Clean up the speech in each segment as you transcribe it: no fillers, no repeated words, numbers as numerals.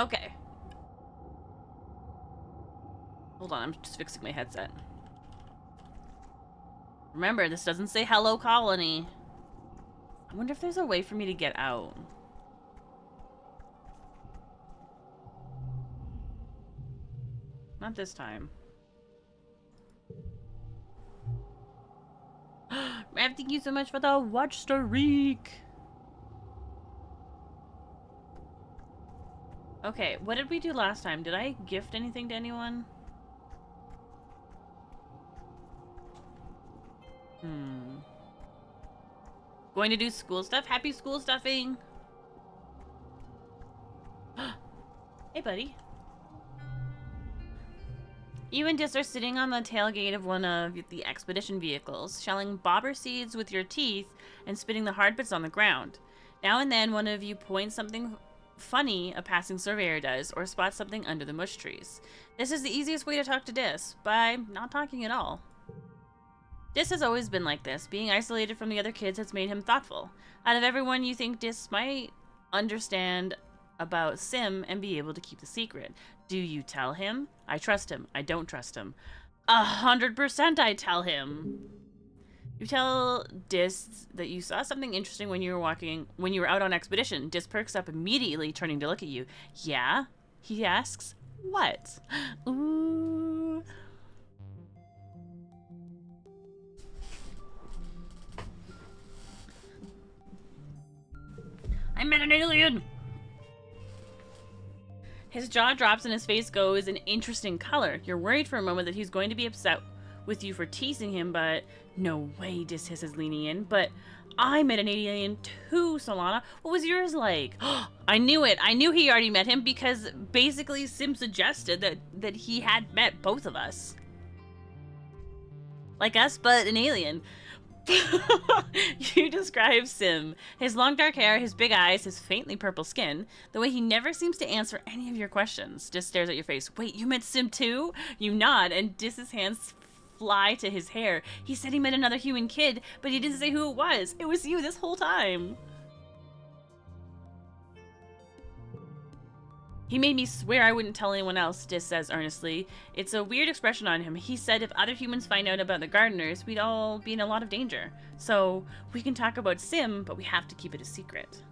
Okay. Hold on, I'm just fixing my headset. Remember, this doesn't say hello colony. I wonder if there's a way for me to get out. Not this time. Rav, thank you so much for the watch streak. Okay, what did we do last time? Did I gift anything to anyone? Going to do school stuff? Happy school stuffing! Hey, buddy. You and Dis are sitting on the tailgate of one of the expedition vehicles, shelling bobber seeds with your teeth and spitting the hard bits on the ground. Now and then, one of you points something funny a passing surveyor does, or spots something under the mush trees. This is the easiest way to talk to Dis, by not talking at all. Dis has always been like this. Being isolated from the other kids has made him thoughtful. Out of everyone, you think Dis might understand about Sim and be able to keep the secret. Do you tell him? I trust him. I don't trust him. 100% I tell him. You tell Dis that you saw something interesting when you were out on expedition. Dis perks up immediately, turning to look at you. Yeah? He asks. What? Ooh. I met an alien! His jaw drops and his face goes an interesting color. You're worried for a moment that he's going to be upset with you for teasing him, but no way, Dis hisses, leaning in. But I met an alien too, Solana. What was yours like? I knew it. I knew he already met him because basically Sim suggested that he had met both of us. Like us, but an alien. You describe Sim. His long dark hair, his big eyes, his faintly purple skin. The way he never seems to answer any of your questions. Dis stares at your face. Wait, you met Sim too? You nod, and Dis's hands fly to his hair. He said he met another human kid, but he didn't say who it was. It was you this whole time. He made me swear I wouldn't tell anyone else, Dis says earnestly. It's a weird expression on him. He said if other humans find out about the gardeners, we'd all be in a lot of danger. So, we can talk about Sim, but we have to keep it a secret.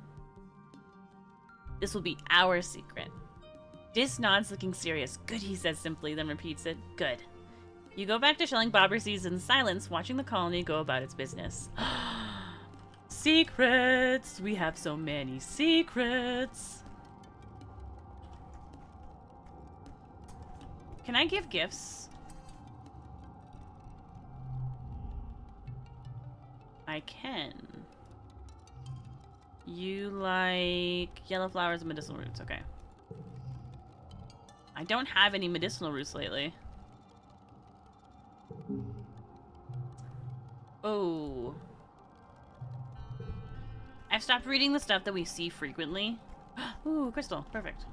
This will be our secret. Dis nods, looking serious. Good, he says simply, then repeats it. Good. You go back to shelling bobber seeds in silence, watching the colony go about its business. Secrets! We have so many secrets! Can I give gifts? I can. You like yellow flowers and medicinal roots. Okay. I don't have any medicinal roots lately. Oh. I've stopped reading the stuff that we see frequently. Ooh, crystal. Perfect.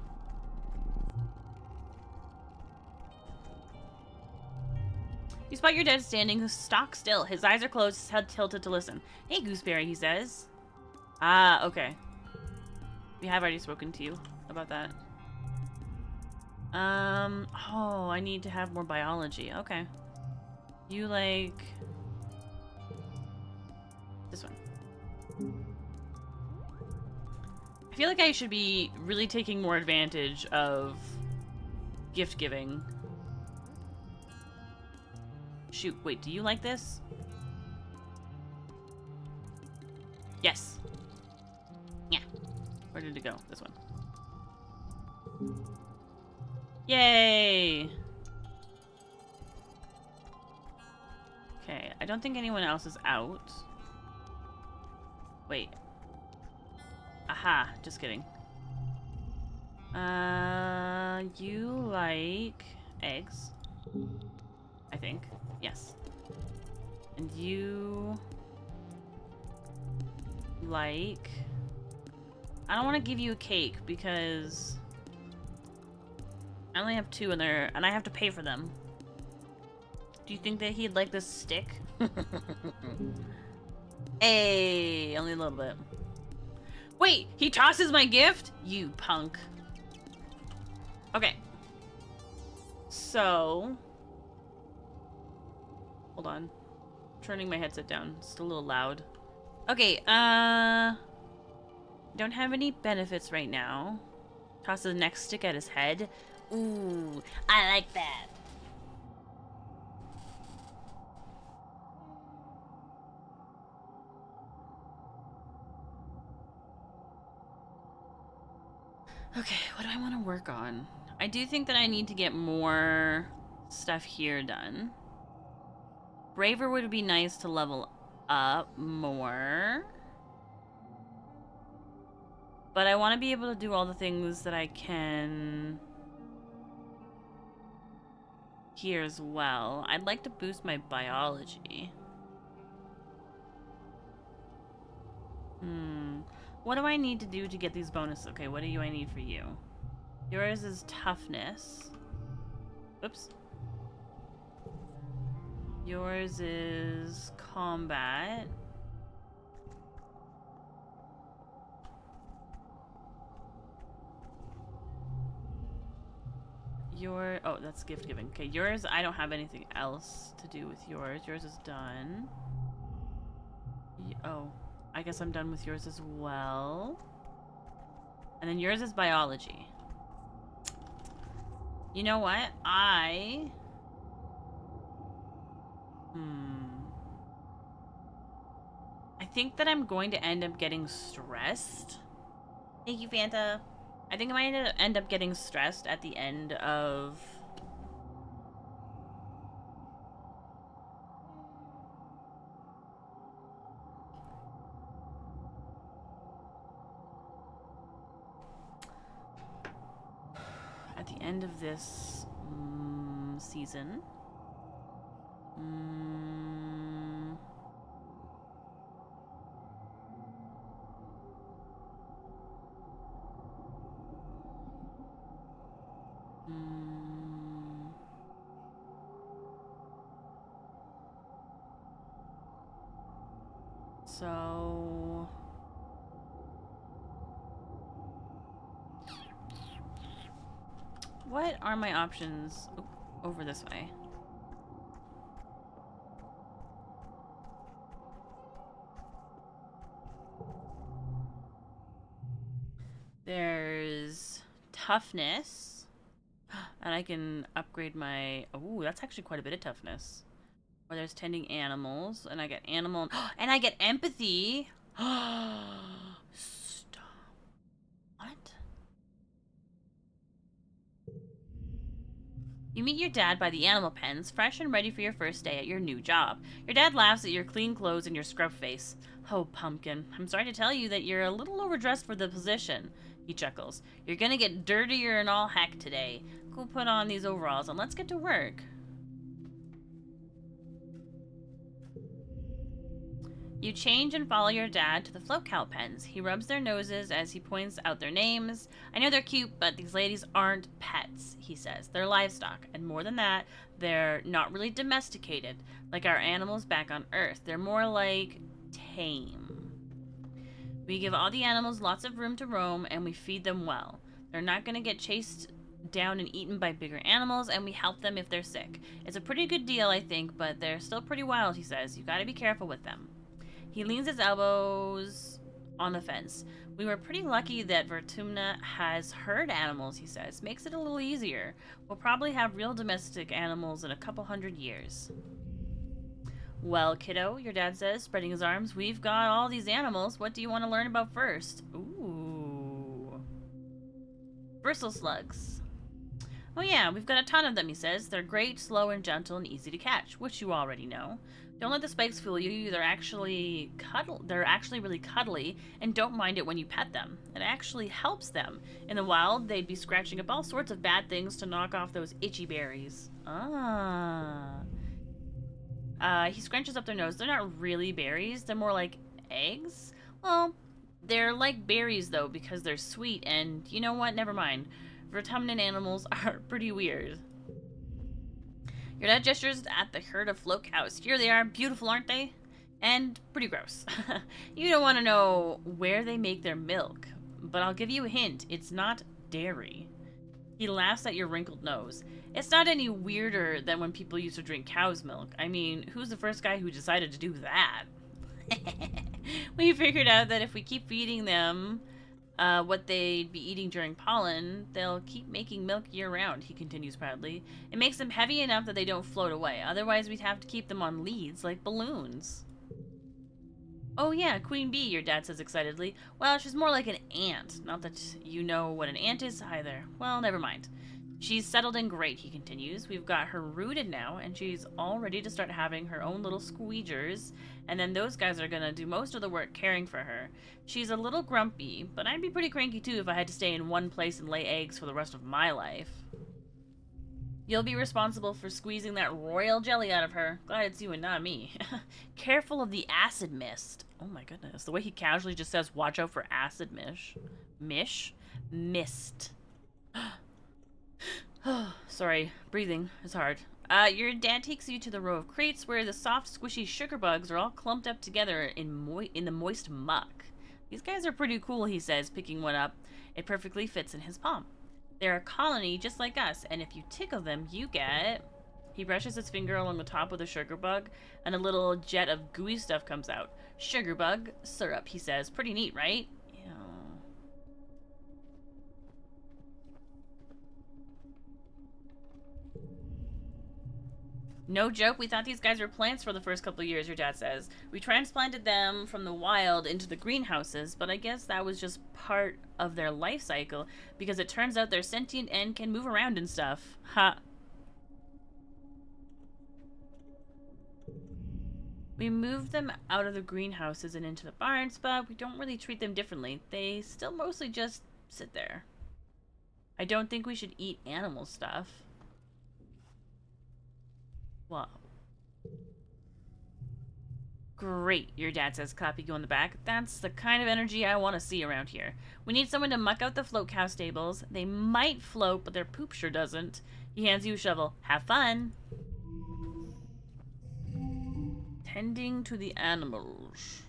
You spot your dad standing stock still. His eyes are closed, his head tilted to listen. Hey, Gooseberry, he says. Ah, okay. We have already spoken to you about that. Oh, I need to have more biology. Okay. You like... this one. I feel like I should be really taking more advantage of gift giving. Shoot, wait, do you like this? Yes. Yeah. Where did it go? This one. Yay! Okay, I don't think anyone else is out. Wait. Aha, just kidding. You like eggs? I think. Yes. And you like... I don't want to give you a cake because I only have 2 in there and I have to pay for them. Do you think that he'd like this stick? Hey, only a little bit. Wait, he tosses my gift? You punk. Okay. So... Hold on. Turning my headset down. It's a little loud. Okay, don't have any benefits right now. Tosses the next stick at his head. Ooh, I like that. Okay, what do I want to work on? I do think that I need to get more stuff here done. Braver would be nice to level up more. But I want to be able to do all the things that I can here as well. I'd like to boost my biology. What do I need to do to get these bonuses? Okay, what do I need for you? Yours is toughness. Oops. Yours is combat. Oh, that's gift giving. Okay, yours, I don't have anything else to do with yours. Yours is done. Oh, I guess I'm done with yours as well. And then yours is biology. You know what? I think that I'm going to end up getting stressed. Thank you, Fanta. I think I might end up getting stressed at the end of... At the end of this season. So... What are my options over this way? There's toughness. And I can upgrade my... Ooh, that's actually quite a bit of toughness. Or there's tending animals. And I get animal... And I get empathy! Stop. What? You meet your dad by the animal pens, fresh and ready for your first day at your new job. Your dad laughs at your clean clothes and your scrub face. Oh, Pumpkin, I'm sorry to tell you that you're a little overdressed for the position. He chuckles. You're gonna get dirtier and all heck today. Go put on these overalls and let's get to work. You change and follow your dad to the float cow pens. He rubs their noses as he points out their names. I know they're cute, but these ladies aren't pets, he says. They're livestock, and more than that, they're not really domesticated, like our animals back on Earth. They're more like tame. We give all the animals lots of room to roam, and we feed them well. They're not going to get chased down and eaten by bigger animals, and we help them if they're sick. It's a pretty good deal, I think, but they're still pretty wild, he says. You gotta be careful with them. He leans his elbows on the fence. We were pretty lucky that Vertumna has herd animals, he says. Makes it a little easier. We'll probably have real domestic animals in a couple 100 years. Well, kiddo, your dad says, spreading his arms, we've got all these animals. What do you want to learn about first? Ooh. Bristle slugs. Oh yeah, we've got a ton of them, he says. They're great, slow, and gentle, and easy to catch, which you already know. Don't let the spikes fool you. They're actually really cuddly, and don't mind it when you pet them. It actually helps them. In the wild, they'd be scratching up all sorts of bad things to knock off those itchy berries. He scrunches up their nose. They're not really berries. They're more like eggs. Well, they're like berries, though, because they're sweet, and you know what? Never mind. Vertumnan animals are pretty weird. Your dad gestures at the herd of float cows. Here they are, beautiful, aren't they? And pretty gross. You don't want to know where they make their milk, but I'll give you a hint. It's not dairy. He laughs at your wrinkled nose. It's not any weirder than when people used to drink cow's milk. I mean, who's the first guy who decided to do that? We figured out that if we keep feeding them what they'd be eating during pollen, they'll keep making milk year-round, he continues proudly. It makes them heavy enough that they don't float away. Otherwise, we'd have to keep them on leads like balloons. Oh yeah, Queen Bee, your dad says excitedly. Well, she's more like an ant. Not that you know what an ant is either. Well, never mind. She's settled in great, he continues. We've got her rooted now, and she's all ready to start having her own little squeegers, and then those guys are gonna do most of the work caring for her. She's a little grumpy, but I'd be pretty cranky too if I had to stay in one place and lay eggs for the rest of my life. You'll be responsible for squeezing that royal jelly out of her. Glad it's you and not me. Careful of the acid mist. Oh my goodness. The way he casually just says, watch out for acid mist. Sorry, breathing is hard. Your dad takes you to the row of crates where the soft, squishy sugar bugs are all clumped up together in the moist muck. These guys are pretty cool, he says, picking one up. It perfectly fits in his palm. They're a colony just like us, and if you tickle them, you get... He brushes his finger along the top of the sugar bug, and a little jet of gooey stuff comes out. Sugar bug syrup, he says. Pretty neat, right? Ew. No joke, we thought these guys were plants for the first couple of years, your dad says. We transplanted them from the wild into the greenhouses, but I guess that was just part of their life cycle, because it turns out they're sentient and can move around and stuff. Ha. We moved them out of the greenhouses and into the barns, but we don't really treat them differently. They still mostly just sit there. I don't think we should eat animal stuff. Whoa. Great, your dad says, clapping you on the back. That's the kind of energy I want to see around here. We need someone to muck out the float cow stables. They might float, but their poop sure doesn't. He hands you a shovel. Have fun. Tending to the animals.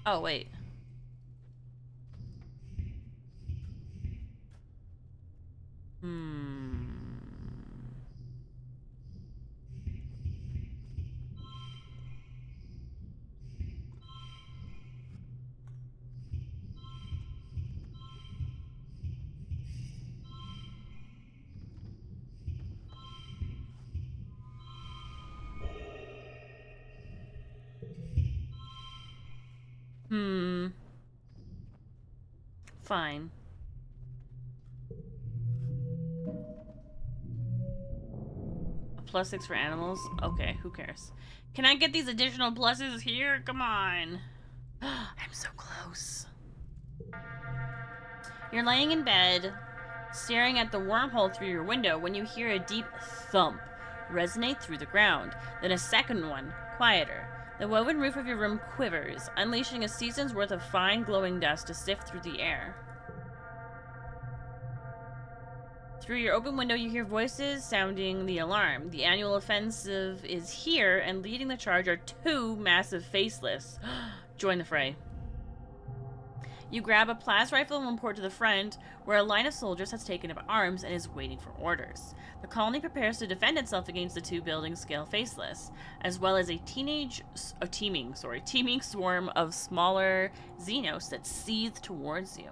Oh, wait. Fine. A +6 for animals? Okay, who cares? Can I get these additional pluses here? Come on. I'm so close. You're laying in bed, staring at the wormhole through your window when you hear a deep thump resonate through the ground. Then a second one, quieter. The woven roof of your room quivers, unleashing a season's worth of fine glowing dust to sift through the air. Through your open window, you hear voices sounding the alarm. The annual offensive is here, and leading the charge are two massive faceless. Join the fray. You grab a plas rifle and report to the front, where a line of soldiers has taken up arms and is waiting for orders. The colony prepares to defend itself against the two building-scale faceless, as well as a teeming swarm of smaller xenos that seethe towards you.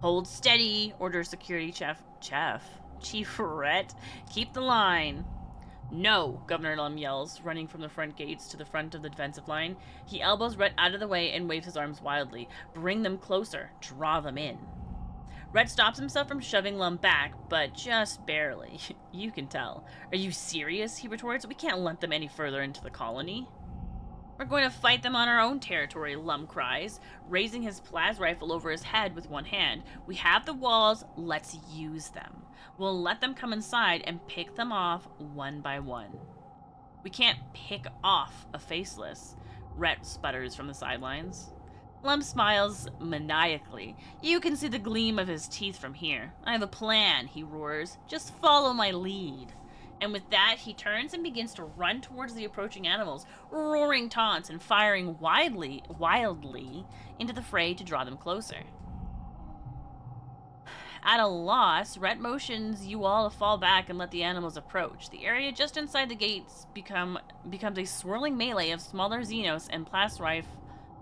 Hold steady, orders security Chief Rhett. Keep the line. No, Governor Lum yells, running from the front gates to the front of the defensive line. He elbows Rhett out of the way and waves his arms wildly. Bring them closer. Draw them in. Rhett stops himself from shoving Lum back, but just barely. You can tell. Are you serious? He retorts. We can't let them any further into the colony. We're going to fight them on our own territory, Lum cries, raising his plas rifle over his head with one hand. We have the walls. Let's use them. We'll let them come inside and pick them off one by one. We can't pick off a faceless, Rhett sputters from the sidelines. Lum smiles maniacally. You can see the gleam of his teeth from here. I have a plan, he roars. Just follow my lead. And with that, he turns and begins to run towards the approaching animals, roaring taunts and firing wildly into the fray to draw them closer. At a loss, Rhett motions you all to fall back and let the animals approach. The area just inside the gates becomes a swirling melee of smaller Xenos and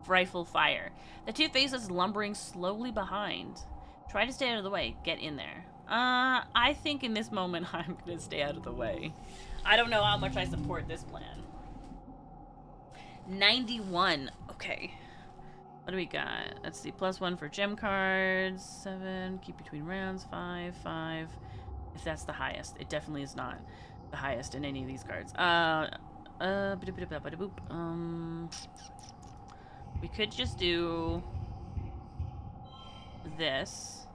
rifle fire. The two faces lumbering slowly behind. Try to stay out of the way. Get in there. I think in this moment I'm gonna stay out of the way. I don't know how much I support this plan. 91. Okay. What do we got? Let's see. +1 for gem cards. 7. Keep between rounds. 5. 5. If that's the highest. It definitely is not the highest in any of these cards. We could just do this.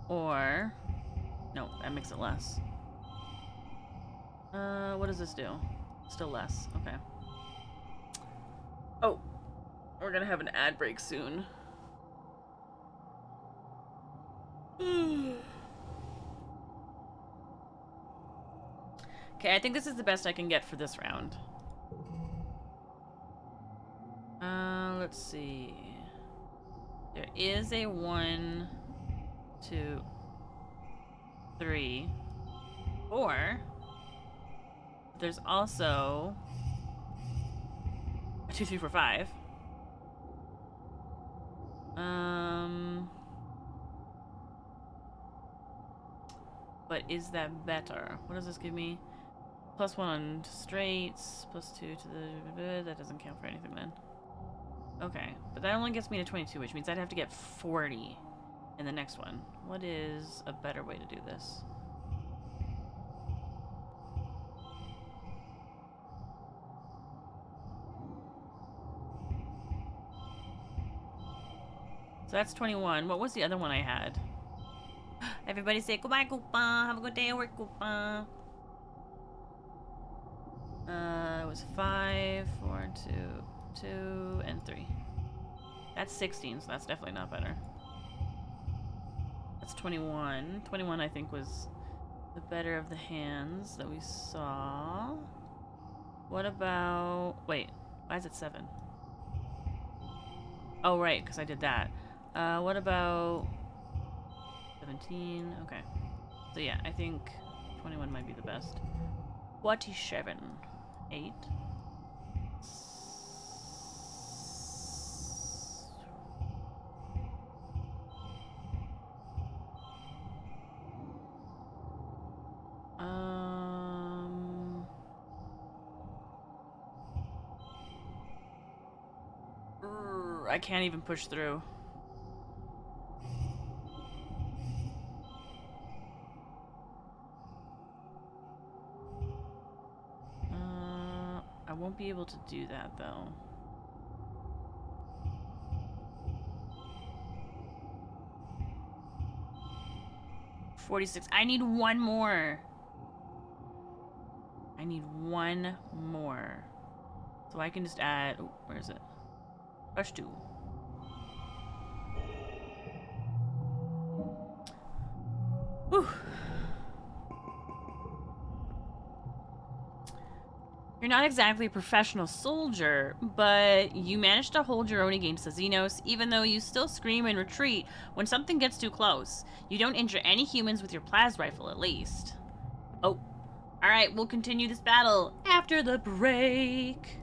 Or... No, that makes it less. What does this do? Still less. Okay. Oh. We're gonna have an ad break soon. Okay, I think this is the best I can get for this round. Let's see. There is a 1, 2, 3, 4. There's also a 2, 3, 4, 5. But is that better? What does this give me? +1 on straights, +2 to the... That doesn't count for anything then. Okay, but that only gets me to 22, which means I'd have to get 40 in the next one. What is a better way to do this? So that's 21. What was the other one I had? Everybody say goodbye, Koopa. Have a good day at work, Koopa. It was 5, 4, 2, 2, and 3. That's 16, so that's definitely not better. That's 21. 21, I think, was the better of the hands that we saw. What about... Wait, why is it 7? Oh, right, because I did that. What about... 17? Okay. So yeah, I think 21 might be the best. 47. 8. I can't even push through. I won't be able to do that though. 46. I need one more. I need one more. So I can just add... Oh, where is it? Rush 2. Whew. You're not exactly a professional soldier, but you managed to hold your own against the Xenos, even though you still scream and retreat when something gets too close. You don't injure any humans with your plas rifle, at least. Oh. Alright, we'll continue this battle after the break.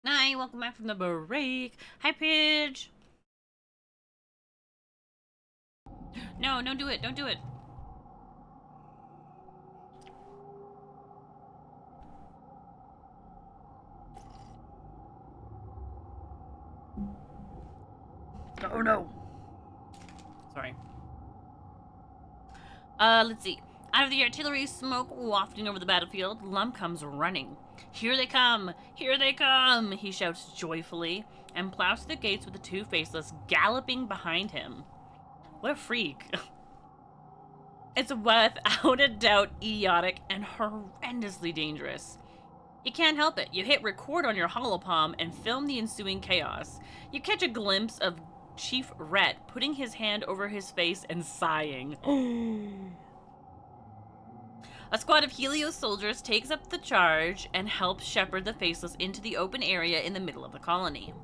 Hi, welcome back from the break. Hi, Pidge. No, don't do it. Don't do it. Oh no. Sorry. Let's see. Out of the artillery smoke wafting over the battlefield, Lump comes running. Here they come! Here they come! He shouts joyfully and plows through the gates with the two faceless galloping behind him. What a freak. It's without a doubt idiotic and horrendously dangerous. You can't help it. You hit record on your holopalm and film the ensuing chaos. You catch a glimpse of Chief Rhett putting his hand over his face and sighing. A squad of Helios soldiers takes up the charge and helps shepherd the Faceless into the open area in the middle of the colony.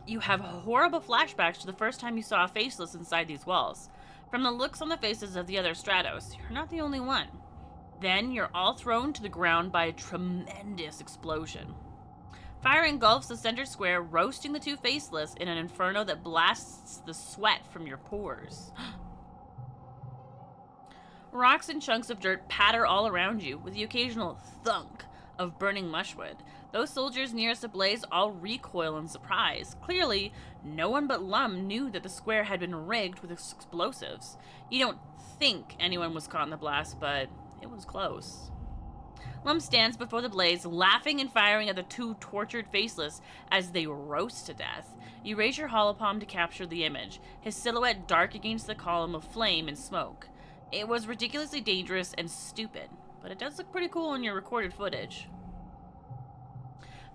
You have horrible flashbacks to the first time you saw a Faceless inside these walls. From the looks on the faces of the other Stratos, you're not the only one. Then you're all thrown to the ground by a tremendous explosion. Fire engulfs the center square, roasting the two Faceless in an inferno that blasts the sweat from your pores. Rocks and chunks of dirt patter all around you, with the occasional thunk of burning mushwood. Those soldiers nearest the blaze all recoil in surprise. Clearly, no one but Lum knew that the square had been rigged with explosives. You don't think anyone was caught in the blast, but it was close. Lum stands before the blaze, laughing and firing at the two tortured Faceless as they roast to death. You raise your holopalm to capture the image, his silhouette dark against the column of flame and smoke. It was ridiculously dangerous and stupid, but it does look pretty cool in your recorded footage.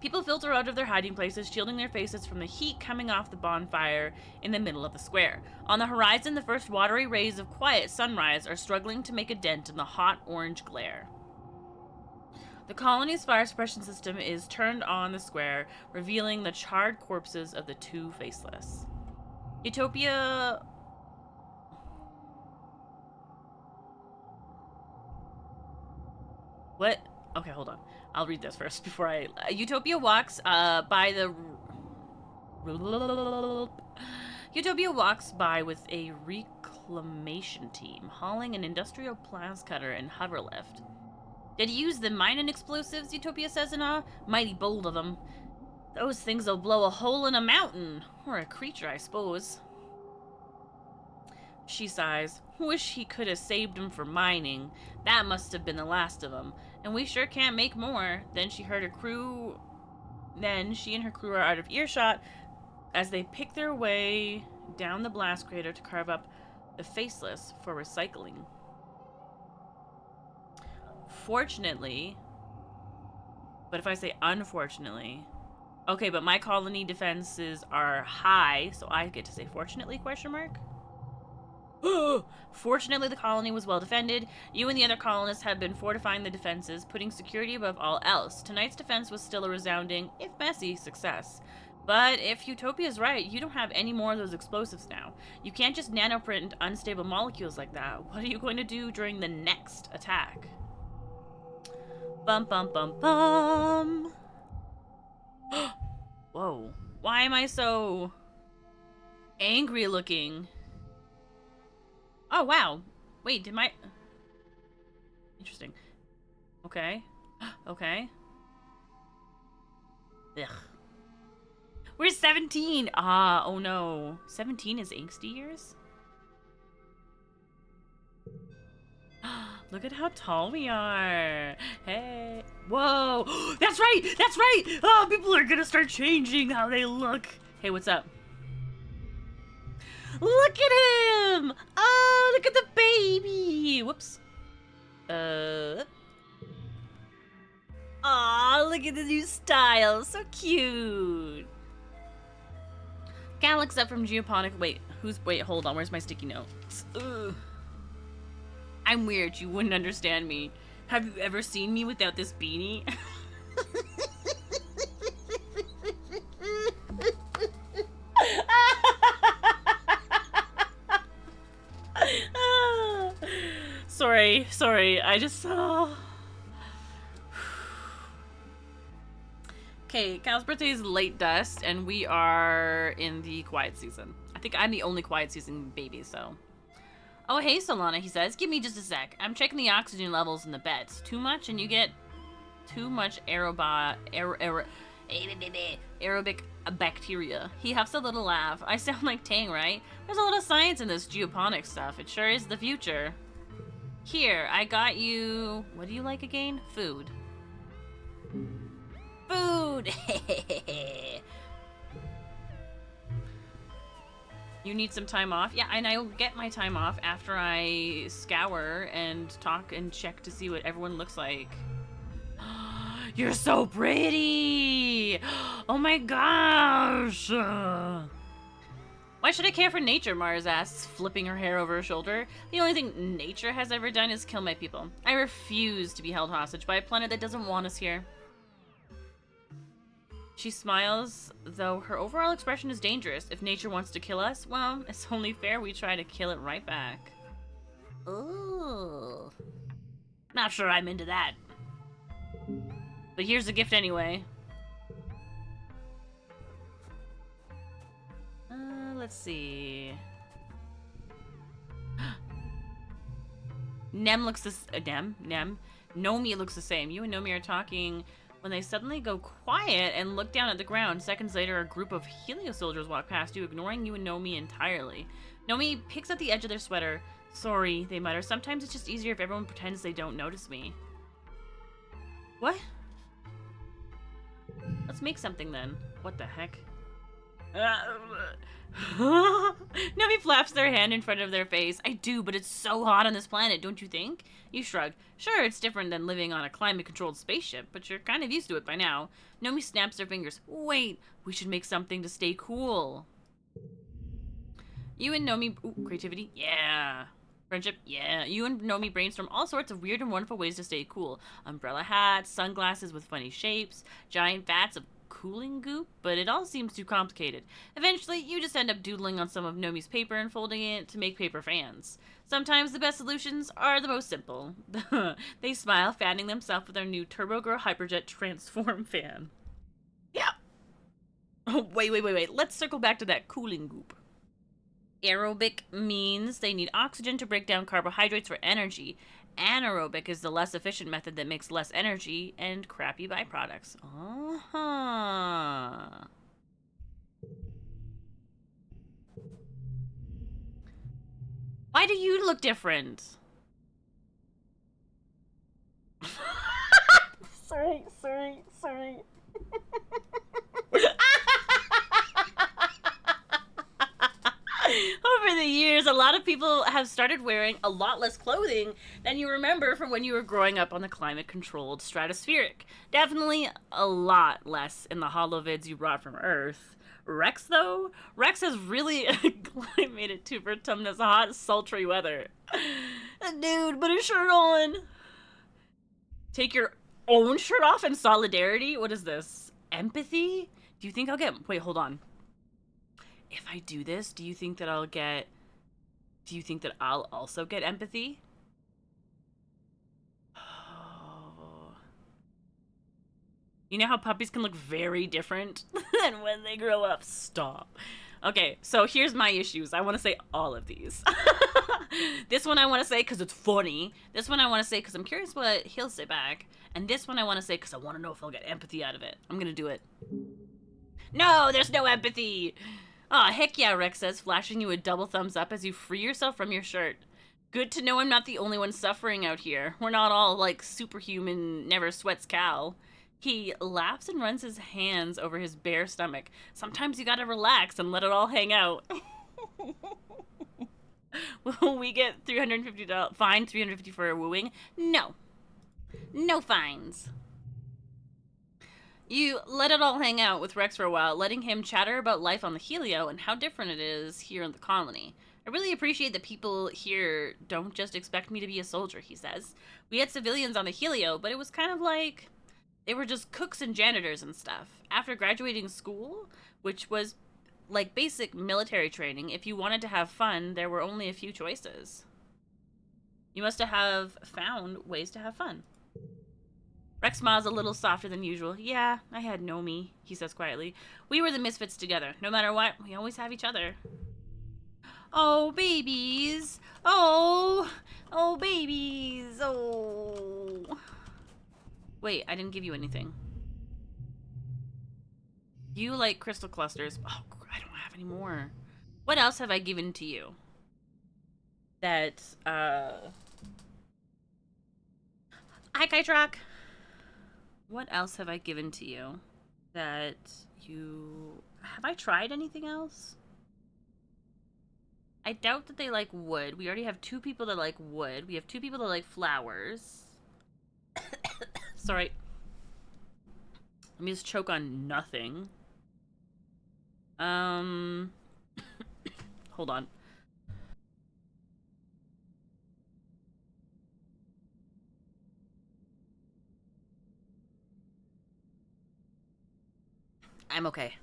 People filter out of their hiding places, shielding their faces from the heat coming off the bonfire in the middle of the square. On the horizon, the first watery rays of quiet sunrise are struggling to make a dent in the hot orange glare. The colony's fire suppression system is turned on the square, revealing the charred corpses of the two Faceless. Utopia... What? Okay, hold on. I'll read this first before I... Utopia walks by the... Utopia walks by with a reclamation team, hauling an industrial plas cutter and hover lift. Did he use the mining explosives, Utopia says in awe? Mighty bold of them. Those things'll blow a hole in a mountain. Or a creature, I suppose. She sighs. Wish he could have saved him for mining. That must have been the last of them. And we sure can't make more. Then she and her crew are out of earshot as they pick their way down the blast crater to carve up the Faceless for recycling. Fortunately, but if I say unfortunately, okay, but my colony defenses are high, so I get to say fortunately, question mark? Fortunately, the colony was well defended. You and the other colonists have been fortifying the defenses, putting security above all else. Tonight's defense was still a resounding, if messy, success. But if Utopia's right, you don't have any more of those explosives now. You can't just nanoprint unstable molecules like that. What are you going to do during the next attack? Bum bum bum bum. Whoa. Why am I so angry looking? Oh, wow. Wait, did my... Interesting. Okay. Okay. Ugh. We're 17! Ah, oh no. 17 is angsty years? Look at how tall we are. Hey. Whoa. That's right! That's right! Oh, people are gonna start changing how they look. Hey, what's up? Look at him! Oh, look at the baby! Whoops. Aw, look at the new style. So cute. Gal looks up from Geoponic. Wait, hold on. Where's my sticky notes? Ugh. I'm weird. You wouldn't understand me. Have you ever seen me without this beanie? Sorry. I just... Okay, Cal's birthday is late dust, and we are in the quiet season. I think I'm the only quiet season baby, so. Oh, hey, Solana, he says. Give me just a sec. I'm checking the oxygen levels in the beds. Too much, and you get too much aerobic bacteria. He huffs a little laugh. I sound like Tang, right? There's a lot of science in this geoponics stuff. It sure is the future. Here, I got you... What do you like again? Food. Food! You need some time off? Yeah, and I'll get my time off after I scour and talk and check to see what everyone looks like. You're so pretty! Oh my gosh! Why should I care for nature, Mars asks, flipping her hair over her shoulder. The only thing nature has ever done is kill my people. I refuse to be held hostage by a planet that doesn't want us here. She smiles, though her overall expression is dangerous. If nature wants to kill us, well, it's only fair we try to kill it right back. Ooh. Not sure I'm into that. But here's a gift anyway. Let's see. Nem looks this. Nomi looks the same. You and Nomi are talking when they suddenly go quiet and look down at the ground. Seconds later, a group of Helio soldiers walk past you, ignoring you and Nomi entirely. Nomi picks at the edge of their sweater. Sorry, they mutter. Sometimes it's just easier if everyone pretends they don't notice me. What? Let's make something then. What the heck? Nomi flaps their hand in front of their face. I do, but it's so hot on this planet, don't you think? You shrug. Sure, it's different than living on a climate-controlled spaceship, but you're kind of used to it by now. Nomi snaps her fingers. Wait, we should make something to stay cool. You and Nomi... Ooh, creativity? Yeah. Friendship? Yeah. You and Nomi brainstorm all sorts of weird and wonderful ways to stay cool. Umbrella hats, sunglasses with funny shapes, giant vats of cooling goop, but it all seems too complicated. Eventually, you just end up doodling on some of Nomi's paper and folding it to make paper fans. Sometimes the best solutions are the most simple. They smile, fanning themselves with their new Turbo Girl Hyperjet Transform fan. Yeah. Oh, wait. Let's circle back to that cooling goop. Aerobic means they need oxygen to break down carbohydrates for energy. Anaerobic is the less efficient method that makes less energy and crappy byproducts. Uh-huh. Why do you look different? Sorry. Over the years, a lot of people have started wearing a lot less clothing than you remember from when you were growing up on the climate-controlled stratospheric. Definitely a lot less in the holovids you brought from Earth. Rex, though? Rex has really acclimated to Vertumna's hot, sultry weather. Dude, put a shirt on! Take your own shirt off in solidarity? What is this? Empathy? Do you think I'll get... Wait, hold on. If I do this, do you think that I'll also get empathy? Oh. You know how puppies can look very different than when they grow up? Stop. Okay, so here's my issues. I want to say all of these. This one I want to say because it's funny. This one I want to say because I'm curious what he'll say back. And this one I want to say because I want to know if I'll get empathy out of it. I'm going to do it. No, there's no empathy. Aw, heck yeah, Rex says, flashing you a double thumbs up as you free yourself from your shirt. Good to know I'm not the only one suffering out here. We're not all, like, superhuman, never sweats Cal. He laughs and runs his hands over his bare stomach. Sometimes you gotta relax and let it all hang out. Will we get $350 fine, $350 for wooing? No. No fines. You let it all hang out with Rex for a while, letting him chatter about life on the Helio and how different it is here in the colony. I really appreciate that people here don't just expect me to be a soldier, he says. We had civilians on the Helio, but it was kind of like they were just cooks and janitors and stuff. After graduating school, which was like basic military training, if you wanted to have fun, there were only a few choices. You must have found ways to have fun. Rex smiles a little softer than usual. Yeah, I had Nomi, he says quietly. We were the misfits together. No matter what, we always have each other. Oh, babies. Oh. Oh, babies. Oh. Wait, I didn't give you anything. You like crystal clusters. Oh, I don't have any more. What else have I given to you? That, Hi, Kytrock. What else have I given to you that you... Have I tried anything else? I doubt that they like wood. We already have 2 people that like wood. We have 2 people that like flowers. Sorry. Let me just choke on nothing. Hold on. I'm okay.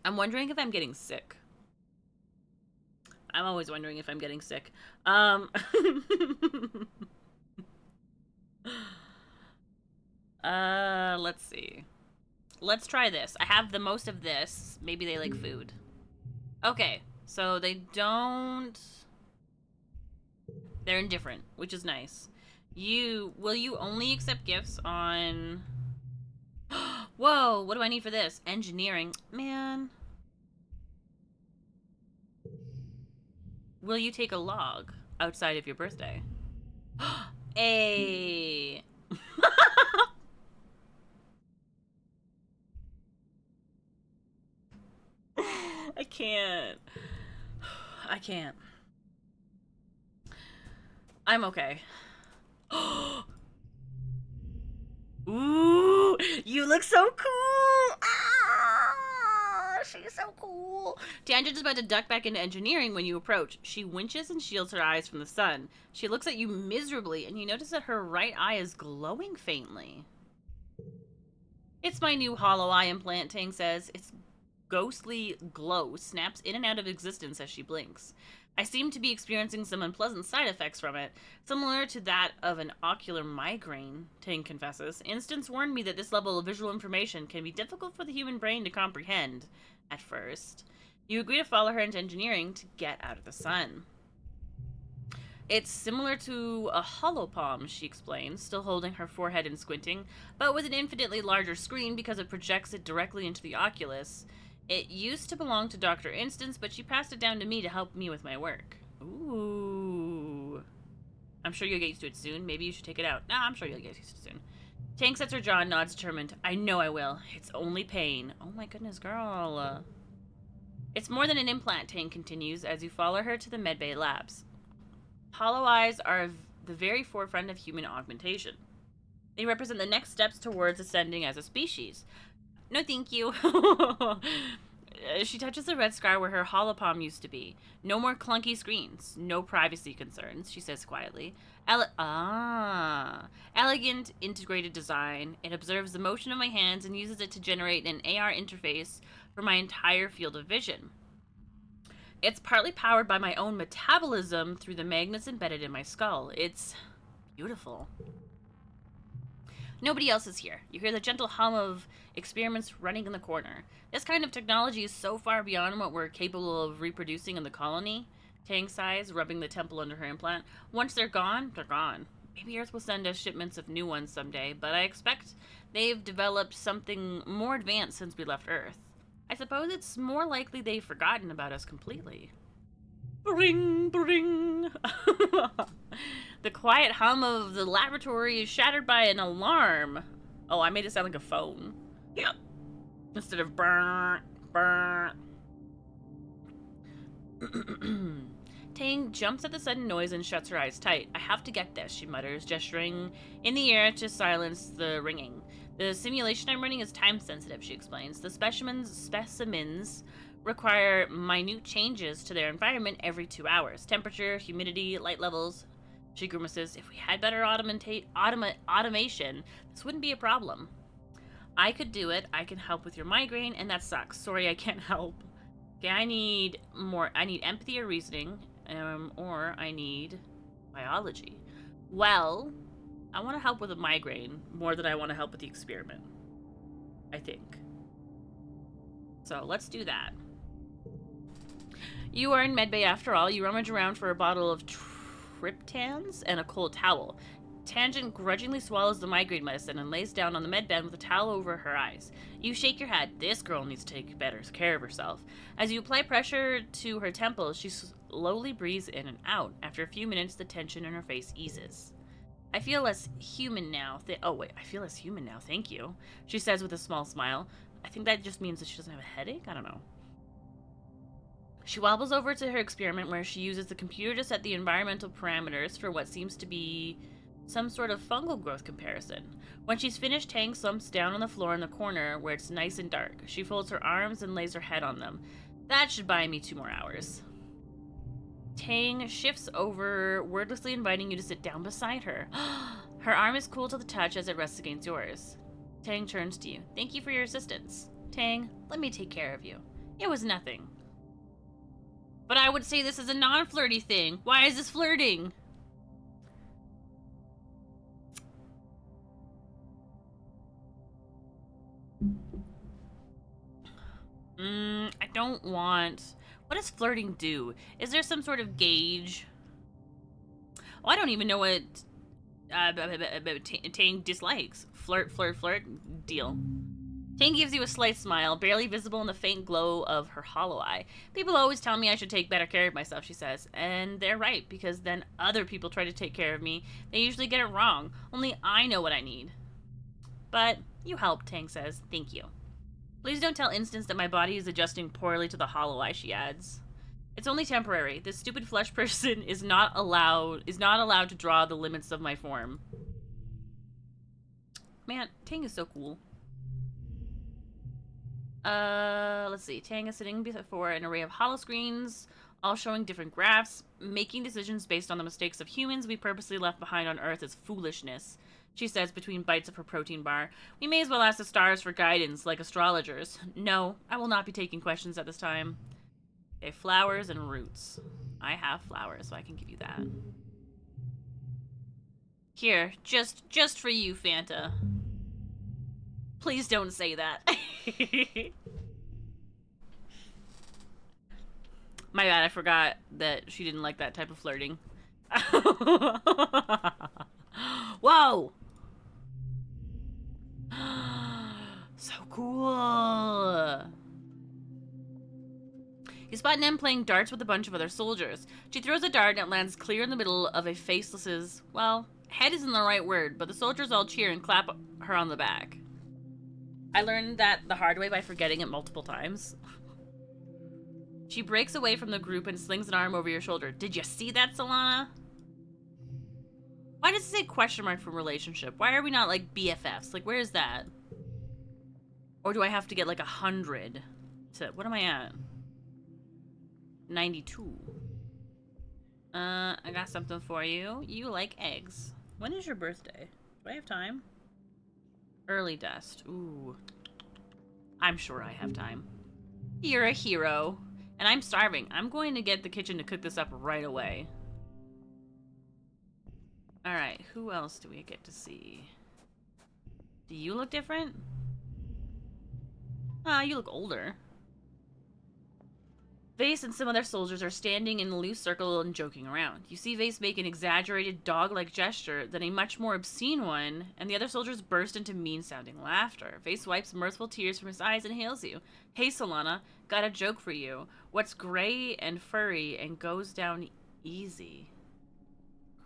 I'm wondering if I'm getting sick. I'm always wondering if I'm getting sick. Let's see. Let's try this. I have the most of this. Maybe they like food. Okay, so they don't... They're indifferent, which is nice. Will you only accept gifts on... Whoa, what do I need for this? Engineering. Man. Will you take a log outside of your birthday? A. I can't. I can't. I'm okay. Ooh, you look so cool. Ah, she's so cool. Tangent is about to duck back into engineering when you approach. She winches and shields her eyes from the sun. She looks at you miserably, and you notice that her right eye is glowing faintly. It's my new hollow eye implant, Tang says. Its ghostly glow snaps in and out of existence as she blinks. I seem to be experiencing some unpleasant side effects from it, similar to that of an ocular migraine, Tang confesses. Instance warned me that this level of visual information can be difficult for the human brain to comprehend at first. You agree to follow her into engineering to get out of the sun. It's similar to a hollow palm, she explains, still holding her forehead and squinting, but with an infinitely larger screen because it projects it directly into the oculus. It used to belong to Dr. Instance, but she passed it down to me to help me with my work. Ooh. I'm sure you'll get used to it soon. Maybe you should take it out. Nah, I'm sure you'll get used to it soon. Tank sets her jaw and nods determined. I know I will. It's only pain. Oh my goodness, girl. It's more than an implant, Tank continues, as you follow her to the medbay labs. Hollow eyes are the very forefront of human augmentation. They represent the next steps towards ascending as a species. No, thank you. She touches the red scar where her hollow palm used to be. No more clunky screens. No privacy concerns, she says quietly. Elegant integrated design. It observes the motion of my hands and uses it to generate an AR interface for my entire field of vision. It's partly powered by my own metabolism through the magnets embedded in my skull. It's beautiful. Nobody else is here. You hear the gentle hum of experiments running in the corner. This kind of technology is so far beyond what we're capable of reproducing in the colony. Tang sighs, rubbing the temple under her implant. Once they're gone, they're gone. Maybe Earth will send us shipments of new ones someday, but I expect they've developed something more advanced since we left Earth. I suppose it's more likely they've forgotten about us completely. Bring, bring. The quiet hum of the laboratory is shattered by an alarm. Oh, I made it sound like a phone. Yep. Instead of brr, brr. Tang jumps at the sudden noise and shuts her eyes tight. I have to get this, she mutters, gesturing in the air to silence the ringing. The simulation I'm running is time sensitive, she explains. The specimens require minute changes to their environment every 2 hours. Temperature, humidity, light levels. She grimaces. If we had better automation, this wouldn't be a problem. I could do it. I can help with your migraine, and that sucks. Sorry, I can't help. Okay, I need empathy or reasoning, or I need biology. Well, I want to help with a migraine more than I want to help with the experiment. I think. So let's do that. You are in medbay after all. You rummage around for a bottle of triptans and a cold towel. Tangent grudgingly swallows the migraine medicine and lays down on the medbed with a towel over her eyes. You shake your head. This girl needs to take better care of herself. As you apply pressure to her temples, she slowly breathes in and out. After a few minutes, the tension in her face eases. I feel less human now. I feel less human now. Thank you, she says with a small smile. I think that just means that she doesn't have a headache. I don't know. She wobbles over to her experiment where she uses the computer to set the environmental parameters for what seems to be some sort of fungal growth comparison. When she's finished, Tang slumps down on the floor in the corner where it's nice and dark. She folds her arms and lays her head on them. That should buy me 2 more hours. Tang shifts over, wordlessly inviting you to sit down beside her. Her arm is cool to the touch as it rests against yours. Tang turns to you. Thank you for your assistance. Tang, let me take care of you. It was nothing. But I would say this is a non-flirty thing. Why is this flirting? I don't want... What does flirting do? Is there some sort of gauge? Oh, I don't even know what Tang dislikes. Flirt, flirt, flirt. Deal. Tang gives you a slight smile, barely visible in the faint glow of her hollow eye. People always tell me I should take better care of myself, she says. And they're right, because then other people try to take care of me. They usually get it wrong. Only I know what I need. But you help, Tang says. Thank you. Please don't tell Instance that my body is adjusting poorly to the hollow eye, she adds. It's only temporary. This stupid flesh person is not allowed to draw the limits of my form. Man, Tang is so cool. Let's see. Tang is sitting before an array of hollow screens, all showing different graphs. Making decisions based on the mistakes of humans we purposely left behind on Earth is foolishness, she says between bites of her protein bar. We may as well ask the stars for guidance, like astrologers. No, I will not be taking questions at this time. Okay, flowers and roots. I have flowers, so I can give you that. Here, just for you, Fanta. Please don't say that. My bad, I forgot that she didn't like that type of flirting. Whoa! So cool. You spot Nem playing darts with a bunch of other soldiers. She throws a dart and it lands clear in the middle of a faceless's, well, head isn't the right word, but the soldiers all cheer and clap her on the back. I learned that the hard way by forgetting it multiple times. She breaks away from the group and slings an arm over your shoulder. Did you see that, Solana? Why does it say question mark for relationship? Why are we not like BFFs? Like, where is that? Or do I have to get like 100? What am I at? 92. I got something for you. You like eggs. When is your birthday? Do I have time? Early dust. Ooh. I'm sure I have time. You're a hero. And I'm starving. I'm going to get the kitchen to cook this up right away. Alright, who else do we get to see? Do you look different? Ah, you look older. Vase and some other soldiers are standing in a loose circle and joking around. You see Vase make an exaggerated dog-like gesture, then a much more obscene one, and the other soldiers burst into mean-sounding laughter. Vase wipes mirthful tears from his eyes and hails you. Hey, Solana, got a joke for you. What's gray and furry and goes down easy?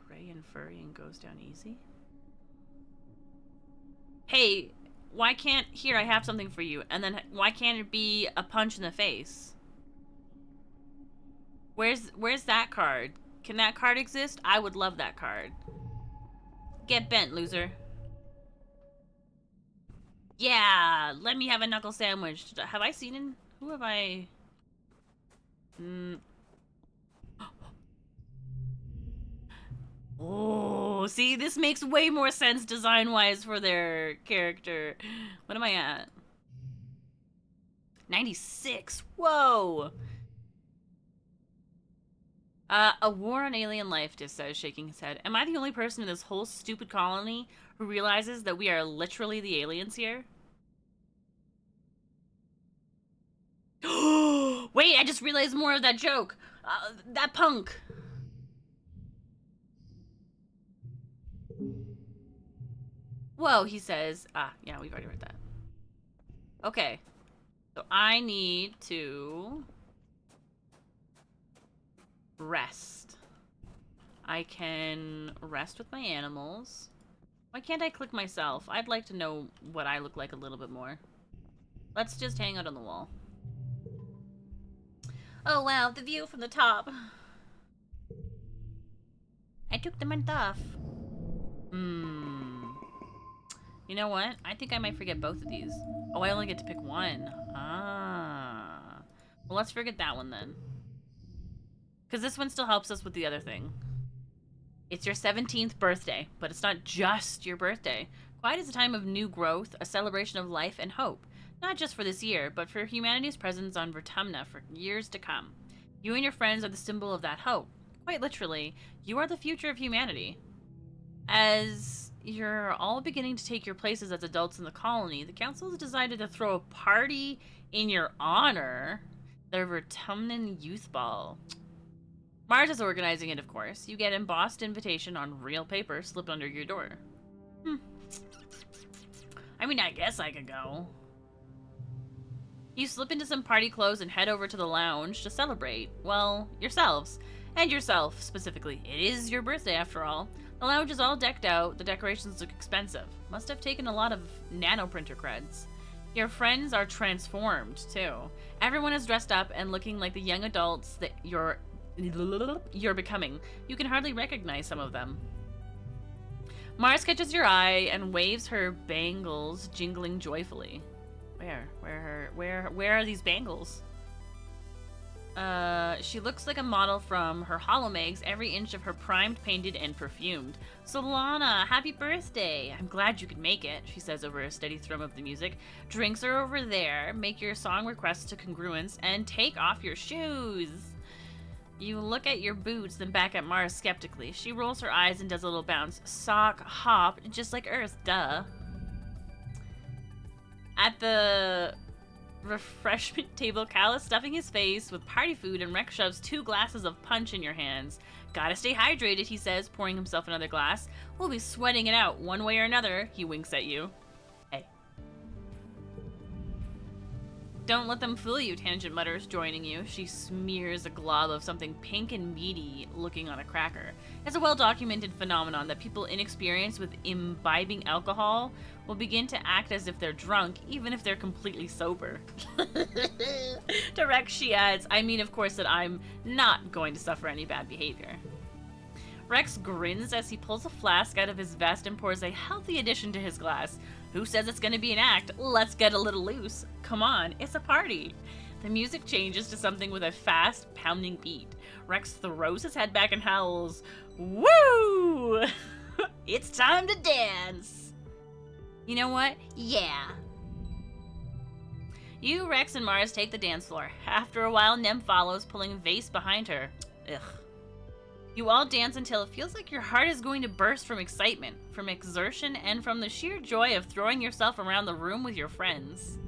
Gray and furry and goes down easy? Hey, why can't... Here, I have something for you. And then why can't it be a punch in the face? Where's that card? Can that card exist? I would love that card. Get bent, loser. Yeah, let me have a knuckle sandwich. Have I seen him? Who have I... Oh, see, this makes way more sense design-wise for their character. What am I at? 96. Whoa. A war on alien life, Dis says, shaking his head. Am I the only person in this whole stupid colony who realizes that we are literally the aliens here? Wait, I just realized more of that joke. That punk. Whoa, he says. Ah, yeah, we've already read that. Okay. So I need to rest. I can rest with my animals. Why can't I click myself? I'd like to know what I look like a little bit more. Let's just hang out on the wall. Oh wow, the view from the top. I took the month off. You know what? I think I might forget both of these. Oh, I only get to pick one. Ah. Well, let's forget that one then. Because this one still helps us with the other thing. It's your 17th birthday, but it's not just your birthday. Quiet is a time of new growth, a celebration of life and hope. Not just for this year, but for humanity's presence on Vertumna for years to come. You and your friends are the symbol of that hope. Quite literally, you are the future of humanity. As you're all beginning to take your places as adults in the colony, the council has decided to throw a party in your honor. The Vertumnan Youth Ball. Mars is organizing it, of course. You get embossed invitation on real paper slipped under your door. I mean, I guess I could go. You slip into some party clothes and head over to the lounge to celebrate, well, yourselves. And yourself, specifically. It is your birthday, after all. The lounge is all decked out. The decorations look expensive. Must have taken a lot of nanoprinter creds. Your friends are transformed, too. Everyone is dressed up and looking like the young adults that you're becoming. You can hardly recognize some of them. Mars catches your eye and waves her bangles, jingling joyfully. Where are these bangles? She looks like a model from her Holomegs, every inch of her primed, painted, and perfumed. Solana, happy birthday! I'm glad you could make it, she says over a steady thrum of the music. Drinks are over there. Make your song requests to congruence and take off your shoes. You look at your boots, then back at Mars skeptically. She rolls her eyes and does a little bounce. Sock, hop, just like Earth, duh. At the refreshment table, Cal is stuffing his face with party food and Rex shoves 2 glasses of punch in your hands. Gotta stay hydrated, he says, pouring himself another glass. We'll be sweating it out one way or another, he winks at you. Hey. Don't let them fool you, Tangent mutters, joining you. She smears a glob of something pink and meaty looking on a cracker. It's a well-documented phenomenon that people inexperienced with imbibing alcohol will begin to act as if they're drunk, even if they're completely sober. To Rex, she adds, I mean, of course, that I'm not going to suffer any bad behavior. Rex grins as he pulls a flask out of his vest and pours a healthy addition to his glass. Who says it's going to be an act? Let's get a little loose. Come on, it's a party. The music changes to something with a fast, pounding beat. Rex throws his head back and howls, Woo! It's time to dance. You know what? Yeah. You, Rex, and Mars take the dance floor. After a while, Nem follows, pulling a vase behind her. Ugh. You all dance until it feels like your heart is going to burst from excitement, from exertion, and from the sheer joy of throwing yourself around the room with your friends.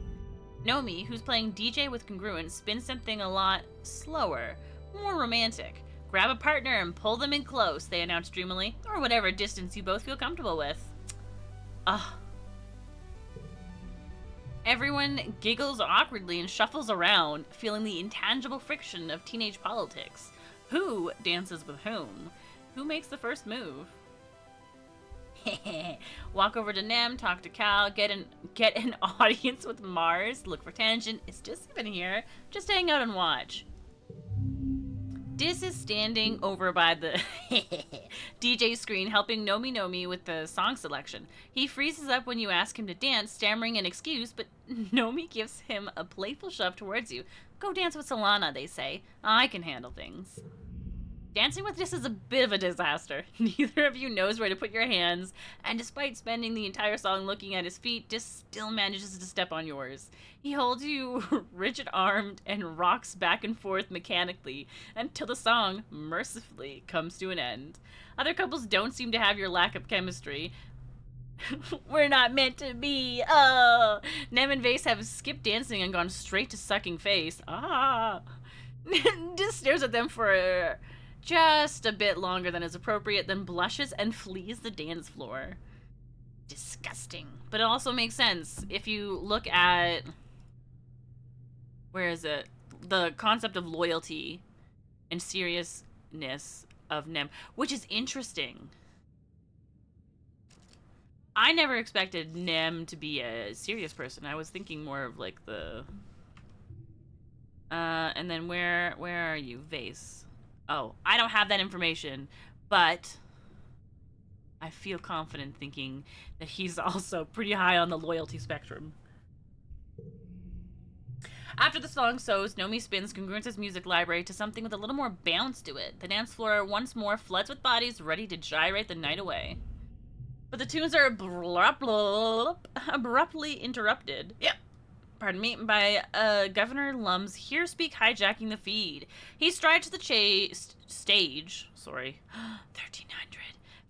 Nomi, who's playing DJ with Congruence, spins something a lot slower, more romantic. Grab a partner and pull them in close, they announce dreamily, or whatever distance you both feel comfortable with. Ugh. Everyone giggles awkwardly and shuffles around, feeling the intangible friction of teenage politics. Who dances with whom? Who makes the first move? Walk over to Nem, talk to Cal, get an audience with Mars, look for Tangent. It's just been here. Just hang out and watch. Dis is standing over by the DJ screen, helping Nomi with the song selection. He freezes up when you ask him to dance, stammering an excuse, but Nomi gives him a playful shove towards you. Go dance with Solana, they say. I can handle things. Dancing with this is a bit of a disaster. Neither of you knows where to put your hands, and despite spending the entire song looking at his feet, Dis still manages to step on yours. He holds you rigid-armed and rocks back and forth mechanically until the song, mercifully, comes to an end. Other couples don't seem to have your lack of chemistry. We're not meant to be. Oh, Nem and Vase have skipped dancing and gone straight to sucking face. Ah. Dis stares at them for just a bit longer than is appropriate, then blushes and flees the dance floor. Disgusting. But it also makes sense if you look at, where is it? The concept of loyalty and seriousness of Nem, which is interesting. I never expected Nem to be a serious person. I was thinking more of like the... and then where are you? Vase. Oh, I don't have that information, but I feel confident thinking that he's also pretty high on the loyalty spectrum. After the song sows, Nomi spins Congruence's music library to something with a little more bounce to it. The dance floor once more floods with bodies ready to gyrate the night away. But the tunes are abruptly interrupted. Yep. Pardon me, by Governor Lum's Here Speak hijacking the feed. He strides to the stage, 1300,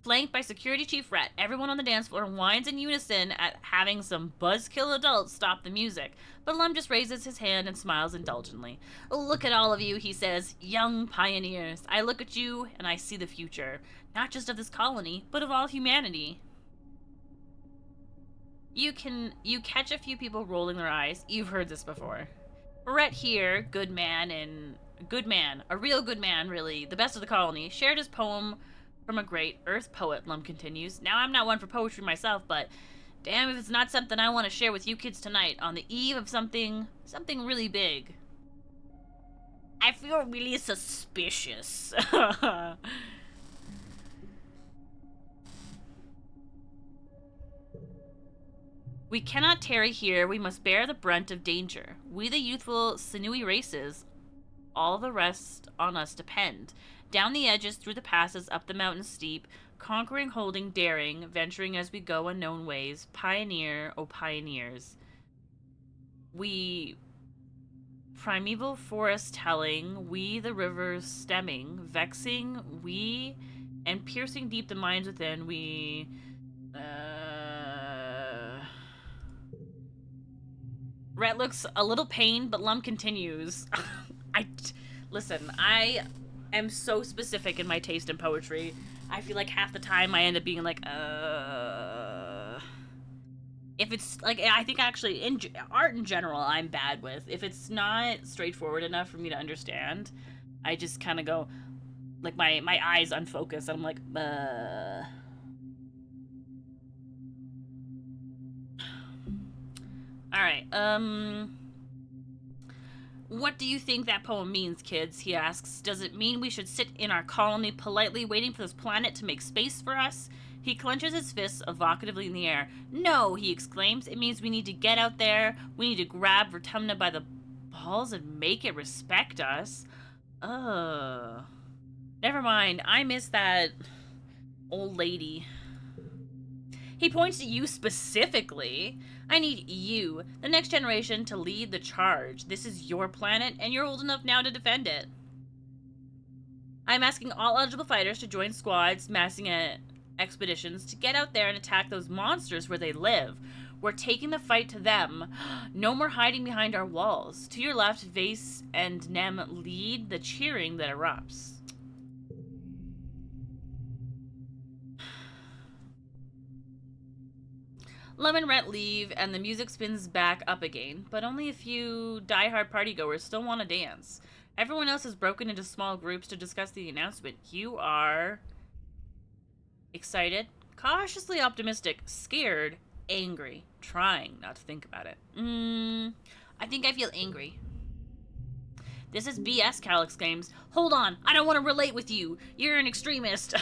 flanked by Security Chief Rhett. Everyone on the dance floor whines in unison at having some buzzkill adults stop the music, but Lum just raises his hand and smiles indulgently. Look at all of you, he says, young pioneers. I look at you and I see the future, not just of this colony, but of all humanity. You catch a few people rolling their eyes. You've heard this before. Rhett here, a real good man, really, the best of the colony, shared his poem from a great Earth poet, Lum continues. Now, I'm not one for poetry myself, but damn if it's not something I want to share with you kids tonight on the eve of something really big. I feel really suspicious. We cannot tarry here, we must bear the brunt of danger. We the youthful, sinewy races, all the rest on us depend. Down the edges, through the passes, up the mountain steep, conquering, holding, daring, venturing as we go unknown ways, pioneer, oh pioneers. We primeval forest telling, we the rivers stemming, vexing, we, and piercing deep the minds within, we, Rhett looks a little pained, but Lum continues. Listen, I am so specific in my taste in poetry. I feel like half the time I end up being like, if it's, like, I think actually, art in general, I'm bad with. If it's not straightforward enough for me to understand, I just kind of go, like, my eyes unfocus, and I'm like, Alright, what do you think that poem means, kids? He asks. Does it mean we should sit in our colony politely waiting for this planet to make space for us? He clenches his fists evocatively in the air. No, he exclaims. It means we need to get out there. We need to grab Vertumna by the balls and make it respect us. Never mind. I miss that old lady. He points to you specifically. I need you, the next generation, to lead the charge. This is your planet, and you're old enough now to defend it. I'm asking all eligible fighters to join squads, massing at expeditions, to get out there and attack those monsters where they live. We're taking the fight to them. No more hiding behind our walls. To your left, Vase and Nem lead the cheering that erupts. Lum and Rhett leave, and the music spins back up again, but only a few die-hard partygoers still want to dance. Everyone else has broken into small groups to discuss the announcement. You are excited, cautiously optimistic, scared, angry, trying not to think about it. I think I feel angry. This is BS, Cal exclaims. Hold on, I don't want to relate with you. You're an extremist.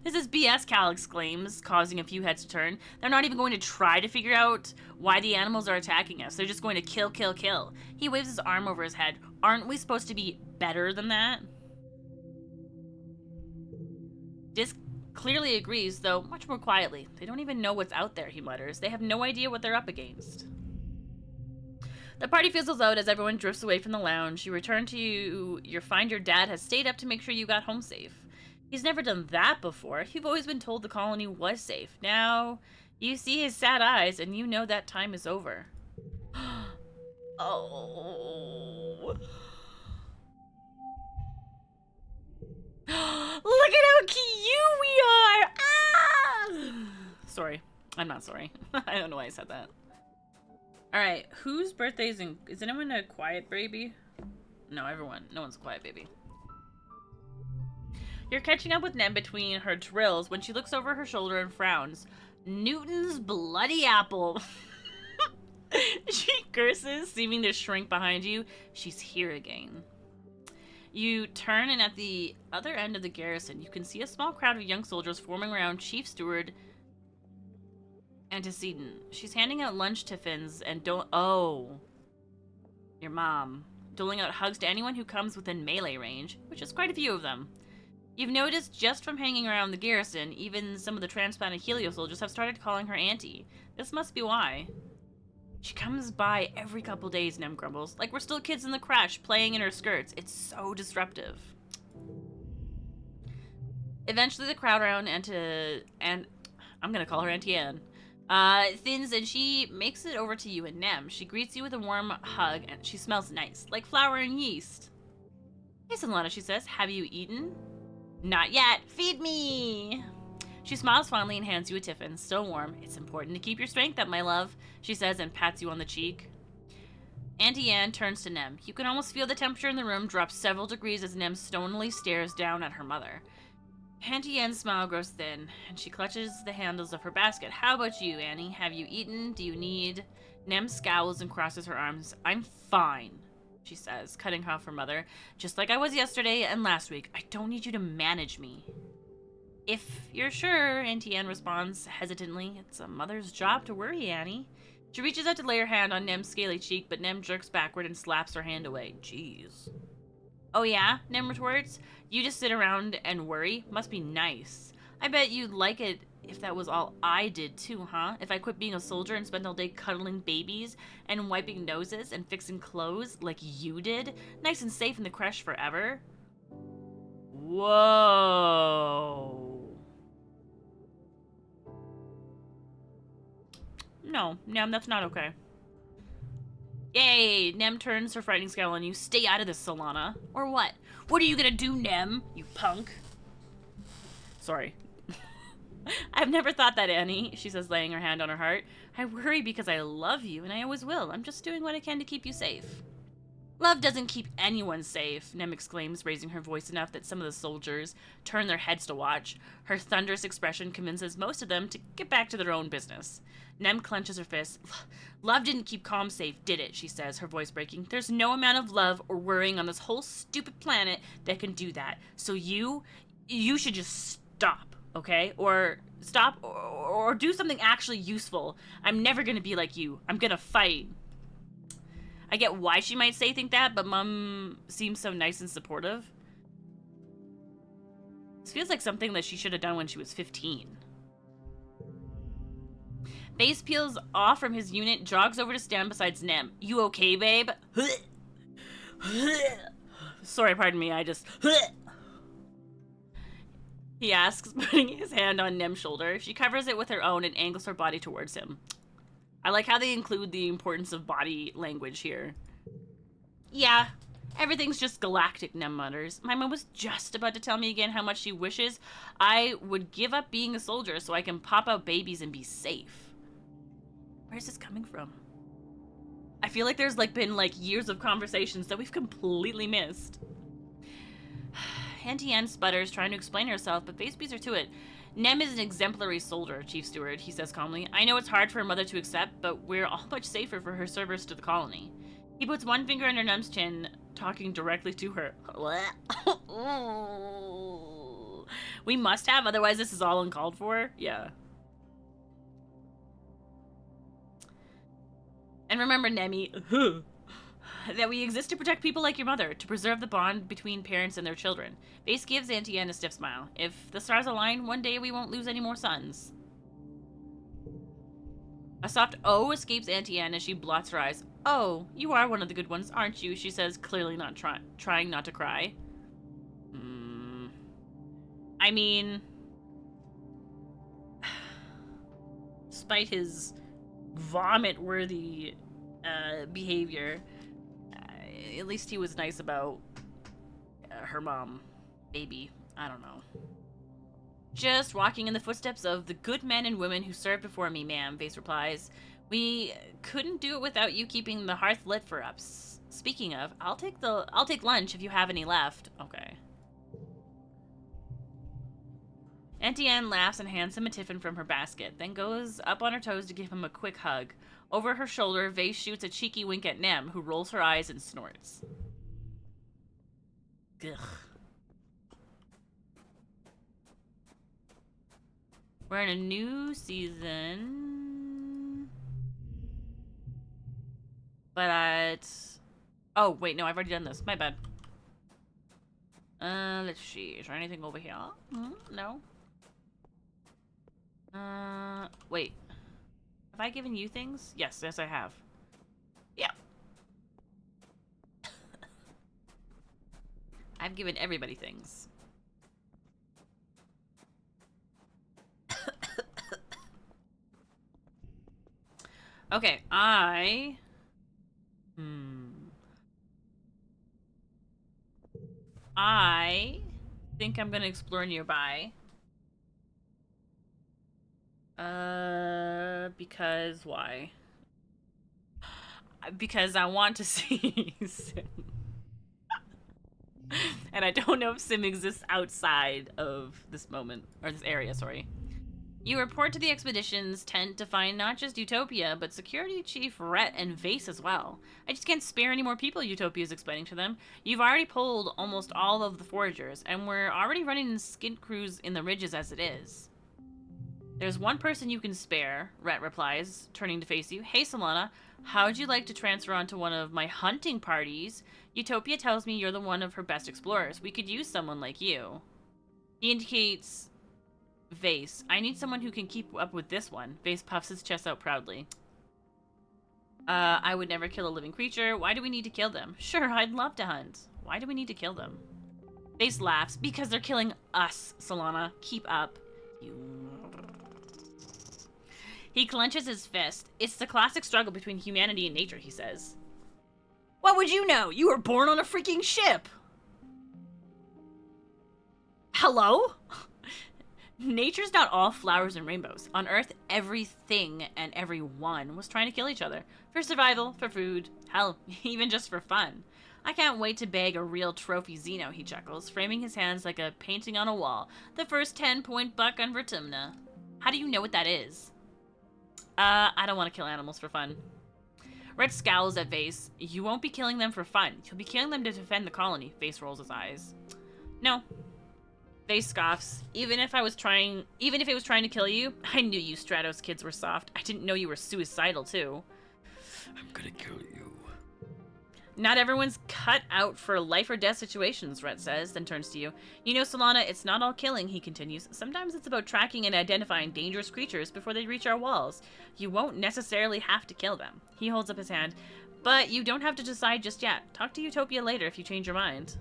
This is BS, Cal exclaims, causing a few heads to turn. They're not even going to try to figure out why the animals are attacking us. They're just going to kill, kill, kill. He waves his arm over his head. Aren't we supposed to be better than that? Disc clearly agrees, though much more quietly. They don't even know what's out there, he mutters. They have no idea what they're up against. The party fizzles out as everyone drifts away from the lounge. You return to you find your dad has stayed up to make sure you got home safe. He's never done that before. You've always been told the colony was safe. Now, you see his sad eyes, and you know that time is over. Oh. Look at how cute we are! Ah! Sorry. I'm not sorry. I don't know why I said that. Alright, whose birthday is anyone a quiet baby? No, everyone. No one's a quiet baby. You're catching up with Nem between her drills when she looks over her shoulder and frowns. Newton's bloody apple. She curses, seeming to shrink behind you. She's here again. You turn, and at the other end of the garrison, you can see a small crowd of young soldiers forming around Chief Steward Antecedent. She's handing out lunch tiffins and your mom. Doling out hugs to anyone who comes within melee range, which is quite a few of them. You've noticed just from hanging around the garrison, even some of the transplanted Helio soldiers have started calling her Auntie. This must be why. She comes by every couple days, Nem grumbles. Like we're still kids in the crash, playing in her skirts. It's so disruptive. Eventually the crowd around and I'm gonna call her Auntie Anne, thins, and she makes it over to you and Nem. She greets you with a warm hug, and she smells nice, like flour and yeast. Hey, Solana, she says, have you eaten? Not yet. Feed me! She smiles fondly and hands you a tiffin, still warm. It's important to keep your strength up, my love, she says and pats you on the cheek. Auntie Anne turns to Nem. You can almost feel the temperature in the room drop several degrees as Nem stonily stares down at her mother. Auntie Anne's smile grows thin, and she clutches the handles of her basket. How about you, Annie? Have you eaten? Do you need? Nem scowls and crosses her arms. I'm fine, she says, cutting off her mother. Just like I was yesterday and last week. I don't need you to manage me. If you're sure, Auntie Anne responds hesitantly. It's a mother's job to worry, Annie. She reaches out to lay her hand on Nem's scaly cheek, but Nem jerks backward and slaps her hand away. Jeez. Oh yeah? Nem retorts. You just sit around and worry? Must be nice. I bet you'd like it if that was all I did too, huh? If I quit being a soldier and spent all day cuddling babies and wiping noses and fixing clothes like you did? Nice and safe in the creche forever? Whoa. No, Nem, that's not okay. Yay! Nem turns her frightening scowl on you. Stay out of this, Solana. Or what? What are you gonna do, Nem? You punk. Sorry. I've never thought that, Annie, she says, laying her hand on her heart. I worry because I love you, and I always will. I'm just doing what I can to keep you safe. Love doesn't keep anyone safe, Nem exclaims, raising her voice enough that some of the soldiers turn their heads to watch. Her thunderous expression convinces most of them to get back to their own business. Nem clenches her fist. Love didn't keep calm safe, did it? She says, her voice breaking. There's no amount of love or worrying on this whole stupid planet that can do that. So you should just stop, okay? Or stop or do something actually useful. I'm never gonna be like you. I'm gonna fight. I get why she might think that, but Mom seems so nice and supportive. This feels like something that she should have done when she was 15. Base peels off from his unit, jogs over to stand beside Nem. You okay, babe? Sorry, pardon me, I just... He asks, putting his hand on Nem's shoulder. She covers it with her own and angles her body towards him. I like how they include the importance of body language here. Yeah, everything's just galactic, Nem mutters. My mom was just about to tell me again how much she wishes I would give up being a soldier so I can pop out babies and be safe. Where's this coming from? I feel like there's been years of conversations that we've completely missed. Auntie Anne sputters, trying to explain herself, but face beats her to it. Nem is an exemplary soldier, Chief Steward, he says calmly. I know it's hard for her mother to accept, but we're all much safer for her service to the colony. He puts one finger under Nem's chin, talking directly to her. We must have, otherwise this is all uncalled for? Yeah. And remember, Nemi, That we exist to protect people like your mother, to preserve the bond between parents and their children. Base gives Auntie Anne a stiff smile. If the stars align, one day we won't lose any more sons. A soft "oh" escapes Auntie Anne as she blots her eyes. Oh, you are one of the good ones, aren't you? She says, clearly not trying not to cry. I mean, despite his vomit-worthy behavior, at least he was nice about her mom. Maybe. I don't know. Just walking in the footsteps of the good men and women who served before me, ma'am, Vase replies. We couldn't do it without you keeping the hearth lit for us. Speaking of, I'll take lunch if you have any left. Okay. Auntie Anne laughs and hands him a tiffin from her basket, then goes up on her toes to give him a quick hug. Over her shoulder, Vase shoots a cheeky wink at Nem, who rolls her eyes and snorts. Ugh. We're in a new season. But oh, wait, no, I've already done this. My bad. Let's see. Is there anything over here? No. Wait. Have I given you things? Yes, I have. Yeah. I've given everybody things. Okay, I think I'm gonna explore nearby. Because why? Because I want to see Sim. And I don't know if Sim exists outside of this moment, or this area, sorry. You report to the expedition's tent to find not just Utopia, but Security Chief Rhett and Vase as well. I just can't spare any more people, Utopia is explaining to them. You've already pulled almost all of the foragers, and we're already running skint crews in the ridges as it is. There's one person you can spare, Rhett replies, turning to face you. Hey, Solana, how'd you like to transfer onto one of my hunting parties? Utopia tells me you're the one of her best explorers. We could use someone like you. He indicates Vase. I need someone who can keep up with this one. Vase puffs his chest out proudly. I would never kill a living creature. Why do we need to kill them? Sure, I'd love to hunt. Why do we need to kill them? Vase laughs. Because they're killing us, Solana. Keep up. He clenches his fist. It's the classic struggle between humanity and nature, he says. What would you know? You were born on a freaking ship! Hello? Nature's not all flowers and rainbows. On Earth, everything and everyone was trying to kill each other. For survival, for food, hell, even just for fun. I can't wait to bag a real trophy Xeno, he chuckles, framing his hands like a painting on a wall. The first 10-point buck on Vertumna. How do you know what that is? I don't want to kill animals for fun. Red scowls at Vase. You won't be killing them for fun. You'll be killing them to defend the colony. Vase rolls his eyes. No. Vase scoffs. Even if it was trying to kill you, I knew you Stratos kids were soft. I didn't know you were suicidal too. I'm gonna kill you. Not everyone's cut out for life or death situations, Rhett says, then turns to you. You know, Solana, it's not all killing, he continues. Sometimes it's about tracking and identifying dangerous creatures before they reach our walls. You won't necessarily have to kill them. He holds up his hand. But you don't have to decide just yet. Talk to Utopia later if you change your mind.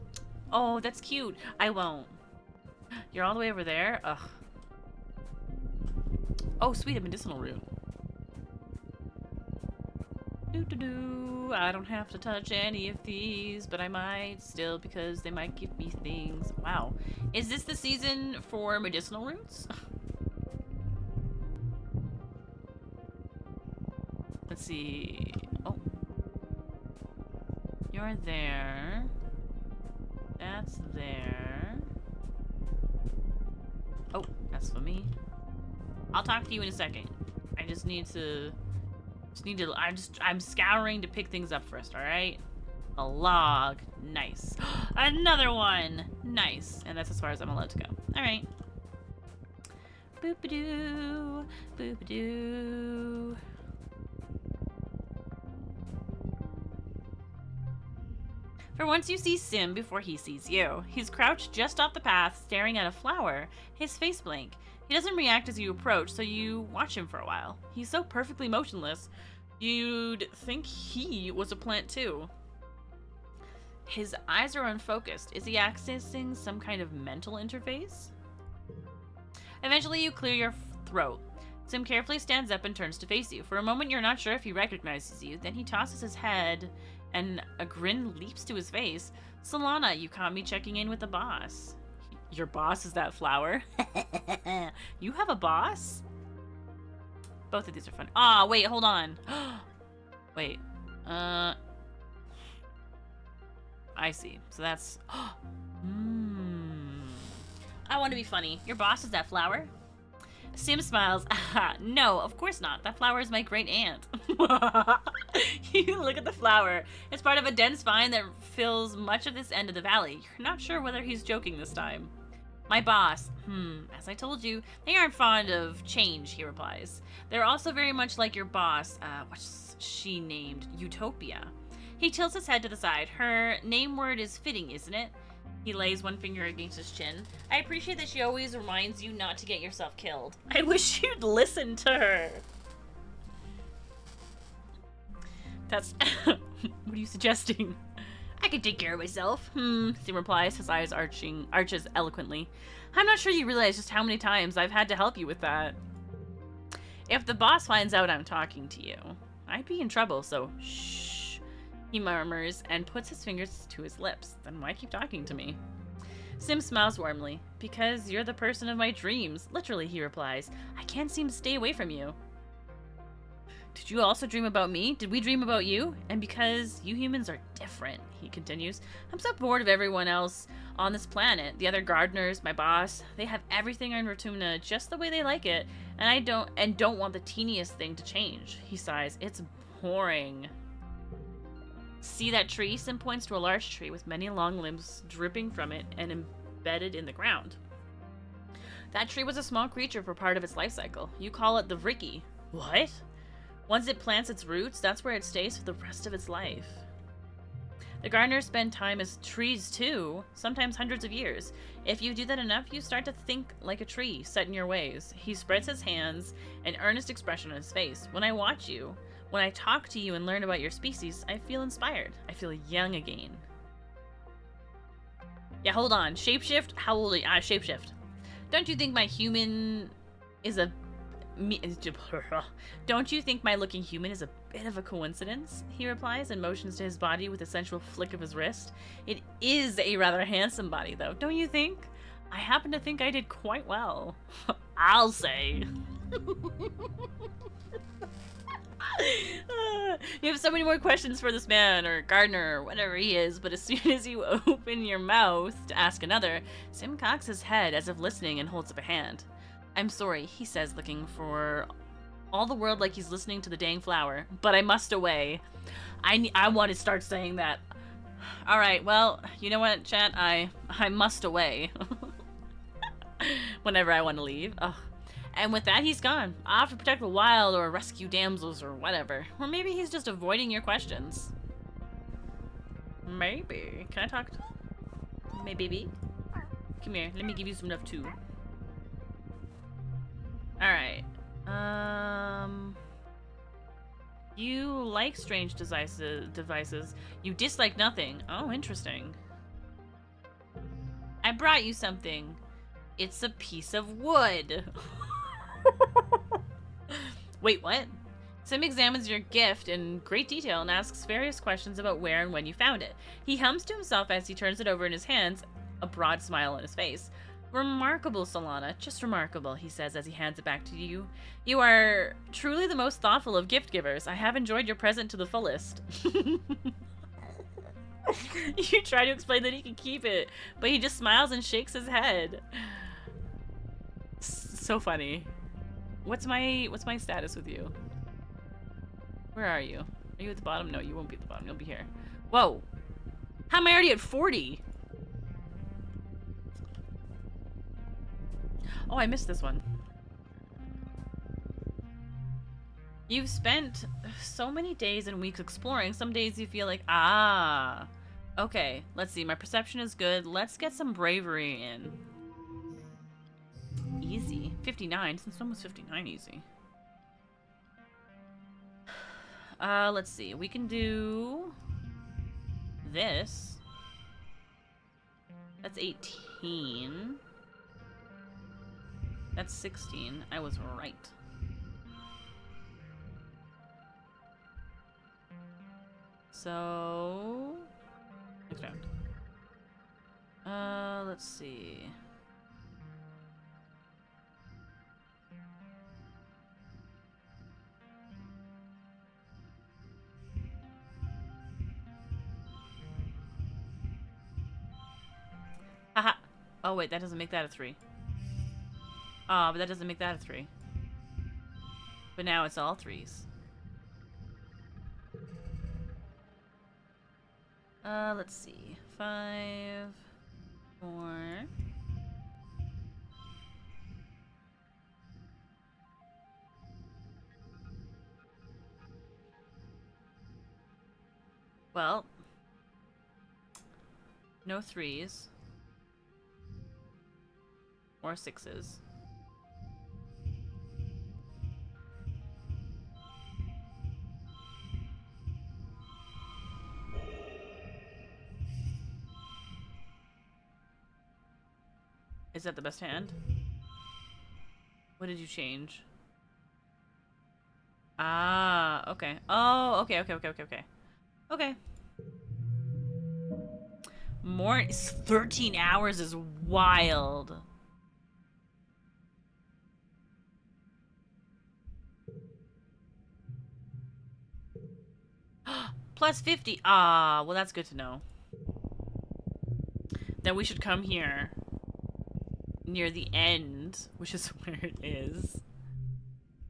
Oh, that's cute. I won't. You're all the way over there? Ugh. Oh, sweet, a medicinal root. I don't have to touch any of these, but I might still because they might give me things. Wow. Is this the season for medicinal roots? Let's see. Oh. You're there. That's there. Oh, that's for me. I'll talk to you in a second. I just need to... I'm scouring to pick things up first, alright? A log. Nice. Another one! Nice. And that's as far as I'm allowed to go. Alright. Boop-a-doo. Boop-a-doo. For once you see Sim before he sees you. He's crouched just off the path, staring at a flower, his face blank. He doesn't react as you approach, so you watch him for a while. He's so perfectly motionless, you'd think he was a plant too. His eyes are unfocused. Is he accessing some kind of mental interface? Eventually, you clear your throat. Sim carefully stands up and turns to face you. For a moment, you're not sure if he recognizes you. Then he tosses his head, and a grin leaps to his face. Solana, you caught me checking in with the boss. Your boss is that flower? You have a boss? Both of these are fun. Ah, wait, hold on. Wait. I see. So that's... I want to be funny. Your boss is that flower? Sim smiles. No, of course not. That flower is my great aunt. You look at the flower. It's part of a dense vine that fills much of this end of the valley. You're not sure whether he's joking this time. My boss. As I told you, they aren't fond of change, he replies. They're also very much like your boss, what's she named? Utopia. He tilts his head to the side. Her name word is fitting, isn't it? He lays one finger against his chin. I appreciate that she always reminds you not to get yourself killed. I wish you'd listen to her. That's... What are you suggesting? I can take care of myself. Sim replies, his eyes arches eloquently. I'm not sure you realize just how many times I've had to help you with that. If the boss finds out I'm talking to you, I'd be in trouble, so shh. He murmurs and puts his fingers to his lips. Then why keep talking to me? Sim smiles warmly. Because you're the person of my dreams. Literally, he replies. I can't seem to stay away from you. Did you also dream about me? Did we dream about you? And because you humans are different, he continues. I'm so bored of everyone else on this planet. The other gardeners, my boss, they have everything on Rotuna just the way they like it, and I don't want the teeniest thing to change. He sighs. It's boring. See that tree? Sim points to a large tree with many long limbs dripping from it and embedded in the ground. That tree was a small creature for part of its life cycle. You call it the Vricky. What? Once it plants its roots, that's where it stays for the rest of its life. The gardeners spend time as trees too, sometimes hundreds of years. If you do that enough, you start to think like a tree, set in your ways. He spreads his hands, an earnest expression on his face. When I watch you, when I talk to you and learn about your species, I feel inspired. I feel young again. Yeah, hold on. Shapeshift? How old are you? Shapeshift. Don't you think my human is a... Don't you think my looking human is a bit of a coincidence? He replies and motions to his body with a sensual flick of his wrist. It is a rather handsome body, though, don't you think? I happen to think I did quite well. I'll say. You have so many more questions for this man, or gardener, or whatever he is, but as soon as you open your mouth to ask another, Sim cocks his head as if listening and holds up a hand. I'm sorry, he says, looking for all the world like he's listening to the dang flower, but I must away. I want to start saying that. Alright, well, you know what, chat? I must away. Whenever I want to leave. Ugh. And with that, he's gone. Off to protect the wild or rescue damsels or whatever. Or maybe he's just avoiding your questions. Maybe. Can I talk to my baby? Come here, let me give you some love too. Alright. You like strange devices. You dislike nothing. Oh, interesting. I brought you something. It's a piece of wood. Wait, what? Sim examines your gift in great detail and asks various questions about where and when you found it. He hums to himself as he turns it over in his hands, a broad smile on his face. Remarkable, Solana. Just remarkable, he says as he hands it back to you. You are truly the most thoughtful of gift givers. I have enjoyed your present to the fullest. You try to explain that he can keep it, but he just smiles and shakes his head. So funny. What's my status with you? Where are you? Are you at the bottom? No, you won't be at the bottom. You'll be here. Whoa. How am I already at 40? Oh, I missed this one. You've spent so many days and weeks exploring. Some days you feel like, Okay, let's see. My perception is good. Let's get some bravery in. Easy. 59. Since when was 59 easy? Let's see. We can do this. That's 18. That's 16. I was right. So, next round. Let's see. Haha. Oh wait, that doesn't make that a 3. But that doesn't make that a 3. But now it's all 3s. Let's see. 5, 4. Well, no 3s. Or 6s. Is that the best hand? What did you change? Ah, okay. Oh, okay. Okay. More 13 hours is wild. Plus 50. Ah, well that's good to know. Then we should come here near the end, which is where it is.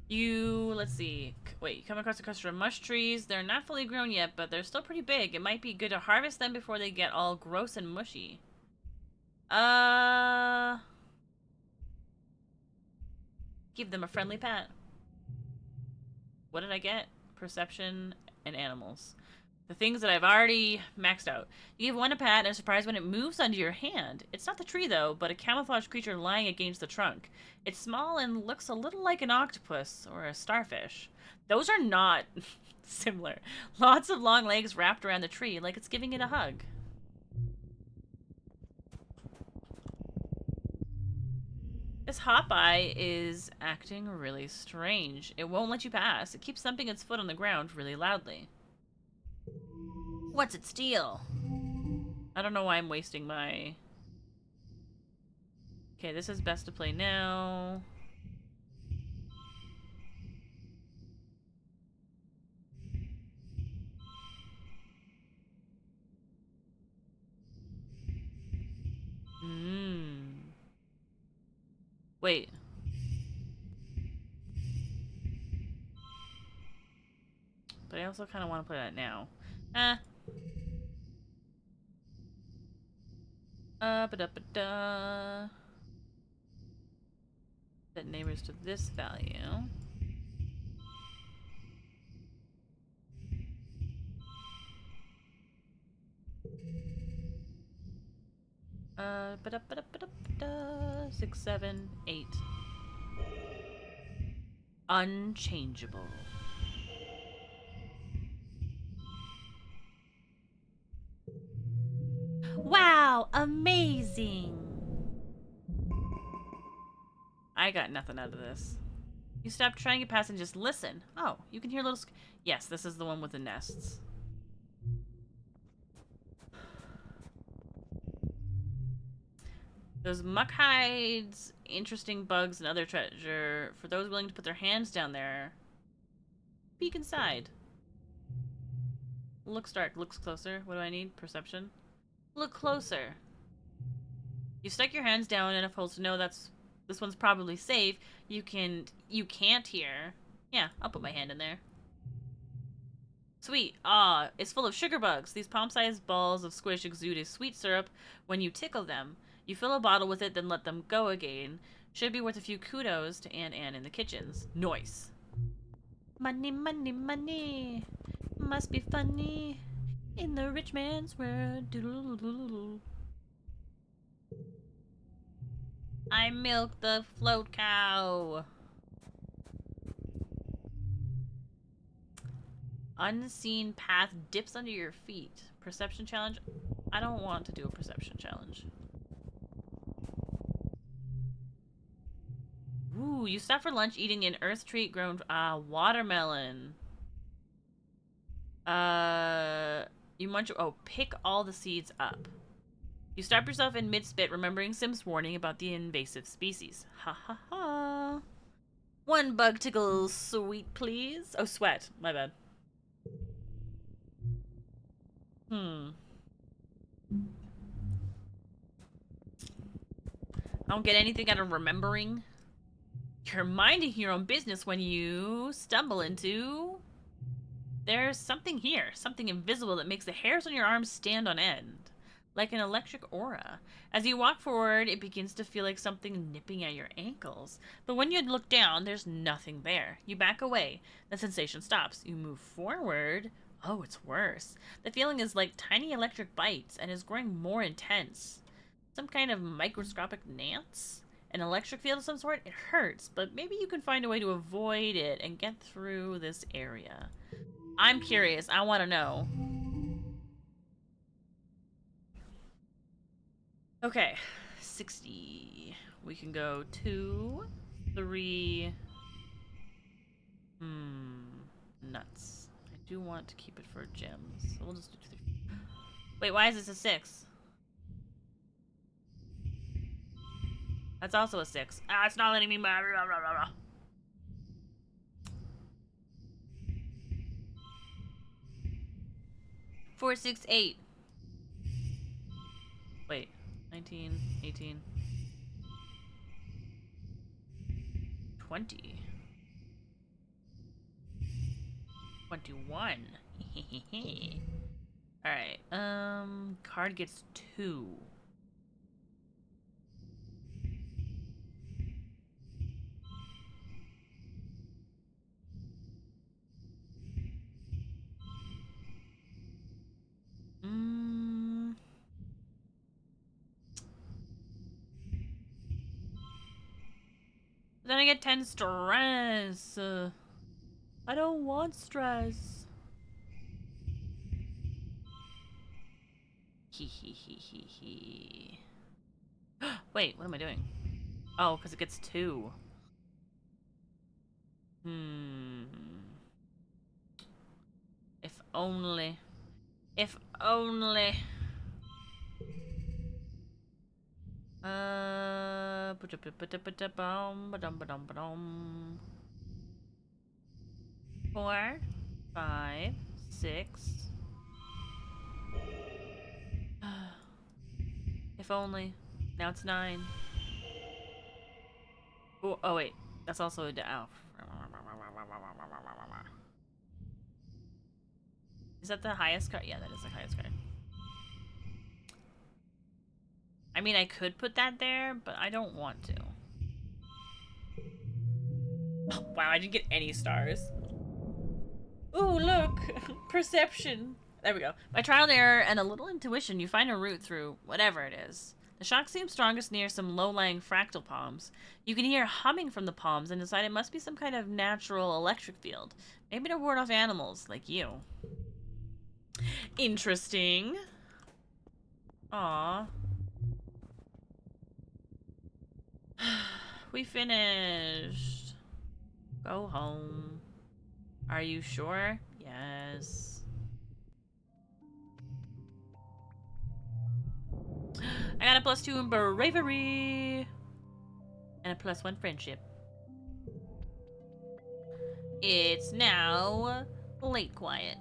Let's see. Wait, you come across a cluster of mush trees. They're not fully grown yet, but they're still pretty big. It might be good to harvest them before they get all gross and mushy. Give them a friendly pat. What did I get? Perception and animals. The things that I've already maxed out. You give one a pat and are surprised when it moves under your hand. It's not the tree, though, but a camouflaged creature lying against the trunk. It's small and looks a little like an octopus or a starfish. Those are not similar. Lots of long legs wrapped around the tree like it's giving it a hug. This Hopeye is acting really strange. It won't let you pass. It keeps thumping its foot on the ground really loudly. What's it steal? I don't know why I'm wasting my... Okay, this is best to play now. Wait. But I also kind of want to play that now. Ba-da-ba-da. Set neighbors to this value. Ba-da-ba-da-ba-da-ba-da. 6, 7, 8. Unchangeable. Wow, amazing! I got nothing out of this. You stop trying to pass and just listen. Oh, you can hear little... Yes, this is the one with the nests. Those muck hides, interesting bugs, and other treasure. For those willing to put their hands down there. Peek inside. Looks dark, looks closer. What do I need? Perception? Look closer. You stuck your hands down enough holes to know this one's probably safe. You can't hear. Yeah, I'll put my hand in there. Sweet. Ah, it's full of sugar bugs. These palm-sized balls of squish exude a sweet syrup when you tickle them. You fill a bottle with it, then let them go again. Should be worth a few kudos to Aunt Anne in the kitchens. Noise. Money, money, money. Must be funny. In the rich man's world. Doodle-doodle-doodle. I milked the float cow. Unseen path dips under your feet. Perception challenge? I don't want to do a perception challenge. Ooh, you stop for lunch eating an earth treat grown watermelon. You munch. Oh, pick all the seeds up. You stop yourself in mid-spit, remembering Sim's warning about the invasive species. Ha ha ha. One bug tickle sweet, please. Oh, sweat. My bad. I don't get anything out of remembering. You're minding your own business when you stumble into... There's something here, something invisible that makes the hairs on your arms stand on end. Like an electric aura. As you walk forward, it begins to feel like something nipping at your ankles. But when you look down, there's nothing there. You back away. The sensation stops. You move forward. Oh, it's worse. The feeling is like tiny electric bites and is growing more intense. Some kind of microscopic nance? An electric field of some sort? It hurts, but maybe you can find a way to avoid it and get through this area. I'm curious. I want to know. Okay. 60. We can go 2, 3. Nuts. I do want to keep it for gems. So we'll just do 3. Wait, why is this a 6? That's also a 6. Ah, it's not letting me... 4, 6, 8. Wait. 19, 18. 20. 21. Alright. Card gets 2. Then I get 10 stress. I don't want stress. Hee hee hee hee hee. Wait, what am I doing? Oh, because it gets 2. If only. If only. Four, 5, 6. If only. Now it's 9. Oh wait. That's also a... Oh. Is that the highest card? Yeah, that is the highest card. I mean, I could put that there, but I don't want to. Oh, wow, I didn't get any stars. Ooh, look! Perception. There we go. By trial and error and a little intuition, you find a route through whatever it is. The shock seems strongest near some low-lying fractal palms. You can hear humming from the palms and decide it must be some kind of natural electric field. Maybe to ward off animals, like you. Interesting. Aww. We finished. Go home. Are you sure? Yes. I got a +2 in bravery. And a +1 friendship. It's now late quiet.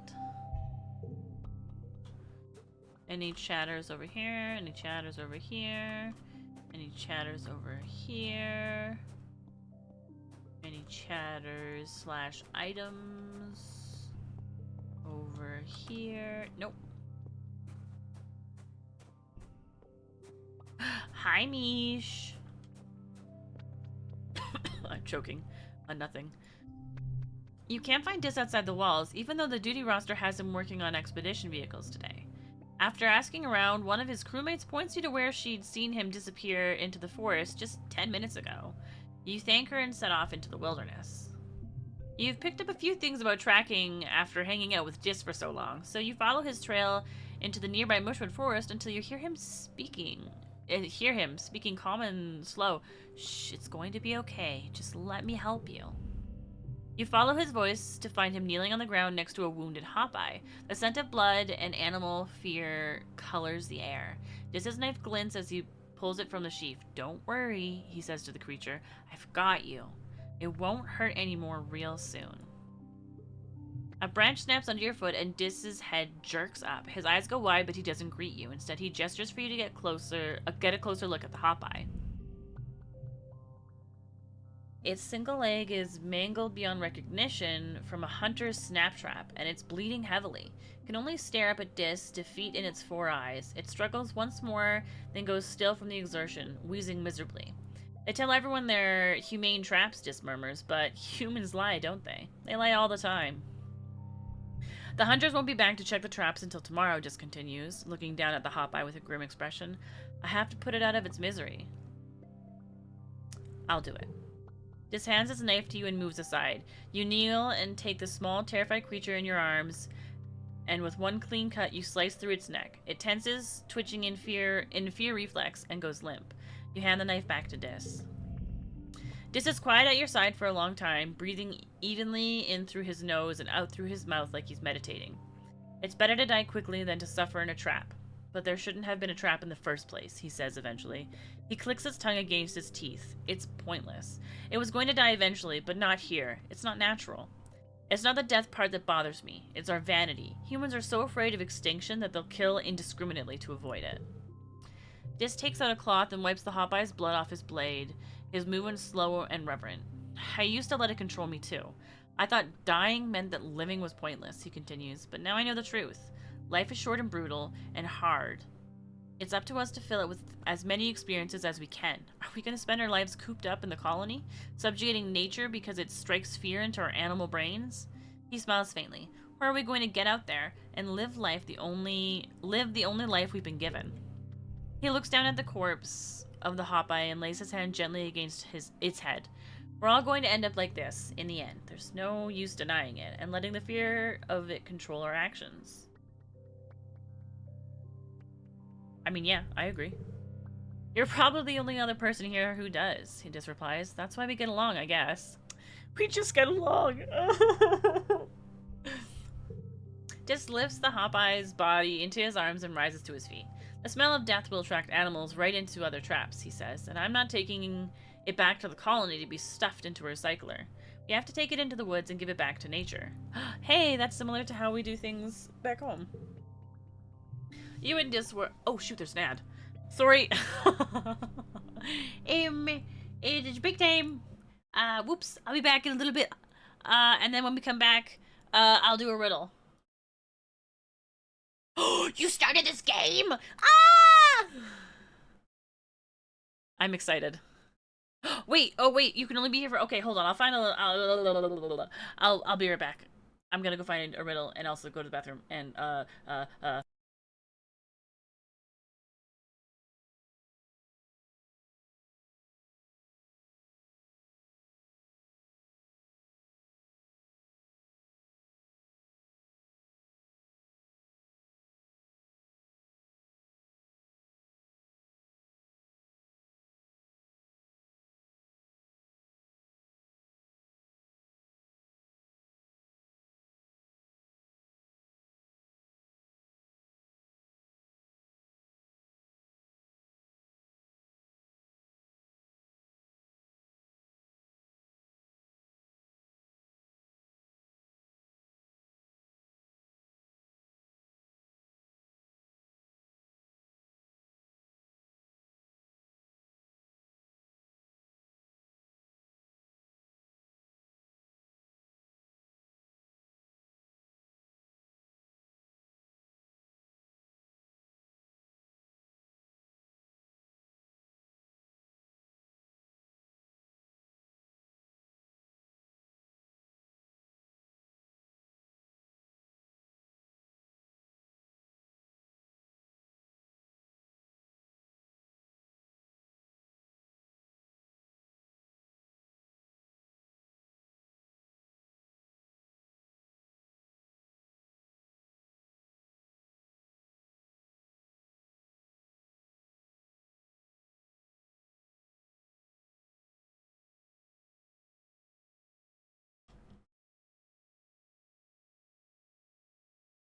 Any chatters over here? Any chatters over here? Any chatters over here? Any chatters / items over here? Nope. Hi, Mish. I'm choking on nothing. You can't find Dis outside the walls, even though the duty roster has him working on expedition vehicles today. After asking around, one of his crewmates points you to where she'd seen him disappear into the forest just 10 minutes ago. You thank her and set off into the wilderness. You've picked up a few things about tracking after hanging out with Dis for so long, so you follow his trail into the nearby Mushwood Forest until you hear him speaking. Hear him speaking calm and slow. Shh, it's going to be okay. Just let me help you. You follow his voice to find him kneeling on the ground next to a wounded Hopeye. The scent of blood and animal fear colors the air. Dis's knife glints as he pulls it from the sheath. Don't worry, he says to the creature. I've got you. It won't hurt anymore real soon. A branch snaps under your foot and Dis's head jerks up. His eyes go wide, but he doesn't greet you. Instead, he gestures for you to get a closer look at the Hopeye. Its single leg is mangled beyond recognition from a hunter's snap trap, and it's bleeding heavily. It can only stare up at Dis, defeat in its 4 eyes. It struggles once more, then goes still from the exertion, wheezing miserably. They tell everyone they're humane traps, Dis murmurs, but humans lie, don't they? They lie all the time. The hunters won't be back to check the traps until tomorrow, Dis continues, looking down at the Hopeye with a grim expression. I have to put it out of its misery. I'll do it. Dis hands his knife to you and moves aside. You kneel and take the small, terrified creature in your arms, and with one clean cut, you slice through its neck. It tenses, twitching in fear reflex, and goes limp. You hand the knife back to Dis. Dis is quiet at your side for a long time, breathing evenly in through his nose and out through his mouth like he's meditating. It's better to die quickly than to suffer in a trap. But there shouldn't have been a trap in the first place, he says eventually. He clicks his tongue against his teeth. It's pointless. It was going to die eventually, but not here. It's not natural. It's not the death part that bothers me. It's our vanity. Humans are so afraid of extinction that they'll kill indiscriminately to avoid it. Dis takes out a cloth and wipes the Hopeye's blood off his blade, his movements slow and reverent. I used to let it control me too. I thought dying meant that living was pointless, he continues, but now I know the truth. Life is short and brutal and hard. It's up to us to fill it with as many experiences as we can. Are we going to spend our lives cooped up in the colony, subjugating nature because it strikes fear into our animal brains? He smiles faintly. Or are we going to get out there and live the only life we've been given? He looks down at the corpse of the Hopeye and lays his hand gently against its head. We're all going to end up like this, in the end. There's no use denying it, and letting the fear of it control our actions. I mean, yeah, I agree. You're probably the only other person here who does, he just replies. That's why we get along, I guess. We just get along. Just lifts the Hopeye's body into his arms and rises to his feet. The smell of death will attract animals right into other traps, he says, and I'm not taking it back to the colony to be stuffed into a recycler. We have to take it into the woods and give it back to nature. Hey, that's similar to how we do things back home. You and Dis were... Oh, shoot, there's an ad. Sorry. It's big time. Whoops, I'll be back in a little bit. And then when we come back, I'll do a riddle. Oh, you started this game! Ah! I'm excited. Wait, oh wait, you can only be here for... Okay, hold on, I'll find a... I'll be right back. I'm gonna go find a riddle and also go to the bathroom and,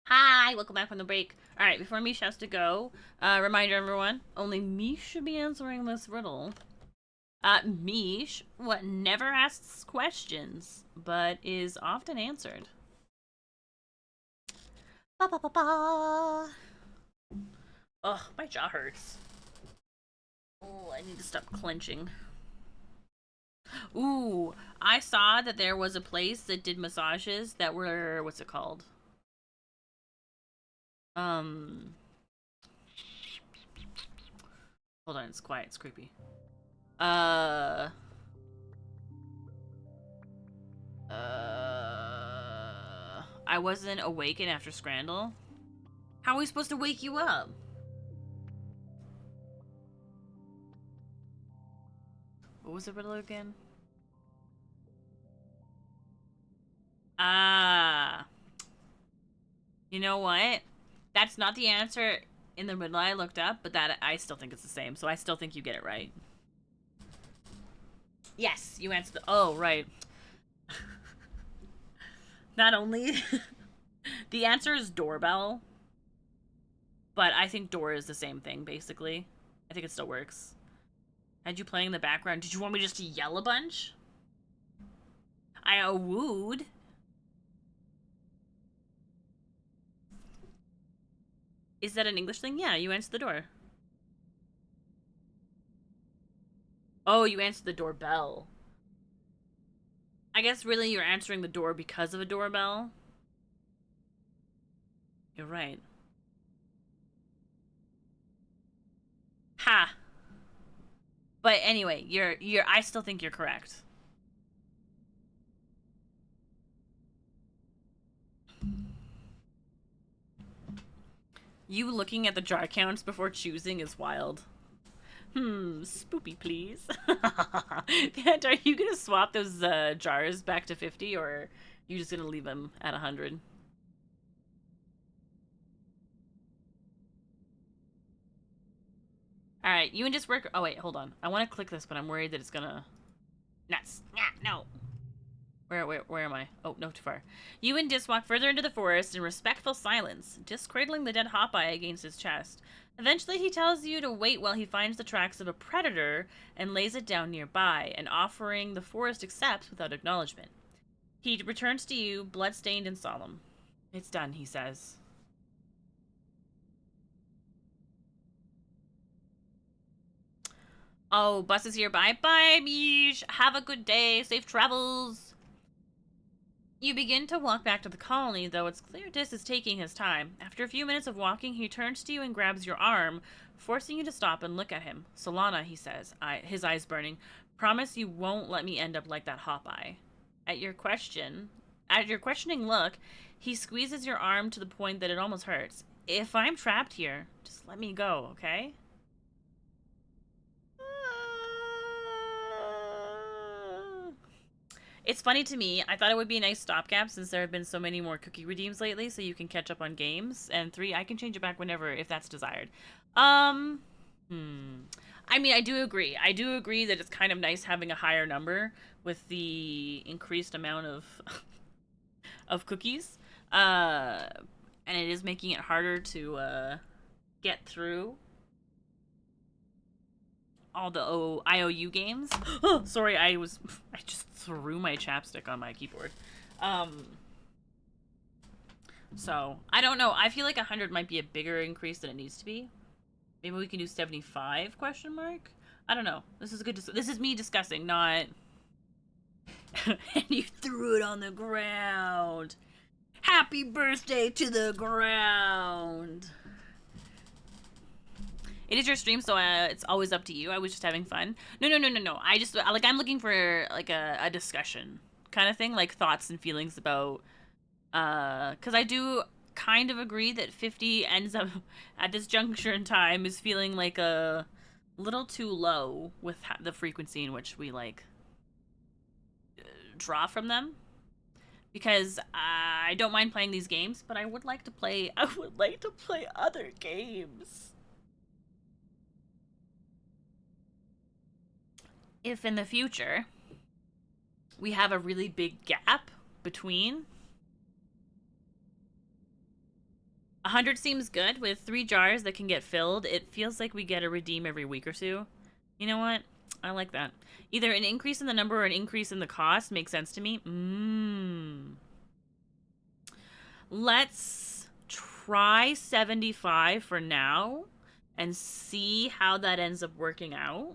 Hi, welcome back from the break. All right, before Mish has to go, reminder everyone, only Mish should be answering this riddle. Mish, what never asks questions, but is often answered. Ba ba ba ba. Ugh, my jaw hurts. Oh, I need to stop clenching. Ooh, I saw that there was a place that did massages that were, what's it called? Um, hold on, it's quiet, it's creepy. Uh, I wasn't awakened after Scrandle. How are we supposed to wake you up? What was the riddle again? Ah. You know what? That's not the answer in the riddle I looked up, but that I still think it's the same, so I still think you get it right. Yes, you answered the... Oh, right. Not only... the answer is doorbell, but I think door is the same thing, basically. I think it still works. Had you playing in the background? Did you want me just to yell a bunch? I wooed. Is that an English thing? Yeah, you answered the door. Oh, you answered the doorbell. I guess really you're answering the door because of a doorbell. You're right. Ha! But anyway, you're I still think you're correct. You looking at the jar counts before choosing is wild. Spoopy, please. And are you gonna swap those jars back to 50, or are you just gonna leave them at 100? All right, you and just work. Oh wait, hold on. I want to click this, but I'm worried that it's gonna. Nuts. No. Where am I? Oh, no, too far. You and Dis walk further into the forest in respectful silence, Dis cradling the dead Hawkeye against his chest. Eventually, he tells you to wait while he finds the tracks of a predator and lays it down nearby, an offering the forest accepts without acknowledgement. He returns to you, blood-stained and solemn. It's done, he says. Oh, bus is here. Bye bye, Mish. Have a good day. Safe travels. You begin to walk back to the colony, though it's clear Dis is taking his time. After a few minutes of walking, he turns to you and grabs your arm, forcing you to stop and look at him. Solana, he says, his eyes burning, promise you won't let me end up like that Hawkeye. At your questioning look, he squeezes your arm to the point that it almost hurts. If I'm trapped here, just let me go, okay? It's funny to me. I thought it would be a nice stopgap since there have been so many more cookie redeems lately, so you can catch up on games. And 3, I can change it back whenever if that's desired. Um, I mean, I do agree. I do agree that it's kind of nice having a higher number with the increased amount of of cookies. And it is making it harder to get through all the IOU games. Oh, sorry, I just threw my chapstick on my keyboard. Um, so I don't know. I feel like 100 might be a bigger increase than it needs to be. Maybe we can do 75 question mark. I don't know. This is good. This is me discussing, not. And you threw it on the ground. Happy birthday to the ground. It is your stream, so it's always up to you. I was just having fun. No. I just like I'm looking for like a discussion kind of thing, like thoughts and feelings about. Because I do kind of agree that 50 ends up at this juncture in time is feeling like a little too low with the frequency in which we like draw from them. Because I don't mind playing these games, but I would like to play. I would like to play other games. If in the future we have a really big gap between 100 seems good. With 3 jars that can get filled, it feels like we get a redeem every week or two. You know what? I like that. Either an increase in the number or an increase in the cost makes sense to me. Let's try 75 for now and see how that ends up working out.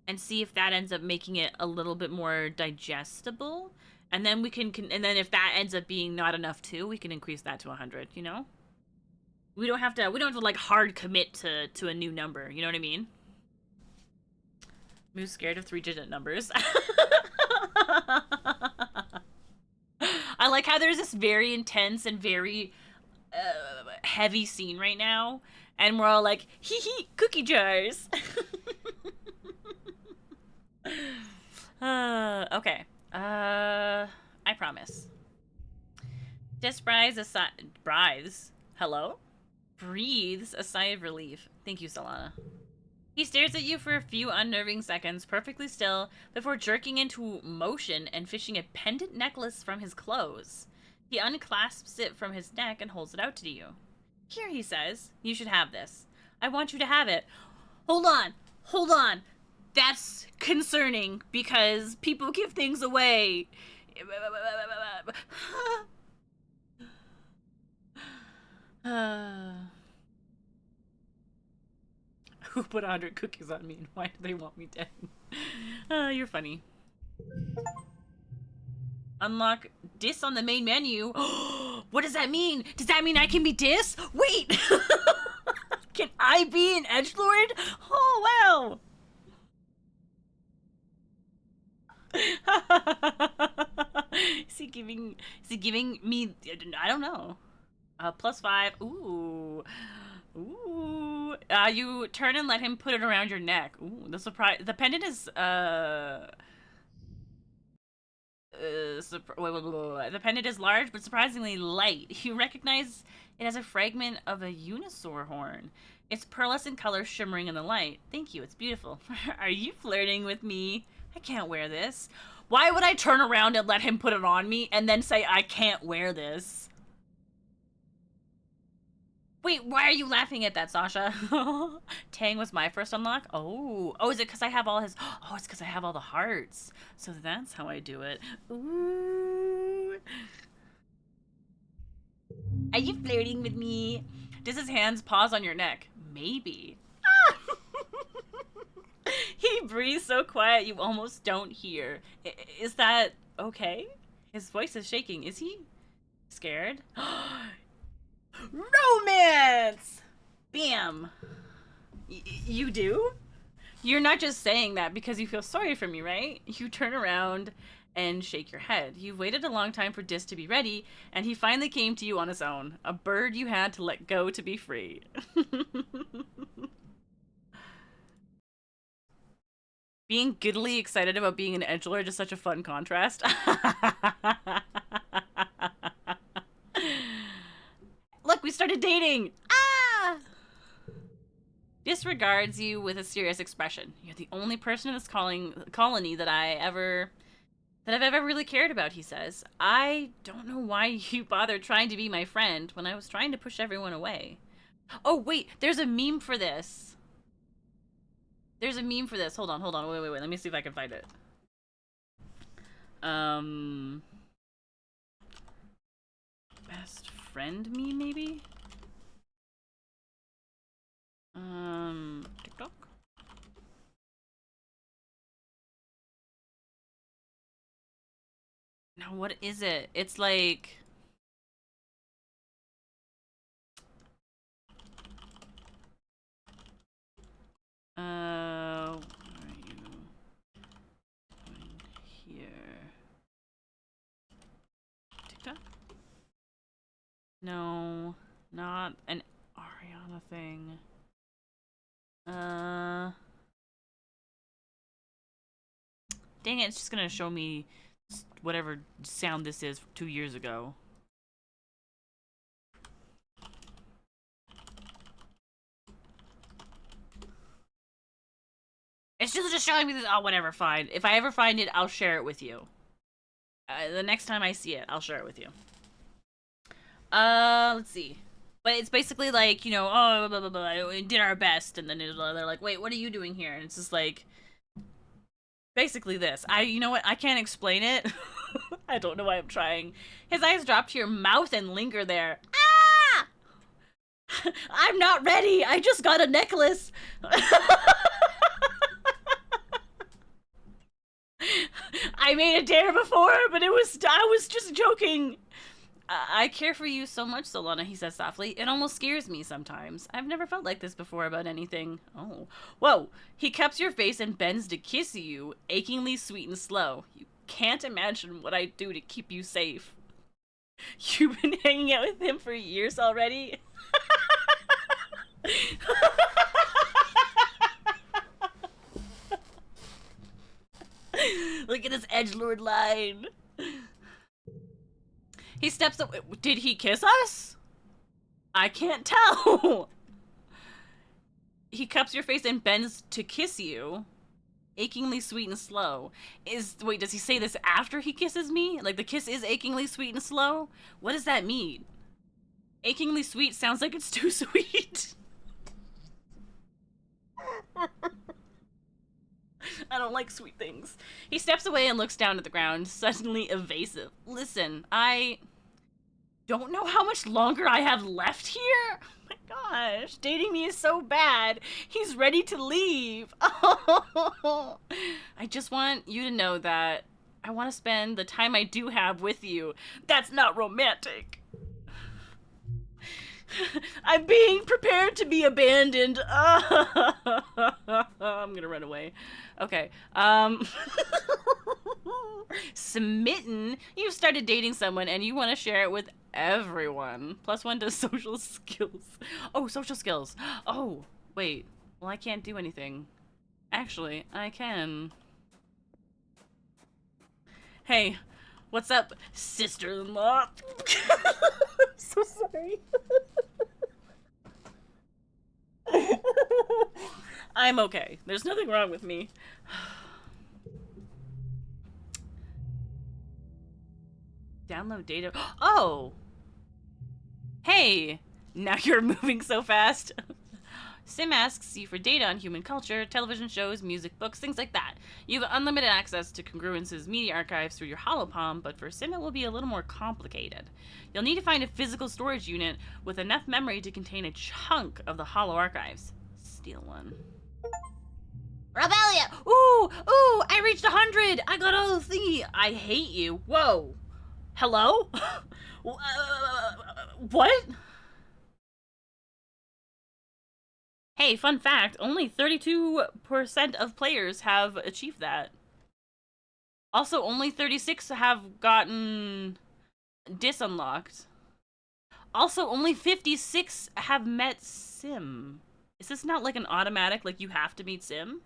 And see if that ends up making it a little bit more digestible. And then we can and then if that ends up being not enough too, we can increase that to 100, you know? We don't have to like hard commit to a new number, you know what I mean? Moo's scared of 3-digit numbers. I like how there's this very intense and very heavy scene right now, and we're all like, hee hee, cookie jars. Okay. I promise. Just breathes. Hello? Breathes a sigh of relief. Thank you, Solana. He stares at you for a few unnerving seconds, perfectly still, before jerking into motion and fishing a pendant necklace from his clothes. He unclasps it from his neck and holds it out to you. Here, he says. You should have this. I want you to have it. Hold on. Hold on. That's concerning, because people give things away. Who put 100 cookies on me and why do they want me dead? You're funny. Unlock dis on the main menu. What does that mean? Does that mean I can be dis? Wait! Can I be an edgelord? Oh, wow! Is he giving me, I don't know. +5. Ooh. Ooh. You turn and let him put it around your neck. Ooh, the pendant is the pendant is large but surprisingly light. You recognize it as a fragment of a unisaur horn. Its pearlescent color shimmering in the light. Thank you, it's beautiful. Are you flirting with me? I can't wear this. Why would I turn around and let him put it on me and then say I can't wear this? Wait, why are you laughing at that, Sasha? Tang was my first unlock? Oh, is it because I have all his... Oh, it's because I have all the hearts. So that's how I do it. Ooh. Are you flirting with me? Does his hands pause on your neck? Maybe. He breathes so quiet you almost don't hear. Is that okay? His voice is shaking. Is he scared? Romance! Bam! You do? You're not just saying that because you feel sorry for me, right? You turn around and shake your head. You've waited a long time for Dis to be ready, and he finally came to you on his own. A bird you had to let go to be free. Being giddily excited about being an edgelord is such a fun contrast. Look, we started dating! Ah! Disregards you with a serious expression. You're the only person in this colony that I've ever really cared about, he says. I don't know why you bothered trying to be my friend when I was trying to push everyone away. Oh, wait, there's a meme for this. There's a meme for this. Hold on. Wait. Let me see if I can find it. Best friend meme, maybe? TikTok? Now, what is it? It's like... what are you doing here? TikTok? No, not an Ariana thing. Dang it, it's just gonna show me whatever sound this is 2 years ago. It's It's just showing me this. Oh, whatever, fine. If I ever find it, I'll share it with you. The next time I see it, I'll share it with you. Let's see. But it's basically like, you know, oh, blah, blah, blah, we did our best, and then they're like, wait, what are you doing here? And it's just like, basically this. You know what? I can't explain it. I don't know why I'm trying. His eyes drop to your mouth and linger there. Ah! I'm not ready. I just got a necklace. I made a dare before, but I was just joking. I care for you so much, Solana, he says softly. It almost scares me sometimes. I've never felt like this before about anything. Oh. Whoa. He cups your face and bends to kiss you, achingly sweet and slow. You can't imagine what I do to keep you safe. You've been hanging out with him for years already? Look at his edgelord line. He steps away. Did he kiss us? I can't tell. He cups your face and bends to kiss you. Achingly sweet and slow. Wait, does he say this after he kisses me? Like the kiss is achingly sweet and slow? What does that mean? Achingly sweet sounds like it's too sweet. I don't like sweet things. He steps away and looks down at the ground, suddenly evasive. Listen, I don't know how much longer I have left here. Oh my gosh, dating me is so bad. He's ready to leave. Oh, I just want you to know that I want to spend the time I do have with you. That's not romantic. I'm being prepared to be abandoned. I'm gonna run away. Okay. Smitten. You've started dating someone and you want to share it with everyone. +1 to social skills. Oh, social skills. Oh, wait. Well, I can't do anything. Actually, I can. Hey, what's up, sister-in-law? I'm so sorry. I'm okay. There's nothing wrong with me. Download data. Oh! Hey! Now you're moving so fast. Sim asks you for data on human culture, television shows, music, books, things like that. You have unlimited access to Congruence's media archives through your Holopalm, but for Sim it will be a little more complicated. You'll need to find a physical storage unit with enough memory to contain a chunk of the Holo archives. Steal one. Rebellion! Ooh! Ooh! I reached 100! I got all the thingy! I hate you. Whoa. Hello? What? Hey, fun fact, only 32% of players have achieved that. Also, only 36 have gotten disunlocked. Also, only 56 have met Sim. Is this not like an automatic, like you have to meet Sim?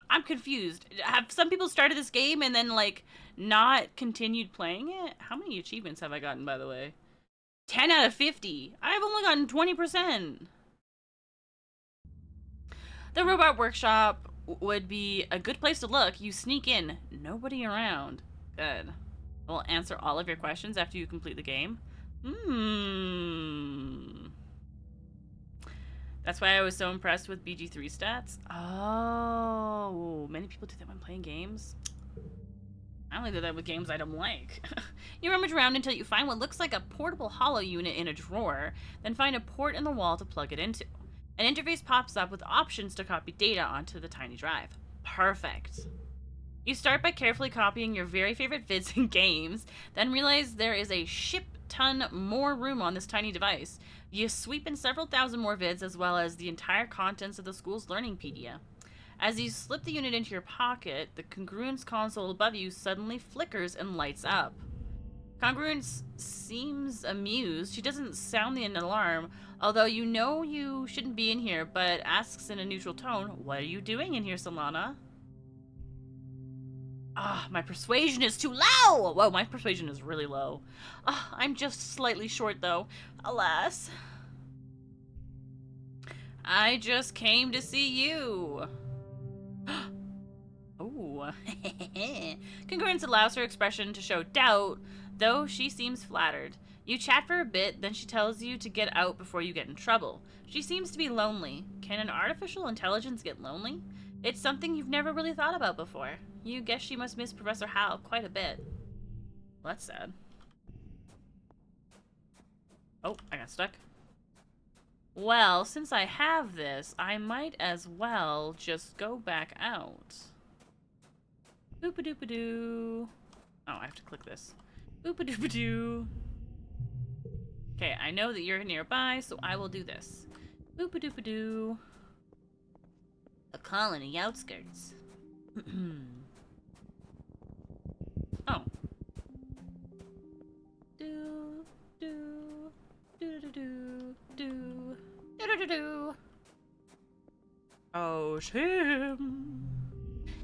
I'm confused. Have some people started this game and then, like, not continued playing it? How many achievements have I gotten, by the way? 10 out of 50. I've only gotten 20%. The robot workshop would be a good place to look. You sneak in. Nobody around. Good. We'll answer all of your questions after you complete the game. That's why I was so impressed with BG3 stats. Oh, many people do that when playing games. I only do that with games I don't like. You rummage around until you find what looks like a portable holo unit in a drawer, then find a port in the wall to plug it into. An interface pops up with options to copy data onto the tiny drive. Perfect. You start by carefully copying your very favorite vids and games, then realize there is a ship-ton more room on this tiny device. You sweep in several thousand more vids as well as the entire contents of the school's Learningpedia. As you slip the unit into your pocket, the Congruence console above you suddenly flickers and lights up. Congruence seems amused. She doesn't sound the alarm, although you know you shouldn't be in here, but asks in a neutral tone, "What are you doing in here, Solana?" Ah, my persuasion is too low! Whoa, my persuasion is really low. Ah, I'm just slightly short, though. Alas. I just came to see you. Ooh. Congruence allows her expression to show doubt, though she seems flattered. You chat for a bit, then she tells you to get out before you get in trouble. She seems to be lonely. Can an artificial intelligence get lonely? It's something you've never really thought about before. You guess she must miss Professor Hal quite a bit. Well, that's sad. Oh, I got stuck. Well, since I have this, I might as well just go back out. Boop-a-doop-a-doo. Oh, I have to click this. Boop-a-doop-a-doo. Okay, I know that you're nearby, so I will do this. Boop-a-doop-a-doo. A colony outskirts. Oh. Do, do, do, do, do, do, do, do, do. Oh, Sim.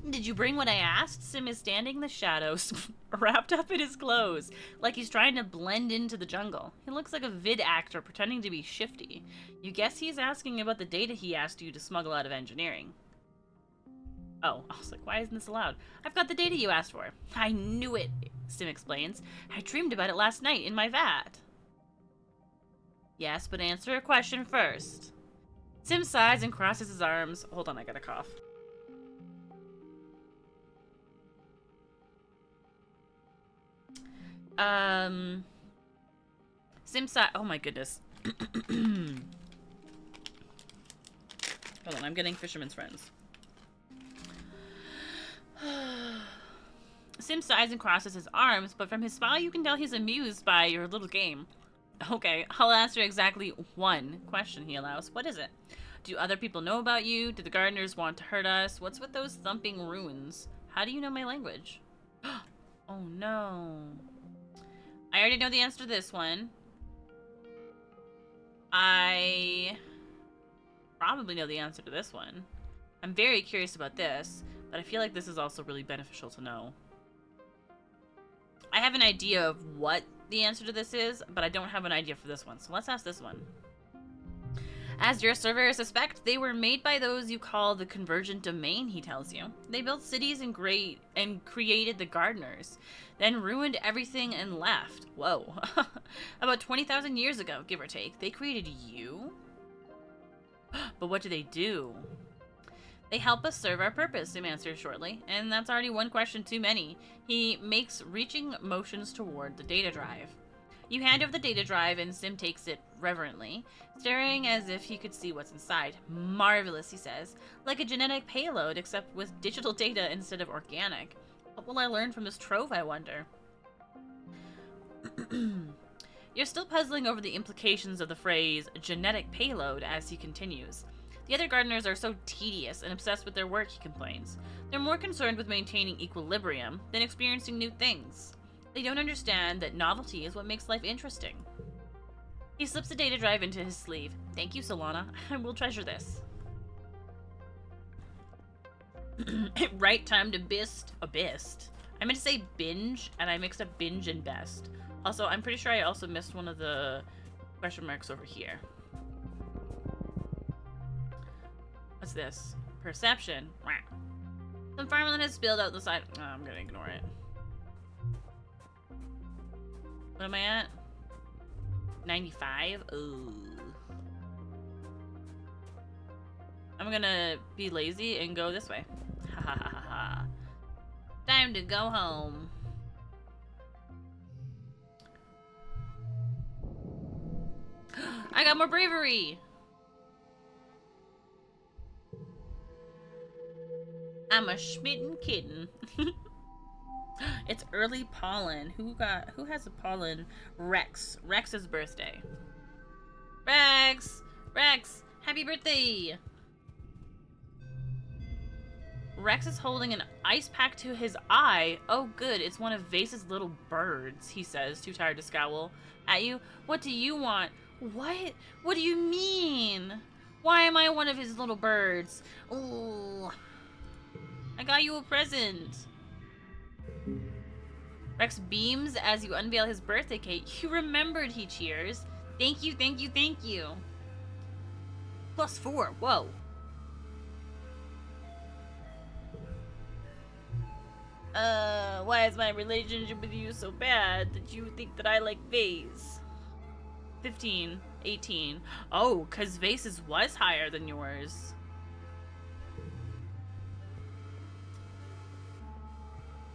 Did you bring what I asked? Sim is standing in the shadows, wrapped up in his clothes, like he's trying to blend into the jungle. He looks like a vid actor pretending to be shifty. You guess he's asking about the data he asked you to smuggle out of engineering. Oh, I was like, why isn't this allowed? I've got the data you asked for. I knew it, Sim explains. I dreamed about it last night in my vat. Yes, but answer a question first. Sim sighs and crosses his arms. Hold on, I gotta cough. Sim sighs. Oh my goodness. Hold on, I'm getting Fisherman's Friends. Sim sighs and crosses his arms, but from his smile you can tell he's amused by your little game. Okay, I'll answer exactly one question, he allows. What is it? Do other people know about you? Do the gardeners want to hurt us? What's with those thumping ruins? How do you know my language? Oh no. I already know the answer to this one. I probably know the answer to this one. I'm very curious about this, but I feel like this is also really beneficial to know. I have an idea of what the answer to this is, but I don't have an idea for this one, so let's ask this one. As your surveyors suspect, they were made by those you call the convergent domain, he tells you. They built cities and created the gardeners, then ruined everything and left. Whoa. About 20,000 years ago, give or take, they created you? But what do they do? They help us serve our purpose, Sim answers shortly, and that's already one question too many. He makes reaching motions toward the data drive. You hand over the data drive and Sim takes it reverently, staring as if he could see what's inside. Marvelous, he says. Like a genetic payload, except with digital data instead of organic. What will I learn from this trove, I wonder? You're still puzzling over the implications of the phrase genetic payload as he continues. The other gardeners are so tedious and obsessed with their work, he complains. They're more concerned with maintaining equilibrium than experiencing new things. They don't understand that novelty is what makes life interesting. He slips the data drive into his sleeve. Thank you, Solana. I will treasure this. Right time to bist. A bist. I meant to say binge, and I mixed up binge and best. Also, I'm pretty sure I also missed one of the question marks over here. What's this? Perception. Some farmland has spilled out the side. Oh, I'm gonna ignore it. What am I at? 95? Ooh. I'm gonna be lazy and go this way. Ha ha ha ha ha. Time to go home. I got more bravery! I'm a smitten kitten. It's early pollen. Who has a pollen? Rex. Rex's birthday. Rex! Rex! Happy birthday! Rex is holding an ice pack to his eye. Oh good, it's one of Vase's little birds, he says, too tired to scowl at you. What do you want? What? What do you mean? Why am I one of his little birds? Ooh. I got you a present. Rex beams as you unveil his birthday cake. You remembered, he cheers. Thank you, thank you, thank you. +4, whoa. Why is my relationship with you so bad that you think that I like vase? 15, 18. Oh, because vases was higher than yours.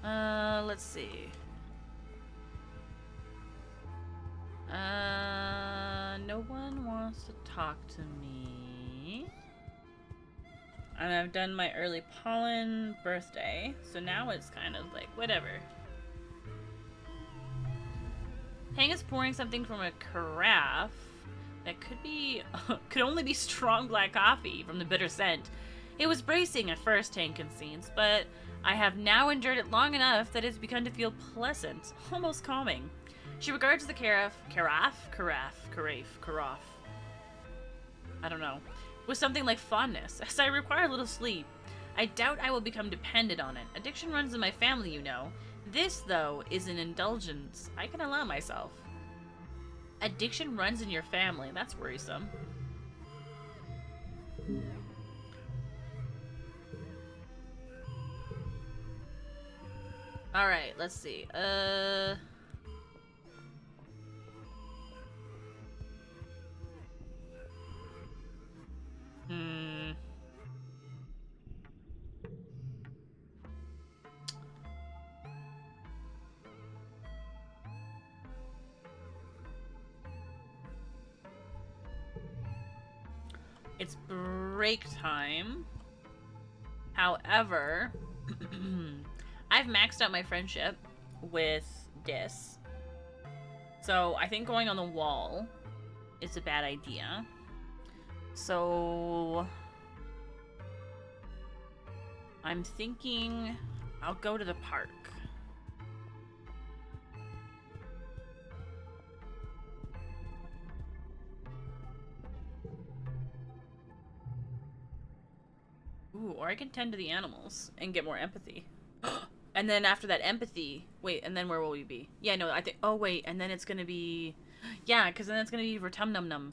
Let's see. No one wants to talk to me. And I've done my early pollen birthday, so now it's kind of like, whatever. Hang is pouring something from a carafe that could only be strong black coffee from the bitter scent. It was bracing at first, Hank concedes, but I have now endured it long enough that it's begun to feel pleasant, almost calming. She regards the carafe, I don't know, with something like fondness, as I require a little sleep. I doubt I will become dependent on it. Addiction runs in my family, you know. This, though, is an indulgence I can allow myself. Addiction runs in your family. That's worrisome. Alright, let's see. It's break time. However, I've maxed out my friendship with Dis. So I think going on the wall is a bad idea. So I'm thinking I'll go to the park. Ooh, or I can tend to the animals and get more empathy. And then after that empathy, wait, and then where will we be? Yeah, no, I think, oh wait, and then it's gonna be, yeah, because then it's gonna be for Tum Num Num.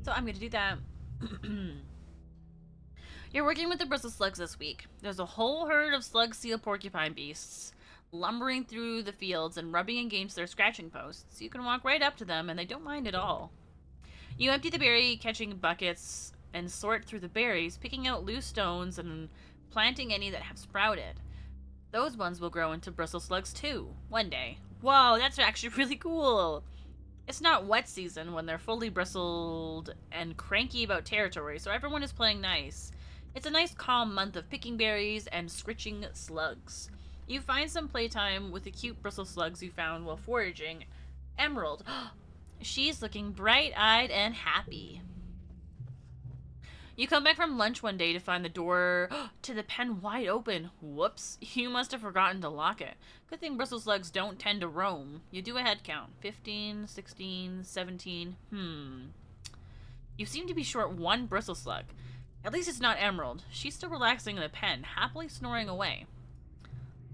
So I'm gonna do that. You're working with the Brussels slugs this week. There's a whole herd of slug, seal, porcupine beasts lumbering through the fields and rubbing against their scratching posts. You can walk right up to them and they don't mind at all. You empty the berry catching buckets and sort through the berries, picking out loose stones and planting any that have sprouted. Those ones will grow into Brussels slugs too, one day. Whoa, that's actually really cool. It's not wet season when they're fully bristled and cranky about territory, so everyone is playing nice. It's a nice calm month of picking berries and scritching slugs. You find some playtime with the cute Brussels slugs you found while foraging. Emerald. She's looking bright-eyed and happy. You come back from lunch one day to find the door to the pen wide open. Whoops, you must have forgotten to lock it. Good thing Brussels slugs don't tend to roam. You do a head count. 15, 16, 17. You seem to be short one Brussels slug. At least it's not Emerald. She's still relaxing in the pen, happily snoring away.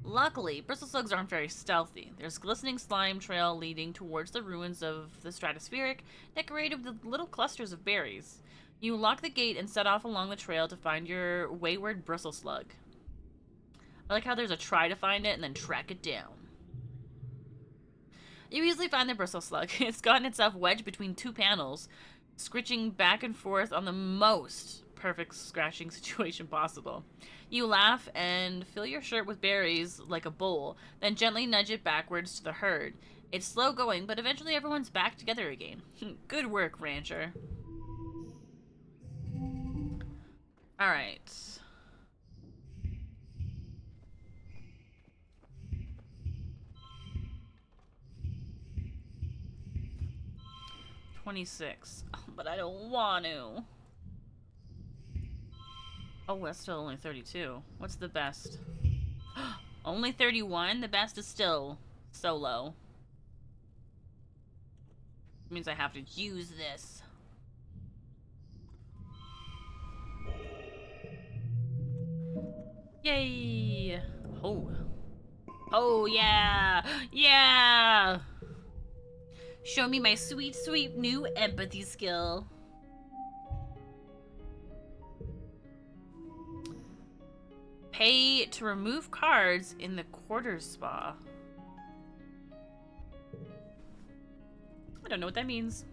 Luckily, Brussels slugs aren't very stealthy. There's a glistening slime trail leading towards the ruins of the stratospheric, decorated with little clusters of berries. You lock the gate and set off along the trail to find your wayward Brussels slug. I like how there's a try to find it and then track it down. You easily find the Brussels slug. It's gotten itself wedged between two panels, scritching back and forth on the most perfect scratching situation possible. You laugh and fill your shirt with berries like a bowl, then gently nudge it backwards to the herd. It's slow going, but eventually everyone's back together again. Good work, Rancher. Alright. $26. Oh, but I don't want to. Oh, that's still only 32. What's the best? Only 31? The best is still so low. It means I have to use this. Yay! Oh. Oh, yeah! Yeah! Show me my sweet, sweet new empathy skill. Pay to remove cards in the quarters spa. I don't know what that means.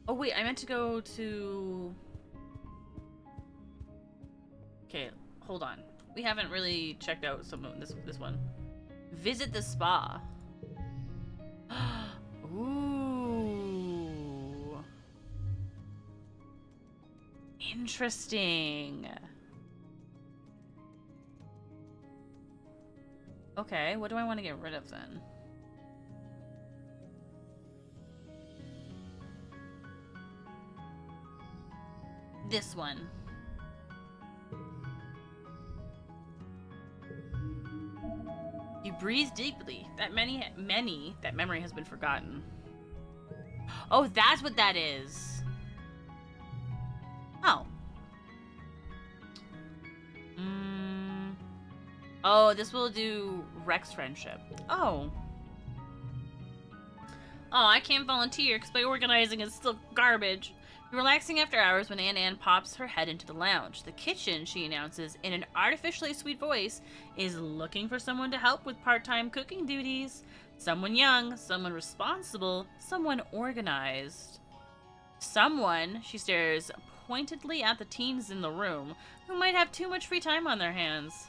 Oh, wait, I meant to go to... Okay, hold on. We haven't really checked out some of this one. Visit the spa. Ooh. Interesting. Okay, what do I want to get rid of then? This one. You breathe deeply. That that memory has been forgotten. Oh, that's what that is. Oh. Oh, this will do Rex friendship. Oh. Oh, I can't volunteer because my organizing is still garbage. You're relaxing after hours when Ann pops her head into the lounge. The kitchen, she announces in an artificially sweet voice, is looking for someone to help with part-time cooking duties. Someone young, someone responsible, someone organized. Someone, she stares pointedly at the teens in the room, who might have too much free time on their hands.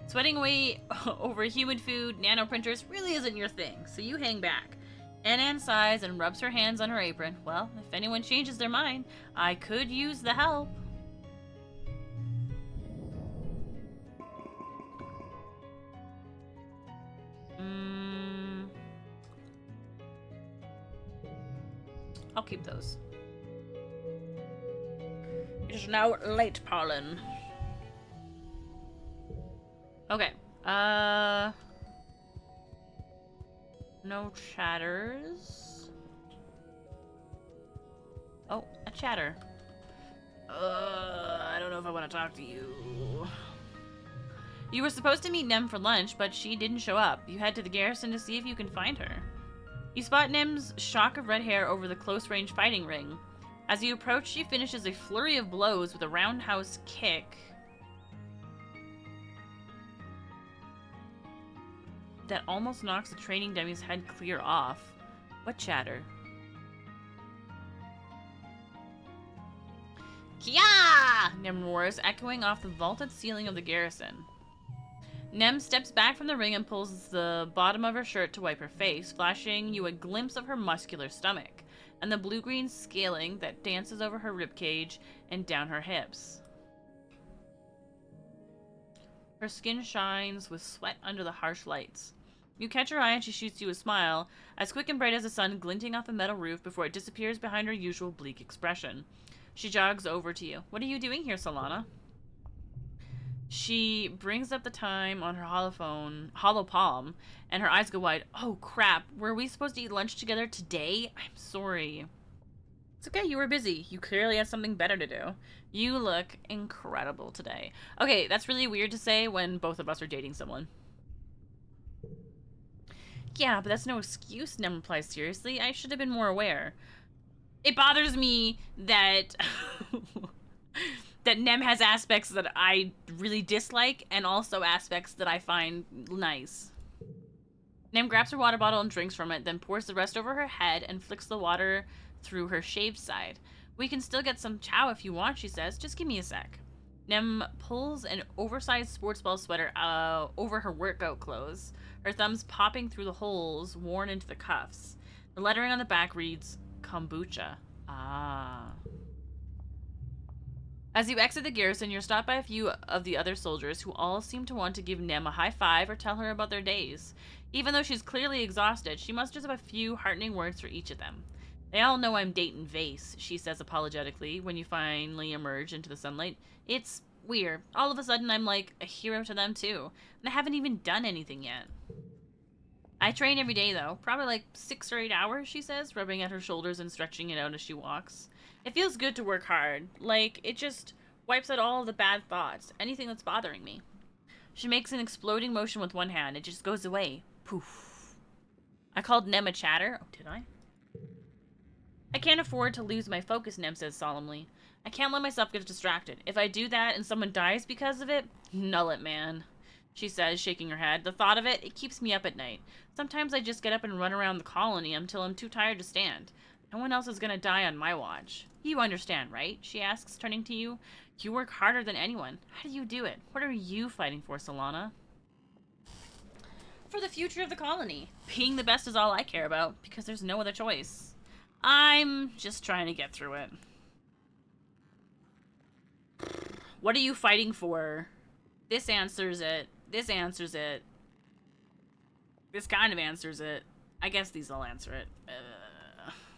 Sweating away over human food, nanoprinters really isn't your thing, so you hang back. Ann sighs and rubs her hands on her apron. Well, if anyone changes their mind, I could use the help. I'll keep those. It is now late, Parlin. Okay. No chatters. Oh, a chatter. I don't know if I want to talk to you. You were supposed to meet Nem for lunch, but she didn't show up. You head to the garrison to see if you can find her. You spot Nem's shock of red hair over the close-range fighting ring. As you approach, she finishes a flurry of blows with a roundhouse kick that almost knocks the training dummy's head clear off. What chatter? Kia! Nem roars, echoing off the vaulted ceiling of the garrison. Nem steps back from the ring and pulls the bottom of her shirt to wipe her face, flashing you a glimpse of her muscular stomach, and the blue-green scaling that dances over her ribcage and down her hips. Her skin shines with sweat under the harsh lights. You catch her eye and she shoots you a smile, as quick and bright as the sun glinting off the metal roof before it disappears behind her usual bleak expression. She jogs over to you. What are you doing here, Solana? She brings up the time on her hollow palm, and her eyes go wide. Oh, crap. Were we supposed to eat lunch together today? I'm sorry. It's okay, you were busy. You clearly had something better to do. You look incredible today. Okay, that's really weird to say when both of us are dating someone. Yeah, but that's no excuse, Nem replies seriously. I should have been more aware. It bothers me that... that Nem has aspects that I really dislike, and also aspects that I find nice. Nem grabs her water bottle and drinks from it, then pours the rest over her head and flicks the water through her shaved side. We can still get some chow if you want, she says. Just give me a sec. Nem pulls an oversized sports ball sweater over her workout clothes, her thumbs popping through the holes worn into the cuffs. The lettering on the back reads, Kombucha. Ah. As you exit the garrison, you're stopped by a few of the other soldiers who all seem to want to give Nem a high five or tell her about their days. Even though she's clearly exhausted, she must just have a few heartening words for each of them. They all know I'm dating Vase, she says apologetically when you finally emerge into the sunlight. It's weird. All of a sudden, I'm like a hero to them too, and I haven't even done anything yet. I train every day though, probably like 6 or 8 hours, she says, rubbing at her shoulders and stretching it out as she walks. It feels good to work hard. Like, it just wipes out all the bad thoughts, anything that's bothering me. She makes an exploding motion with one hand. It just goes away. Poof. I called Nem a chatter. Oh, did I? I can't afford to lose my focus, Nem says solemnly. I can't let myself get distracted. If I do that and someone dies because of it, null it, man. She says, shaking her head. The thought of it, it keeps me up at night. Sometimes I just get up and run around the colony until I'm too tired to stand. No one else is gonna die on my watch. You understand, right? She asks, turning to you. You work harder than anyone. How do you do it? What are you fighting for, Solana? For the future of the colony. Being the best is all I care about, because there's no other choice. I'm just trying to get through it. What are you fighting for? This answers it. This answers it. This kind of answers it. I guess these all answer it.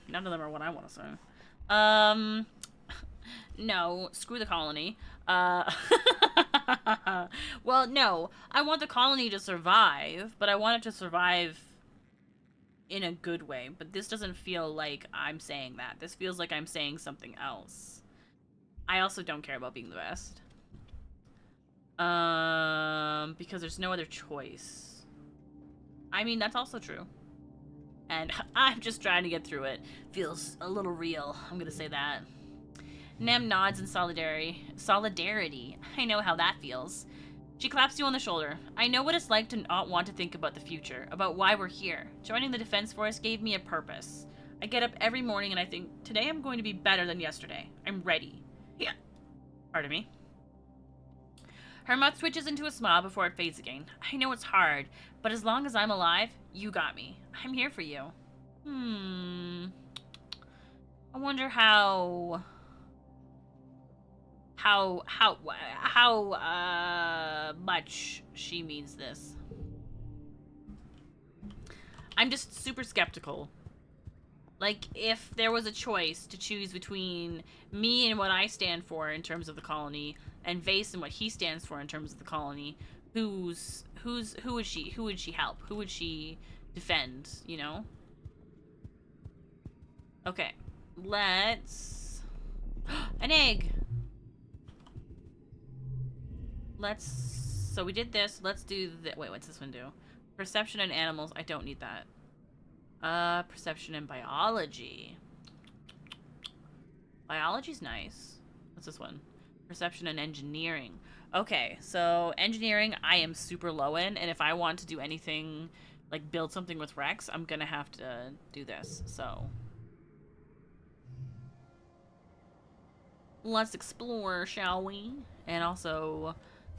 None of them are what I want to say. No. Screw the colony. Well, no. I want the colony to survive, but I want it to survive in a good way. But this doesn't feel like I'm saying that. This feels like I'm saying something else. I also don't care about being the best. Because there's no other choice. I mean, that's also true. And I'm just trying to get through it. Feels a little real. I'm gonna say that. Nem nods in solidarity. I know how that feels. She claps you on the shoulder. I know what it's like to not want to think about the future, about why we're here. Joining the Defense Force gave me a purpose. I get up every morning and I think, today I'm going to be better than yesterday. I'm ready. Yeah. Pardon me. Her mouth twitches into a smile before it fades again. I know it's hard, but as long as I'm alive, you got me. I'm here for you. I wonder how much she means this. I'm just super skeptical. Like, if there was a choice to choose between me and what I stand for in terms of the colony, and Vase and what he stands for in terms of the colony, who would she help? Who would she defend, you know? Okay. Let's... An egg! So we did this. Let's do the... Wait, what's this one do? Perception and animals. I don't need that. Perception and biology. Biology's nice. What's this one? Perception and engineering. Okay, so engineering I am super low in, and if I want to do anything, like build something with Rex, I'm gonna have to do this, so. Let's explore, shall we? And also,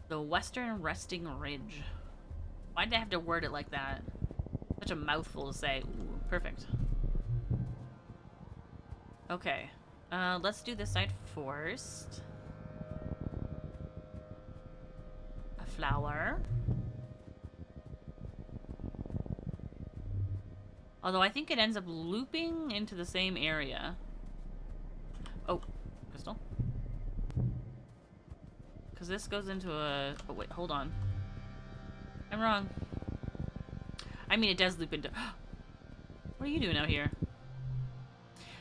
the Western Resting Ridge. Why did I have to word it like that? Such a mouthful to say. Ooh, perfect. Okay. Let's do this side first. A flower. Although I think it ends up looping into the same area. Oh, crystal. Because this goes into a... Oh, wait, hold on. I'm wrong. I mean, it does loop into... What are you doing out here?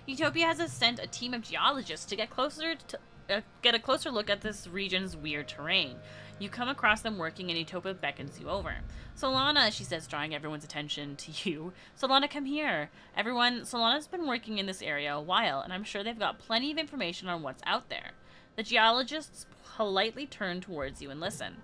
Utopia has sent a team of geologists to get a closer look at this region's weird terrain. You come across them working and Utopia beckons you over. Solana, she says, drawing everyone's attention to you. Solana, come here. Everyone, Solana's been working in this area a while, and I'm sure they've got plenty of information on what's out there. The geologists politely turn towards you and listen.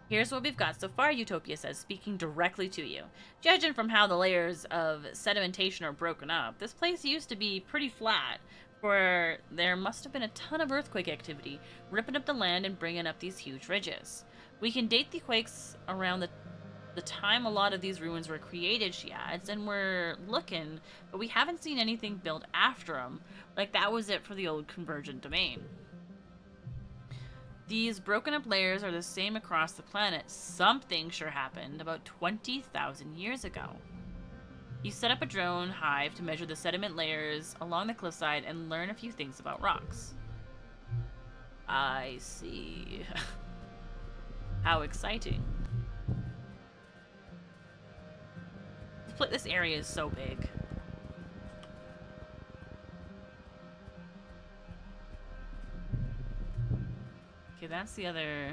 Here's what we've got so far, Utopia says, speaking directly to you. Judging from how the layers of sedimentation are broken up, this place used to be pretty flat, for there must have been a ton of earthquake activity, ripping up the land and bringing up these huge ridges. We can date the quakes around the time a lot of these ruins were created, she adds, and we're looking, but we haven't seen anything built after them. Like that was it for the old convergent domain. These broken up layers are the same across the planet. Something sure happened about 20,000 years ago. You set up a drone hive to measure the sediment layers along the cliffside and learn a few things about rocks. I see. How exciting. This area is so big. Okay, that's the other...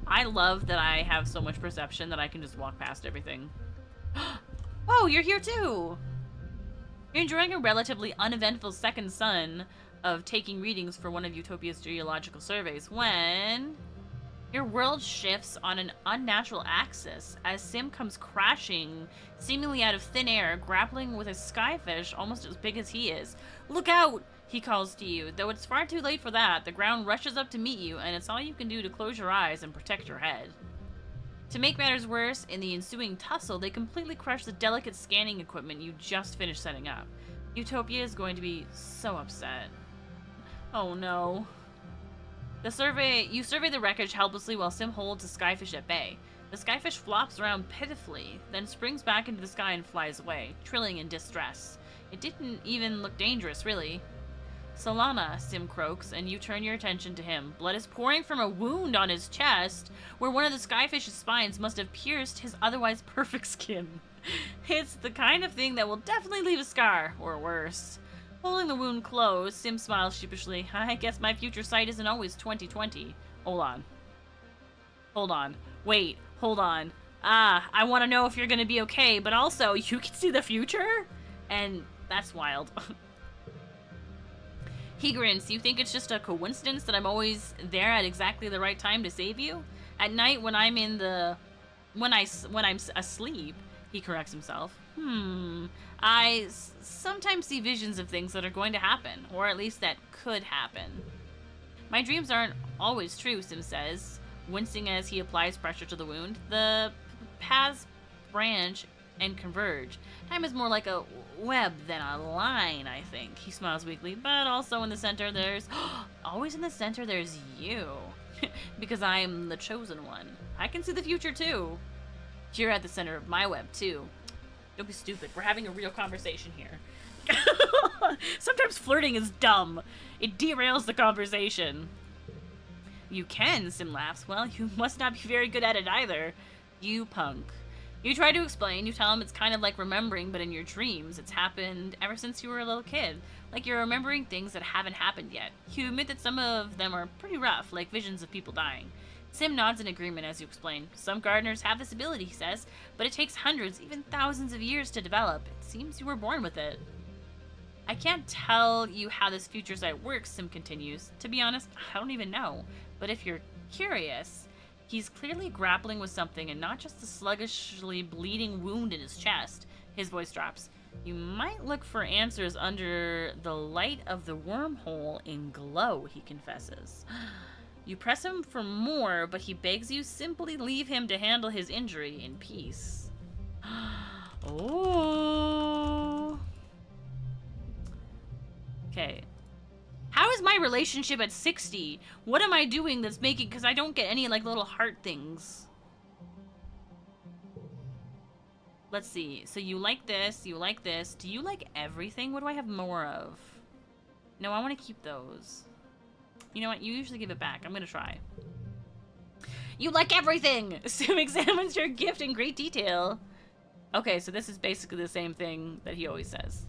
I love that I have so much perception that I can just walk past everything. Oh, you're here too! You're enjoying a relatively uneventful second sun of taking readings for one of Utopia's geological surveys when your world shifts on an unnatural axis as Sim comes crashing, seemingly out of thin air, grappling with a skyfish almost as big as he is. Look out! He calls to you. Though it's far too late for that, the ground rushes up to meet you, and it's all you can do to close your eyes and protect your head. To make matters worse, in the ensuing tussle, they completely crush the delicate scanning equipment you just finished setting up. Utopia is going to be so upset. Oh no. You survey the wreckage helplessly while Sim holds the skyfish at bay. The skyfish flops around pitifully, then springs back into the sky and flies away, trilling in distress. It didn't even look dangerous, really. Solana, Sim croaks, and you turn your attention to him. Blood is pouring from a wound on his chest, where one of the skyfish's spines must have pierced his otherwise perfect skin. It's the kind of thing that will definitely leave a scar, or worse. Holding the wound closed, Sim smiles sheepishly. I guess my future sight isn't always 20/20. Hold on. Hold on. Wait, hold on. I want to know if you're gonna be okay, but also, you can see the future? And that's wild. He grins. You think it's just a coincidence that I'm always there at exactly the right time to save you? At night when I'm asleep, he corrects himself. I sometimes see visions of things that are going to happen, or at least that could happen. My dreams aren't always true, Sim says, wincing as he applies pressure to the wound. The paths branch and converge. Time is more like a web than a line, I think. He smiles weakly, but also in the center there's... always in the center there's you. Because I'm the chosen one. I can see the future too. You're at the center of my web too. Don't be stupid. We're having a real conversation here. Sometimes flirting is dumb. It derails the conversation. You can, Sim laughs. Well, you must not be very good at it either. You punk. You try to explain. You tell him it's kind of like remembering, but in your dreams. It's happened ever since you were a little kid. Like you're remembering things that haven't happened yet. You admit that some of them are pretty rough, like visions of people dying. Sim nods in agreement as you explain. Some gardeners have this ability, he says, but it takes hundreds, even thousands of years to develop. It seems you were born with it. I can't tell you how this future sight works, Sim continues. To be honest, I don't even know. But if you're curious, he's clearly grappling with something and not just the sluggishly bleeding wound in his chest. His voice drops. You might look for answers under the light of the wormhole in glow, he confesses. You press him for more, but he begs you simply leave him to handle his injury in peace. Oh. Okay. How is my relationship at 60? What am I doing that's making... Because I don't get any, like, little heart things. Let's see. So you like this. You like this. Do you like everything? What do I have more of? No, I want to keep those. You know what? You usually give it back. I'm going to try. You like everything! Sim examines your gift in great detail. Okay, so this is basically the same thing that he always says.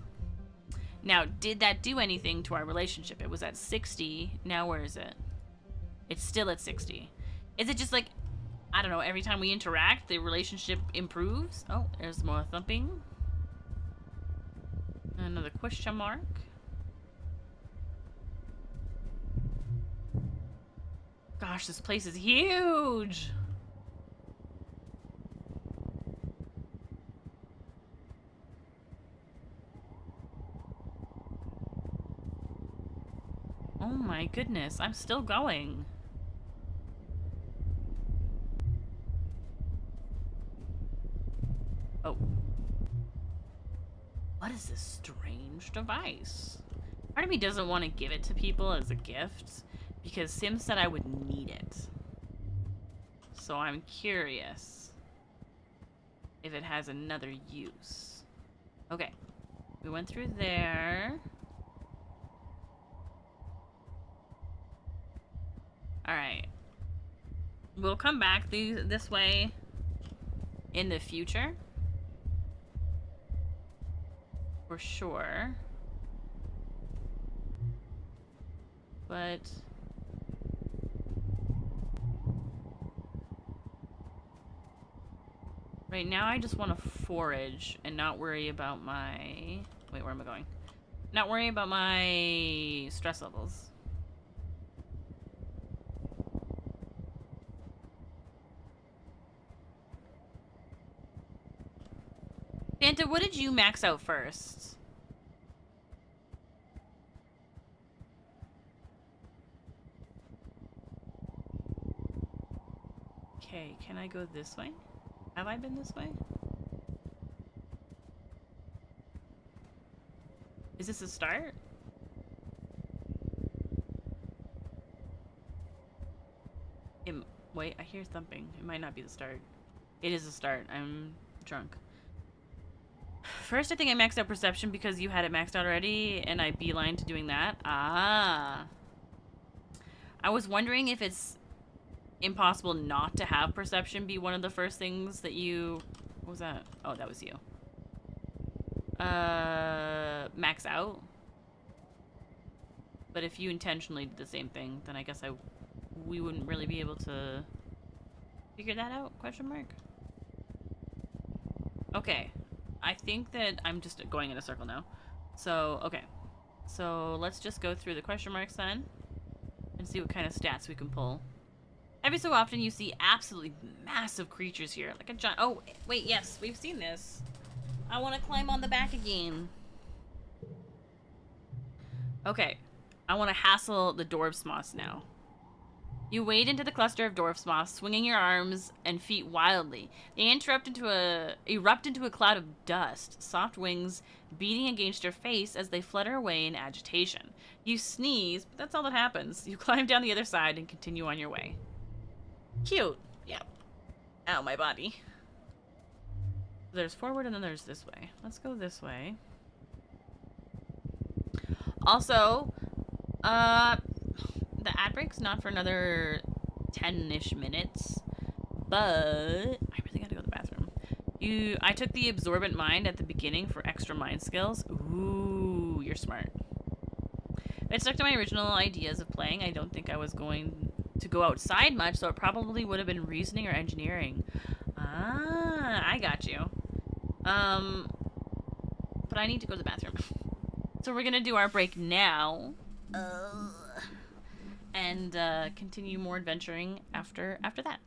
Now, did that do anything to our relationship? It was at 60. Now where is it? It's still at 60. Is it just like, I don't know, every time we interact, the relationship improves? Oh, there's more thumping. Another question mark. Gosh, this place is huge! Oh my goodness, I'm still going. Oh. What is this strange device? Part of me doesn't want to give it to people as a gift, because Sim said I would need it. So I'm curious if it has another use. Okay. We went through there. Alright. We'll come back this way in the future. For sure. But... Right now, I just want to forage and not worry about my... Wait, where am I going? Not worry about my stress levels. Santa, what did you max out first? Okay, can I go this way? Have I been this way? Is this a start? Wait, I hear thumping. It might not be the start. It is a start. I'm drunk. First, I think I maxed out perception because you had it maxed out already, and I beeline to doing that. Ah. I was wondering if it's impossible not to have perception be one of the first things that you... What was that? Oh, that was you. Max out. But if you intentionally did the same thing, then I guess we wouldn't really be able to figure that out? Question mark. Okay. I think that I'm just going in a circle now. So, okay. So let's just go through the question marks then and see what kind of stats we can pull. Every so often you see absolutely massive creatures here. Like a giant... Oh, wait, yes. We've seen this. I want to climb on the back again. Okay. I want to hassle the dwarf's moss now. You wade into the cluster of dwarf's moss, swinging your arms and feet wildly. They erupt into a cloud of dust, soft wings beating against your face as they flutter away in agitation. You sneeze, but that's all that happens. You climb down the other side and continue on your way. Cute. Yep. Ow, my body. There's forward and then there's this way. Let's go this way. Also, the ad break's not for another 10-ish minutes, but I really gotta go to the bathroom. I took the absorbent mind at the beginning for extra mind skills. Ooh, you're smart. It stuck to my original ideas of playing. I don't think I was going to go outside much, so it probably would have been reasoning or engineering. Ah, I got you. But I need to go to the bathroom. So we're gonna do our break now. And continue more adventuring after that.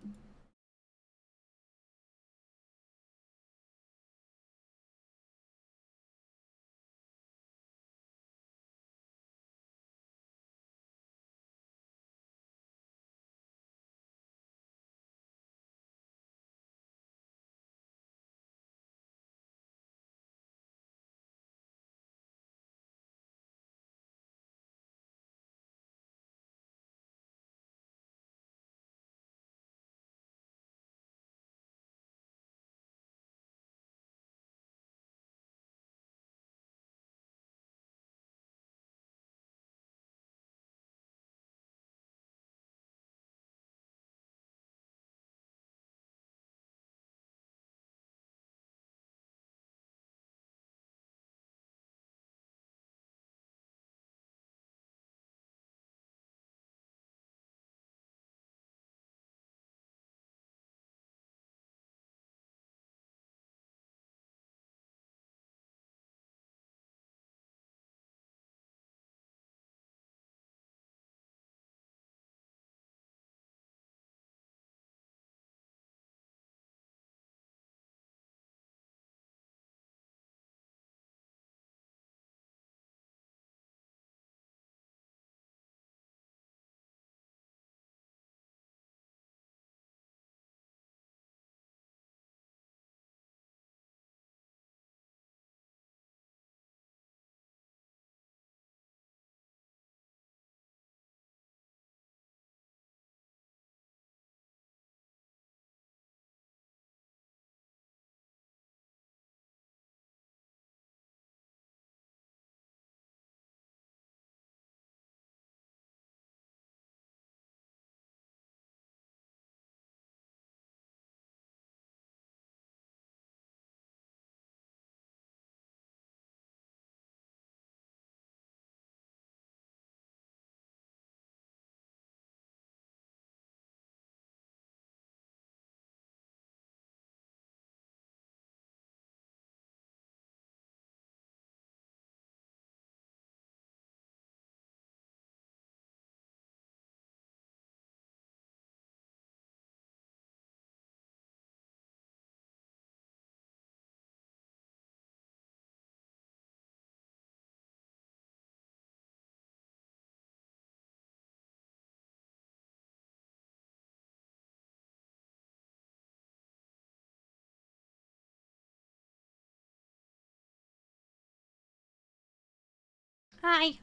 Hi.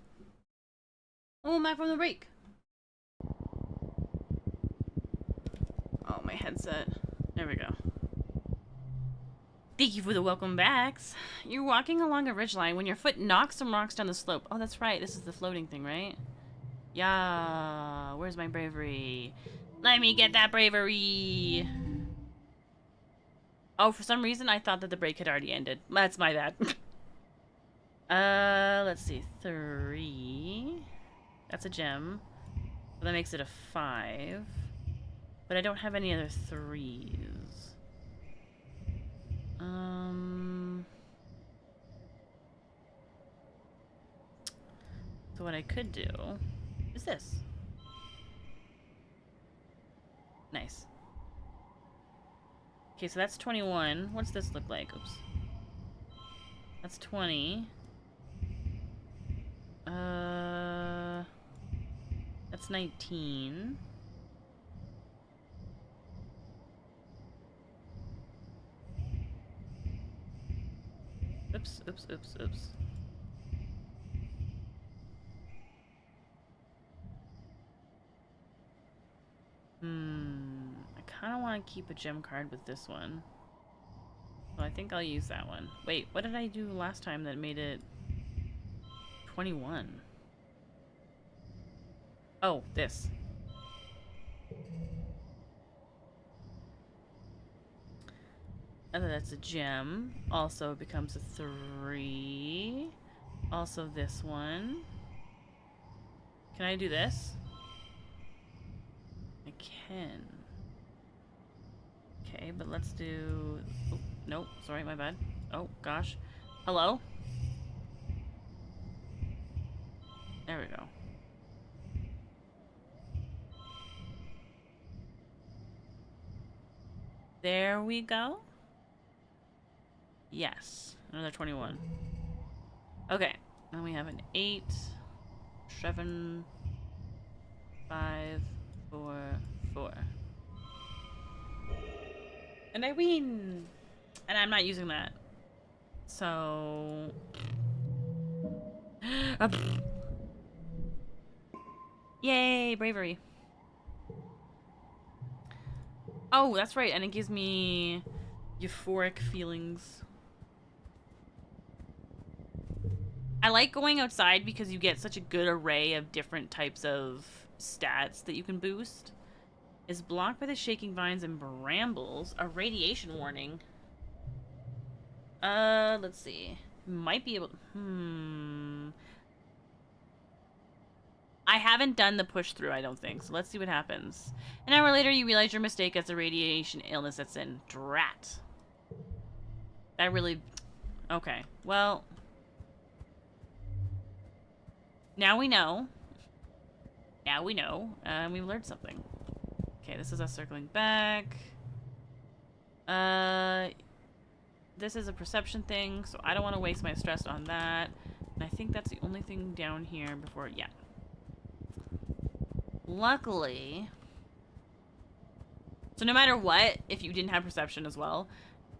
Oh, I'm back from the break. Oh, my headset. There we go. Thank you for the welcome backs. You're walking along a ridgeline when your foot knocks some rocks down the slope. Oh, that's right. This is the floating thing, right? Yeah. Where's my bravery? Let me get that bravery. Oh, for some reason I thought that the break had already ended. That's my bad. Let's see. 3. That's a gem. So that makes it a 5. But I don't have any other 3s. So what I could do is this. Nice. Okay, so that's 21. What's this look like? Oops. That's 20. That's 19. Oops, oops, oops, oops. I kind of want to keep a gem card with this one. So I think I'll use that one. Wait, what did I do last time that made it 21? Oh, this. And then that's a gem. Also becomes a 3. Also this one. Can I do this? I can. Okay, but let's do... Oh, nope, sorry, my bad. Oh, gosh. Hello? There we go. There we go. Yes, another 21. Okay, then we have an 8, 7, 5, 4, 4. And I win! And I'm not using that. So... Yay, bravery. Oh, that's right, and it gives me euphoric feelings. I like going outside because you get such a good array of different types of stats that you can boost. Is blocked by the shaking vines and brambles. A radiation warning. Let's see. Might be able... I haven't done the push through, I don't think. So let's see what happens. An hour later, you realize your mistake as a radiation illness that's in. Drat. That really... Okay. Well... Now we know. Now we know. We've learned something. Okay, this is us circling back. This is a perception thing, so I don't want to waste my stress on that. And I think that's the only thing down here before... Yeah. Luckily... So no matter what, if you didn't have perception as well,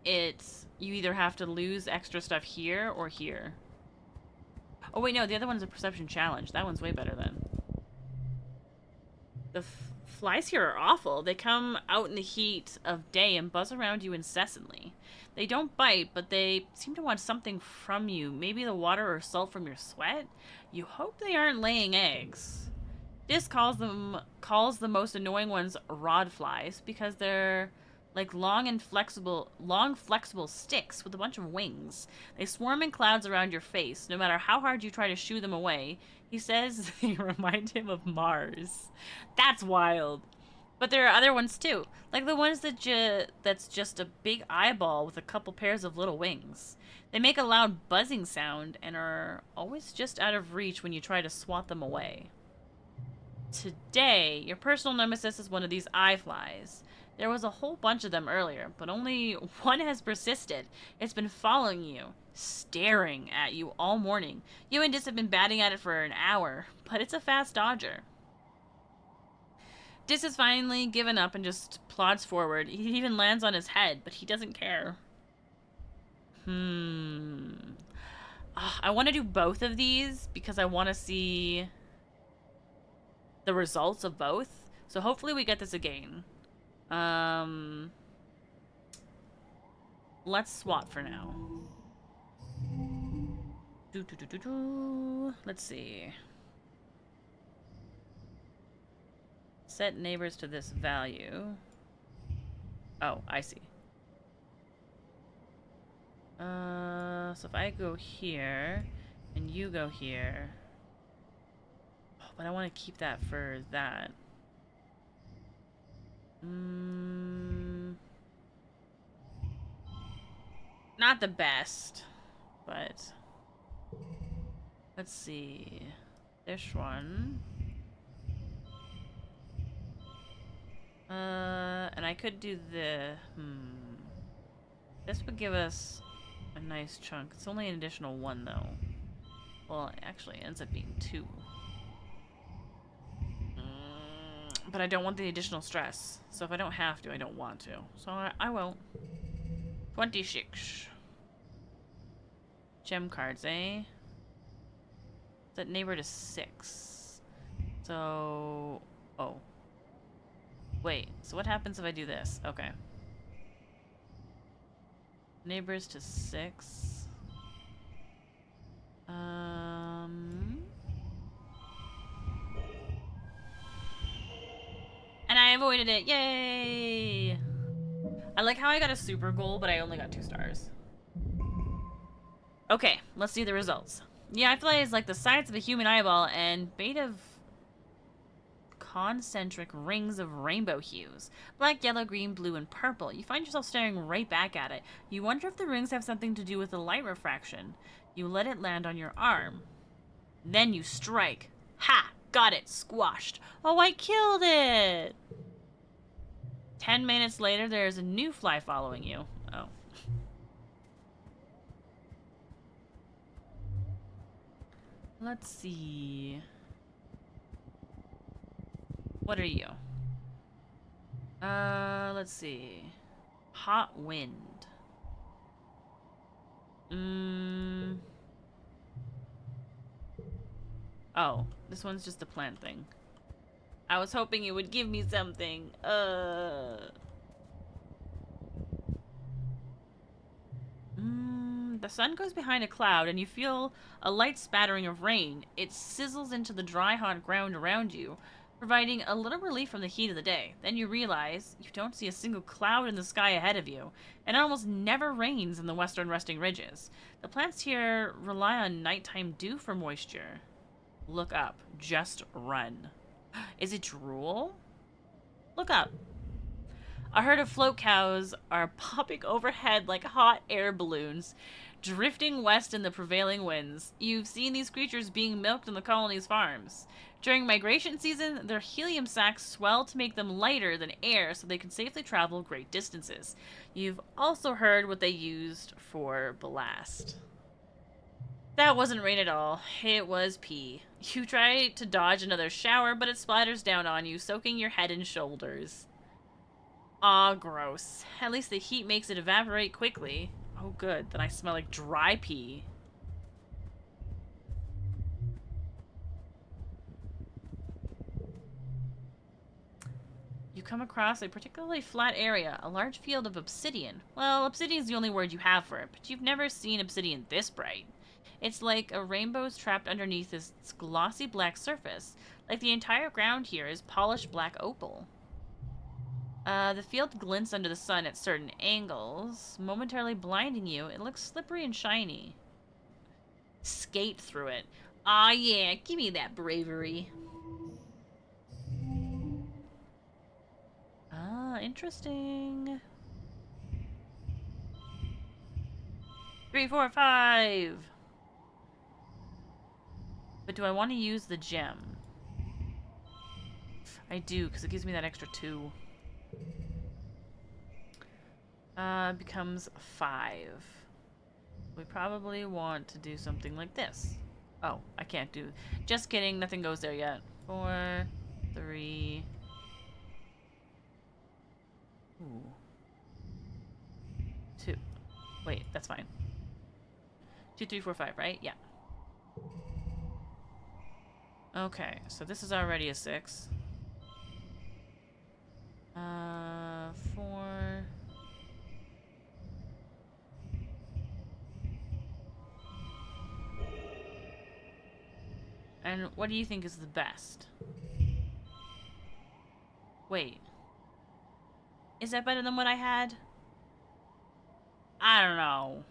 it's... You either have to lose extra stuff here or here. Oh wait, no, the other one's a perception challenge. That one's way better then. The flies here are awful. They come out in the heat of day and buzz around you incessantly. They don't bite, but they seem to want something from you. Maybe the water or salt from your sweat? You hope they aren't laying eggs. This calls the most annoying ones rod flies because they're like long flexible sticks with a bunch of wings. They swarm in clouds around your face. No matter how hard you try to shoo them away, he says they remind him of Mars. That's wild. But there are other ones too, like the ones that's just a big eyeball with a couple pairs of little wings. They make a loud buzzing sound and are always just out of reach when you try to swat them away. Today, your personal nemesis is one of these eye flies. There was a whole bunch of them earlier, but only one has persisted. It's been following you, staring at you all morning. You and Dis have been batting at it for an hour, but it's a fast dodger. Dis has finally given up and just plods forward. He even lands on his head, but he doesn't care. I want to do both of these because I want to see the results of both. So hopefully we get this again. Let's swap for now. Let's see. Set neighbors to this value. Oh, I see. So if I go here, and you go here... Oh, but I want to keep that for that. Not the best, but... Let's see. This one. And I could do the... This would give us a nice chunk. It's only an additional 1, though. Well, actually, it ends up being 2. But I don't want the additional stress. So if I don't have to, I don't want to. So I won't. 26. Gem cards, eh? Set neighbor to 6. So... Oh. Wait, so what happens if I do this? Okay. Neighbors to 6. And I avoided it. Yay! I like how I got a super goal, but I only got 2 stars. Okay, let's see the results. Yeah, I feel like it's like the size of a human eyeball and made of concentric rings of rainbow hues. Black, yellow, green, blue, and purple. You find yourself staring right back at it. You wonder if the rings have something to do with the light refraction. You let it land on your arm. Then you strike. Ha! Got it! Squashed. Oh, I killed it! 10 minutes later, there's a new fly following you. Oh. Let's see. What are you? Let's see. Hot wind. Oh, this one's just a plant thing. I was hoping it would give me something. The sun goes behind a cloud and you feel a light spattering of rain. It sizzles into the dry, hot ground around you, providing a little relief from the heat of the day. Then you realize you don't see a single cloud in the sky ahead of you, and it almost never rains in the western resting ridges. The plants here rely on nighttime dew for moisture. Look up. Just run. Is it drool? Look up. A herd of float cows are popping overhead like hot air balloons, drifting west in the prevailing winds. You've seen these creatures being milked in the colony's farms. During migration season, their helium sacs swell to make them lighter than air so they can safely travel great distances. You've also heard what they used for ballast. That wasn't rain at all. It was pee. You try to dodge another shower, but it splatters down on you, soaking your head and shoulders. Aw, gross. At least the heat makes it evaporate quickly. Oh, good. Then I smell like dry pee. You come across a particularly flat area, a large field of obsidian. Well, obsidian is the only word you have for it, but you've never seen obsidian this bright. It's like a rainbow's trapped underneath this glossy black surface. Like the entire ground here is polished black opal. The field glints under the sun at certain angles, momentarily blinding you. It looks slippery and shiny. Skate through it. Aw, yeah, give me that bravery. Ah, interesting. 3, 4, 5. But do I want to use the gem? I do, because it gives me that extra 2. Becomes 5. We probably want to do something like this. Oh, I can't do... Just kidding, nothing goes there yet. 4, 3... Ooh. 2. Wait, that's fine. 2, 3, 4, 5, right? Yeah. Okay, so this is already a 6. 4. And what do you think is the best? Wait. Is that better than what I had? I don't know.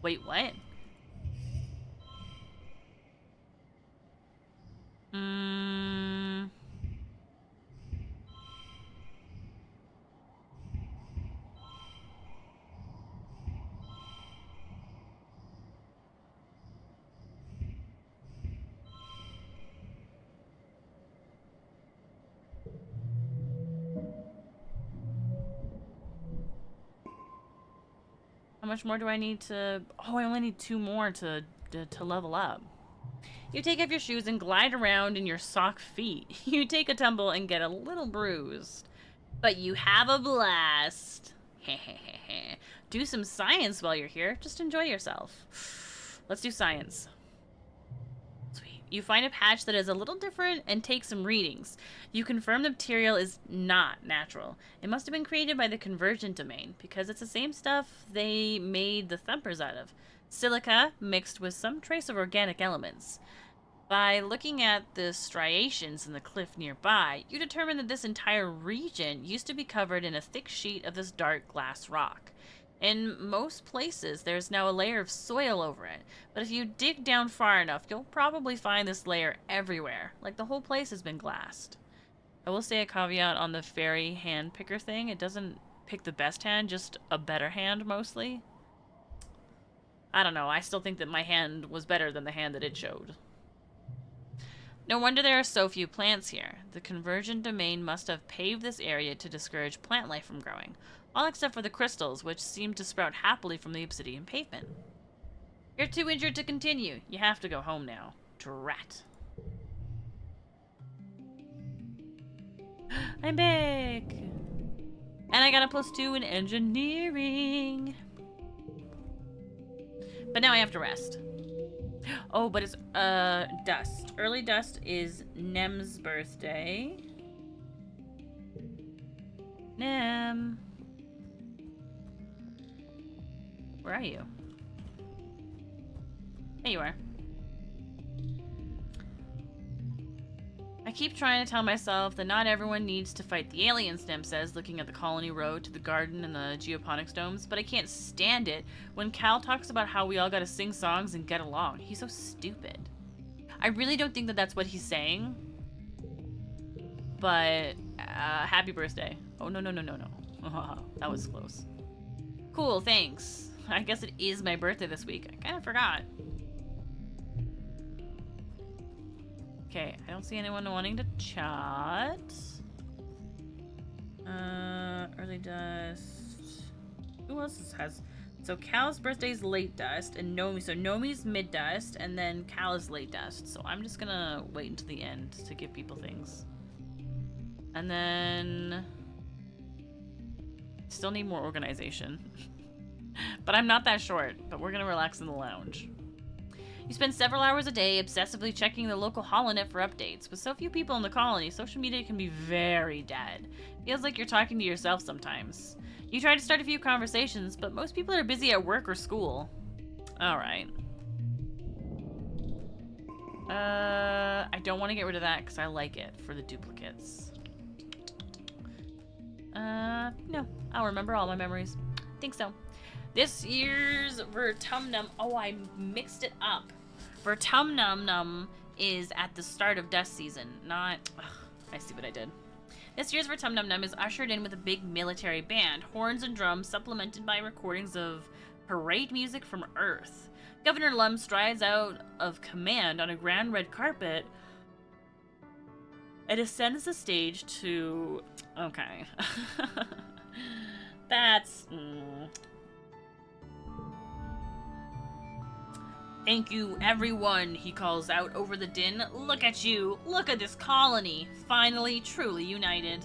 Wait, what? Hmm. How much more do I need to... Oh, I only need 2 more to level up. You take off your shoes and glide around in your sock feet. You take a tumble and get a little bruised. But you have a blast. Do some science while you're here. Just enjoy yourself. Let's do science. Sweet. You find a patch that is a little different and take some readings. You confirm the material is not natural. It must have been created by the convergent domain, because it's the same stuff they made the thumpers out of. Silica mixed with some trace of organic elements. By looking at the striations in the cliff nearby, you determine that this entire region used to be covered in a thick sheet of this dark glass rock. In most places, there's now a layer of soil over it, but if you dig down far enough, you'll probably find this layer everywhere, like the whole place has been glassed. I will say a caveat on the fairy hand picker thing. It doesn't pick the best hand, just a better hand mostly. I don't know, I still think that my hand was better than the hand that it showed. No wonder there are so few plants here. The convergent domain must have paved this area to discourage plant life from growing. All except for the crystals, which seem to sprout happily from the obsidian pavement. You're too injured to continue. You have to go home now. Drat. I'm back! And I got a +2 in engineering. But now I have to rest. Oh, but it's, Dust. Early Dust is Nem's birthday. Nem. Where are you? There you are. I keep trying to tell myself that not everyone needs to fight the aliens, Nem says, looking at the colony road to the garden and the geoponics domes, but I can't stand it when Cal talks about how we all gotta sing songs and get along. He's so stupid. I really don't think that that's what he's saying, but happy birthday. Oh, no. That was close. Cool, thanks. I guess it is my birthday this week. I kind of forgot. Okay, I don't see anyone wanting to chat. Early Dust. Who else has... So Cal's birthday is late dust, and Nomi. So Nomi's mid dust, and then Cal is late dust. So I'm just gonna wait until the end to give people things. And then... Still need more organization. But I'm not that short, but we're gonna relax in the lounge. You spend several hours a day obsessively checking the local holonet for updates. With so few people in the colony, social media can be very dead. Feels like you're talking to yourself sometimes. You try to start a few conversations, but most people are busy at work or school. Alright. I don't want to get rid of that because I like it for the duplicates. No. I'll remember all my memories. Think so. This year's Vertumnum... Oh, I mixed it up. Vertumnum is at the start of dust season, not... Ugh, I see what I did. This year's Vertumnum is ushered in with a big military band, horns and drums supplemented by recordings of parade music from Earth. Governor Lum strides out of command on a grand red carpet and ascends the stage to... Okay. That's... Thank you, everyone, he calls out over the din. Look at you. Look at this colony. Finally, truly united.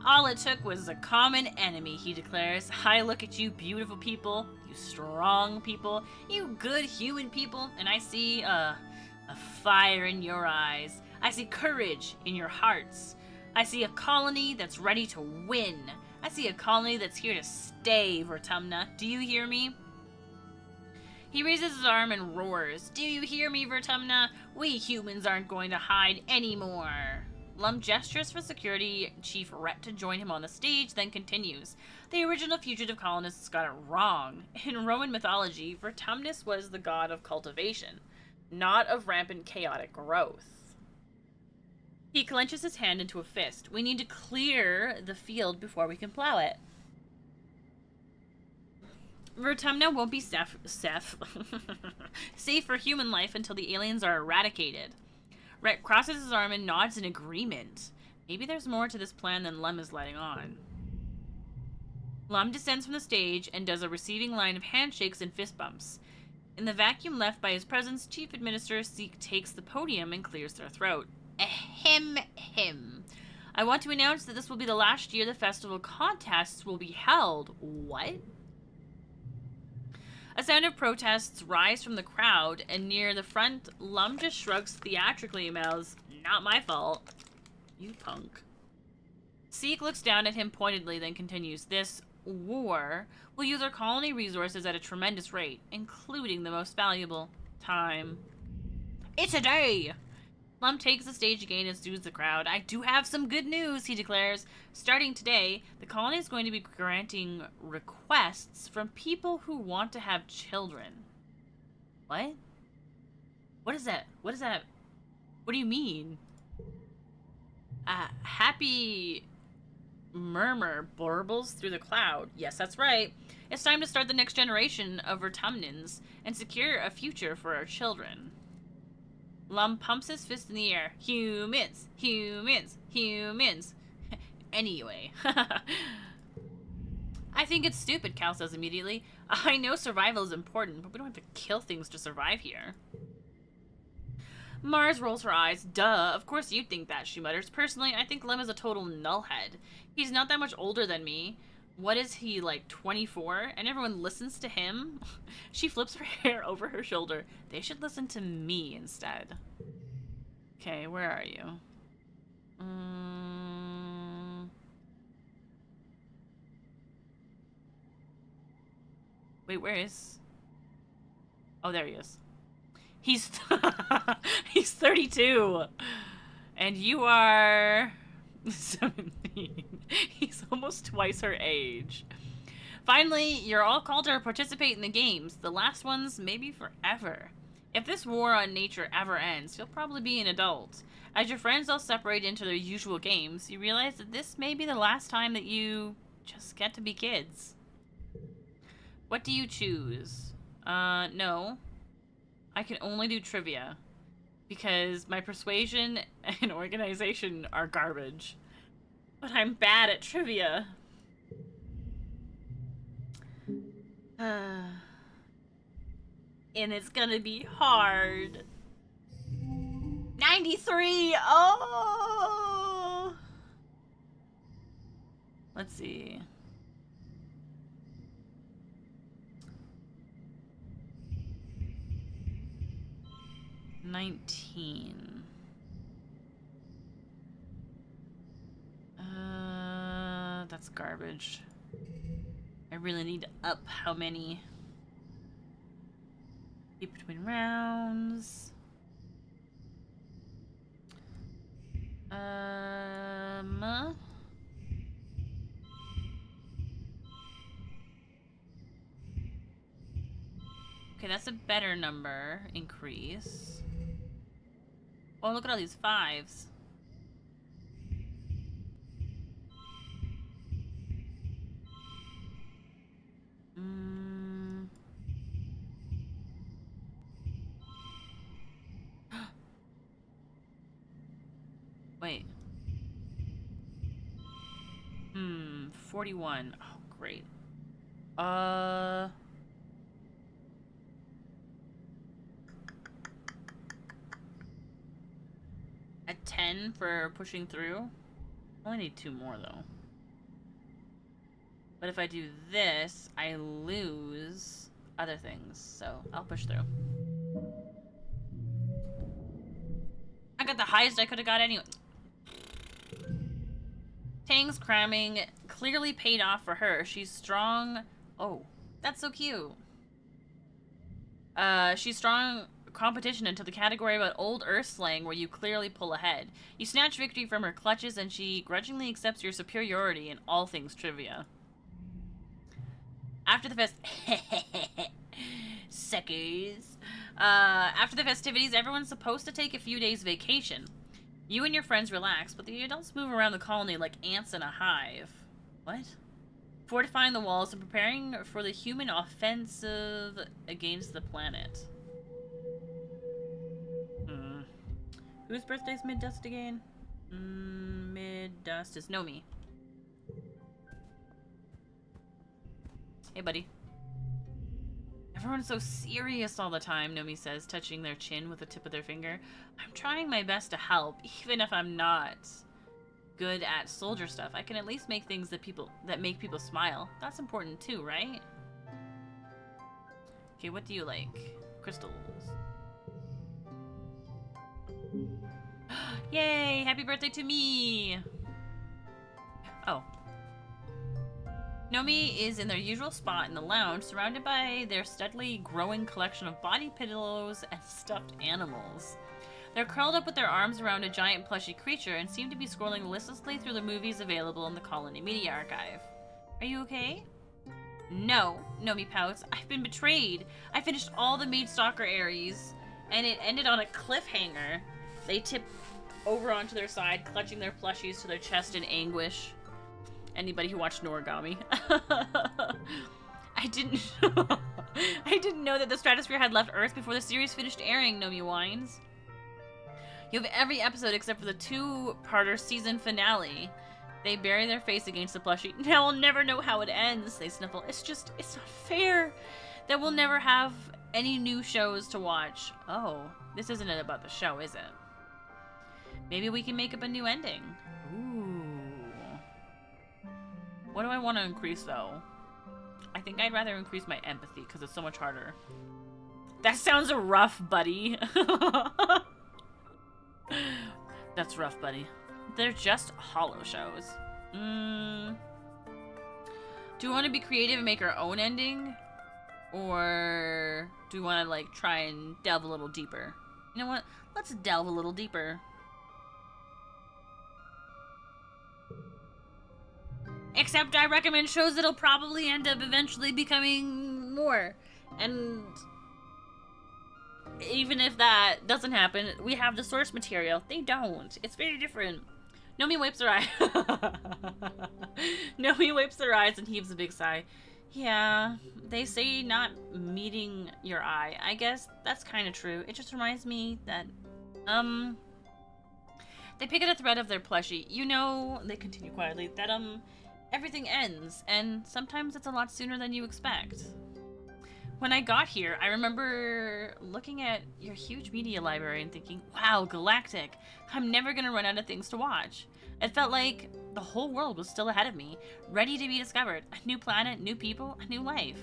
All it took was a common enemy, he declares. I look at you beautiful people, you strong people, you good human people, and I see a fire in your eyes. I see courage in your hearts. I see a colony that's ready to win. I see a colony that's here to stay, Vertumna. Do you hear me? He raises his arm and roars. Do you hear me, Vertumna? We humans aren't going to hide anymore. Lum gestures for security chief Rhett to join him on the stage, then continues. The original fugitive colonists got it wrong. In Roman mythology, Vertumnus was the god of cultivation, not of rampant chaotic growth. He clenches his hand into a fist. We need to clear the field before we can plow it. Vertumna won't be safe for human life until the aliens are eradicated. Rhett crosses his arm and nods in agreement. Maybe there's more to this plan than Lum is letting on. Lum descends from the stage and does a receiving line of handshakes and fist bumps. In the vacuum left by his presence, Chief Administrator Seek takes the podium and clears their throat. Ahem, ahem. I want to announce that this will be the last year the festival contests will be held. What? A sound of protests rise from the crowd, and near the front, Lum just shrugs theatrically and mouths, "Not my fault." You punk. Seek looks down at him pointedly, then continues, "This war will use our colony resources at a tremendous rate, including the most valuable time." It's a day! Lum takes the stage again and soothes the crowd. I do have some good news, he declares. Starting today, the colony is going to be granting requests from people who want to have children. What? What is that? What is that? What do you mean? Happy murmur burbles through the cloud. Yes, that's right. It's time to start the next generation of Vertumnans and secure a future for our children. Lum pumps his fist in the air. Humans! Humans! Humans! Anyway. I think it's stupid, Cal says immediately. I know survival is important, but we don't have to kill things to survive here. Mars rolls her eyes. Duh, of course you'd think that, she mutters. Personally, I think Lum is a total nullhead. He's not that much older than me. What is he, like 24? And everyone listens to him? She flips her hair over her shoulder. They should listen to me instead. Okay, where are you? Wait, where is... Oh, there he is. He's... He's 32! And you are... 17. He's almost twice her age. Finally, you're all called to participate in the games. The last ones, maybe forever. If this war on nature ever ends, you'll probably be an adult. As your friends all separate into their usual games, you realize that this may be the last time that you just get to be kids. What do you choose? No. I can only do trivia. Because my persuasion and organization are garbage. But I'm bad at trivia. And it's gonna be hard. 93! Oh! Let's see. $19. That's garbage. I really need to up how many. Keep between rounds. Okay, that's a better number increase. Oh, look at all these fives. Wait. 41. Oh, great. A 10 for pushing through. I only need 2 more, though. But if I do this, I lose other things. So I'll push through. I got the highest I could have got anyway. Tang's cramming clearly paid off for her. She's strong. Oh, that's so cute. She's strong competition into the category about old Earth slang where you clearly pull ahead. You snatch victory from her clutches and she grudgingly accepts your superiority in all things trivia. After the suckers. After the festivities, everyone's supposed to take a few days vacation. You and your friends relax, but the adults move around the colony like ants in a hive. What? Fortifying the walls and preparing for the human offensive against the planet. Whose birthday's mid-dust again? Mid-dust is Nomi. Hey, buddy. Everyone's so serious all the time, Nomi says, touching their chin with the tip of their finger. I'm trying my best to help, even if I'm not good at soldier stuff. I can at least make things that make people smile. That's important too, right? Okay, what do you like? Crystals. Yay! Happy birthday to me! Oh. Nomi is in their usual spot in the lounge, surrounded by their steadily growing collection of body pillows and stuffed animals. They're curled up with their arms around a giant plushy creature and seem to be scrolling listlessly through the movies available in the Colony Media Archive. Are you okay? No, Nomi pouts. I've been betrayed. I finished all the Maid Stalker Aries, and it ended on a cliffhanger. They tip over onto their side, clutching their plushies to their chest in anguish. Anybody who watched Noragami. I didn't know that the stratosphere had left Earth before the series finished airing, Nomi whines. You have every episode except for the 2-parter season finale. They bury their face against the plushie. Now I'll never know how it ends, they sniffle. It's not fair that we'll never have any new shows to watch. Oh, this isn't about the show, is it? Maybe we can make up a new ending. Ooh. What do I want to increase, though? I think I'd rather increase my empathy, because it's so much harder. That sounds rough, buddy. That's rough, buddy. They're just hollow shows. Do we want to be creative and make our own ending? Or do we want to, like, try and delve a little deeper? You know what? Let's delve a little deeper. Except I recommend shows that'll probably end up eventually becoming more. And even if that doesn't happen, we have the source material. They don't. It's very different. Nomi wipes her eye. Nomi wipes her eyes and heaves a big sigh. Yeah, they say not meeting your eye. I guess that's kind of true. It just reminds me that, they pick at a thread of their plushie. You know, they continue quietly, that, everything ends, and sometimes it's a lot sooner than you expect. When I got here, I remember looking at your huge media library and thinking, wow, galactic, I'm never gonna run out of things to watch. It felt like the whole world was still ahead of me, ready to be discovered. A new planet, new people, a new life.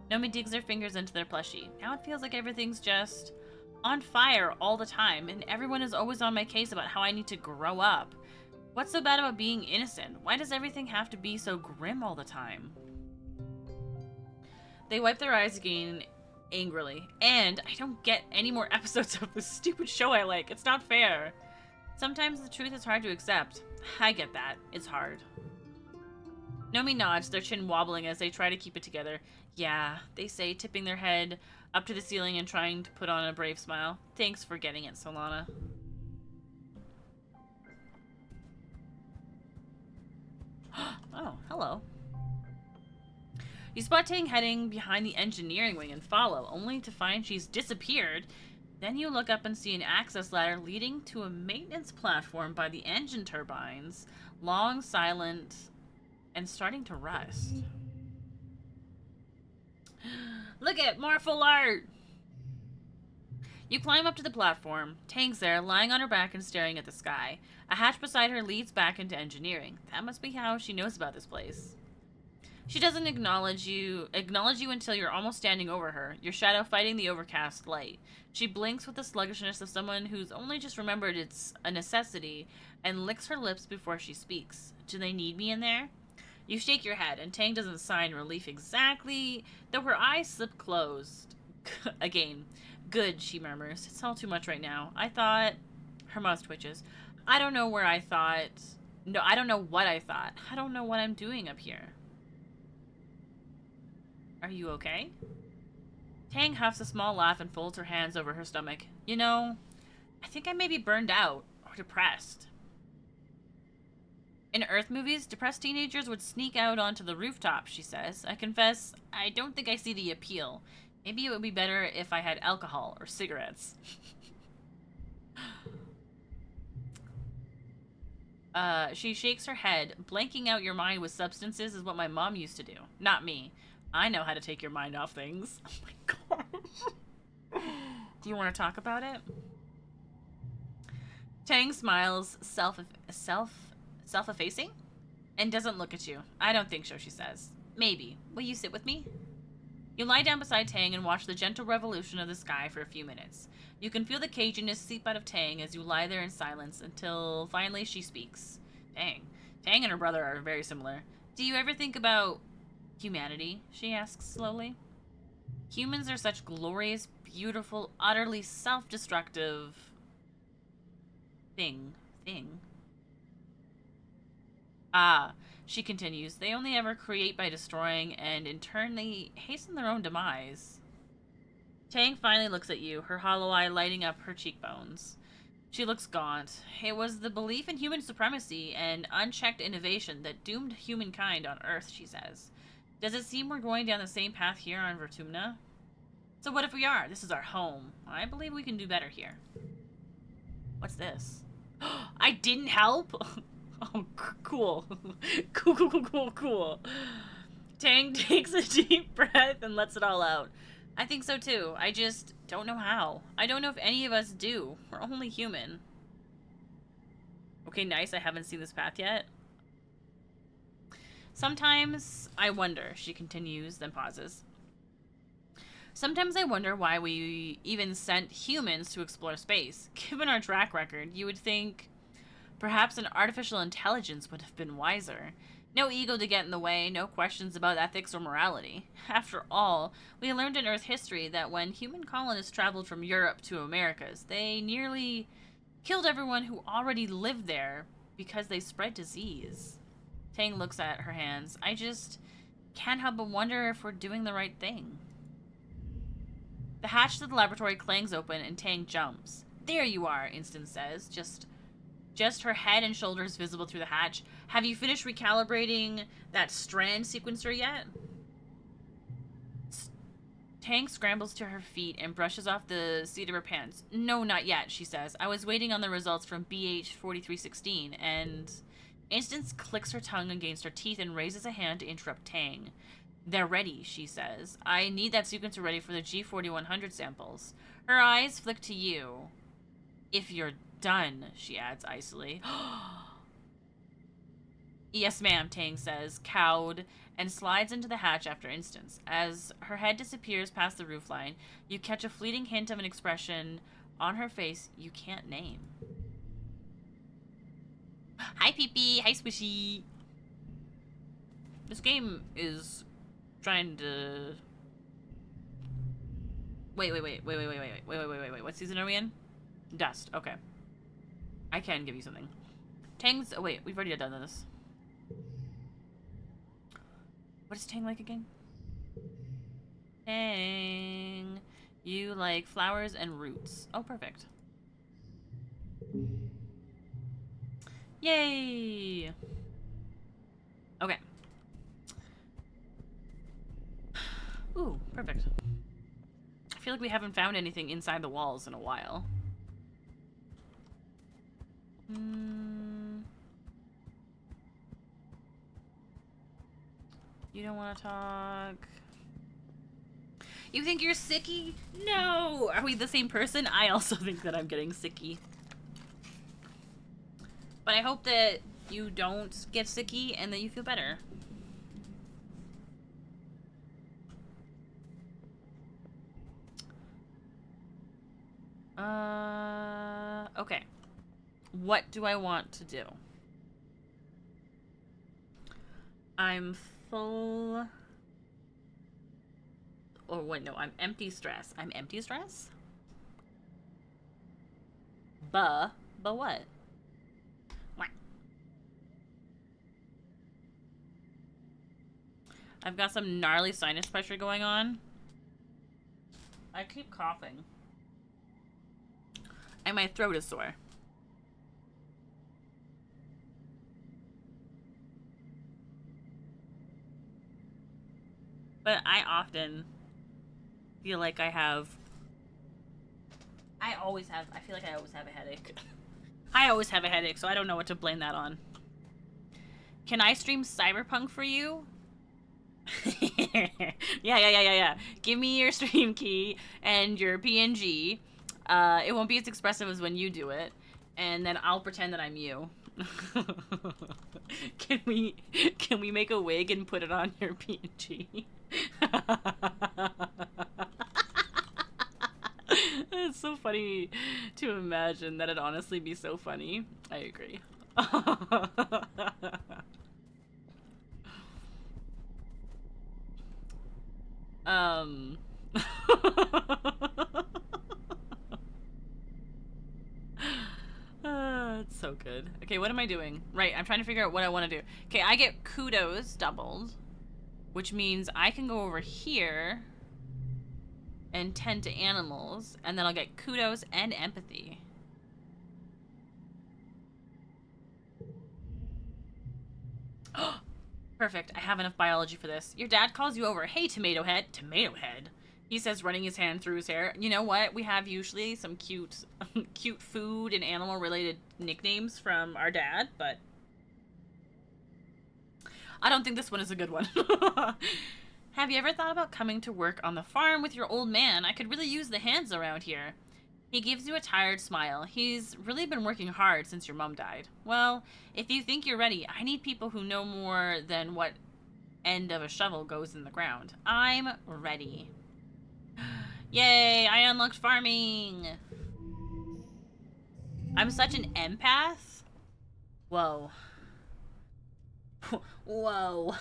Nomi digs her fingers into their plushie. Now it feels like everything's just on fire all the time, and everyone is always on my case about how I need to grow up. What's so bad about being innocent? Why does everything have to be so grim all the time? They wipe their eyes again angrily. And I don't get any more episodes of this stupid show I like. It's not fair. Sometimes the truth is hard to accept. I get that. It's hard. Nomi nods, their chin wobbling as they try to keep it together. Yeah, they say, tipping their head up to the ceiling and trying to put on a brave smile. Thanks for getting it, Solana. Oh, hello. You spot Tang heading behind the engineering wing and follow, only to find she's disappeared. Then you look up and see an access ladder leading to a maintenance platform by the engine turbines, long, silent, and starting to rust. Look at more full art! You climb up to the platform. Tang's there, lying on her back and staring at the sky. A hatch beside her leads back into engineering. That must be how she knows about this place. She doesn't acknowledge you until you're almost standing over her, your shadow fighting the overcast light. She blinks with the sluggishness of someone who's only just remembered it's a necessity and licks her lips before she speaks. Do they need me in there? You shake your head, and Tang doesn't sign relief exactly, though her eyes slip closed. Again. Good, she murmurs. It's all too much right now. I thought... Her mouth twitches. I don't know where I thought... No, I don't know what I thought. I don't know what I'm doing up here. Are you okay? Tang huffs a small laugh and folds her hands over her stomach. You know, I think I may be burned out or depressed. In Earth movies, depressed teenagers would sneak out onto the rooftop, she says. I confess, I don't think I see the appeal. Maybe it would be better if I had alcohol or cigarettes. She shakes her head. Blanking out your mind with substances is what my mom used to do. Not me. I know how to take your mind off things. Oh my gosh. Do you want to talk about it? Tang smiles, self-effacing, and doesn't look at you. I don't think so, she says. Maybe. Will you sit with me? You lie down beside Tang and watch the gentle revolution of the sky for a few minutes. You can feel the caginess seep out of Tang as you lie there in silence until finally she speaks. Tang and her brother are very similar. Do you ever think about humanity? She asks slowly. Humans are such glorious, beautiful, utterly self-destructive... thing. Ah, she continues, they only ever create by destroying, and in turn they hasten their own demise. Tang finally looks at you, her hollow eye lighting up her cheekbones. She looks gaunt. It was the belief in human supremacy and unchecked innovation that doomed humankind on Earth, she says. Does it seem we're going down the same path here on Vertumna? So what if we are? This is our home. I believe we can do better here. What's this? I didn't help? Oh, cool. Cool. Tang takes a deep breath and lets it all out. I think so too. I just don't know how. I don't know if any of us do. We're only human. Okay, nice. I haven't seen this path yet. Sometimes I wonder, she continues, then pauses. Sometimes I wonder why we even sent humans to explore space. Given our track record, you would think perhaps an artificial intelligence would have been wiser. No ego to get in the way, no questions about ethics or morality. After all, we learned in Earth history that when human colonists traveled from Europe to Americas, they nearly killed everyone who already lived there because they spread disease. Tang looks at her hands. I just can't help but wonder if we're doing the right thing. The hatch to the laboratory clangs open and Tang jumps. There you are, Instance says, just her head and shoulders visible through the hatch. Have you finished recalibrating that strand sequencer yet? Tang scrambles to her feet and brushes off the seat of her pants. No, not yet, she says. I was waiting on the results from BH4316, and... Instance clicks her tongue against her teeth and raises a hand to interrupt Tang. They're ready, she says. I need that sequencer ready for the G4100 samples. Her eyes flick to you. If you're done, she adds icily. Yes, ma'am, Tang says, cowed, and slides into the hatch after Instance. As her head disappears past the roofline, you catch a fleeting hint of an expression on her face you can't name. Hi, Pee-Pee. Hi, Squishy. This game is trying to... Wait. What season are we in? Dust. Okay. I can give you something. Tang's... Oh, wait. We've already done this. What is Tang like again? Tang. You like flowers and roots. Oh, perfect. Yay! Okay. Ooh, perfect. I feel like we haven't found anything inside the walls in a while. You don't want to talk. You think you're sicky? No! Are we the same person? I also think that I'm getting sicky. But I hope that you don't get sicky and that you feel better. Okay. What do I want to do? I'm full... Or wait, no, I'm empty stress. I'm empty stress? But what? What? I've got some gnarly sinus pressure going on. I keep coughing. And my throat is sore. But I often feel like I feel like I always have a headache. I always have a headache, so I don't know what to blame that on. Can I stream Cyberpunk for you? Yeah. Give me your stream key and your PNG. It won't be as expressive as when you do it, and then I'll pretend that I'm you. Can we make a wig and put it on your PNG? It's so funny to imagine that it'd honestly be so funny. I agree. It's so good. Okay, what am I doing? Right, I'm trying to figure out what I want to do. Okay, I get kudos doubled, which means I can go over here and tend to animals, and then I'll get kudos and empathy. Perfect, I have enough biology for this. Your dad calls you over. Hey, tomato head. Tomato head? He says, running his hand through his hair. You know what? We have usually some cute food and animal-related nicknames from our dad, but I don't think this one is a good one. Have you ever thought about coming to work on the farm with your old man? I could really use the hands around here. He gives you a tired smile. He's really been working hard since your mom died. Well, if you think you're ready, I need people who know more than what end of a shovel goes in the ground. I'm ready. Yay, I unlocked farming. I'm such an empath. Whoa. Whoa.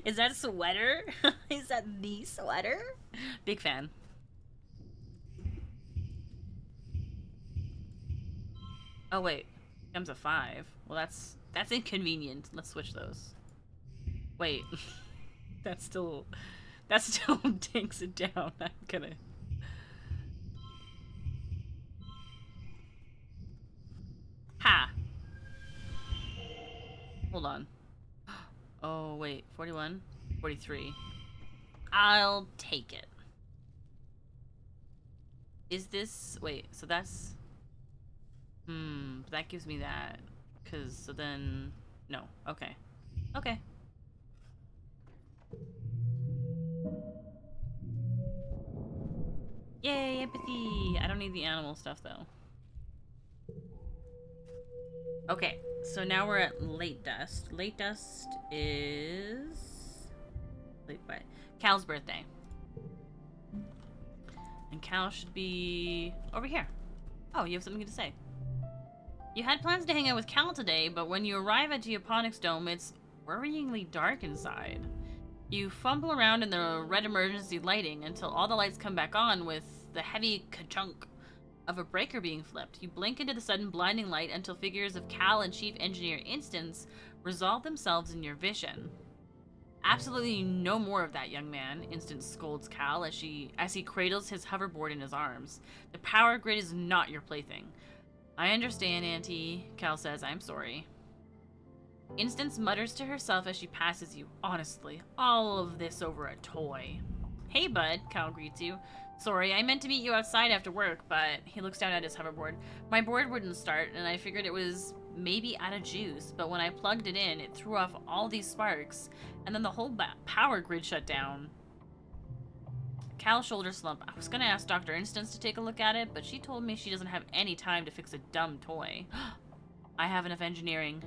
Is that a sweater? Is that the sweater? Big fan. Oh wait, becomes a 5. Well, that's inconvenient. Let's switch those. Wait, that still takes it down. I'm gonna. Ha. Hold on. Oh wait, 41, 43. I'll take it. Is this wait? So that's. That gives me that. So then... No. Okay. Okay. Yay, empathy! I don't need the animal stuff, though. Okay, so now we're at late dust. Late dust is... Wait, what? Cal's birthday. And Cal should be over here. Oh, you have something to say. You had plans to hang out with Cal today, but when you arrive at Geoponics Dome, it's worryingly dark inside. You fumble around in the red emergency lighting until all the lights come back on with the heavy ka-chunk of a breaker being flipped. You blink into the sudden blinding light until figures of Cal and Chief Engineer Instance resolve themselves in your vision. Absolutely no more of that, young man, Instance scolds Cal as he cradles his hoverboard in his arms. The power grid is not your plaything. I understand, Auntie, Cal says. I'm sorry. Instance mutters to herself as she passes you. Honestly, all of this over a toy. Hey, bud, Cal greets you. Sorry, I meant to meet you outside after work, but he looks down at his hoverboard. My board wouldn't start, and I figured it was maybe out of juice, but when I plugged it in, it threw off all these sparks, and then the whole power grid shut down. Cal's shoulder slump. I was gonna ask Dr. Instance to take a look at it, but she told me she doesn't have any time to fix a dumb toy. I have enough engineering.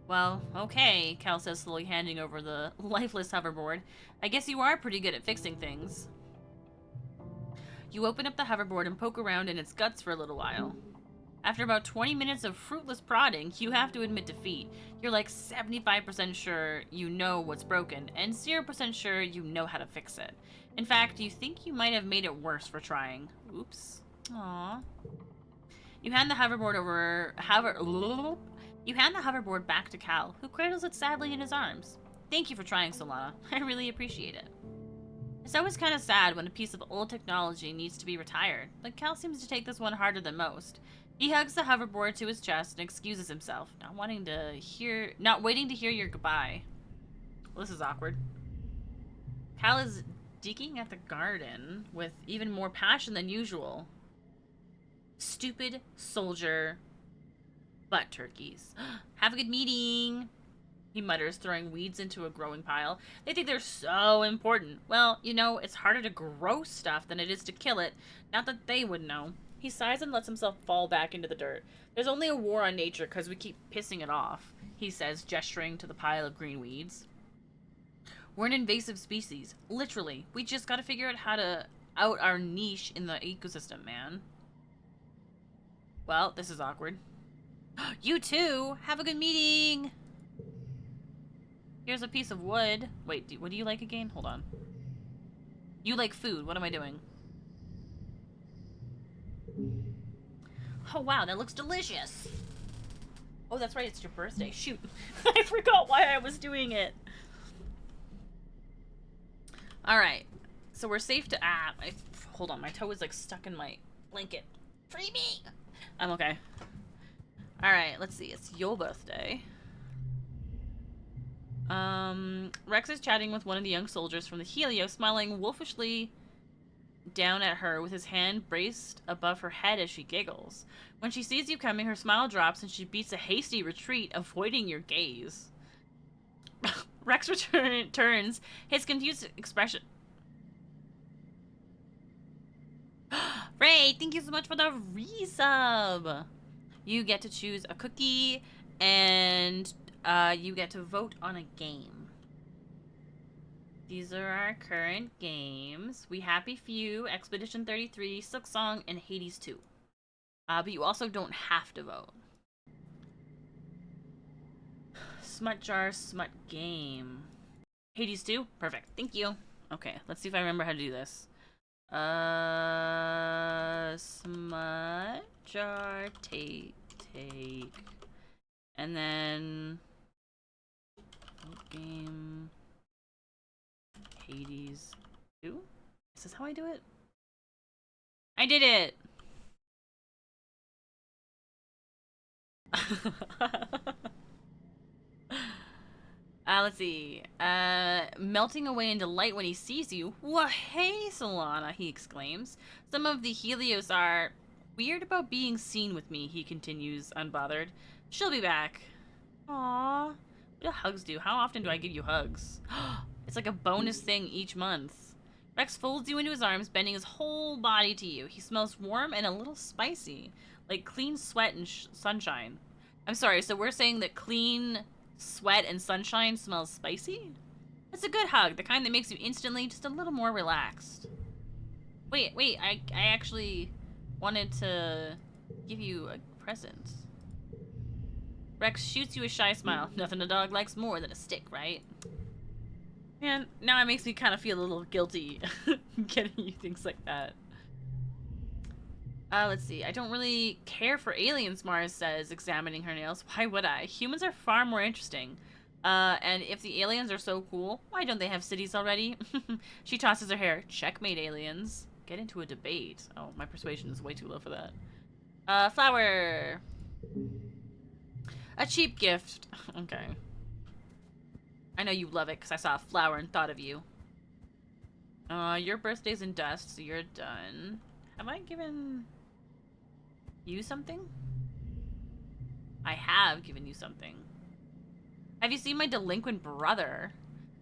Well, okay, Cal says, slowly handing over the lifeless hoverboard. I guess you are pretty good at fixing things. You open up the hoverboard and poke around in its guts for a little while. After about 20 minutes of fruitless prodding, you have to admit defeat. You're like 75% sure you know what's broken, and 0% sure you know how to fix it. In fact, you think you might have made it worse for trying. Oops. Aww. You hand the hoverboard You hand the hoverboard back to Cal, who cradles it sadly in his arms. Thank you for trying, Solana. I really appreciate it. It's always kind of sad when a piece of old technology needs to be retired, but Cal seems to take this one harder than most. He hugs the hoverboard to his chest and excuses himself, not waiting to hear your goodbye. Well, this is awkward. Cal is digging at the garden with even more passion than usual. Stupid soldier butt turkeys. Have a good meeting, he mutters, throwing weeds into a growing pile. They think they're so important. Well, you know, it's harder to grow stuff than it is to kill it. Not that they would know. He sighs and lets himself fall back into the dirt. There's only a war on nature because we keep pissing it off, he says, gesturing to the pile of green weeds. We're an invasive species. Literally. We just gotta figure out how to out our niche in the ecosystem, man. Well, this is awkward. You too! Have a good meeting! Here's a piece of wood. Wait, what do you like again? Hold on. You like food. What am I doing? Oh, wow, that looks delicious. Oh, that's right, it's your birthday. Shoot. I forgot why I was doing it. Alright. So we're safe to... hold on, my toe is like stuck in my blanket. Free me! I'm okay. Alright, let's see. It's your birthday. Rex is chatting with one of the young soldiers from the Helio, smiling wolfishly down at her with his hand braced above her head as she giggles. When she sees you coming, her smile drops and she beats a hasty retreat, avoiding your gaze. Rex turns, his confused expression. Ray, thank you so much for the resub. You get to choose a cookie, and you get to vote on a game. These are our current games. We Happy Few, Expedition 33, Silksong, and Hades 2. But you also don't have to vote. Smut jar, smut game. Hades 2? Perfect. Thank you. Okay, let's see if I remember how to do this. Smut jar, take. And then... game... Hades 2? Is this how I do it? I did it! Let's see. Melting away into light when he sees you. Whoa, hey, Solana, he exclaims. Some of the Helios are weird about being seen with me, he continues, unbothered. She'll be back. Aww. What do hugs do? How often do I give you hugs? It's like a bonus thing each month. Rex folds you into his arms, bending his whole body to you. He smells warm and a little spicy, like clean sweat and sunshine. I'm sorry, so we're saying that clean sweat and sunshine smells spicy? It's a good hug, the kind that makes you instantly just a little more relaxed. Wait, I actually wanted to give you a present. Rex shoots you a shy smile. Nothing a dog likes more than a stick, right? Man, now it makes me kind of feel a little guilty getting you things like that. Let's see. I don't really care for aliens, Mars says, examining her nails. Why would I? Humans are far more interesting. And if the aliens are so cool, why don't they have cities already? She tosses her hair. Checkmate, aliens. Get into a debate. Oh, my persuasion is way too low for that. Flower. A cheap gift. Okay. I know you love it because I saw a flower and thought of you. Your birthday's in dust, so you're done. Have I given you something? I have given you something. Have you seen my delinquent brother?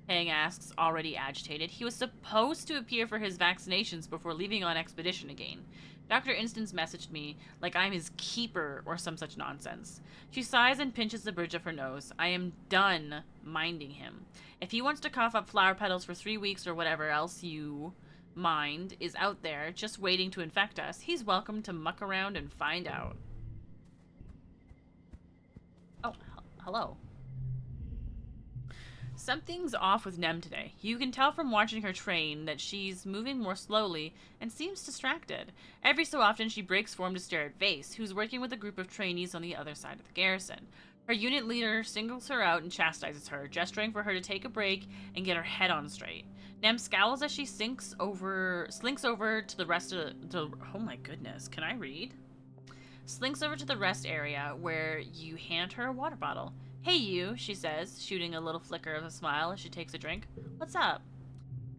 Hang asks, already agitated. He was supposed to appear for his vaccinations before leaving on expedition again. Dr. Instance messaged me like I'm his keeper or some such nonsense. She sighs and pinches the bridge of her nose. I am done minding him. If he wants to cough up flower petals for 3 weeks or whatever else you mind is out there just waiting to infect us, he's welcome to muck around and find out. Oh, hello. Something's off with Nem today. You can tell from watching her train that she's moving more slowly and seems distracted. Every so often she breaks form to stare at Vase, who's working with a group of trainees on the other side of the garrison. Her unit leader singles her out and chastises her, gesturing for her to take a break and get her head on straight. Nem scowls as she slinks over to the rest of the... Oh my goodness, can I read? Slinks over to the rest area where you hand her a water bottle. Hey you, she says, shooting a little flicker of a smile as she takes a drink. What's up?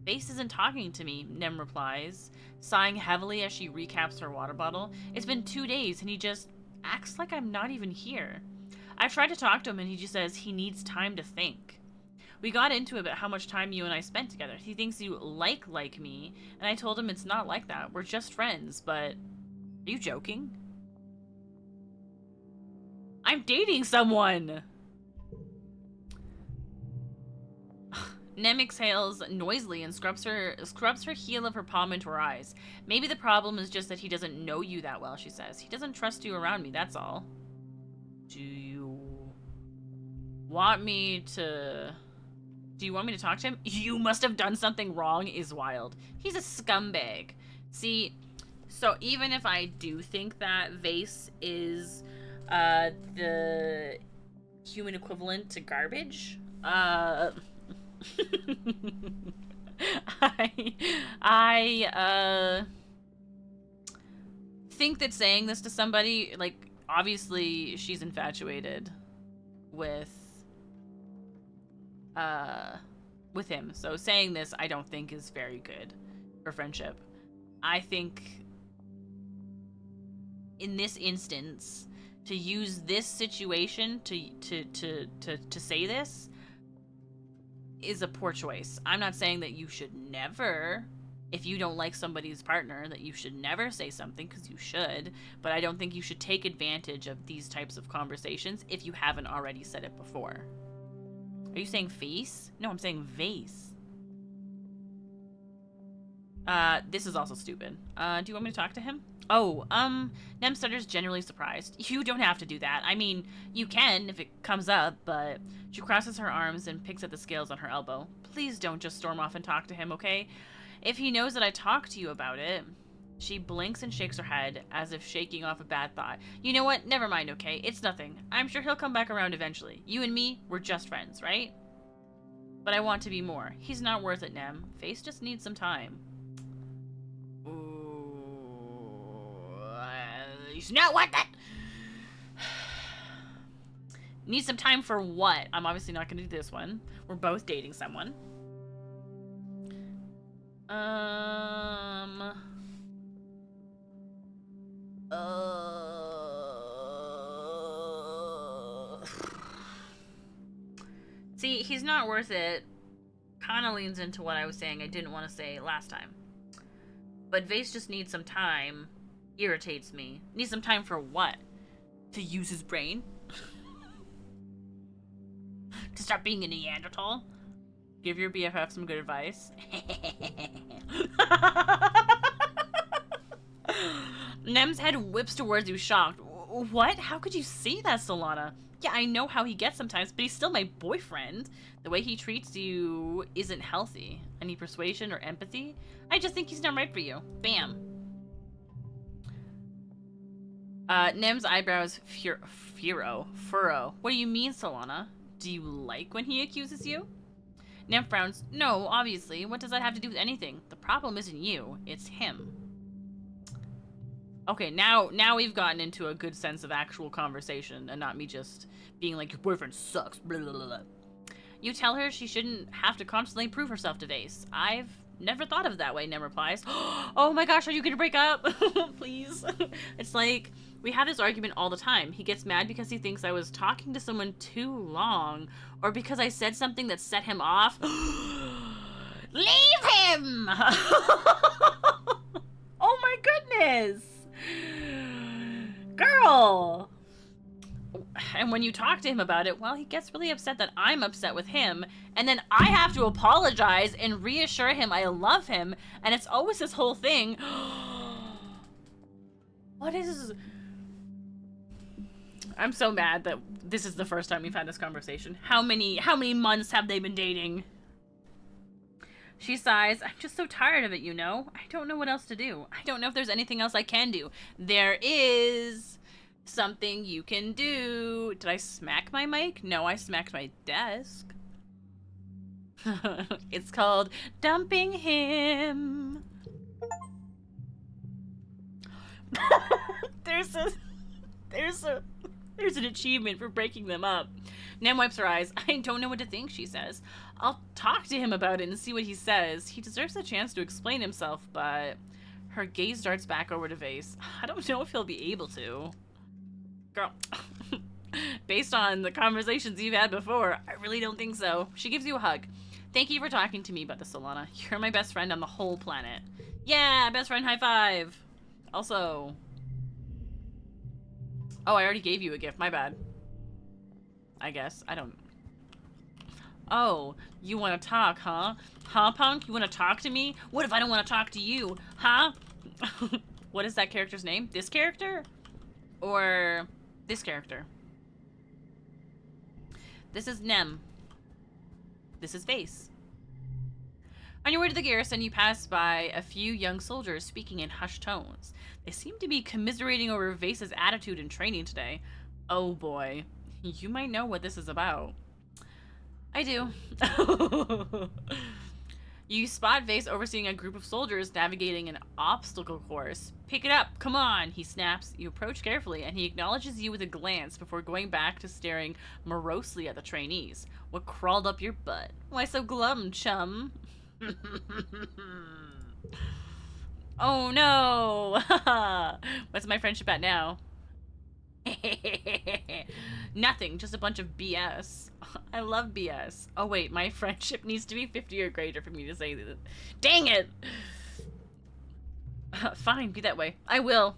Vase isn't talking to me, Nem replies, sighing heavily as she recaps her water bottle. It's been 2 days and he just acts like I'm not even here. I've tried to talk to him and he just says he needs time to think. We got into it about how much time you and I spent together. He thinks you like me, and I told him it's not like that. We're just friends, but... Are you joking? I'm dating someone! Nem exhales noisily and scrubs her heel of her palm into her eyes. Maybe the problem is just that he doesn't know you that well, she says. He doesn't trust you around me, that's all. Do you want me to talk to him? You must have done something wrong is wild. He's a scumbag. See, so even if I do think that Vase is the human equivalent to garbage, I think that saying this to somebody, like, obviously she's infatuated with him. So saying this, I don't think is very good for friendship. I think in this instance, to use this situation to say this is a poor choice. I'm not saying that you should never, if you don't like somebody's partner, that you should never say something, because you should, but I don't think you should take advantage of these types of conversations if you haven't already said it before. Are you saying face? No, I'm saying vase. This is also stupid. Do you want me to talk to him? Oh, Nem stutters, generally surprised. You don't have to do that. I mean, you can if it comes up, but she crosses her arms and picks at the scales on her elbow. Please don't just storm off and talk to him, okay? If he knows that I talked to you about it... She blinks and shakes her head, as if shaking off a bad thought. You know what? Never mind, okay? It's nothing. I'm sure he'll come back around eventually. You and me, we're just friends, right? But I want to be more. He's not worth it, Nem. Face just needs some time. He's not worth it! Need some time for what? I'm obviously not gonna do this one. We're both dating someone. See, he's not worth it. Kind of leans into what I was saying I didn't want to say last time. But Vase just needs some time. Irritates me. Needs some time for what? To use his brain? To stop being a Neanderthal? Give your BFF some good advice. Nem's head whips towards you, shocked. What? How could you say that, Solana? Yeah, I know how he gets sometimes, but he's still my boyfriend. The way he treats you isn't healthy. Any persuasion or empathy? I just think he's not right for you. Bam. Nem's eyebrows furrow. What do you mean, Solana? Do you like when he accuses you? Nem frowns. No, obviously. What does that have to do with anything? The problem isn't you. It's him. Okay, now we've gotten into a good sense of actual conversation and not me just being like, your boyfriend sucks, blah, blah, blah, blah. You tell her she shouldn't have to constantly prove herself to Vase. I've never thought of it that way, Nem replies. Oh my gosh, are you gonna break up? Please. It's like, We have this argument all the time. He gets mad because he thinks I was talking to someone too long, or because I said something that set him off. Leave him! Oh my goodness! Girl! And when you talk to him about it, well, he gets really upset that I'm upset with him, and then I have to apologize and reassure him I love him, and it's always this whole thing. What is... I'm so mad that this is the first time we've had this conversation. How many months have they been dating? She sighs. I'm just so tired of it, you know? I don't know what else to do. I don't know if there's anything else I can do. There is something you can do. Did I smack my mic? No, I smacked my desk. It's called dumping him. There's an achievement for breaking them up. Nam wipes her eyes. I don't know what to think, she says. I'll talk to him about it and see what he says. He deserves a chance to explain himself, but... Her gaze darts back over to Vase. I don't know if he'll be able to. Girl, based on the conversations you've had before, I really don't think so. She gives you a hug. Thank you for talking to me about this, Solana. You're my best friend on the whole planet. Yeah, best friend high five. Also... Oh, I already gave you a gift. My bad. I guess. I don't... Oh, you want to talk, huh? Huh, punk? You want to talk to me? What if I don't want to talk to you? Huh? What is that character's name? This character? Or this character? This is Nem. This is Vase. On your way to the garrison, you pass by a few young soldiers speaking in hushed tones. They seem to be commiserating over Vase's attitude in training today. Oh boy. You might know what this is about. I do. You spot Vase overseeing a group of soldiers navigating an obstacle course. Pick it up, come on, he snaps. You approach carefully, and he acknowledges you with a glance before going back to staring morosely at the trainees. What crawled up your butt? Why so glum, chum? Oh no! What's my friendship at now? Nothing, just a bunch of BS. I love BS. Oh wait, my friendship needs to be 50 or greater for me to say this. Dang it! Fine, be that way. I will.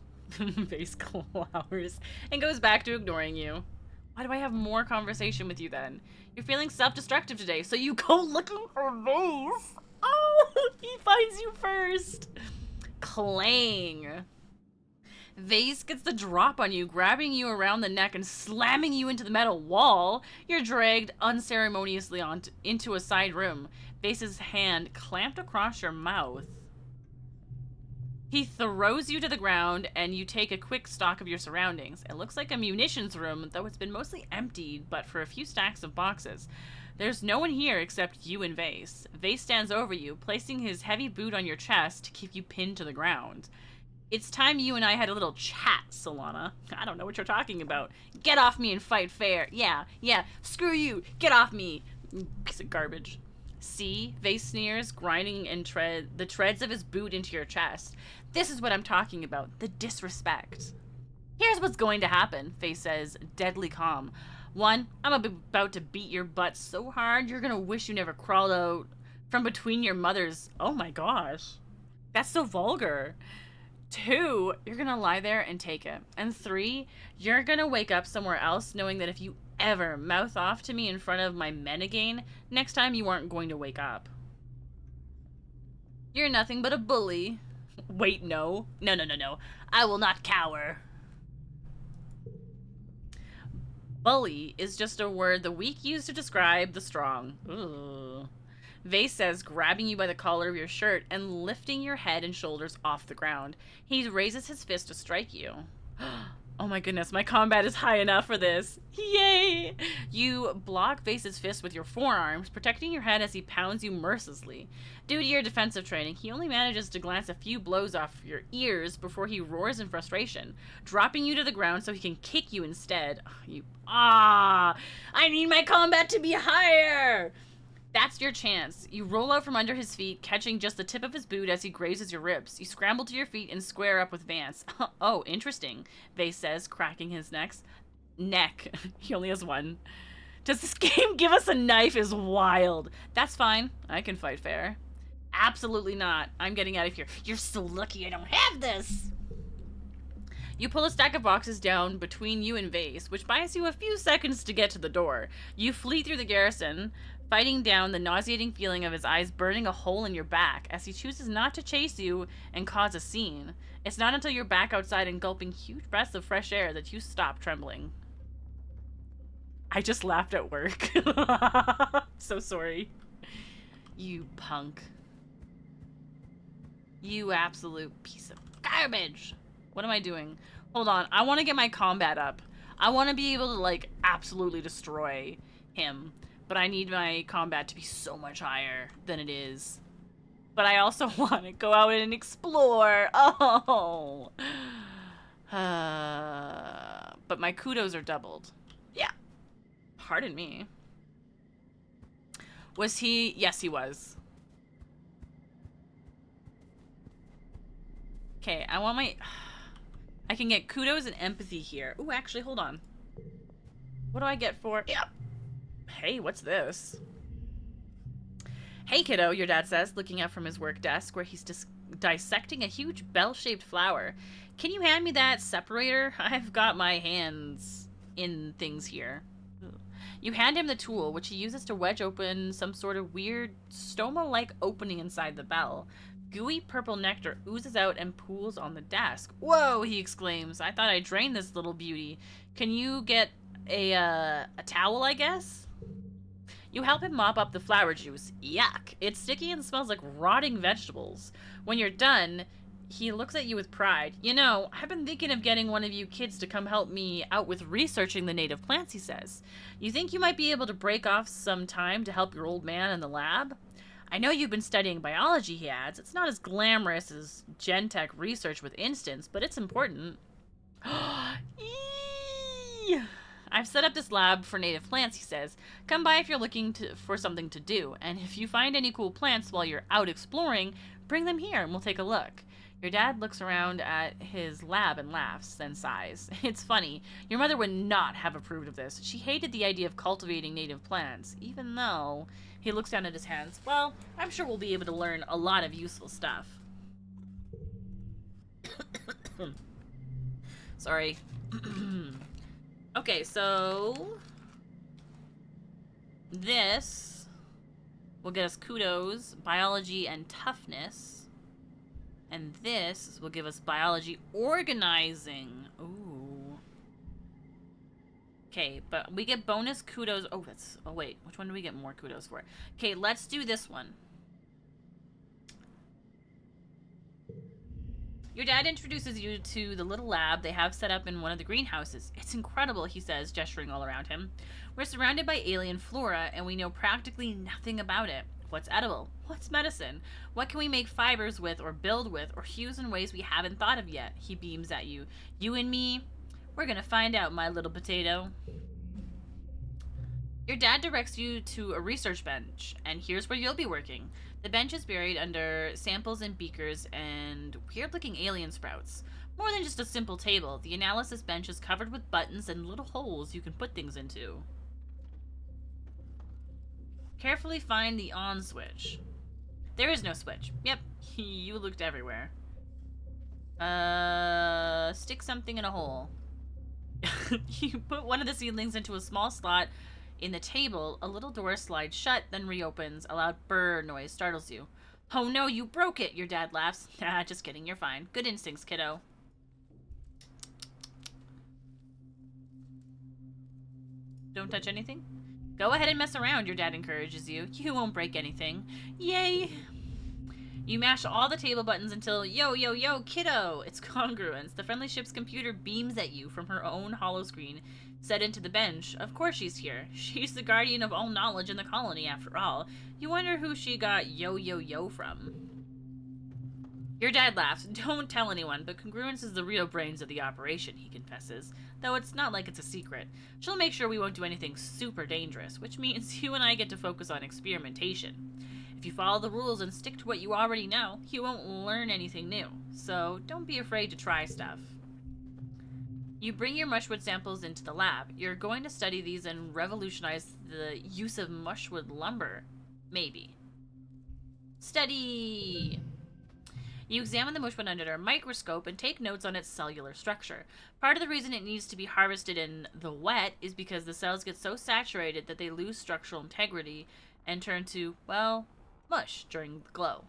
Face glowers and goes back to ignoring you. Why do I have more conversation with you then? You're feeling self-destructive today, so you go looking for Vase. Oh, he finds you first. Clang. Vase gets the drop on you, grabbing you around the neck and slamming you into the metal wall. You're dragged unceremoniously into a side room, Vase's hand clamped across your mouth. He throws you to the ground, and you take a quick stock of your surroundings. It looks like a munitions room, though it's been mostly emptied, but for a few stacks of boxes. There's no one here except you and Vase. Vase stands over you, placing his heavy boot on your chest to keep you pinned to the ground. It's time you and I had a little chat, Solana. I don't know what you're talking about. Get off me and fight fair. Yeah, screw you. Get off me. Piece of garbage. See? Vase sneers, grinding and the treads of his boot into your chest. This is what I'm talking about. The disrespect. Here's what's going to happen, Vase says, deadly calm. 1, I'm about to beat your butt so hard you're gonna wish you never crawled out from between your mothers. Oh my gosh. That's so vulgar. 2, you're gonna lie there and take it. And 3, you're gonna wake up somewhere else knowing that if you ever mouth off to me in front of my men again, next time you aren't going to wake up. You're nothing but a bully. Wait, no. No. I will not cower. Bully is just a word the weak use to describe the strong. Ugh. Vase says, grabbing you by the collar of your shirt and lifting your head and shoulders off the ground. He raises his fist to strike you. Oh my goodness, my combat is high enough for this. Yay! You block Vase's fist with your forearms, protecting your head as he pounds you mercilessly. Due to your defensive training, he only manages to glance a few blows off your ears before he roars in frustration, dropping you to the ground so he can kick you instead. I need my combat to be higher! That's your chance. You roll out from under his feet, catching just the tip of his boot as he grazes your ribs. You scramble to your feet and square up with Vance. Oh, interesting, Vase says, cracking his neck. He only has one. Does this game give us a knife is wild. That's fine. I can fight fair. Absolutely not. I'm getting out of here. You're so lucky I don't have this. You pull a stack of boxes down between you and Vase, which buys you a few seconds to get to the door. You flee through the garrison, fighting down the nauseating feeling of his eyes burning a hole in your back as he chooses not to chase you and cause a scene. It's not until you're back outside and gulping huge breaths of fresh air that you stop trembling. I just laughed at work. So sorry. You punk. You absolute piece of garbage. What am I doing? Hold on. I want to get my combat up. I want to be able to, like, absolutely destroy him. But I need my combat to be so much higher than it is. But I also want to go out and explore. Oh. But my kudos are doubled. Yeah. Pardon me. Was he? Yes, he was. Okay, I want my... I can get kudos and empathy here. Ooh, actually, hold on. What do I get for... Yep. Hey, what's this? Hey, kiddo, your dad says, looking up from his work desk where he's dissecting a huge bell-shaped flower. Can you hand me that separator? I've got my hands in things here. You hand him the tool, which he uses to wedge open some sort of weird stoma-like opening inside the bell. Gooey purple nectar oozes out and pools on the desk. Whoa, he exclaims. I thought I drained this little beauty. Can you get a towel, I guess? You help him mop up the flower juice. Yuck. It's sticky and smells like rotting vegetables. When you're done, he looks at you with pride. You know, I've been thinking of getting one of you kids to come help me out with researching the native plants, he says. You think you might be able to break off some time to help your old man in the lab? I know you've been studying biology, he adds. It's not as glamorous as Gen-Tech research with instants, but it's important. I've set up this lab for native plants, he says. Come by if you're looking for something to do, and if you find any cool plants while you're out exploring, bring them here and we'll take a look. Your dad looks around at his lab and laughs, then sighs. It's funny. Your mother would not have approved of this. She hated the idea of cultivating native plants, even though... He looks down at his hands. Well, I'm sure we'll be able to learn a lot of useful stuff. Sorry. Okay, so... This will get us kudos, biology, and toughness. And this will give us biology organizing. Ooh. Okay, but we get bonus kudos. Oh, that's... Oh, wait. Which one do we get more kudos for? Okay, let's do this one. Your dad introduces you to the little lab they have set up in one of the greenhouses. It's incredible, he says, gesturing all around him. We're surrounded by alien flora, and we know practically nothing about it. What's edible? What's medicine? What can we make fibers with or build with or use in ways we haven't thought of yet? He beams at you. You and me... We're gonna find out, my little potato. Your dad directs you to a research bench, and here's where you'll be working. The bench is buried under samples and beakers and weird-looking alien sprouts. More than just a simple table, the analysis bench is covered with buttons and little holes you can put things into. Carefully find the on switch. There is no switch. Yep, you looked everywhere. Stick something in a hole. You put one of the seedlings into a small slot in the table. A little door slides shut, then reopens. A loud brrr noise startles you. Oh no, you broke it, your dad laughs. Ah, just kidding, you're fine. Good instincts, kiddo. Don't touch anything? Go ahead and mess around, your dad encourages you. You won't break anything. Yay! You mash all the table buttons until, yo, yo, yo, kiddo! It's congruence. The friendly ship's computer beams at you from her own holoscreen set into the bench. Of course she's here. She's the guardian of all knowledge in the colony, after all. You wonder who she got yo, yo, yo from. Your dad laughs. Don't tell anyone, but Congruence is the real brains of the operation, he confesses. Though it's not like it's a secret. She'll make sure we won't do anything super dangerous, which means you and I get to focus on experimentation. If you follow the rules and stick to what you already know, you won't learn anything new. So don't be afraid to try stuff. You bring your mushwood samples into the lab. You're going to study these and revolutionize the use of mushwood lumber. Maybe. Study! You examine the mushwood under a microscope and take notes on its cellular structure. Part of the reason it needs to be harvested in the wet is because the cells get so saturated that they lose structural integrity and turn to, well, mush during the glow.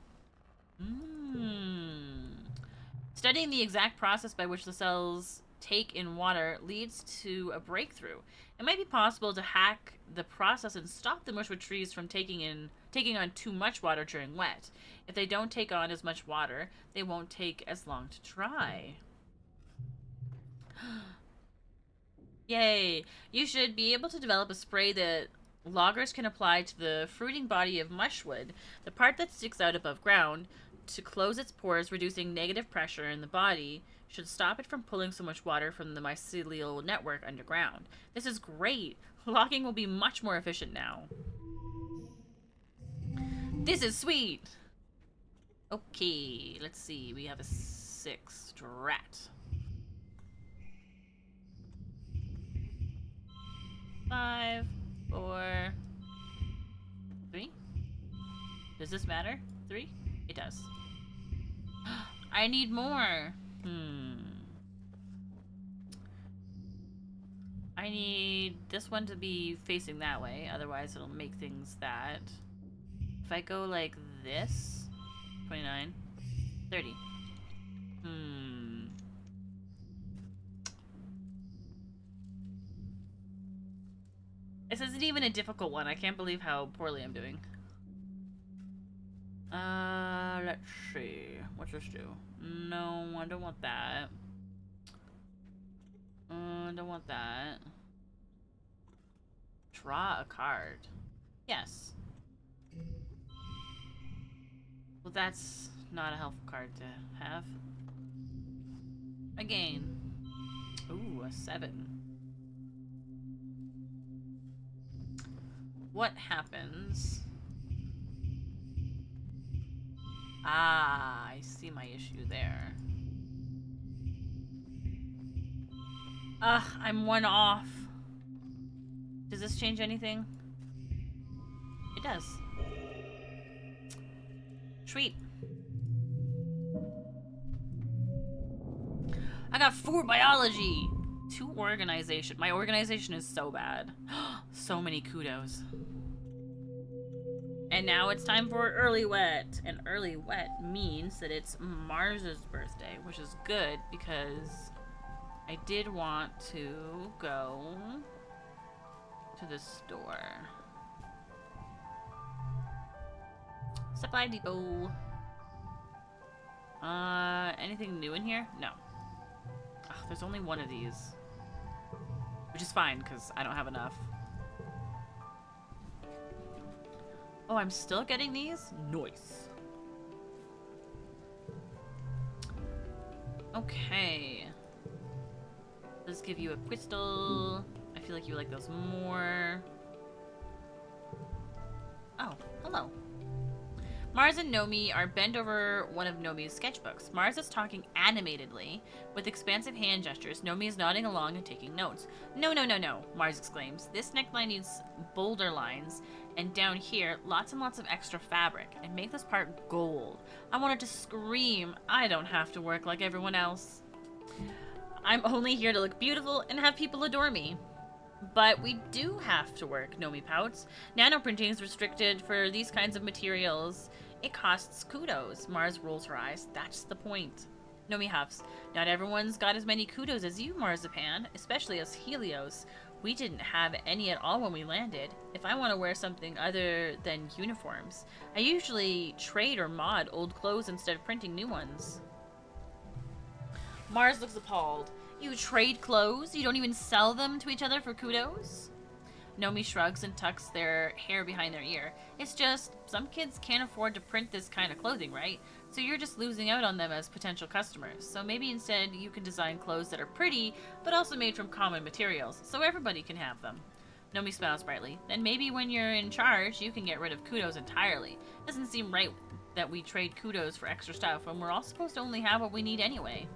Studying the exact process by which the cells take in water leads to a breakthrough. It might be possible to hack the process and stop the mushwood trees from taking on too much water during wet. If they don't take on as much water, they won't take as long to dry. Yay! You should be able to develop a spray that loggers can apply to the fruiting body of mushwood, the part that sticks out above ground, to close its pores, reducing negative pressure in the body, should stop it from pulling so much water from the mycelial network underground. This is great! Logging will be much more efficient now. This is sweet! Okay, let's see. We have a 6 strat. 5, 4, 3. Does this matter? 3? It does. I need more. I need this one to be facing that way, otherwise it'll make things that. If I go like this, 29, 30. This isn't even a difficult one. I can't believe how poorly I'm doing. Let's see. What's this do? No, I don't want that. I don't want that. Draw a card. Yes. Well, that's not a helpful card to have. Again. Ooh, a 7. What happens? Ah, I see my issue there. Ugh, I'm 1 off. Does this change anything? It does. Sweet. I got 4 biology. 2 organization. My organization is so bad. So many kudos. And now it's time for early wet. And early wet means that it's Mars's birthday, which is good because I did want to go to the store. Supply depot. Anything new in here? No. Ugh, there's only 1 of these. Which is fine, because I don't have enough. Oh, I'm still getting these? Nice. Okay. Let's give you a crystal. I feel like you like those more. Oh, hello. Mars and Nomi are bent over one of Nomi's sketchbooks. Mars is talking animatedly, with expansive hand gestures. Nomi is nodding along and taking notes. No, no, no, no, Mars exclaims. This neckline needs boulder lines, and down here, lots and lots of extra fabric, and make this part gold. I wanted to scream. I don't have to work like everyone else. I'm only here to look beautiful and have people adore me. But we do have to work, Nomi pouts. Nanoprinting is restricted for these kinds of materials. It costs kudos. Mars rolls her eyes. That's the point. Nomi huffs. Not everyone's got as many kudos as you, Marzipan, especially as Helios. We didn't have any at all when we landed. If I want to wear something other than uniforms, I usually trade or mod old clothes instead of printing new ones. Mars looks appalled. You trade clothes? You don't even sell them to each other for kudos? Nomi shrugs and tucks their hair behind their ear. It's just, some kids can't afford to print this kind of clothing, right? So you're just losing out on them as potential customers. So maybe instead you can design clothes that are pretty, but also made from common materials, so everybody can have them. Nomi smiles brightly. Then maybe when you're in charge, you can get rid of kudos entirely. Doesn't seem right that we trade kudos for extra stuff when we're all supposed to only have what we need anyway.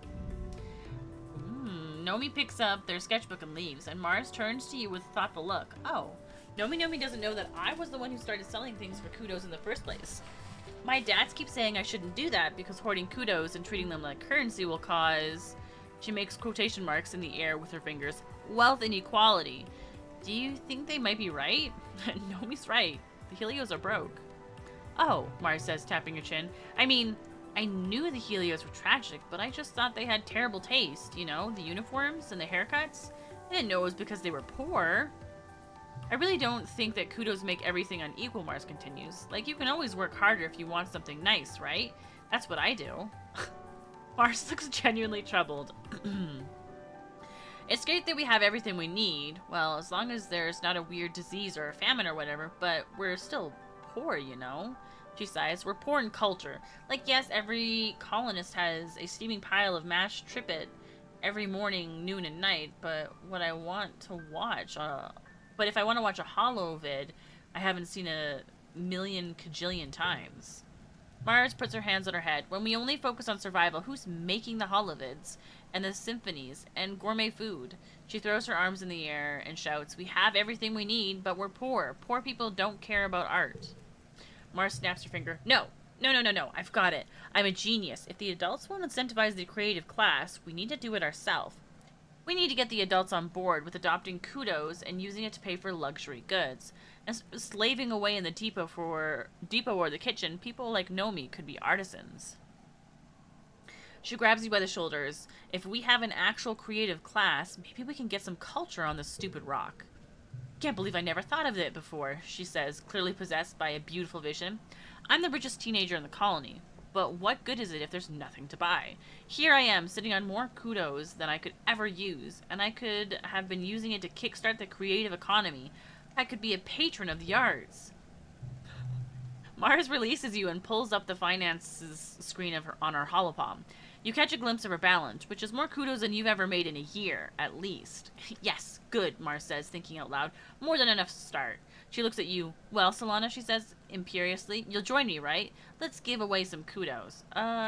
Nomi picks up their sketchbook and leaves, and Mars turns to you with a thoughtful look. Oh, Nomi doesn't know that I was the one who started selling things for kudos in the first place. My dads keep saying I shouldn't do that because hoarding kudos and treating them like currency will cause... She makes quotation marks in the air with her fingers. Wealth inequality. Do you think they might be right? Nomi's right. The Helios are broke. Oh, Mars says, tapping her chin. I mean, I knew the Helios were tragic, but I just thought they had terrible taste. You know, the uniforms and the haircuts. I didn't know it was because they were poor. I really don't think that kudos make everything unequal, Mars continues. Like, you can always work harder if you want something nice, right? That's what I do. Mars looks genuinely troubled. It's great that we have everything we need. Well, as long as there's not a weird disease or a famine or whatever, but we're still poor, you know? She sighs. We're poor in culture. Like, yes, every colonist has a steaming pile of mashed trippet every morning, noon, and night, but what I want to watch... But if I want to watch a holo vid, I haven't seen a million kajillion times. Mars puts her hands on her head. When we only focus on survival, who's making the holovids and the symphonies and gourmet food? She throws her arms in the air and shouts, we have everything we need, but we're poor. Poor people don't care about art. Mars snaps her finger. No, I've got it. I'm a genius. If the adults won't incentivize the creative class, we need to do it ourselves. We need to get the adults on board with adopting kudos and using it to pay for luxury goods. And slaving away in the depot or the kitchen, people like Nomi could be artisans. She grabs you by the shoulders. If we have an actual creative class, maybe we can get some culture on this stupid rock. Can't believe I never thought of it before, she says, clearly possessed by a beautiful vision. I'm the richest teenager in the colony. But what good is it if there's nothing to buy? Here I am, sitting on more kudos than I could ever use, and I could have been using it to kickstart the creative economy. I could be a patron of the arts. Mars releases you and pulls up the finances screen on her holopalm. You catch a glimpse of her balance, which is more kudos than you've ever made in a year, at least. Yes, good, Mars says, thinking out loud. More than enough to start. She looks at you. Well, Solana, she says imperiously, you'll join me, right? Let's give away some kudos.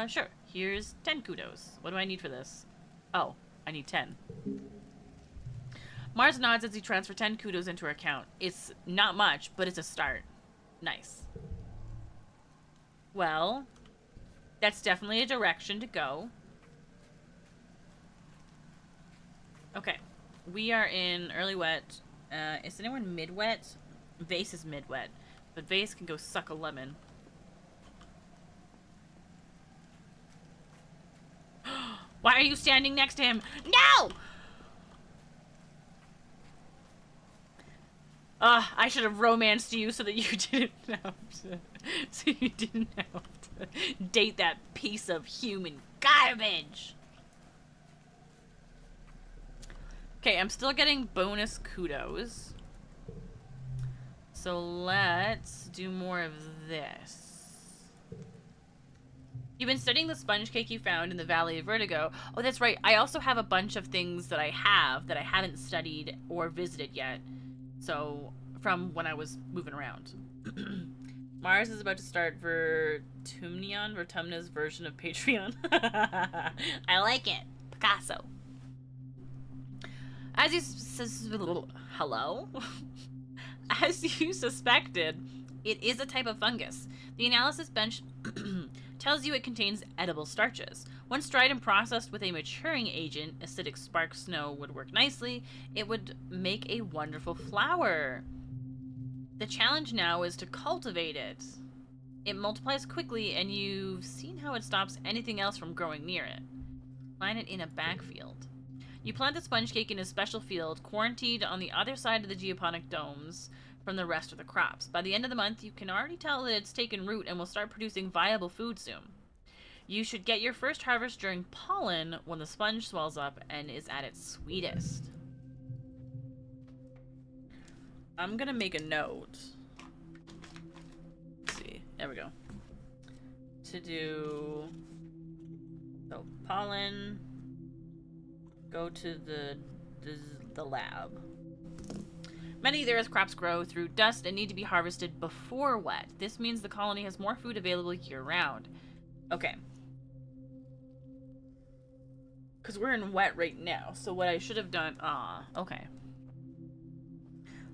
Sure. Here's 10 kudos. What do I need for this? Oh, I need 10. Mars nods as you transfer 10 kudos into her account. It's not much, but it's a start. Nice. Well, that's definitely a direction to go. Okay. We are in early wet. Is anyone mid-wet? Vase is mid-wet, but Vase can go suck a lemon. Why are you standing next to him? No! I should have romanced you so that you didn't have to date that piece of human garbage. Okay, I'm still getting bonus kudos. So let's do more of this. You've been studying the sponge cake you found in the Valley of Vertigo. Oh, that's right. I also have a bunch of things that I haven't studied or visited yet. So, from when I was moving around. Mars is about to start Vertumna's version of Patreon. I like it. Picasso. As you hello? As you suspected, it is a type of fungus. The analysis bench tells you it contains edible starches. Once dried and processed with a maturing agent, acidic spark snow would work nicely. It would make a wonderful flower. The challenge now is to cultivate it. It multiplies quickly, and you've seen how it stops anything else from growing near it. Plant it in a backfield. You plant the sponge cake in a special field, quarantined on the other side of the geoponic domes from the rest of the crops. By the end of the month, you can already tell that it's taken root and will start producing viable food soon. You should get your first harvest during pollen when the sponge swells up and is at its sweetest. I'm gonna make a note. Let's see. There we go. to do... So, pollen. Go to the lab. Many of the Earth's crops grow through dust and need to be harvested before wet. This means the colony has more food available year-round. Okay. Because we're in wet right now, so what I should have done... okay.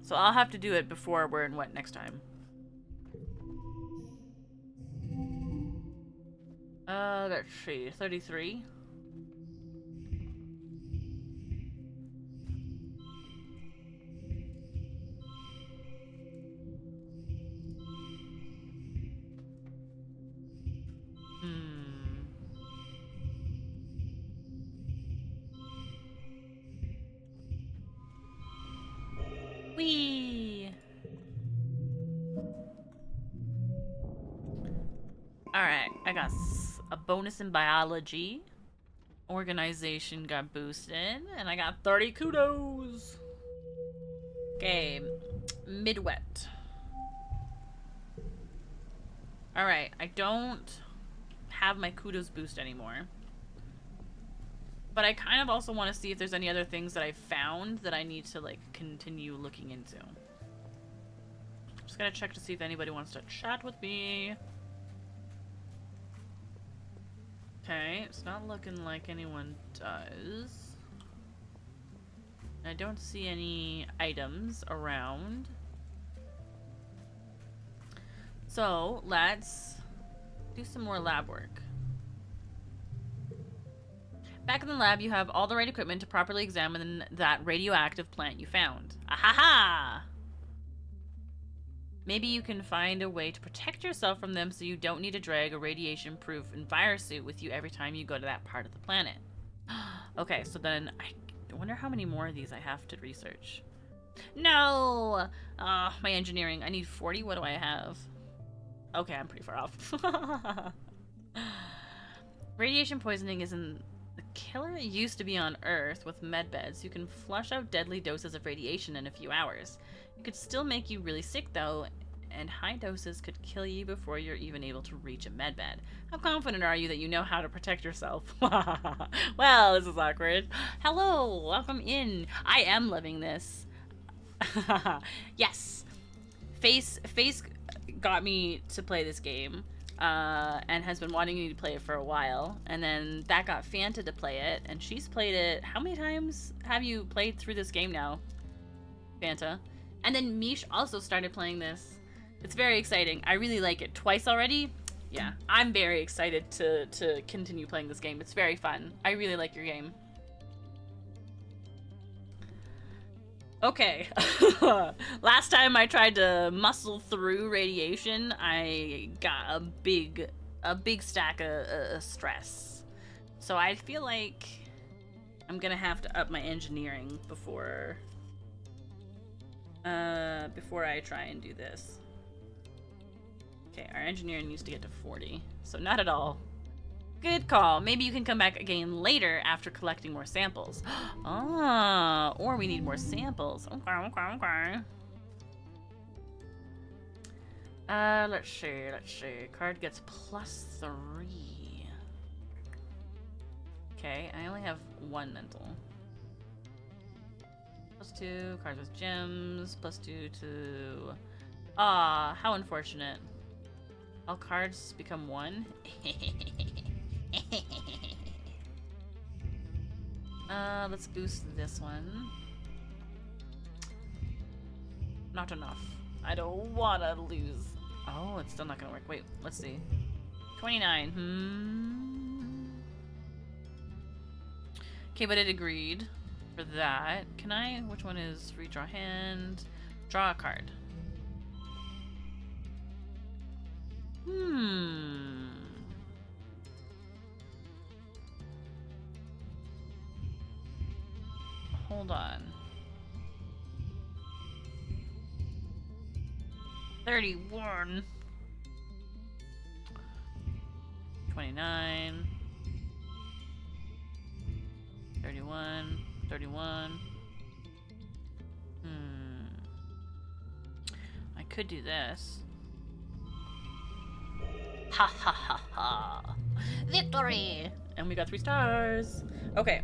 So I'll have to do it before we're in wet next time. Let's see. 33. Whee! Alright, I got a bonus in biology. Organization got boosted, and I got 30 kudos. Okay, mid-wet. Alright, I don't have my kudos boost anymore. But I kind of also want to see if there's any other things that I found that I need to, like, continue looking into. Just gotta check to see if anybody wants to chat with me. Okay, it's not looking like anyone does. I don't see any items around. So, let's do some more lab work. Back in the lab, you have all the right equipment to properly examine that radioactive plant you found. Ahaha! Maybe you can find a way to protect yourself from them so you don't need to drag a radiation-proof envirosuit with you every time you go to that part of the planet. Okay, so then I wonder how many more of these I have to research. No! My engineering. I need 40. What do I have? Okay, I'm pretty far off. Radiation poisoning isn't... The killer used to be on Earth with medbeds. You can flush out deadly doses of radiation in a few hours. It could still make you really sick, though, and high doses could kill you before you're even able to reach a medbed. How confident are you that you know how to protect yourself? Well, this is awkward. Hello, welcome in. I am loving this. Yes. Face got me to play this game. And has been wanting me to play it for a while, and then that got Fanta to play it, and she's played it. How many times have you played through this game now, Fanta? And then Mish also started playing this. It's very exciting. I really like it. Twice already. Yeah, I'm very excited to continue playing this game. It's very fun. I really like your game. Okay. Last time I tried to muscle through radiation, I got a big stack of stress. So I feel like I'm gonna have to up my engineering before I try and do this. Okay, our engineering needs to get to 40, so not at all. Good call. Maybe you can come back again later after collecting more samples. Or we need more samples. Okay. Let's see. Card gets +3. Okay, I only have 1 mental. +2, cards with gems, +2 to... how unfortunate. All cards become 1. Let's boost this one. Not enough. I don't wanna lose. Oh, it's still not gonna work. Wait, let's see. 29. Okay, but it agreed for that. Can I? Which one is redraw hand? Draw a card. Hold on. 31. 29. 31. 31. I could do this. Ha ha ha ha. Victory! And we got 3 stars. Okay.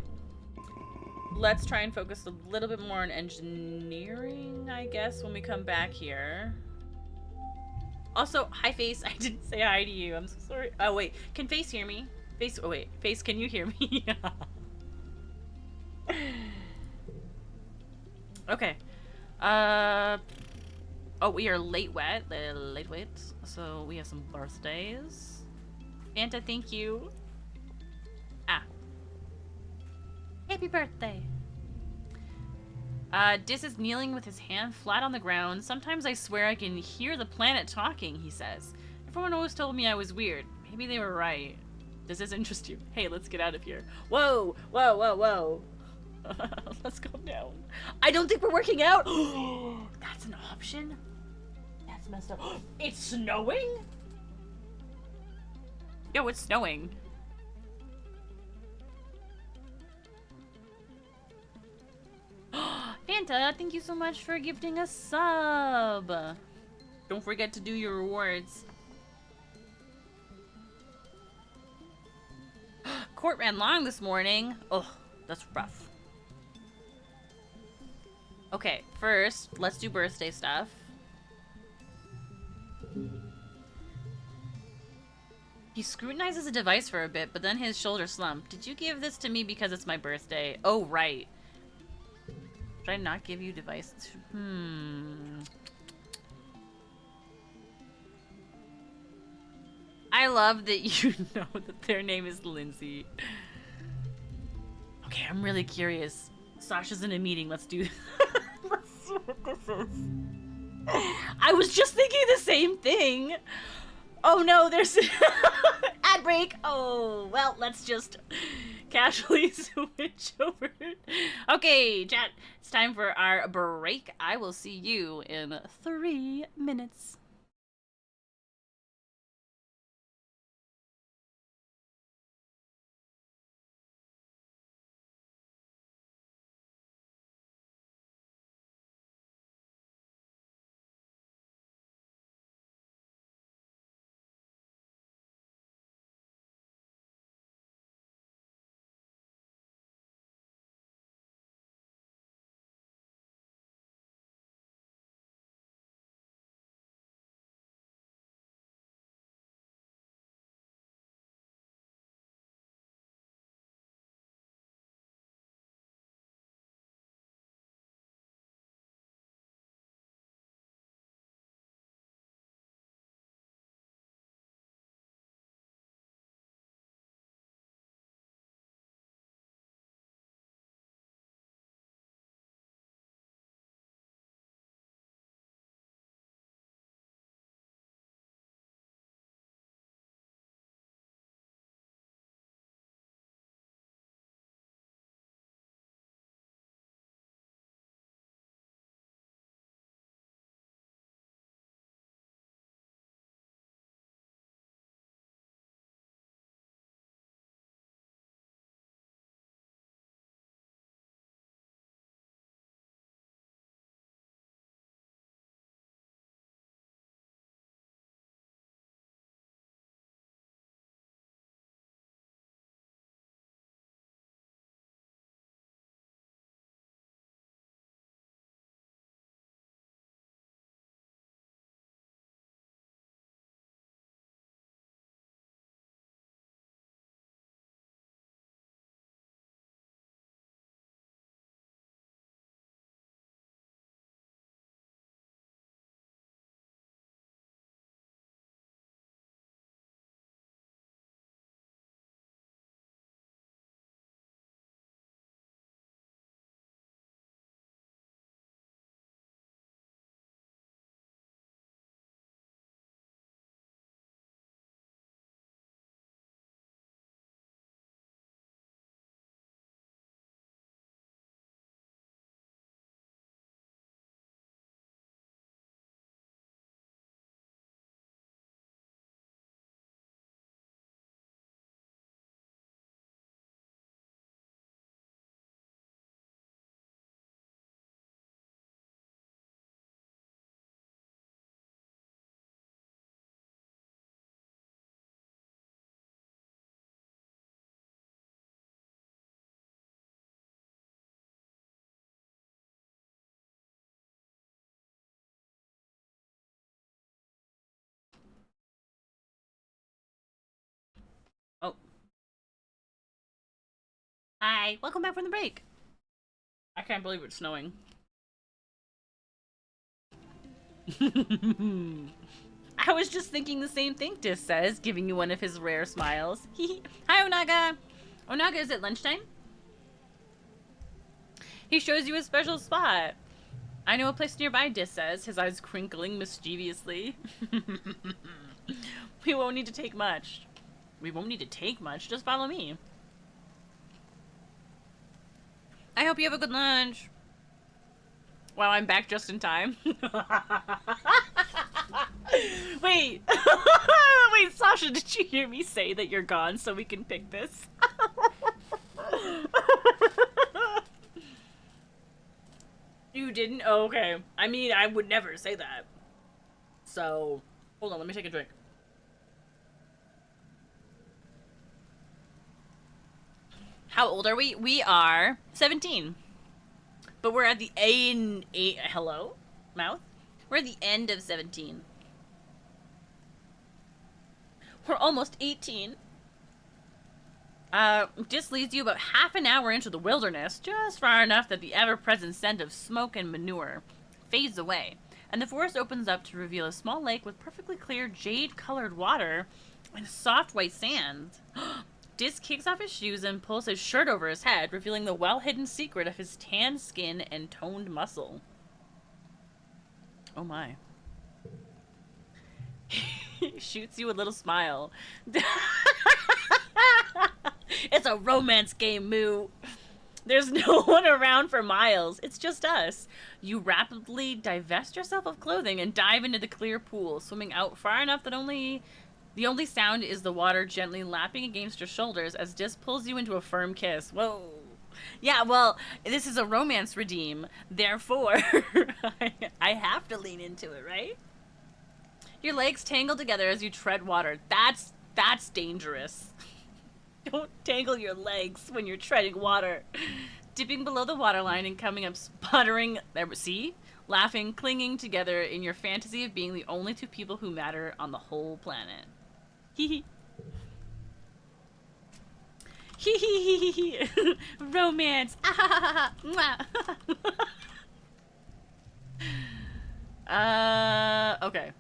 Let's try and focus a little bit more on engineering, I guess, when we come back here. Also, hi, Face. I didn't say hi to you. I'm so sorry. Oh, wait. Can Face hear me? Face, oh, wait. Face, can you hear me? Okay. Uh... Oh, we are late wet. Late wet. So we have some birthdays. Fanta, thank you. Ah. Happy birthday. Dis is kneeling with his hand flat on the ground. Sometimes I swear I can hear the planet talking, he says. Everyone always told me I was weird. Maybe they were right. Does this interest you? Hey, let's get out of here. Whoa! Whoa, whoa, whoa. Let's go down. I don't think we're working out! That's an option? That's messed up. It's snowing? Yo, it's snowing. Fanta, thank you so much for gifting a sub. Don't forget to do your rewards. Court ran long this morning. Ugh, that's rough. Okay, first, let's do birthday stuff. He scrutinizes a device for a bit, but then his shoulders slump. Did you give this to me because it's my birthday? Oh, right. Should I not give you devices? I love that you know that their name is Lindsay. Okay, I'm really curious. Sasha's in a meeting. Let's do this. Let's see what this is. I was just thinking the same thing. Oh no, there's ad break. Oh, well, let's just casually switch over. Okay, chat, it's time for our break. I will see you in 3 minutes. Oh. Hi. Welcome back from the break. I can't believe it's snowing. I was just thinking the same thing, Dis says, giving you one of his rare smiles. Hi, Onaga. Onaga, is it lunchtime? He shows you a special spot. I know a place nearby, Dis says, his eyes crinkling mischievously. We won't need to take much. We won't need to take much. Just follow me. I hope you have a good lunch. Wow, I'm back just in time. Wait. Wait, Sasha, did you hear me say that you're gone so we can pick this? You didn't? Oh, okay. I mean, I would never say that. So, hold on, let me take a drink. How old are we? We are 17. But we're at the hello? Mouth? We're at the end of 17. We're almost 18. Just leads you about half an hour into the wilderness, just far enough that the ever-present scent of smoke and manure fades away, and the forest opens up to reveal a small lake with perfectly clear jade-colored water and soft white sand. Dis kicks off his shoes and pulls his shirt over his head, revealing the well-hidden secret of his tan skin and toned muscle. Oh my. He shoots you a little smile. It's a romance game, Moo. There's no one around for miles. It's just us. You rapidly divest yourself of clothing and dive into the clear pool, swimming out far enough that the only sound is the water gently lapping against your shoulders as Dis pulls you into a firm kiss. Whoa. Yeah, well, this is a romance redeem. Therefore, I have to lean into it, right? Your legs tangle together as you tread water. That's dangerous. Don't tangle your legs when you're treading water. Dipping below the waterline and coming up sputtering, see? Laughing, clinging together in your fantasy of being the only two people who matter on the whole planet. Hee hee. Hee hee. Romance. Okay.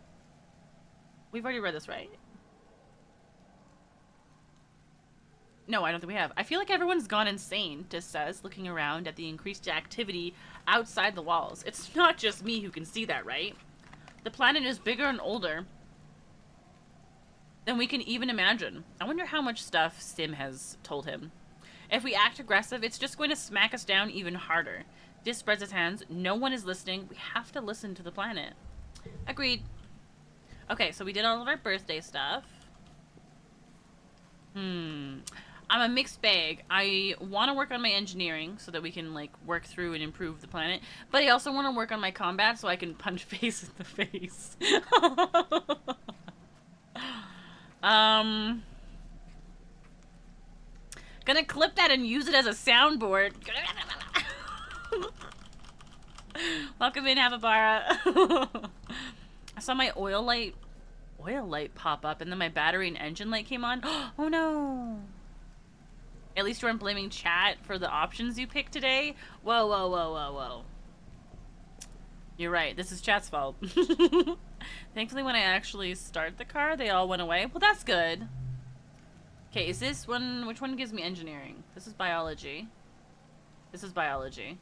We've already read this, right? No, I don't think we have. I feel like everyone's gone insane, Dis says, looking around at the increased activity outside the walls. It's not just me who can see that, right? The planet is bigger and older than we can even imagine. I wonder how much stuff Sim has told him. If we act aggressive, it's just going to smack us down even harder. Dis spreads his hands. No one is listening. We have to listen to the planet. Agreed. Okay, so we did all of our birthday stuff. I'm a mixed bag. I want to work on my engineering so that we can, like, work through and improve the planet. But I also want to work on my combat so I can punch face in the face. Gonna clip that and use it as a soundboard. Welcome in, Havabara. I saw my oil light pop up and then my battery and engine light came on. Oh no. At least you weren't blaming chat for the options you picked today. Whoa, whoa, whoa, whoa, whoa. You're right. This is chat's fault. Thankfully, when I actually start the car, they all went away. Well, that's good. Okay, is this one... Which one gives me engineering? This is biology. This is biology.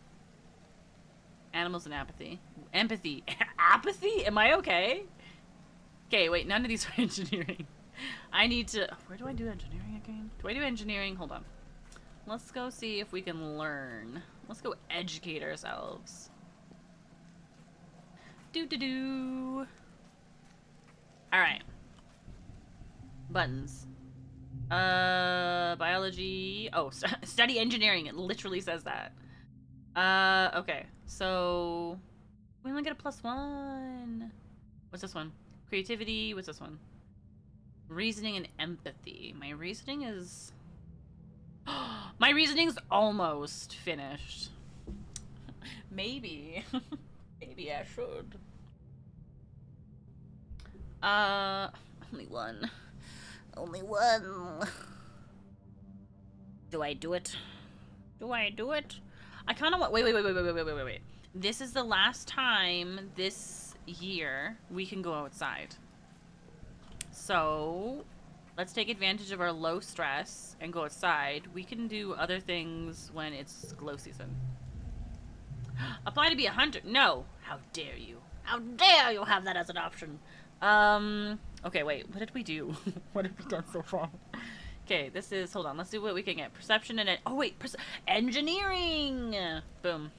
Animals and apathy. Empathy. Apathy? Am I okay? Okay, wait. None of these are engineering. I need to... Where do I do engineering again? Do I do engineering? Hold on. Let's go see if we can learn. Let's go educate ourselves. Do-do-do. Alright. Buttons. Biology. Oh, study engineering. It literally says that. Okay. So... We only get a +1. What's this one? Creativity. What's this one? Reasoning and empathy. My reasoning is... My reasoning's almost finished. Maybe. Maybe I should. Only one. Only one. Do I do it? Do I do it? I kind of want. Wait. This is the last time this year we can go outside. So let's take advantage of our low stress and go outside. We can do other things when it's glow season. Apply to be a hunter. No. How dare you? How dare you have that as an option? Okay, wait. What did we do? What have we done so far? Okay, this is, hold on, let's do what we can get. Perception and, oh wait, engineering! Boom.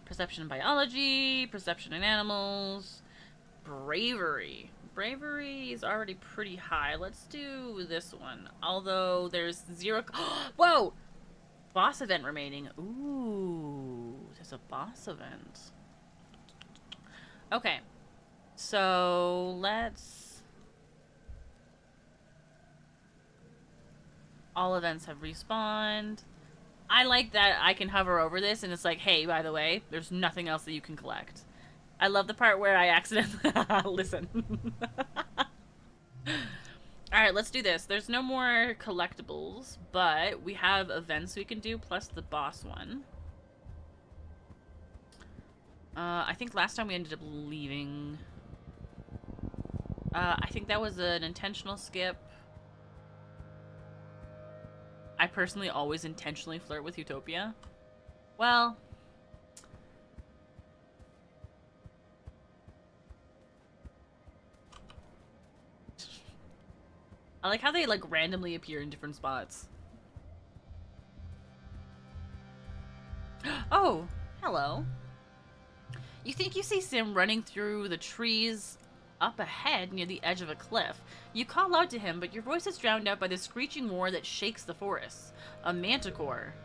Perception in biology, perception in animals, bravery. Bravery is already pretty high. Let's do this one. Although there's 0, whoa! Boss event remaining. Ooh, there's a boss event. Okay, so let's... All events have respawned. I like that I can hover over this and it's like, hey, by the way, there's nothing else that you can collect. I love the part where I accidentally... Listen. Alright, let's do this. There's no more collectibles, but we have events we can do, plus the boss one. I think last time we ended up leaving. I think that was an intentional skip. I personally always intentionally flirt with Utopia. Well... I like how they, like, randomly appear in different spots. Oh, hello. You think you see Sim running through the trees up ahead near the edge of a cliff. You call out to him, but your voice is drowned out by the screeching roar that shakes the forest. A manticore.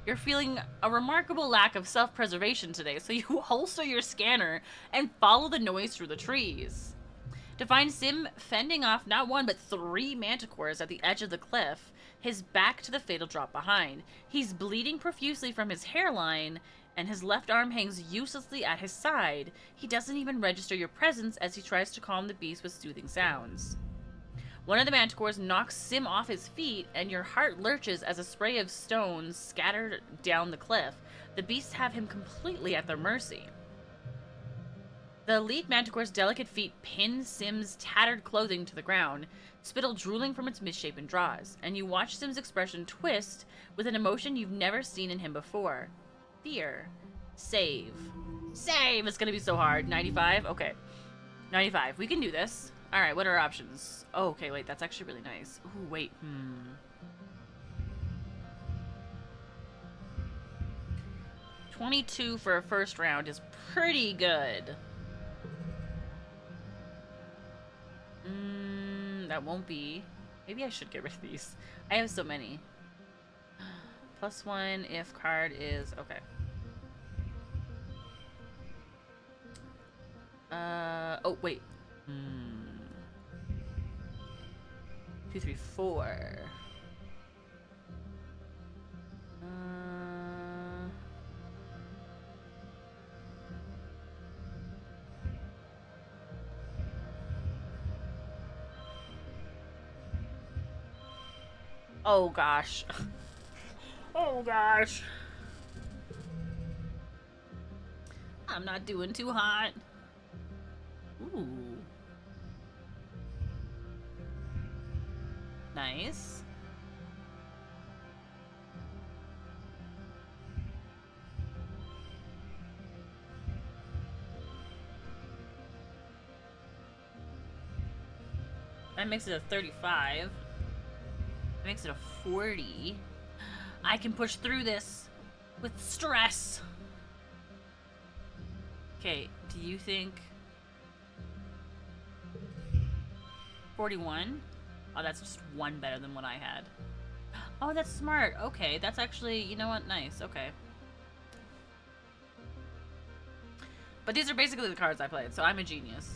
You're feeling a remarkable lack of self-preservation today, so you holster your scanner and follow the noise through the trees. To find Sim fending off not one but 3 manticores at the edge of the cliff, his back to the fatal drop behind. He's bleeding profusely from his hairline, and his left arm hangs uselessly at his side. He doesn't even register your presence as he tries to calm the beast with soothing sounds. One of the manticores knocks Sim off his feet, and your heart lurches as a spray of stones scatter down the cliff. The beasts have him completely at their mercy. The lead manticore's delicate feet pin Sim's tattered clothing to the ground, spittle drooling from its misshapen jaws, and you watch Sim's expression twist with an emotion you've never seen in him before. Fear. Save. Save! It's gonna be so hard. 95? Okay. 95. We can do this. Alright, what are our options? Oh, okay, wait, that's actually really nice. Ooh, wait, 22 for a first round is pretty good. That won't be. Maybe I should get rid of these. I have so many. +1 if card is... Okay. Oh, wait. 2, 3, 4. Oh gosh. Oh gosh. I'm not doing too hot. Ooh. Nice. That makes it a 35. That makes it a 40. I can push through this with stress. Okay, do you think 41? Oh, that's just 1 better than what I had. Oh, that's smart. Okay, that's actually, you know what? Nice. Okay. But these are basically the cards I played, so I'm a genius.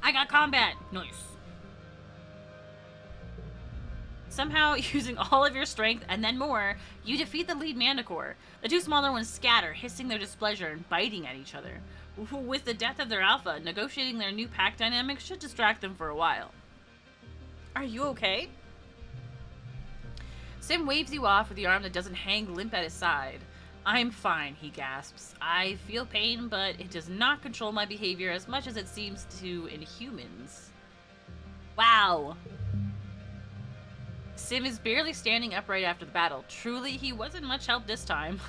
I got combat! Nice. Somehow, using all of your strength and then more, you defeat the lead manticore. The 2 smaller ones scatter, hissing their displeasure and biting at each other. With the death of their alpha, negotiating their new pack dynamics should distract them for a while. Are you okay? Sim waves you off with the arm that doesn't hang limp at his side. I'm fine, he gasps. I feel pain, but it does not control my behavior as much as it seems to in humans. Wow. Sim is barely standing upright after the battle. Truly, he wasn't much help this time.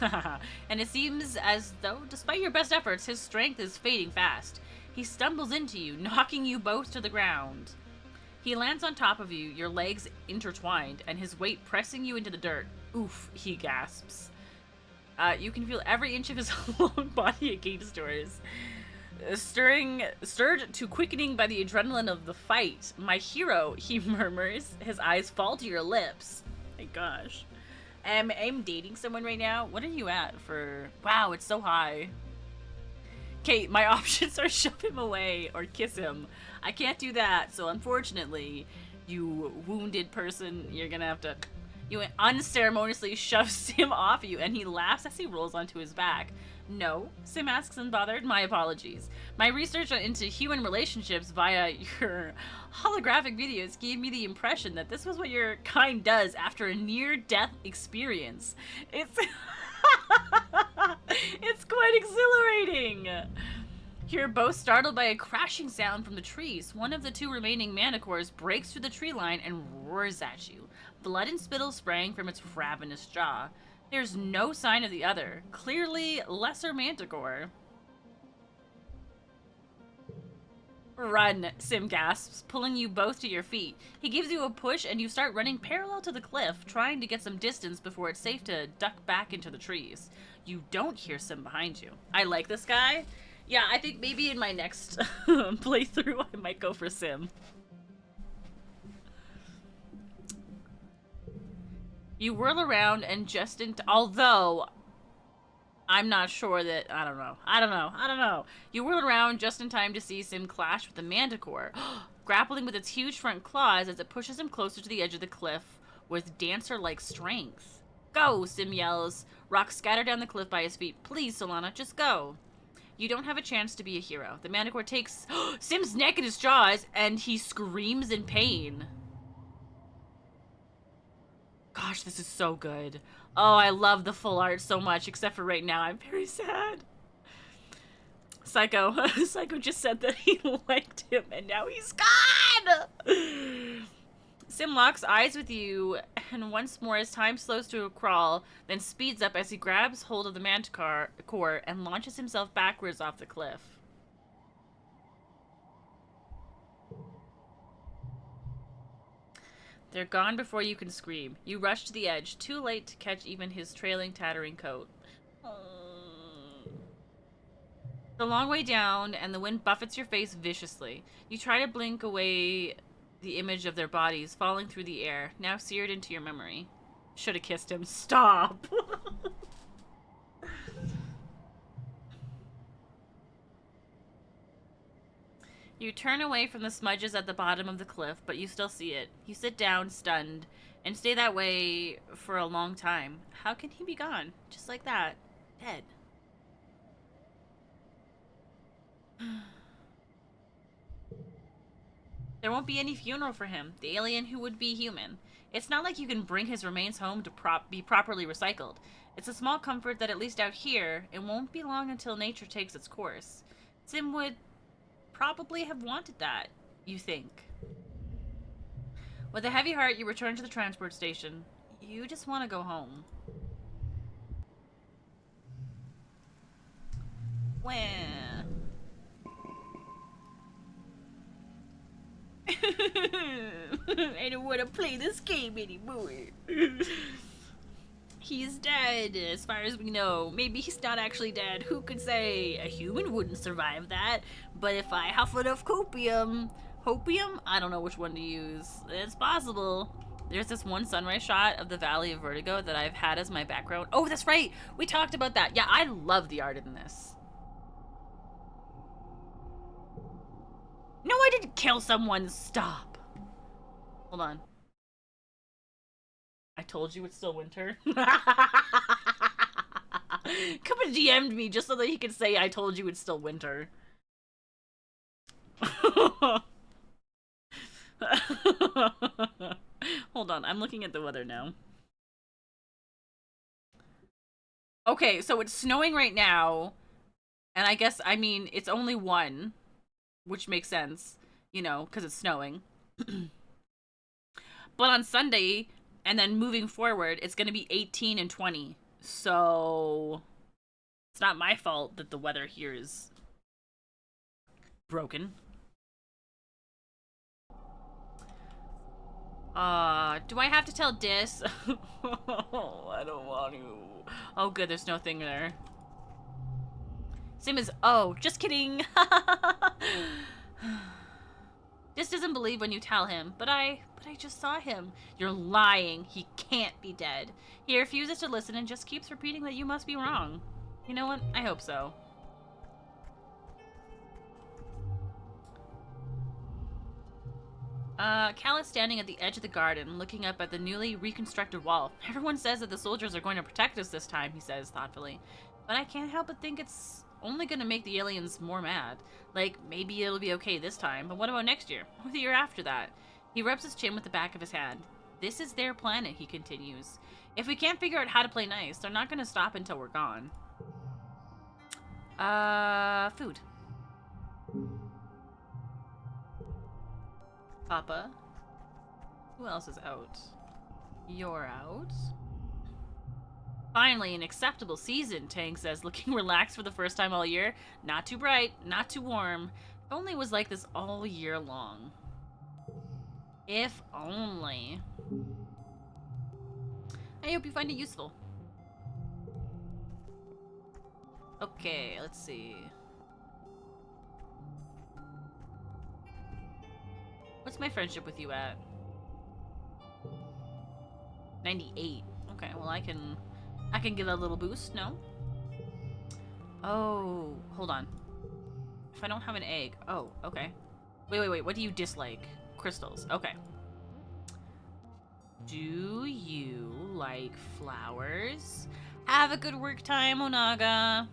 And it seems as though, despite your best efforts, his strength is fading fast. He stumbles into you, knocking you both to the ground. He lands on top of you, your legs intertwined, and his weight pressing you into the dirt. Oof, he gasps. You can feel every inch of his long body against yours. Stirred to quickening by the adrenaline of the fight. My hero, he murmurs. His eyes fall to your lips. My gosh. I'm dating someone right now. What are you at for? Wow, it's so high. Okay, my options are shove him away or kiss him. I can't do that, so unfortunately, you wounded person, you're gonna have to... You unceremoniously shoves him off you, and he laughs as he rolls onto his back. No, Sim asks unbothered. My apologies. My research into human relationships via your holographic videos gave me the impression that this was what your kind does after a near-death experience. It's... It's quite exhilarating! You're both startled by a crashing sound from the trees. One of the two remaining manticores breaks through the tree line and roars at you. Blood and spittle spraying from its ravenous jaw. There's no sign of the other. Clearly, lesser manticore. Run, Sim gasps, pulling you both to your feet. He gives you a push and you start running parallel to the cliff, trying to get some distance before it's safe to duck back into the trees. You don't hear Sim behind you. I like this guy. Yeah, I think maybe in my next playthrough I might go for Sim. You whirl around and just although I'm not sure that I don't know. You whirl around just in time to see Sim clash with the manticore, grappling with its huge front claws as it pushes him closer to the edge of the cliff with dancer-like strength. Go, Sim yells. Rocks scatter down the cliff by his feet. Please, Solana, just go. You don't have a chance to be a hero. The manticore takes Sim's neck in his jaws and he screams in pain. Gosh, this is so good. Oh, I love the full art so much, except for right now. I'm very sad. Psycho just said that he liked him, and now he's gone! Sim locks eyes with you, and once more as time slows to a crawl, then speeds up as he grabs hold of the manticore and launches himself backwards off the cliff. They're gone before you can scream. You rush to the edge, too late to catch even his trailing, tattering coat. The long way down, and the wind buffets your face viciously. You try to blink away the image of their bodies falling through the air, now seared into your memory. Should have kissed him. Stop! You turn away from the smudges at the bottom of the cliff, but you still see it. You sit down, stunned, and stay that way for a long time. How can he be gone? Just like that. Dead. There won't be any funeral for him, the alien who would be human. It's not like you can bring his remains home to be properly recycled. It's a small comfort that at least out here, it won't be long until nature takes its course. Sim would probably have wanted that, you think. With a heavy heart, you return to the transport station. You just want to go home. Where? I don't want to play this game anymore. He's dead, as far as we know. Maybe he's not actually dead. Who could say? A human wouldn't survive that. But if I huff enough copium... Hopium? I don't know which one to use. It's possible. There's this one sunrise shot of the Valley of Vertigo that I've had as my background. Oh, that's right! We talked about that. Yeah, I love the art in this. No, I didn't kill someone. Stop. Hold on. I told you it's still winter. Come and DM'd me just so that he could say I told you it's still winter. Hold on, I'm looking at the weather now. Okay, so it's snowing right now, and I guess, I mean, it's only 1, which makes sense, you know, because it's snowing. But on Sunday, and then moving forward, it's going to be 18 and 20. So it's not my fault that the weather here is broken. Do I have to tell Dis? I don't want to. Oh, good, there's no thing there. Same as, oh, just kidding. Dis doesn't believe when you tell him, but I just saw him. You're lying. He can't be dead. He refuses to listen and just keeps repeating that you must be wrong. You know what? I hope so. Cal is standing at the edge of the garden, looking up at the newly reconstructed wall. Everyone says that the soldiers are going to protect us this time, he says thoughtfully. But I can't help but think it's only going to make the aliens more mad. Like, maybe it'll be okay this time, but what about next year? Or the year after that? He rubs his chin with the back of his hand. This is their planet, he continues. If we can't figure out how to play nice, they're not going to stop until we're gone. Food. Papa. Who else is out? You're out. Finally, an acceptable season, Tang says, looking relaxed for the first time all year. Not too bright, not too warm. If only it was like this all year long. If only. I hope you find it useful. Okay, let's see. What's my friendship with you at? 98. Okay, well I can give that a little boost, no? Oh, hold on. If I don't have an egg. Oh, okay. Wait. What do you dislike? Crystals. Okay. Do you like flowers? Have a good work time, Onaga.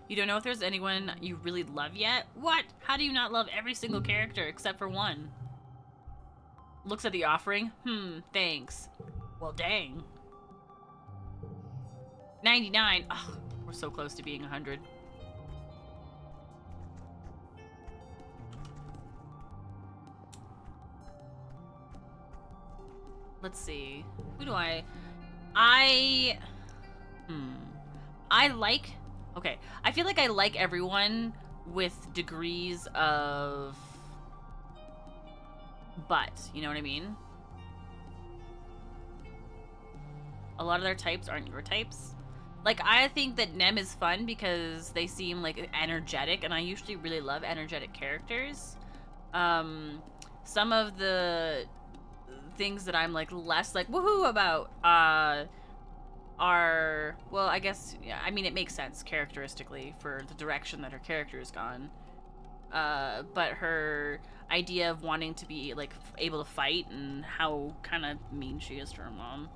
You don't know if there's anyone you really love yet? What? How do you not love every single character except for one? Looks at the offering. Thanks. Well, dang. 99. Ugh, we're so close to being 100. Let's see. Who do I like... Okay, I feel like I like everyone with degrees of butt, you know what I mean? A lot of their types aren't your types. Like, I think that Nem is fun because they seem, like, energetic, and I usually really love energetic characters. Some of the things that I'm, like, less, like, woohoo about, are, well, I guess, yeah, I mean, it makes sense characteristically for the direction that her character has gone. But her idea of wanting to be, like, able to fight and how kind of mean she is to her mom.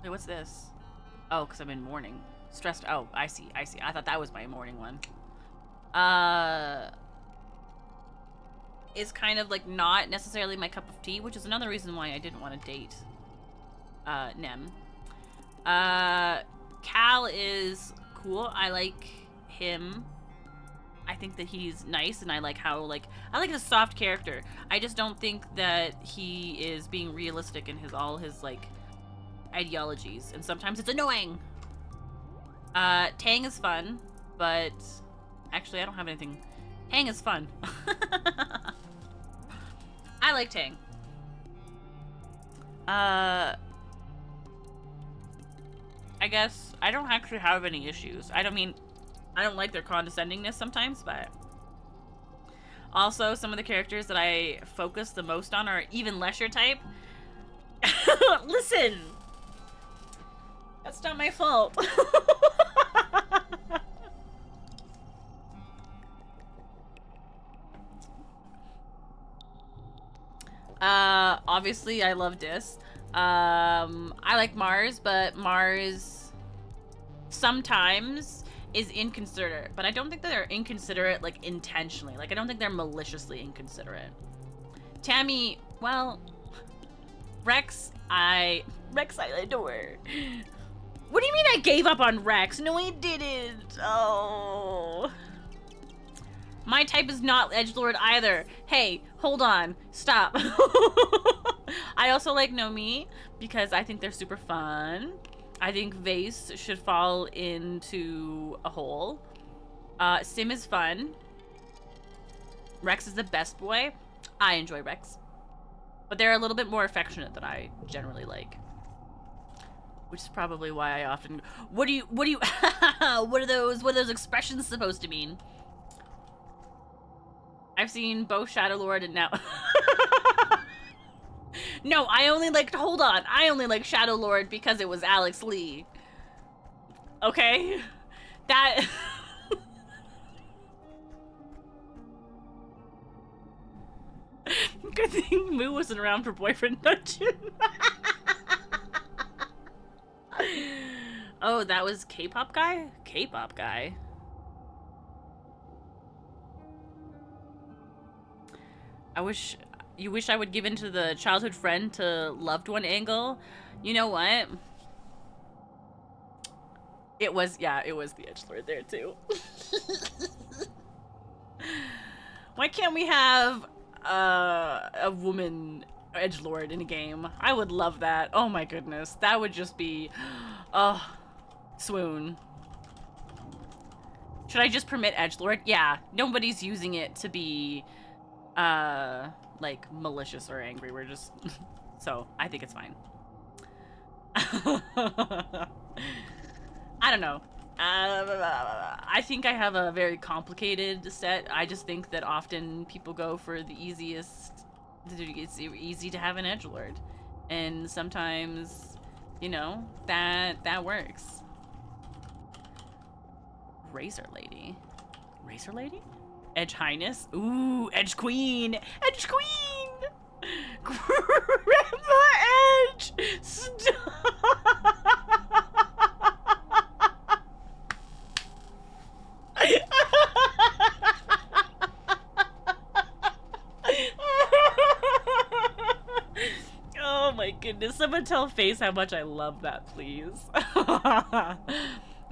Wait, what's this? Oh, because I'm in mourning. Stressed, oh, I see. I thought that was my morning one. Is kind of like not necessarily my cup of tea, which is another reason why I didn't want to date Nem. Cal is cool. I like him. I think that he's nice, and I like how, like, I like his soft character. I just don't think that he is being realistic in all his like ideologies, and sometimes it's annoying. Tang is fun, but actually I don't have anything. Tang is fun. I like Tang. I guess I don't actually have any issues. I don't like their condescendingness sometimes, but also some of the characters that I focus the most on are even less your type. Listen! That's not my fault. Obviously I love Dis. I like Mars, but Mars sometimes is inconsiderate, but I don't think that they're inconsiderate, like, intentionally. Like, I don't think they're maliciously inconsiderate. Tammy, well, Rex, I adore. What do you mean I gave up on Rex? No, I didn't. Oh. My type is not edgelord either. Hey, hold on. Stop. I also like Nomi because I think they're super fun. I think Vase should fall into a hole. Sim is fun. Rex is the best boy. I enjoy Rex. But they're a little bit more affectionate than I generally like. Which is probably why I often... what are those expressions supposed to mean? I've seen both Shadowlord and now... No, I only liked... Hold on. I only like Shadowlord because it was Alex Lee. Okay? That... Good thing Moo wasn't around for Boyfriend Dungeon. Oh, that was K-pop guy? K-pop guy. You wish I would give into the childhood friend to loved one angle. You know what? It was the edgelord there too. Why can't we have a woman edgelord in a game? I would love that. Oh my goodness. That would just be, oh, swoon. Should I just permit edgelord? Yeah, nobody's using it to be, like, malicious or angry. We're just, so I think it's fine. I don't know. I think I have a very complicated set. I just think that often people go for the easiest. It's easy to have an edgelord, and sometimes, you know, that works. Razor Lady, Razor Lady, Edge Highness. Ooh, Edge Queen, Edge Queen. Grandma Edge. Stop. Oh my goodness, someone tell Face how much I love that, please.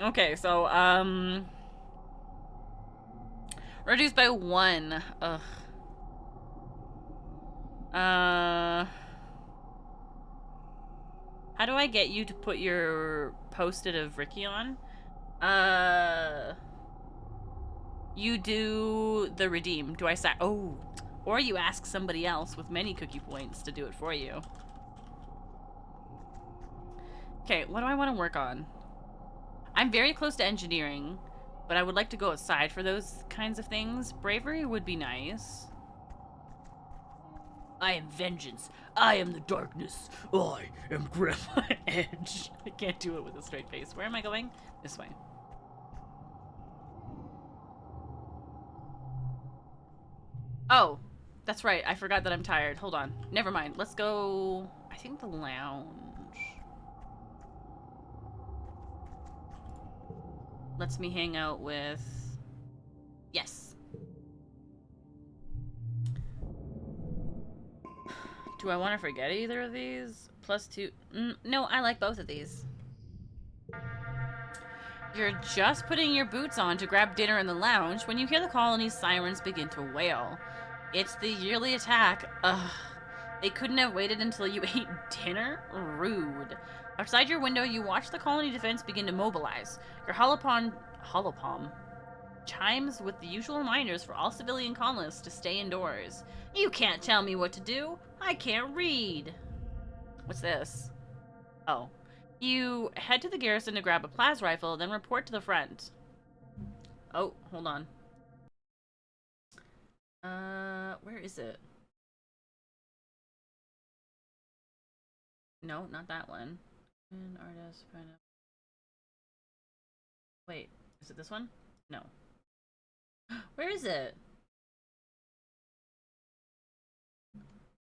Okay, so, reduced by 1. Ugh. How do I get you to put your post-it of Ricky on? You do the redeem. Do I say, oh, or you ask somebody else with many cookie points to do it for you. Okay, what do I want to work on? I'm very close to engineering, but I would like to go outside for those kinds of things. Bravery would be nice. I am vengeance. I am the darkness. I am Grandma Edge. I can't do it with a straight face. Where am I going? This way. Oh, that's right. I forgot that I'm tired. Hold on. Never mind. Let's go... I think the lounge. Lets me hang out with... Yes. Do I want to forget either of these? +2... no, I like both of these. You're just putting your boots on to grab dinner in the lounge when you hear the colony's sirens begin to wail. It's the yearly attack. Ugh. They couldn't have waited until you ate dinner? Rude. Outside your window, you watch the colony defense begin to mobilize. Your holopom chimes with the usual reminders for all civilian colonists to stay indoors. You can't tell me what to do. I can't read. What's this? Oh. You head to the garrison to grab a plas rifle, then report to the front. Oh, hold on. Where is it? No, not that one. Artist, wait, is it this one? No. Where is it?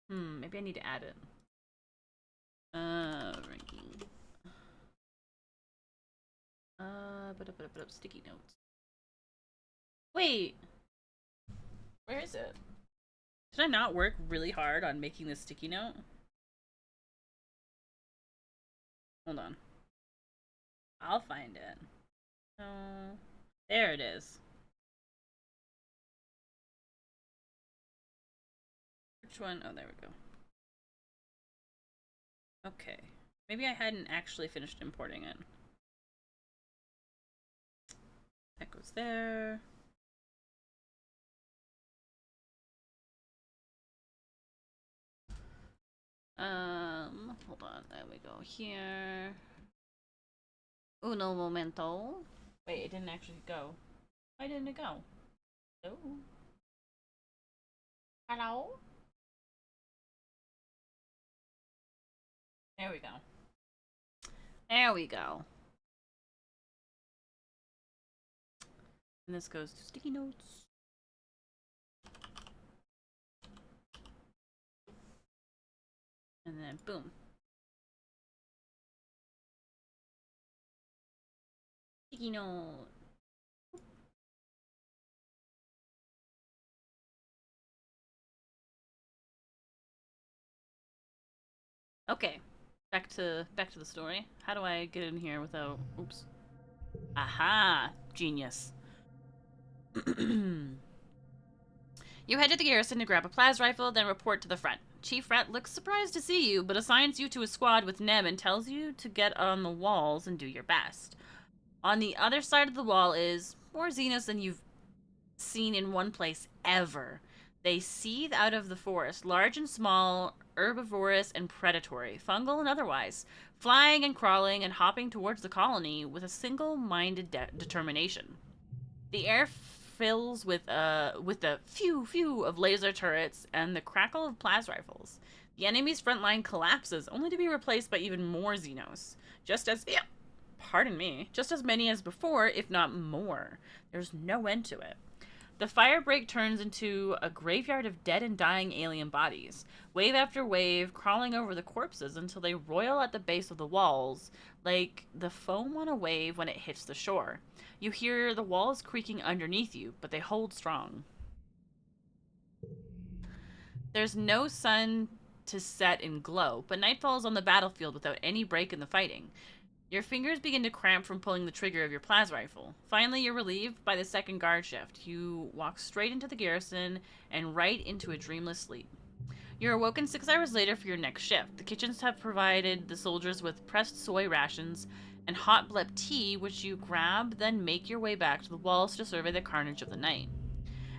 Maybe I need to add it. Ranking. Sticky notes. Wait. Where is it? Did I not work really hard on making this sticky note? Hold on. I'll find it. Oh, there it is. Which one? Oh, there we go. Okay. Maybe I hadn't actually finished importing it. That goes there. Hold on. There we go. Here. Uno momento. Wait, it didn't actually go. Why didn't it go? Oh. Hello? There we go. There we go. And this goes to sticky notes. And then boom. Sticky note. Okay. Back to the story. How do I get in here without oops. Aha! Genius. You head to the garrison to grab a plas rifle, then report to the front. Chief Rat looks surprised to see you, but assigns you to a squad with Nem and tells you to get on the walls and do your best. On the other side of the wall is more Xenos than you've seen in one place ever. They seethe out of the forest, large and small, herbivorous and predatory, fungal and otherwise, flying and crawling and hopping towards the colony with a single-minded determination. The air fills with the phew of laser turrets and the crackle of plas rifles. The enemy's front line collapses, only to be replaced by even more Xenos. Just as many as before, if not more. There's no end to it. The firebreak turns into a graveyard of dead and dying alien bodies, wave after wave, crawling over the corpses until they roil at the base of the walls, like the foam on a wave when it hits the shore. You hear the walls creaking underneath you, but they hold strong. There's no sun to set and glow, but night falls on the battlefield without any break in the fighting. Your fingers begin to cramp from pulling the trigger of your plas rifle. Finally, you're relieved by the second guard shift. You walk straight into the garrison and right into a dreamless sleep. You're awoken 6 hours later for your next shift. The kitchens have provided the soldiers with pressed soy rations and hot blep tea, which you grab, then make your way back to the walls to survey the carnage of the night.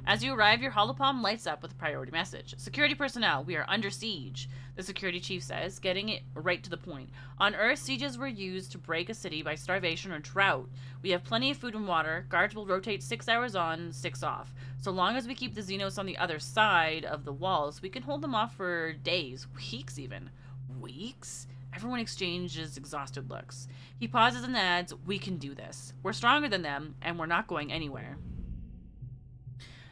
As you arrive, your holopalm lights up with a priority message. Security personnel, we are under siege, the security chief says, getting it right to the point. On Earth, sieges were used to break a city by starvation or drought. We have plenty of food and water. Guards will rotate 6 hours on, 6 off. So long as we keep the Xenos on the other side of the walls, we can hold them off for days, weeks even. Weeks? Everyone exchanges exhausted looks. He pauses and adds, we can do this. We're stronger than them, and we're not going anywhere.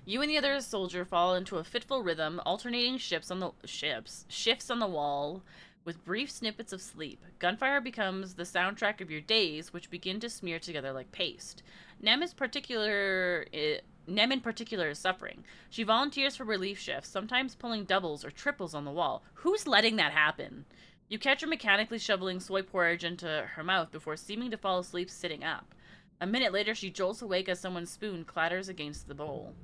You and the other soldier fall into a fitful rhythm, alternating shifts on the wall, with brief snippets of sleep. Gunfire becomes the soundtrack of your days, which begin to smear together like paste. Nem in particular is suffering. She volunteers for relief shifts, sometimes pulling doubles or triples on the wall. Who's letting that happen? You catch her mechanically shoveling soy porridge into her mouth before seeming to fall asleep sitting up. A minute later, she jolts awake as someone's spoon clatters against the bowl.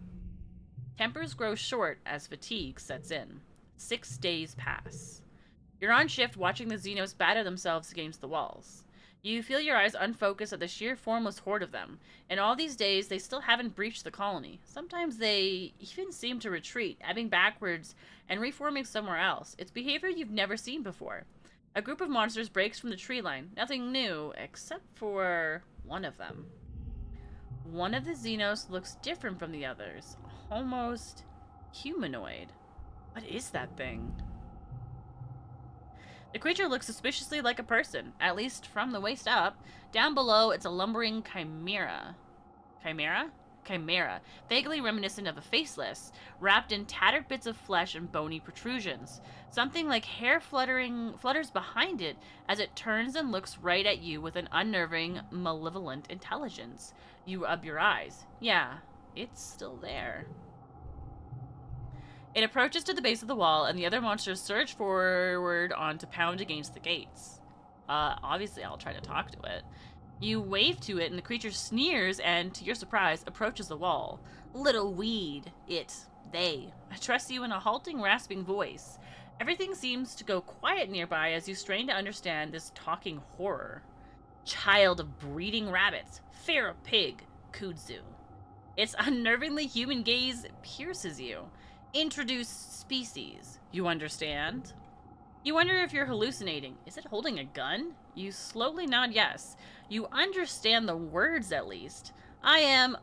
Tempers grow short as fatigue sets in. 6 days pass. You're on shift watching the Xenos batter themselves against the walls. You feel your eyes unfocus at the sheer formless horde of them. In all these days, they still haven't breached the colony. Sometimes they even seem to retreat, ebbing backwards and reforming somewhere else. It's behavior you've never seen before. A group of monsters breaks from the tree line. Nothing new, except for one of them. One of the Xenos looks different from the others. Almost humanoid. What is that thing? The creature looks suspiciously like a person, at least from the waist up. Down below, it's a lumbering chimera. Chimera? chimera, vaguely reminiscent of a faceless, wrapped in tattered bits of flesh and bony protrusions. Something like hair flutters behind it as it turns and looks right at you with an unnerving, malevolent intelligence. You rub your eyes. Yeah, it's still there. It approaches to the base of the wall, and the other monsters surge forward on to pound against the gates. Obviously, I'll try to talk to it. You wave to it, and the creature sneers and, to your surprise, approaches the wall. Little weed, they address you in a halting, rasping voice. Everything seems to go quiet nearby as you strain to understand this talking horror. Child of breeding rabbits, feral pig, kudzu. Its unnervingly human gaze pierces you. Introduced species, you understand? You wonder if you're hallucinating. Is it holding a gun? You slowly nod yes. You understand the words, at least. I am,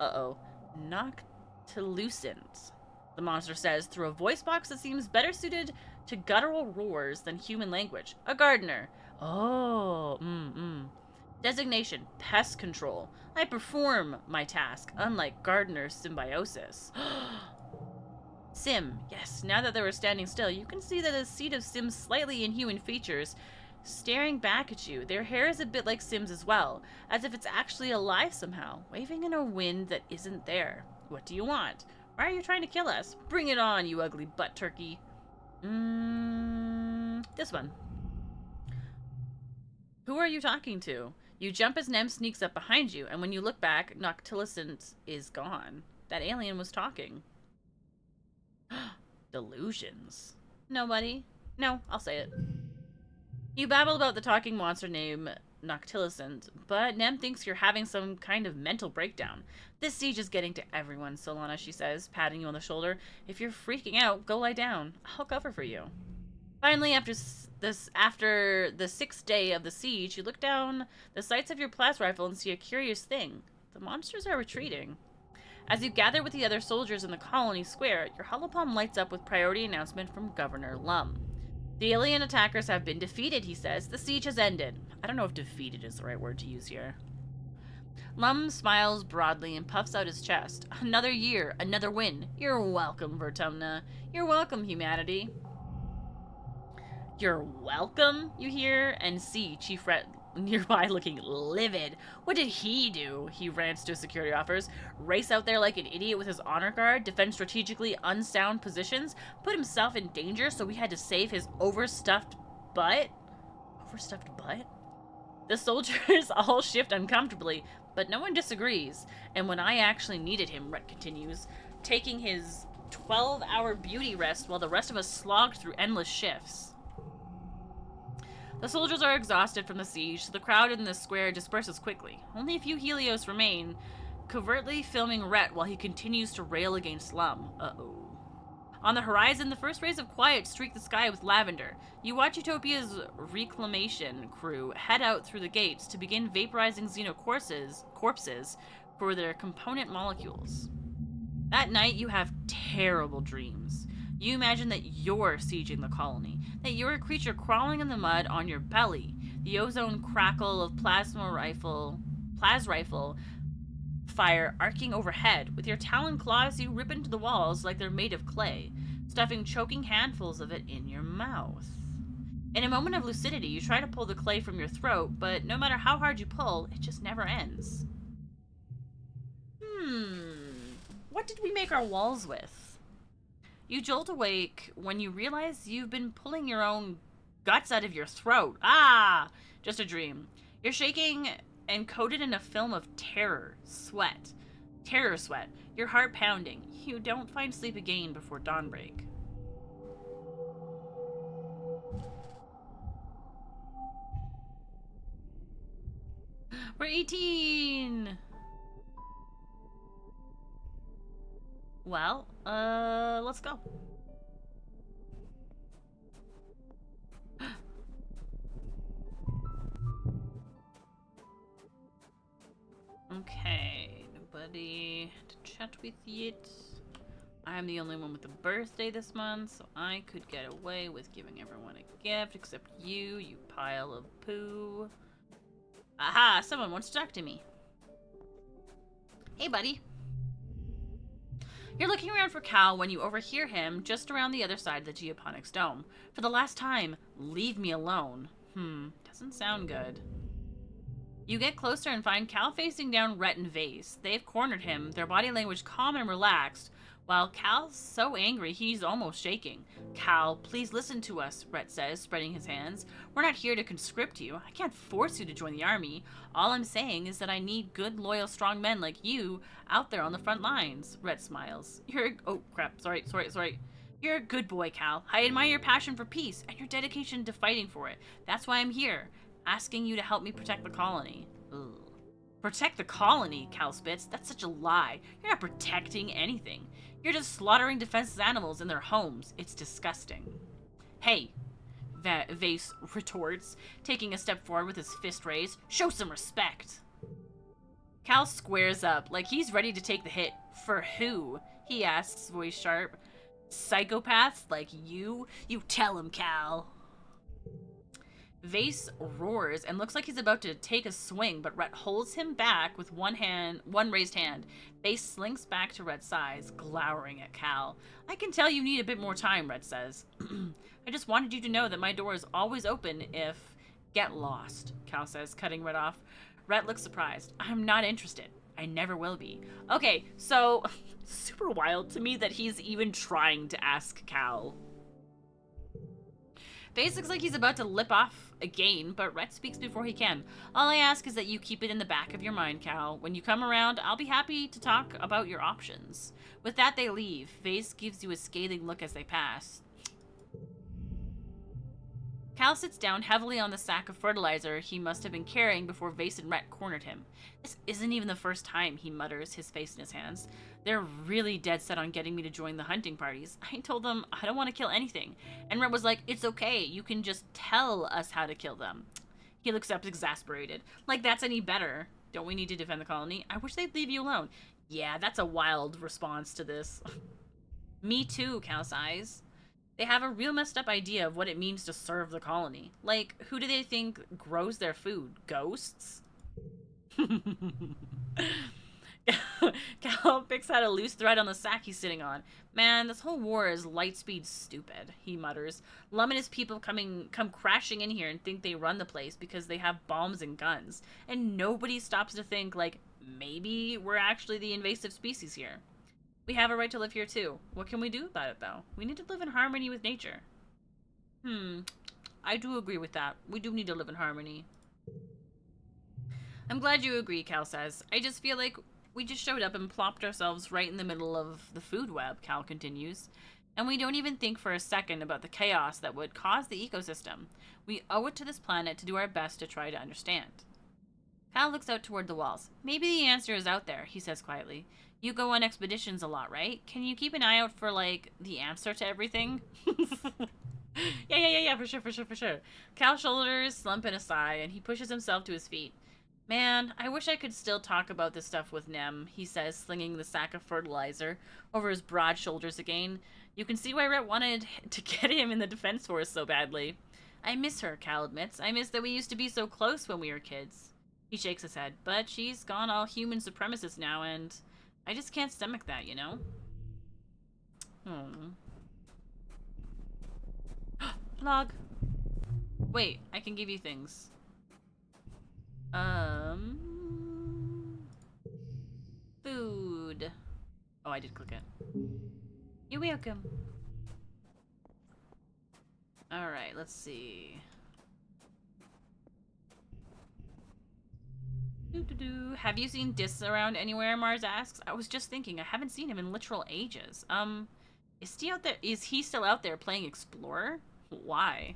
noctilucent, the monster says through a voice box that seems better suited to guttural roars than human language. A gardener. Oh, Designation, pest control. I perform my task, unlike gardener's symbiosis. Sim, yes, now that they were standing still, you can see that a seed of Sim's slightly inhuman features staring back at you. Their hair is a bit like Sim's as well, as if it's actually alive somehow, waving in a wind that isn't there. What do you want? Why are you trying to kill us? Bring it on, you ugly butt turkey. This one. Who are you talking to? You jump as Nem sneaks up behind you, and when you look back, Noctilucent is gone. That alien was talking. Delusions. Nobody. No, I'll say it. You babble about the talking monster named Noctilucent, but Nem thinks you're having some kind of mental breakdown. This siege is getting to everyone, Solana, she says, patting you on the shoulder. If you're freaking out, go lie down. I'll cover for you. Finally, after the 6th day of the siege, you look down the sights of your plasma rifle and see a curious thing. The monsters are retreating. As you gather with the other soldiers in the colony square, your holopalm lights up with priority announcement from Governor Lum. The alien attackers have been defeated, he says. The siege has ended. I don't know if defeated is the right word to use here. Lum smiles broadly and puffs out his chest. Another year, another win. You're welcome, Vertumna. You're welcome, humanity. You're welcome, you hear, and see Chief Ret nearby looking livid. What did he do? He rants to his security officers. Race out there like an idiot with his honor guard, defend strategically unsound positions, put himself in danger so we had to save his overstuffed butt? Overstuffed butt? The soldiers all shift uncomfortably, but no one disagrees. And when I actually needed him, Ret continues, taking his 12-hour beauty rest while the rest of us slogged through endless shifts. The soldiers are exhausted from the siege, so the crowd in the square disperses quickly. Only a few Helios remain, covertly filming Rhett while he continues to rail against Lum. On the horizon, the first rays of quiet streak the sky with lavender. You watch Utopia's reclamation crew head out through the gates to begin vaporizing corpses for their component molecules. That night, you have terrible dreams. You imagine that you're sieging the colony, that you're a creature crawling in the mud on your belly, the ozone crackle of plas rifle fire arcing overhead. With your talon claws, you rip into the walls like they're made of clay, stuffing choking handfuls of it in your mouth. In a moment of lucidity, you try to pull the clay from your throat, but no matter how hard you pull, it just never ends. What did we make our walls with? You jolt awake when you realize you've been pulling your own guts out of your throat. Just a dream. You're shaking and coated in a film of terror sweat. Your heart pounding. You don't find sleep again before dawnbreak. We're 18! Well, let's go. Okay, nobody to chat with yet. I'm the only one with a birthday this month, so I could get away with giving everyone a gift except you, you pile of poo. Aha, someone wants to talk to me. Hey, buddy. You're looking around for Cal when you overhear him just around the other side of the geoponics dome. For the last time, leave me alone. Doesn't sound good. You get closer and find Cal facing down Rhett and Vase. They've cornered him, their body language calm and relaxed, while Cal's so angry he's almost shaking. Cal, please listen to us, Rhett says, spreading his hands. We're not here to conscript you. I can't force you to join the army. All I'm saying is that I need good, loyal, strong men like you out there on the front lines. Rhett smiles. Oh, crap. Sorry. You're a good boy, Cal. I admire your passion for peace and your dedication to fighting for it. That's why I'm here, asking you to help me protect the colony. Ugh. Protect the colony, Cal spits. That's such a lie. You're not protecting anything. You're just slaughtering defenseless animals in their homes. It's disgusting. Hey, Vase retorts, taking a step forward with his fist raised. Show some respect. Cal squares up, like he's ready to take the hit. For who? He asks, voice sharp. Psychopaths like you? You tell him, Cal. Vase roars and looks like he's about to take a swing, but Rhett holds him back with one raised hand. Vase slinks back to Rhett's sides, glowering at Cal. I can tell you need a bit more time, Rhett says. I just wanted you to know that my door is always open if... Get lost, Cal says, cutting Rhett off. Rhett looks surprised. I'm not interested. I never will be. Okay, so... super wild to me that he's even trying to ask Cal. Vase looks like he's about to lip off again, but Rhett speaks before he can. All I ask is that you keep it in the back of your mind, Cal. When you come around, I'll be happy to talk about your options. With that, they leave. Vase gives you a scathing look as they pass. Cal sits down heavily on the sack of fertilizer he must have been carrying before Vase and Rhett cornered him. This isn't even the first time, he mutters, his face in his hands. They're really dead set on getting me to join the hunting parties. I told them I don't want to kill anything. And Rhett was like, it's okay, you can just tell us how to kill them. He looks up exasperated. Like that's any better. Don't we need to defend the colony? I wish they'd leave you alone. Yeah, that's a wild response to this. Me too, Cal sighs. They have a real messed up idea of what it means to serve the colony. Like, who do they think grows their food? Ghosts? Cal picks out a loose thread on the sack he's sitting on. Man, this whole war is lightspeed stupid, he mutters. Lum and his people come crashing in here and think they run the place because they have bombs and guns. And nobody stops to think, like, maybe we're actually the invasive species here. We have a right to live here too. What can we do about it, though? We need to live in harmony with nature. I do agree with that. We do need to live in harmony. I'm glad you agree, Cal says. I just feel like we just showed up and plopped ourselves right in the middle of the food web, Cal continues. And we don't even think for a second about the chaos that would cause the ecosystem. We owe it to this planet to do our best to try to understand. Cal looks out toward the walls. Maybe the answer is out there, he says quietly. You go on expeditions a lot, right? Can you keep an eye out for, like, the answer to everything? Yeah, for sure. Cal's shoulders slump in a sigh, and he pushes himself to his feet. Man, I wish I could still talk about this stuff with Nem, he says, slinging the sack of fertilizer over his broad shoulders again. You can see why Rhett wanted to get him in the defense force so badly. I miss her, Cal admits. I miss that we used to be so close when we were kids. He shakes his head, but she's gone all human supremacist now, and... I just can't stomach that, you know? Log. Wait, I can give you things. Food. Oh, I did click it. You're welcome. Alright, let's see. Have you seen Dis around anywhere? Mars asks. I was just thinking, I haven't seen him in literal ages. Is he out there? Is he still out there playing Explorer? Why?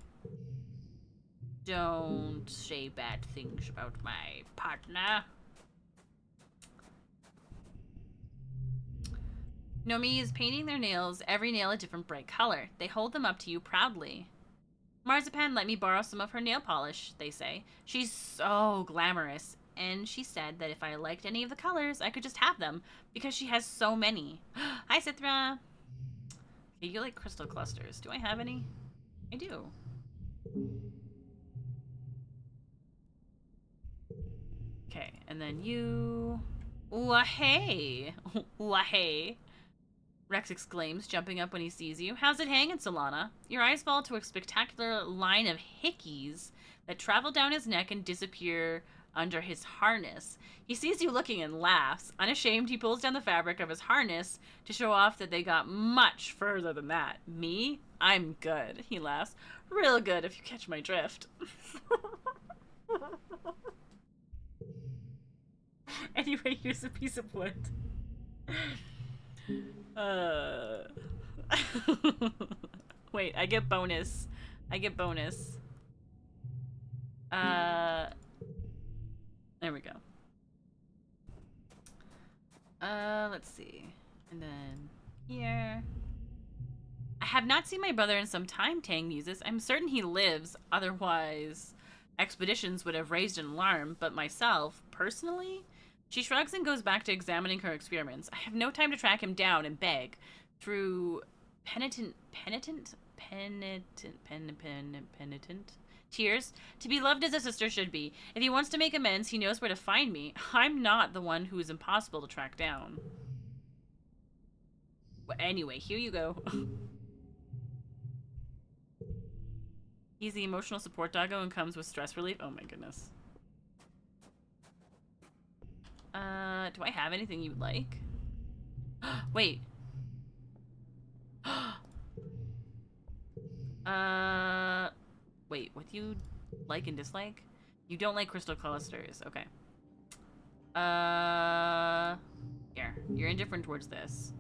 Don't say bad things about my partner. Nomi is painting their nails, every nail a different bright color. They hold them up to you proudly. Marzipan let me borrow some of her nail polish, they say. She's so glamorous. And she said that if I liked any of the colors, I could just have them, because she has so many. Hi, Cithra! You like crystal clusters. Do I have any? I do. Okay, and then you... Wahey! Wahey! Rex exclaims, jumping up when he sees you. How's it hanging, Solana? Your eyes fall to a spectacular line of hickeys that travel down his neck and disappear under his harness. He sees you looking and laughs. Unashamed, he pulls down the fabric of his harness to show off that they got much further than that. Me? I'm good, he laughs. Real good, if you catch my drift. Anyway, here's a piece of wood. Wait, I get bonus. There we go. Let's see. And then here. I have not seen my brother in some time, Tang muses. I'm certain he lives, otherwise expeditions would have raised an alarm, but myself, personally? She shrugs and goes back to examining her experiments. I have no time to track him down and beg. Through penitent tears, to be loved as a sister should be. If he wants to make amends, he knows where to find me. I'm not the one who is impossible to track down. Well, anyway, here you go. He's the emotional support doggo and comes with stress relief. Oh my goodness. Do I have anything you'd like? Wait. Wait, what do you like and dislike? You don't like crystal clusters. Okay. Here. You're indifferent towards this.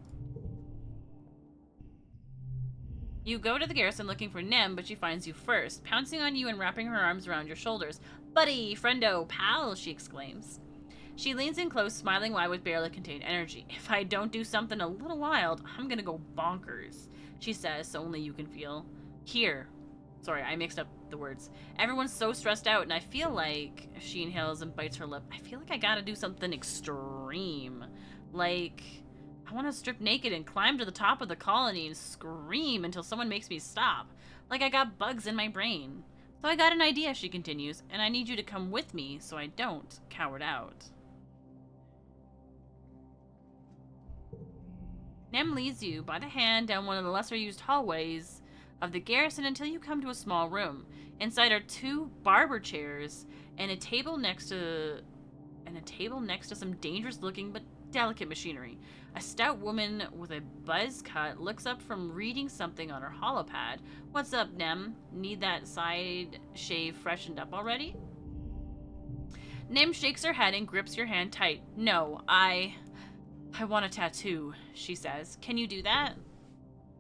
You go to the garrison looking for Nem, but she finds you first, pouncing on you and wrapping her arms around your shoulders. Buddy, friendo, pal, she exclaims. She leans in close, smiling wide with barely contained energy. If I don't do something a little wild, I'm gonna go bonkers, she says, so only you can feel. Here. Sorry, I mixed up the words. Everyone's so stressed out, and I feel like... She inhales and bites her lip. I feel like I gotta do something extreme. Like... I want to strip naked and climb to the top of the colony and scream until someone makes me stop. Like I got bugs in my brain. So I got an idea, she continues, and I need you to come with me so I don't cower out. Nem leads you by the hand down one of the lesser used hallways of the garrison until you come to a small room. Inside are 2 barber chairs and a table next to some dangerous looking but delicate machinery. A stout woman with a buzz cut looks up from reading something on her holopad. What's up, Nem? Need that side shave freshened up already? Nem shakes her head and grips your hand tight. No, I want a tattoo, she says. Can you do that?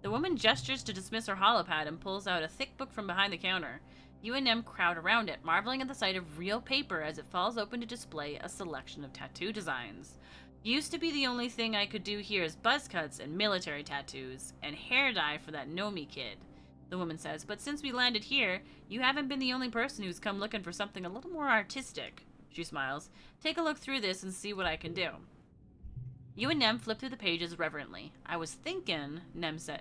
The woman gestures to dismiss her holopad and pulls out a thick book from behind the counter. You and Nem crowd around it, marveling at the sight of real paper as it falls open to display a selection of tattoo designs. Used to be the only thing I could do here is buzz cuts and military tattoos, and hair dye for that Nomi kid, the woman says, but since we landed here, you haven't been the only person who's come looking for something a little more artistic. She smiles. Take a look through this and see what I can do. You and Nem flip through the pages reverently. I was thinking,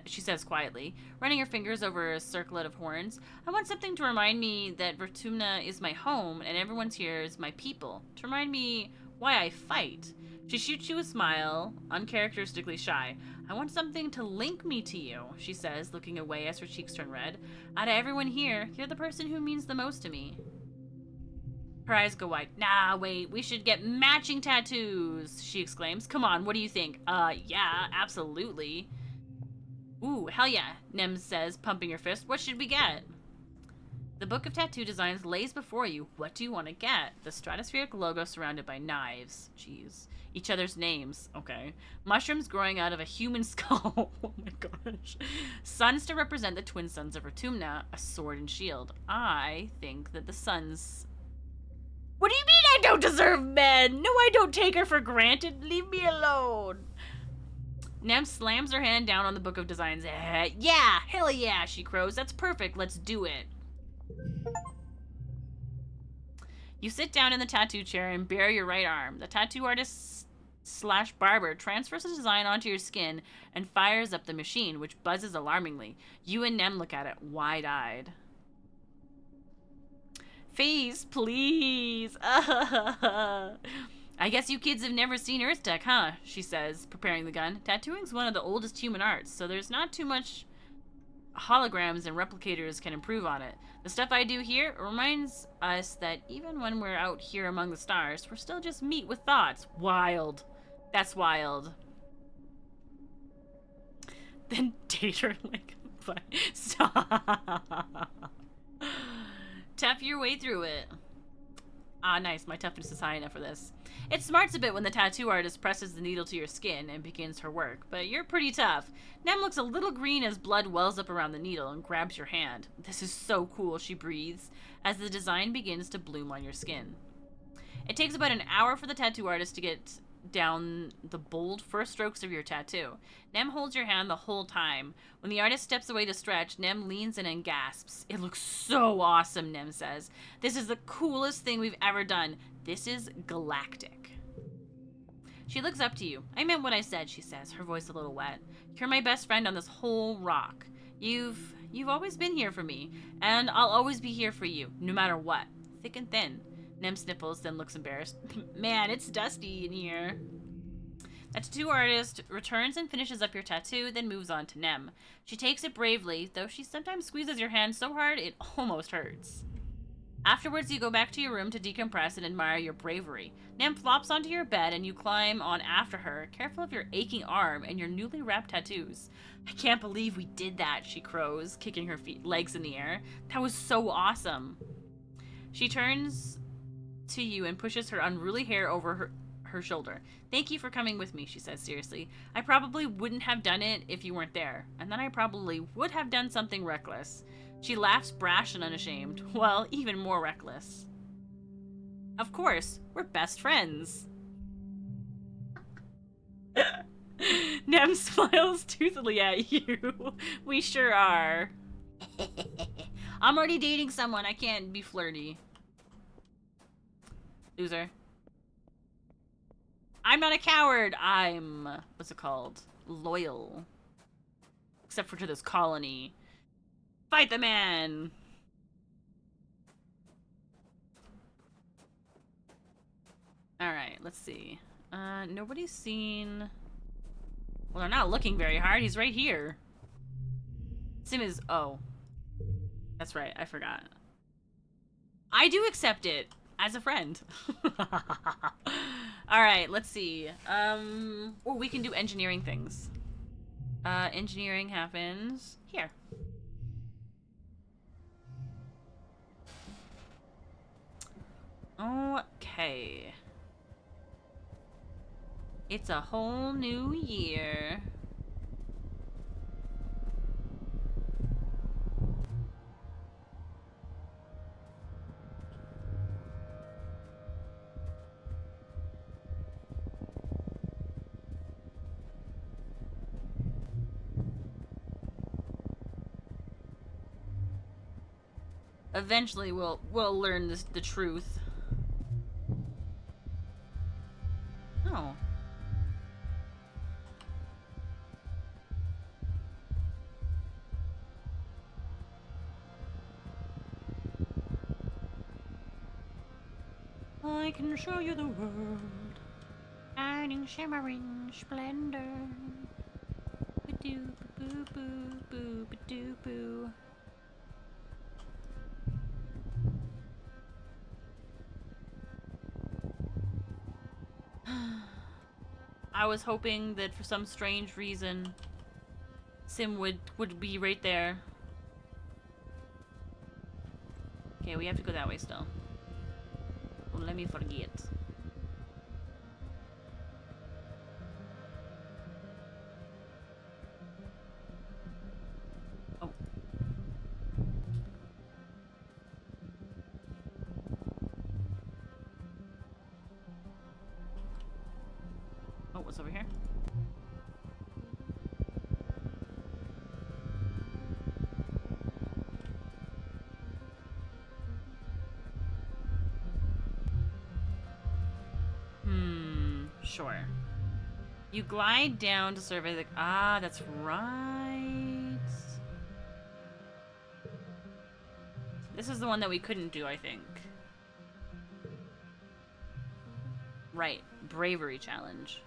she says quietly, running her fingers over a circlet of horns. I want something to remind me that Vertumna is my home and everyone's here is my people. To remind me why I fight. She shoots you a smile, uncharacteristically shy. I want something to link me to you, she says, looking away as her cheeks turn red. Out of everyone here, you're the person who means the most to me. Her eyes go wide. Nah, wait, we should get matching tattoos, she exclaims. Come on, what do you think? Yeah, absolutely. Ooh, hell yeah, Nem says, pumping her fist. What should we get? The book of tattoo designs lays before you. What do you want to get? The stratospheric logo surrounded by knives. Jeez. Each other's names. Okay. Mushrooms growing out of a human skull. Oh my gosh. Suns to represent the twin sons of Vertumna, a sword and shield. I think that the suns... What do you mean I don't deserve men? No, I don't take her for granted. Leave me alone. Nem slams her hand down on the book of designs. Yeah, hell yeah, she crows. That's perfect. Let's do it. You sit down in the tattoo chair and bare your right arm. The tattoo artist / barber transfers the design onto your skin and fires up the machine, which buzzes alarmingly. You and Nem look at it, wide-eyed. Face, please. I guess you kids have never seen Earth Tech, huh? She says, preparing the gun. Tattooing's one of the oldest human arts, so there's not too much holograms and replicators can improve on it. The stuff I do here reminds us that even when we're out here among the stars, we're still just meat with thoughts. Wild. That's wild. Then Tater, like, stop. Tough your way through it. Ah, nice. My toughness is high enough for this. It smarts a bit when the tattoo artist presses the needle to your skin and begins her work, but you're pretty tough. Nem looks a little green as blood wells up around the needle and grabs your hand. This is so cool, she breathes, as the design begins to bloom on your skin. It takes about an hour for the tattoo artist to get down the bold first strokes of your tattoo. Nem holds your hand the whole time. When the artist steps away to stretch, Nem leans in and gasps. It looks so awesome, Nem says. This is the coolest thing we've ever done. This is galactic. She looks up to you. I meant what I said, she says, her voice a little wet. You're my best friend on this whole rock. You've always been here for me, and I'll always be here for you, no matter what. Thick and thin. Nem sniffles, then looks embarrassed. Man, it's dusty in here. The tattoo artist returns and finishes up your tattoo, then moves on to Nem. She takes it bravely, though she sometimes squeezes your hand so hard it almost hurts. Afterwards, you go back to your room to decompress and admire your bravery. Nem flops onto your bed and you climb on after her, careful of your aching arm and your newly wrapped tattoos. I can't believe we did that, she crows, kicking her legs in the air. That was so awesome. She turns to you and pushes her unruly hair over her shoulder. Thank you for coming with me, she says seriously. I probably wouldn't have done it if you weren't there, and then I probably would have done something reckless. She laughs brash and unashamed. Well, even more reckless. Of course, we're best friends. Nem smiles toothily at you. We sure are. I'm already dating someone. I can't be flirty. Loser. I'm not a coward. I'm, what's it called? Loyal. Except for to this colony. Fight the man! Alright, let's see. Nobody's seen... Well, they're not looking very hard. He's right here. Sim is... Oh. That's right. I forgot. I do accept it. As a friend. Alright, let's see. Oh, we can do engineering things. Engineering happens here. Okay. It's a whole new year. Eventually, we'll learn the truth. Oh. I can show you the world, shining, shimmering splendor. Ba-doo, boo, boo, ba-doo, boo. I was hoping that for some strange reason, Sim would be right there. Okay, we have to go that way still. Well, let me forget. Oh. Oh, what's over here? Sure. You glide down to survey the... Ah, that's right. This is the one that we couldn't do, I think. Right. Bravery challenge.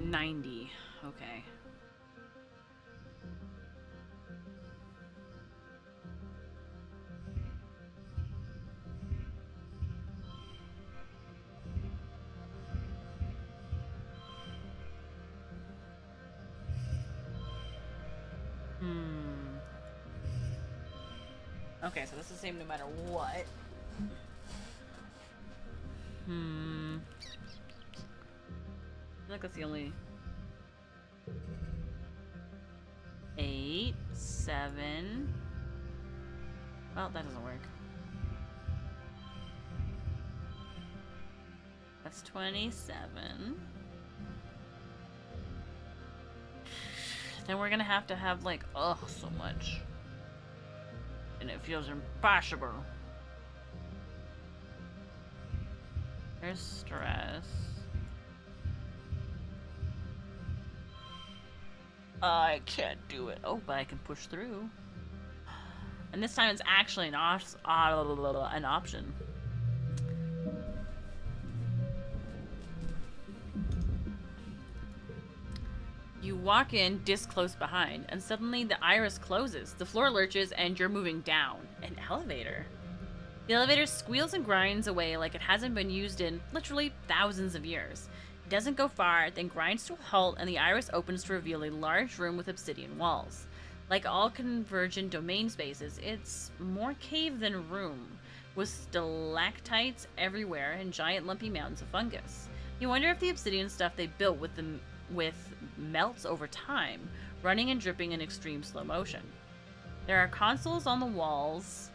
90. Okay. Okay, so that's the same no matter what. I feel like that's the only... 8, 7... Well, that doesn't work. That's 27. Then we're gonna have to have, like, oh, so much. And it feels impossible. There's stress. I can't do it. Oh, but I can push through. And this time it's actually an option. You walk in, disc close behind, and suddenly the iris closes, the floor lurches, and you're moving down. An elevator. The elevator squeals and grinds away like it hasn't been used in literally thousands of years. It doesn't go far, then grinds to a halt, and the iris opens to reveal a large room with obsidian walls. Like all convergent domain spaces, it's more cave than room, with stalactites everywhere and giant lumpy mountains of fungus. You wonder if the obsidian stuff they built with melts over time, running and dripping in extreme slow motion. There are consoles on the walls,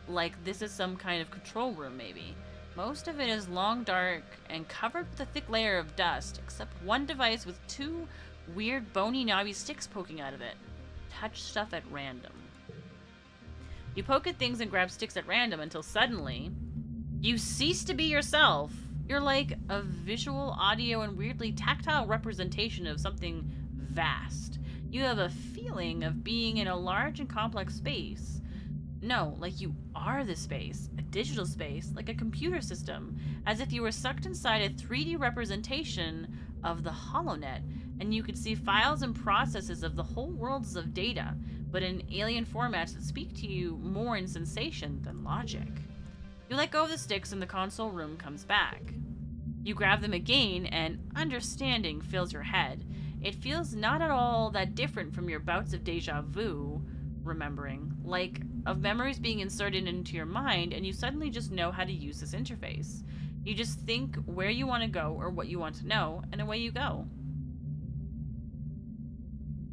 like this is some kind of control room maybe. Most of it is long, dark, and covered with a thick layer of dust, except one device with 2 weird bony knobby sticks poking out of it. Touch stuff at random. You poke at things and grab sticks at random until suddenly, you cease to be yourself. You're like a visual, audio, and weirdly tactile representation of something vast. You have a feeling of being in a large and complex space. No, like you are the space, a digital space, like a computer system, as if you were sucked inside a 3D representation of the HoloNet, and you could see files and processes of the whole worlds of data, but in alien formats that speak to you more in sensation than logic. You let go of the sticks and the console room comes back. You grab them again and understanding fills your head. It feels not at all that different from your bouts of deja vu, remembering, like of memories being inserted into your mind and you suddenly just know how to use this interface. You just think where you want to go or what you want to know, and away you go.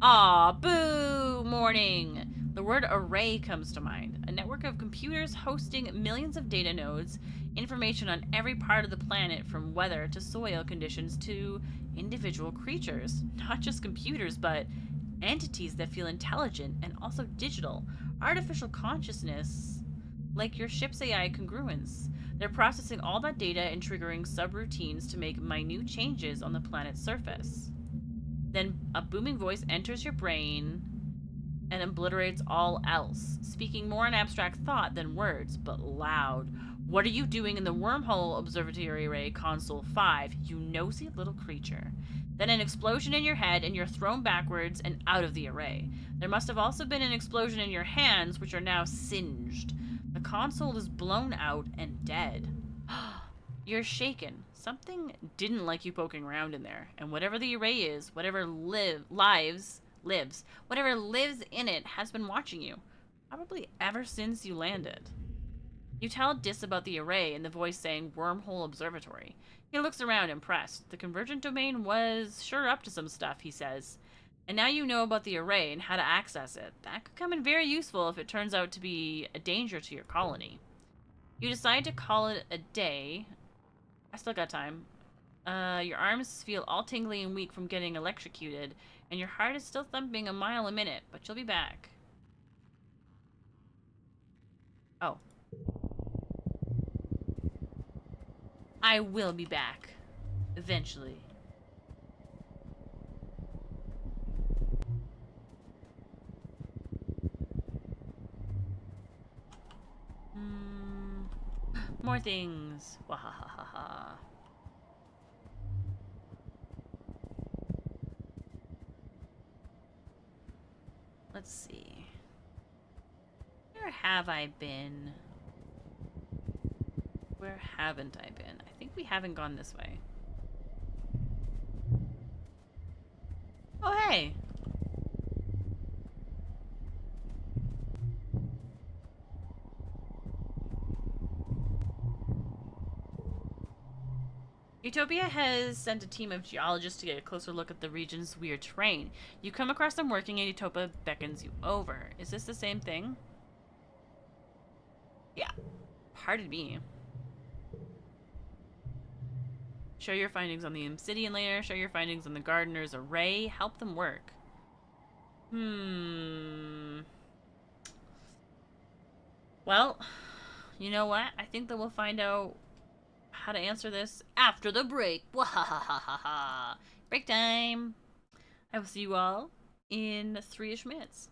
Ah, boo! Morning! The word array comes to mind. A network of computers hosting millions of data nodes, information on every part of the planet from weather to soil conditions to individual creatures. Not just computers, but entities that feel intelligent and also digital. Artificial consciousness, like your ship's AI congruence. They're processing all that data and triggering subroutines to make minute changes on the planet's surface. Then a booming voice enters your brain and obliterates all else, speaking more in abstract thought than words, but loud. What are you doing in the wormhole observatory array console 5, you nosy little creature? Then an explosion in your head and you're thrown backwards and out of the array. There must have also been an explosion in your hands, which are now singed. The console is blown out and dead. You're shaken. Something didn't like you poking around in there, and whatever the array is, whatever lives in it has been watching you, probably ever since you landed. You tell Dis about the array and the voice saying Wormhole Observatory. He looks around impressed. The convergent domain was sure up to some stuff, he says. And now you know about the array and how to access it. That could come in very useful if it turns out to be a danger to your colony. You decide to call it a day. I still got time. Your arms feel all tingly and weak from getting electrocuted, and your heart is still thumping a mile a minute, but you'll be back. Oh. I will be back. Eventually. More things. Wahahaha. Let's see. Where have I been? Where haven't I been? I think we haven't gone this way. Oh, hey! Utopia has sent a team of geologists to get a closer look at the region's weird terrain. You come across them working and Utopia beckons you over. Is this the same thing? Yeah. Pardon me. Show your findings on the obsidian layer. Show your findings on the gardener's array. Help them work. Well, you know what? I think that we'll find out how to answer this after the break. Wahahaha. Break time. I will see you all in 3-ish minutes.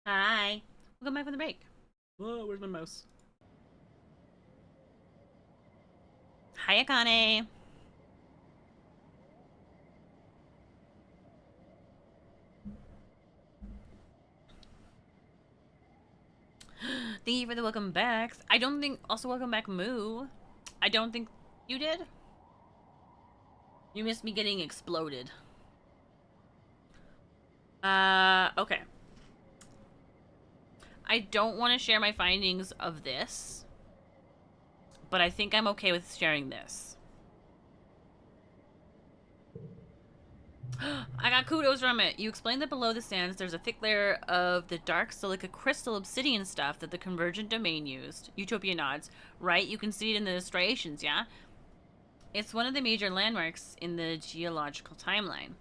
Hi. Welcome back from the break. Whoa, where's my mouse? Hi, Akane. Thank you for the welcome backs. I don't think... Also, welcome back, Moo. I don't think you did. You missed me getting exploded. Okay. I don't want to share my findings of this, but I think I'm okay with sharing this. I got kudos from it. You explained that below the sands there's a thick layer of the dark silica crystal obsidian stuff that the convergent domain used. Utopia nods. Right? You can see it in the striations, yeah? It's one of the major landmarks in the geological timeline.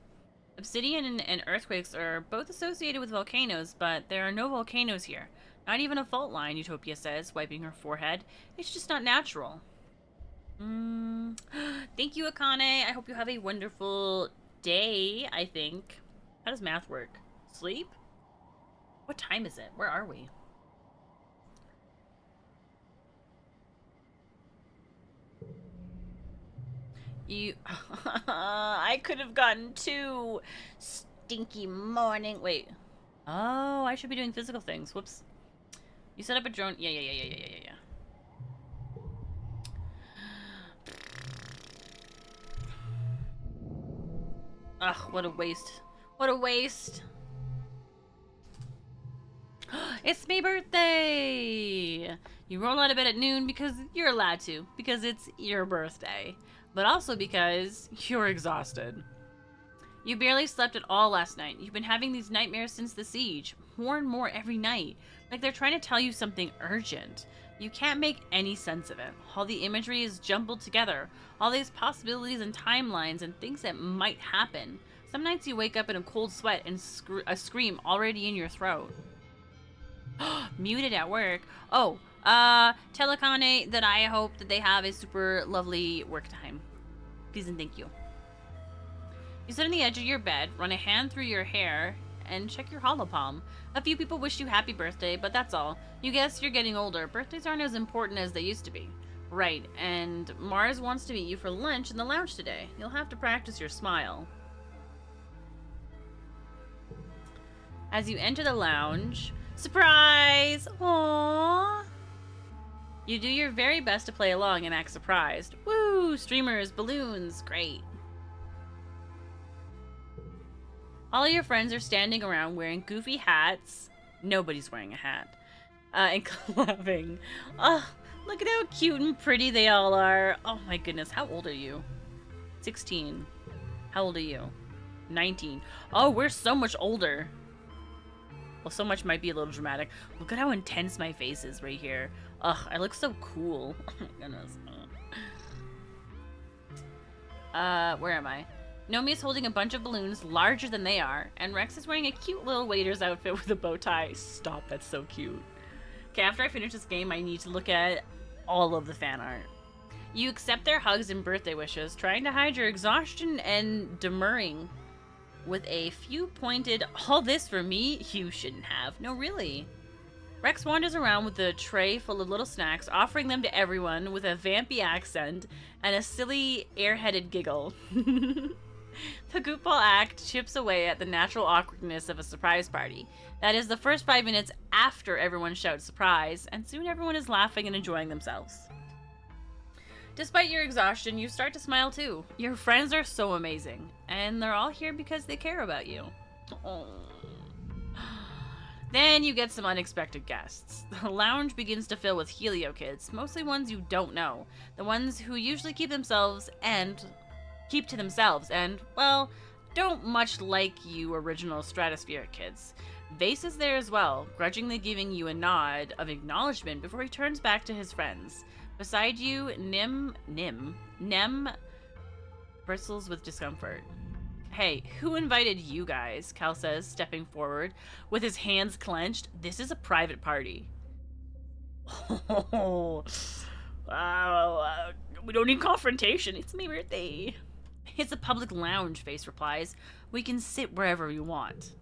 Obsidian and earthquakes are both associated with volcanoes, but there are no volcanoes here. Not even a fault line, Utopia says, wiping her forehead. It's just not natural. Thank you, Akane. I hope you have a wonderful day, I think. How does math work? Sleep? What time is it? Where are we? You... I could have gotten 2. Stinky morning. Wait. Oh, I should be doing physical things. Whoops. You set up a drone. Yeah. Ugh, what a waste. What a waste. It's my birthday! You roll out of bed at noon because you're allowed to, because it's your birthday. But also because you're exhausted. You barely slept at all last night. You've been having these nightmares since the siege. More and more every night. Like they're trying to tell you something urgent. You can't make any sense of it. All the imagery is jumbled together. All these possibilities and timelines and things that might happen. Some nights you wake up in a cold sweat and a scream already in your throat. Muted at work. Oh, tell Akane that I hope that they have a super lovely work time. Please and thank you. You sit on the edge of your bed, run a hand through your hair, and check your hollow palm. A few people wish you happy birthday, but that's all. You guess you're getting older. Birthdays aren't as important as they used to be. Right, and Mars wants to meet you for lunch in the lounge today. You'll have to practice your smile. As you enter the lounge... Surprise! Aww! You do your very best to play along and act surprised. Woo! Streamers, balloons, great. All your friends are standing around wearing goofy hats. Nobody's wearing a hat. And clapping. Oh, look at how cute and pretty they all are. Oh my goodness, how old are you? 16. How old are you? 19. Oh, we're so much older. Well, so much might be a little dramatic. Look at how intense my face is right here. Ugh, I look so cool. Oh my goodness. Where am I? Nomi is holding a bunch of balloons larger than they are, and Rex is wearing a cute little waiter's outfit with a bow tie. Stop, that's so cute. Okay, after I finish this game, I need to look at all of the fan art. You accept their hugs and birthday wishes, trying to hide your exhaustion and demurring with a few pointed, all this for me? You shouldn't have. No, really. Rex wanders around with a tray full of little snacks, offering them to everyone with a vampy accent and a silly, airheaded giggle. The goofball act chips away at the natural awkwardness of a surprise party. That is the first 5 minutes after everyone shouts surprise, and soon everyone is laughing and enjoying themselves. Despite your exhaustion, you start to smile too. Your friends are so amazing, and they're all here because they care about you. Oh. Then you get some unexpected guests. The lounge begins to fill with Helio kids, mostly ones you don't know. The ones who usually keep to themselves and, well, don't much like you original stratospheric kids. Vase is there as well, grudgingly giving you a nod of acknowledgement before he turns back to his friends. Beside you, Nem bristles with discomfort. Hey, who invited you guys? Cal says, stepping forward with his hands clenched. This is a private party. Oh, we don't need confrontation. It's my birthday. It's a public lounge, Face replies. We can sit wherever we want.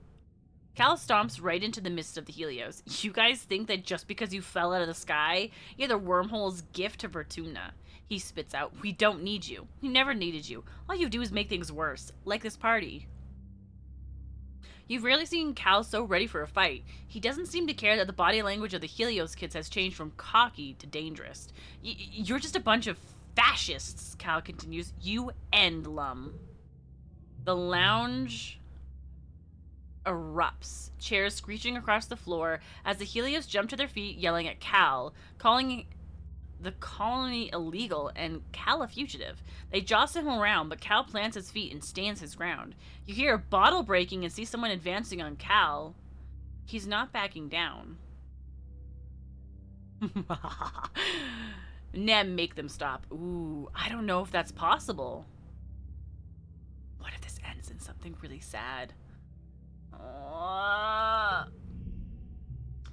Cal stomps right into the midst of the Helios. You guys think that just because you fell out of the sky, you're the wormhole's gift to Vertumna. He spits out, "We don't need you. We never needed you. All you do is make things worse, like this party." You've rarely seen Cal so ready for a fight. He doesn't seem to care that the body language of the Helios kids has changed from cocky to dangerous. You're just a bunch of fascists, Cal continues. You end, Lum. The lounge erupts, chairs screeching across the floor as the Helios jump to their feet, yelling at Cal, calling the colony illegal and Cal a fugitive. They jostle him around, but Cal plants his feet and stands his ground. You hear a bottle breaking and see someone advancing on Cal. He's not backing down. Nem, make them stop. Ooh, I don't know if that's possible. What if this ends in something really sad?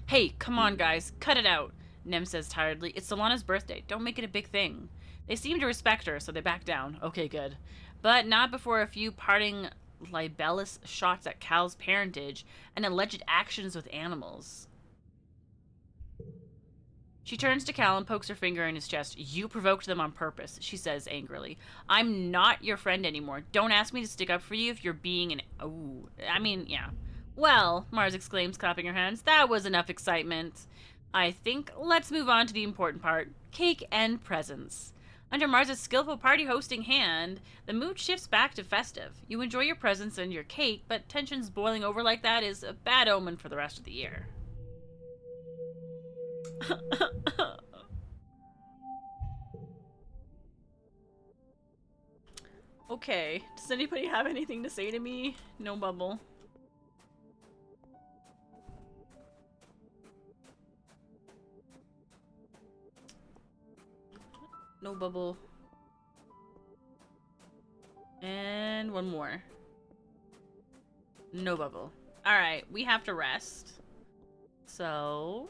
Hey, come on, guys. Cut it out, Nem says tiredly. It's Solana's birthday. Don't make it a big thing. They seem to respect her, so they back down. Okay, good. But not before a few parting libellous shots at Cal's parentage and alleged actions with animals. She turns to Cal and pokes her finger in his chest. You provoked them on purpose, she says angrily. I'm not your friend anymore. Don't ask me to stick up for you if you're being an... Ooh, I mean, yeah. Well, Mars exclaims, clapping her hands, that was enough excitement. I think let's move on to the important part. Cake and presents. Under Mars's skillful party hosting hand, the mood shifts back to festive. You enjoy your presents and your cake, but tensions boiling over like that is a bad omen for the rest of the year. Okay, does anybody have anything to say to me? No bubble. No bubble. And one more. No bubble. Alright, we have to rest. So...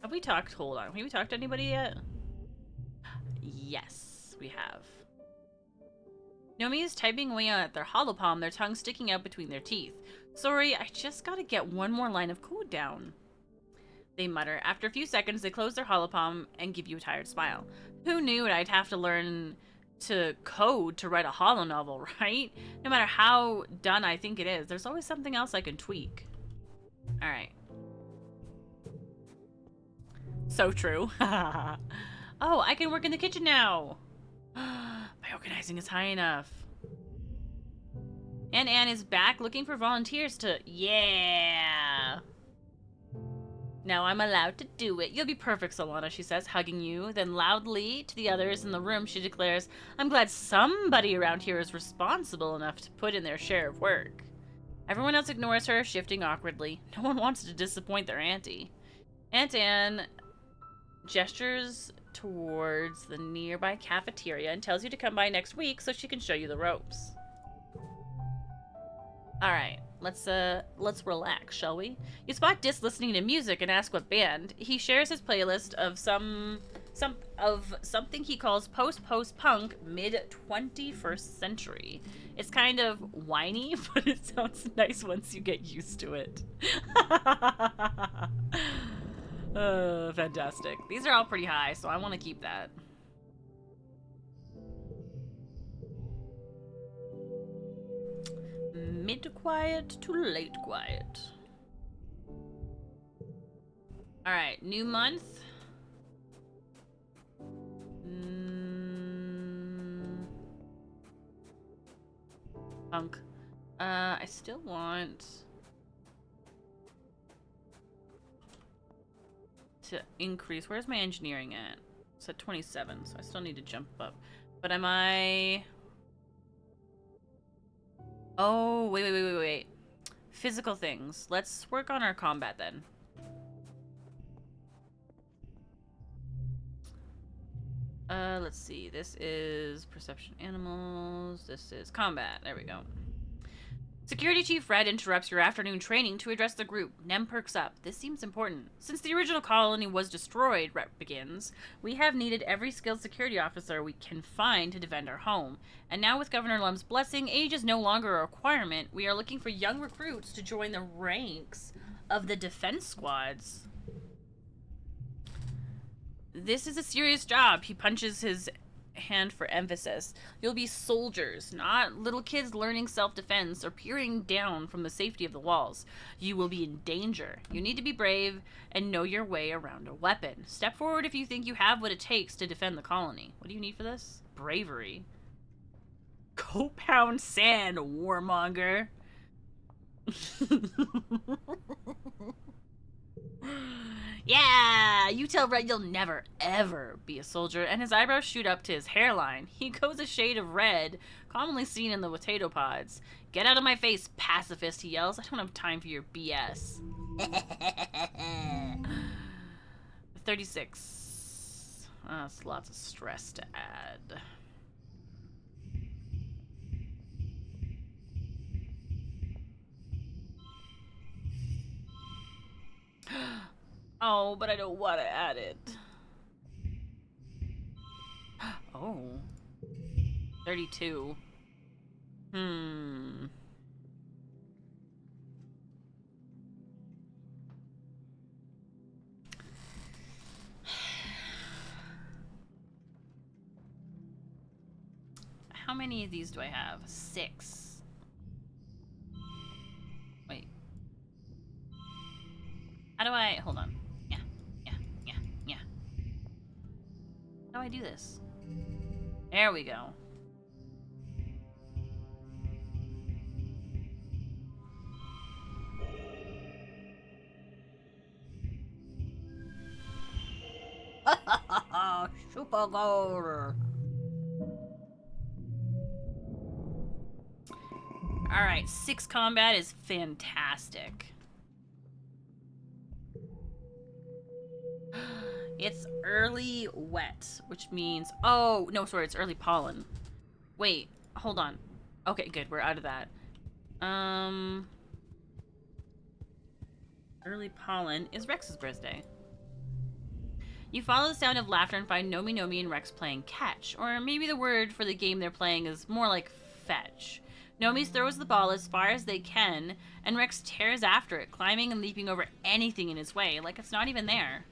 Have we talked? Hold on. Have we talked to anybody yet? Yes, we have. Nomi is typing away at their holopalm, their tongue sticking out between their teeth. Sorry, I just gotta get one more line of code down. They mutter. After a few seconds, they close their holopalm and give you a tired smile. Who knew I'd have to learn to code to write a holo novel, right? No matter how done I think it is, there's always something else I can tweak. Alright. So true. Oh, I can work in the kitchen now. My organizing is high enough. And Anne is back looking for volunteers to... Yeah. Now I'm allowed to do it. You'll be perfect, Solana, she says, hugging you. Then loudly to the others in the room, she declares, I'm glad somebody around here is responsible enough to put in their share of work. Everyone else ignores her, shifting awkwardly. No one wants to disappoint their auntie. Aunt Anne gestures towards the nearby cafeteria and tells you to come by next week so she can show you the ropes. Alright, let's relax, shall we? You spot Dis listening to music and ask what band. He shares his playlist of something he calls post-punk mid-21st century. It's kind of whiny, but it sounds nice once you get used to it. Fantastic. These are all pretty high, so I want to keep that. Mid-quiet to late quiet. Alright, new month. Punk. I still want to increase. Where's my engineering at? It's at 27, so I still need to jump up. But am I... Oh, wait. Physical things. Let's work on our combat then. Let's see. This is perception animals. This is combat. There we go. Security Chief Red interrupts your afternoon training to address the group. Nem perks up. This seems important. Since the original colony was destroyed, Rep begins, we have needed every skilled security officer we can find to defend our home. And now with Governor Lum's blessing, age is no longer a requirement. We are looking for young recruits to join the ranks of the defense squads. This is a serious job. He punches his hand for emphasis. You'll be soldiers, not little kids learning self-defense or peering down from the safety of the walls. You will be in danger. You need to be brave and know your way around a weapon. Step forward if you think you have what it takes to defend the colony. What do you need for this? Bravery. Go pound sand, warmonger. Yeah, you tell Red you'll never, ever be a soldier, and his eyebrows shoot up to his hairline. He goes a shade of red, commonly seen in the potato pods. Get out of my face, pacifist, he yells. I don't have time for your BS. 36. That's lots of stress to add. Oh, but I don't want to add it. Oh. 32. How many of these do I have? 6. Wait. How do I... Hold on. Yeah. How do I do this? There we go. Super gold. Alright, 6 combat is fantastic. It's early wet, which means... Oh, no, sorry, it's early pollen. Wait, hold on. Okay, good, we're out of that. Early pollen is Rex's birthday. You follow the sound of laughter and find Nomi and Rex playing catch. Or maybe the word for the game they're playing is more like fetch. Nomi throws the ball as far as they can, and Rex tears after it, climbing and leaping over anything in his way, like it's not even there.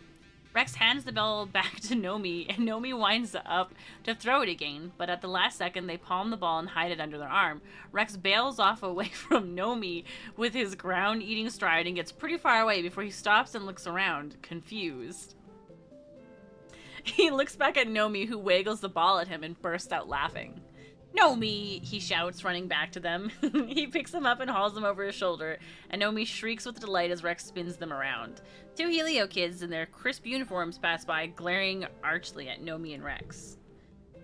Rex hands the ball back to Nomi, and Nomi winds up to throw it again, but at the last second, they palm the ball and hide it under their arm. Rex bails off away from Nomi with his ground-eating stride and gets pretty far away before he stops and looks around, confused. He looks back at Nomi, who waggles the ball at him and bursts out laughing. Nomi, he shouts, running back to them. He picks them up and hauls them over his shoulder, and Nomi shrieks with delight as Rex spins them around. 2 Helio kids in their crisp uniforms pass by, glaring archly at Nomi and Rex.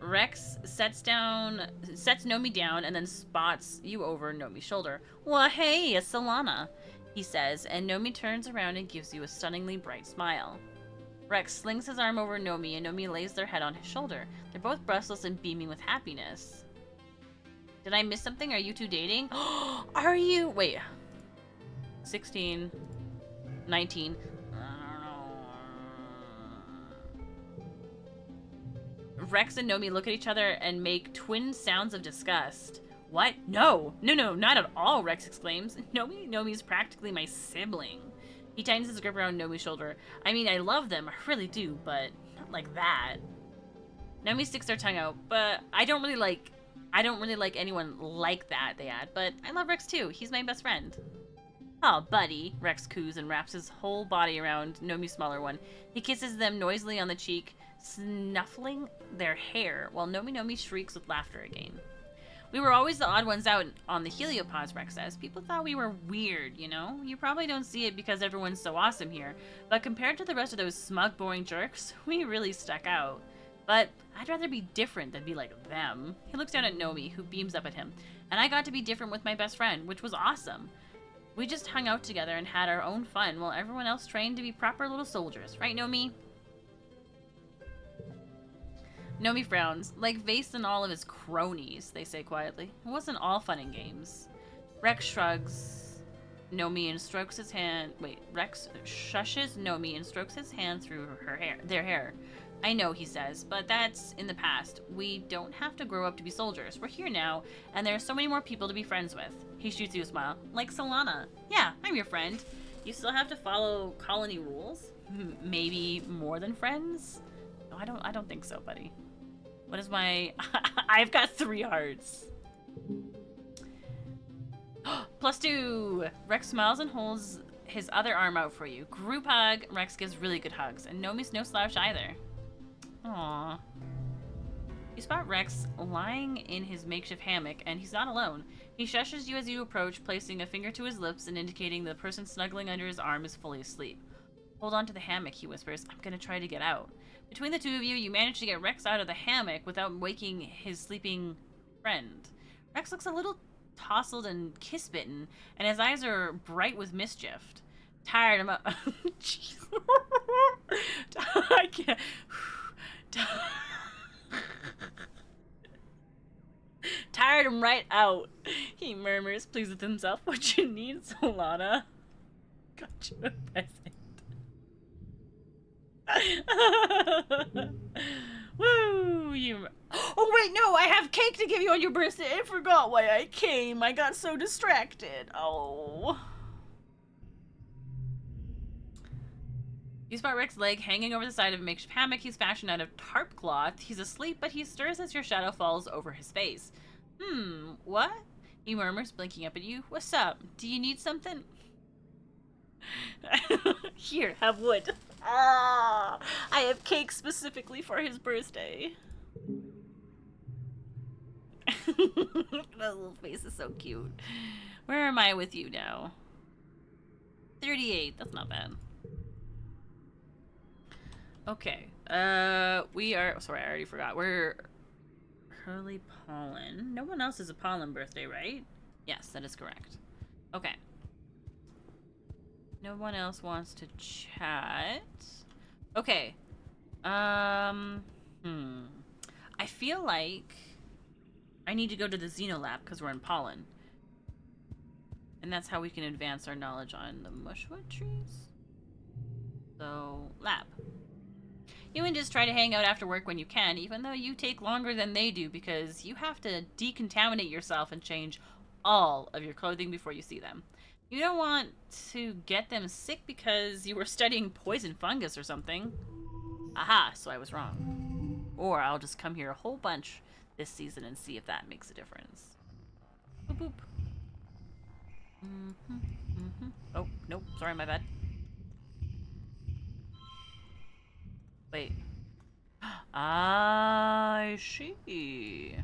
Rex sets Nomi down and then spots you over Nomi's shoulder. Well, hey, it's Solana, he says, and Nomi turns around and gives you a stunningly bright smile. Rex slings his arm over Nomi, and Nomi lays their head on his shoulder. They're both breathless and beaming with happiness. Did I miss something? Are you two dating? Are you? Wait. 16. 19. Rex and Nomi look at each other and make twin sounds of disgust. What? No, not at all, Rex exclaims. Nomi's practically my sibling. He tightens his grip around Nomi's shoulder. I mean, I love them, I really do, but not like that. Nomi sticks their tongue out, but I don't really like anyone like that, they add, but I love Rex too. He's my best friend. Oh, buddy, Rex coos and wraps his whole body around Nomi's smaller one. He kisses them noisily on the cheek, snuffling their hair, while Nomi shrieks with laughter again. We were always the odd ones out on the heliopods, Rex says. People thought we were weird, you know? You probably don't see it because everyone's so awesome here, but compared to the rest of those smug, boring jerks, we really stuck out. But I'd rather be different than be like them. He looks down at Nomi, who beams up at him, and I got to be different with my best friend, which was awesome. We just hung out together and had our own fun while everyone else trained to be proper little soldiers. Right, Nomi? Nomi frowns. Like Vase and all of his cronies, they say quietly. It wasn't all fun and games. Rex shrugs Nomi and strokes his hand. Wait, Rex shushes Nomi and strokes his hand through their hair. I know, he says, but that's in the past. We don't have to grow up to be soldiers. We're here now, and there are so many more people to be friends with. He shoots you a smile. Like Solana. Yeah, I'm your friend. You still have to follow colony rules? Maybe more than friends? No, I don't think so, buddy. What is my... I've got 3 hearts. +2! Rex smiles and holds his other arm out for you. Group hug. Rex gives really good hugs, and Nomi's no slouch either. Aww. You spot Rex lying in his makeshift hammock, and he's not alone. He shushes you as you approach, placing a finger to his lips and indicating the person snuggling under his arm is fully asleep. Hold on to the hammock, he whispers. I'm gonna try to get out. Between the two of you, you manage to get Rex out of the hammock without waking his sleeping friend. Rex looks a little tousled and kiss-bitten, and his eyes are bright with mischief. Tired him up. Jeez. I can't. Tired him right out. He murmurs, pleased with himself. What you need, Solana? Got you a present. Woo! Oh wait, no! I have cake to give you on your birthday. I forgot why I came. I got so distracted. Oh. You spot Rick's leg hanging over the side of a makeshift hammock he's fashioned out of tarp cloth. He's asleep, but he stirs as your shadow falls over his face. What? He murmurs, blinking up at you. What's up? Do you need something? Here, have wood. Ah, I have cake specifically for his birthday. That little face is so cute. Where am I with you now? 38. That's not bad. Okay. We are... Sorry, I already forgot. We're... Hurley Pollen. No one else is a Pollen birthday, right? Yes, that is correct. Okay. No one else wants to chat. Okay. I feel like I need to go to the Xenolab because we're in Pollen. And that's how we can advance our knowledge on the mushwood trees. So, lab. You and just try to hang out after work when you can, even though you take longer than they do because you have to decontaminate yourself and change all of your clothing before you see them. You don't want to get them sick because you were studying poison fungus or something. Aha, so I was wrong. Or I'll just come here a whole bunch this season and see if that makes a difference. Boop boop. Oh, nope, sorry, my bad. Wait. I see.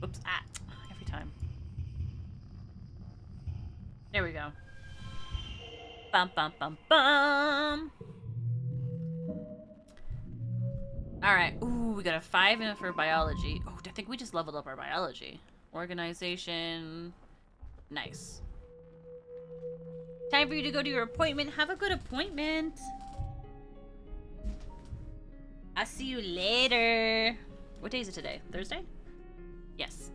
Oops, every time. There we go. Bum, bum, bum, bum. Alright, ooh, we got a 5 in for biology. Oh, I think we just leveled up our biology. Organization. Nice. Time for you to go to your appointment. Have a good appointment. I'll see you later. What day is it today? Thursday? Yes.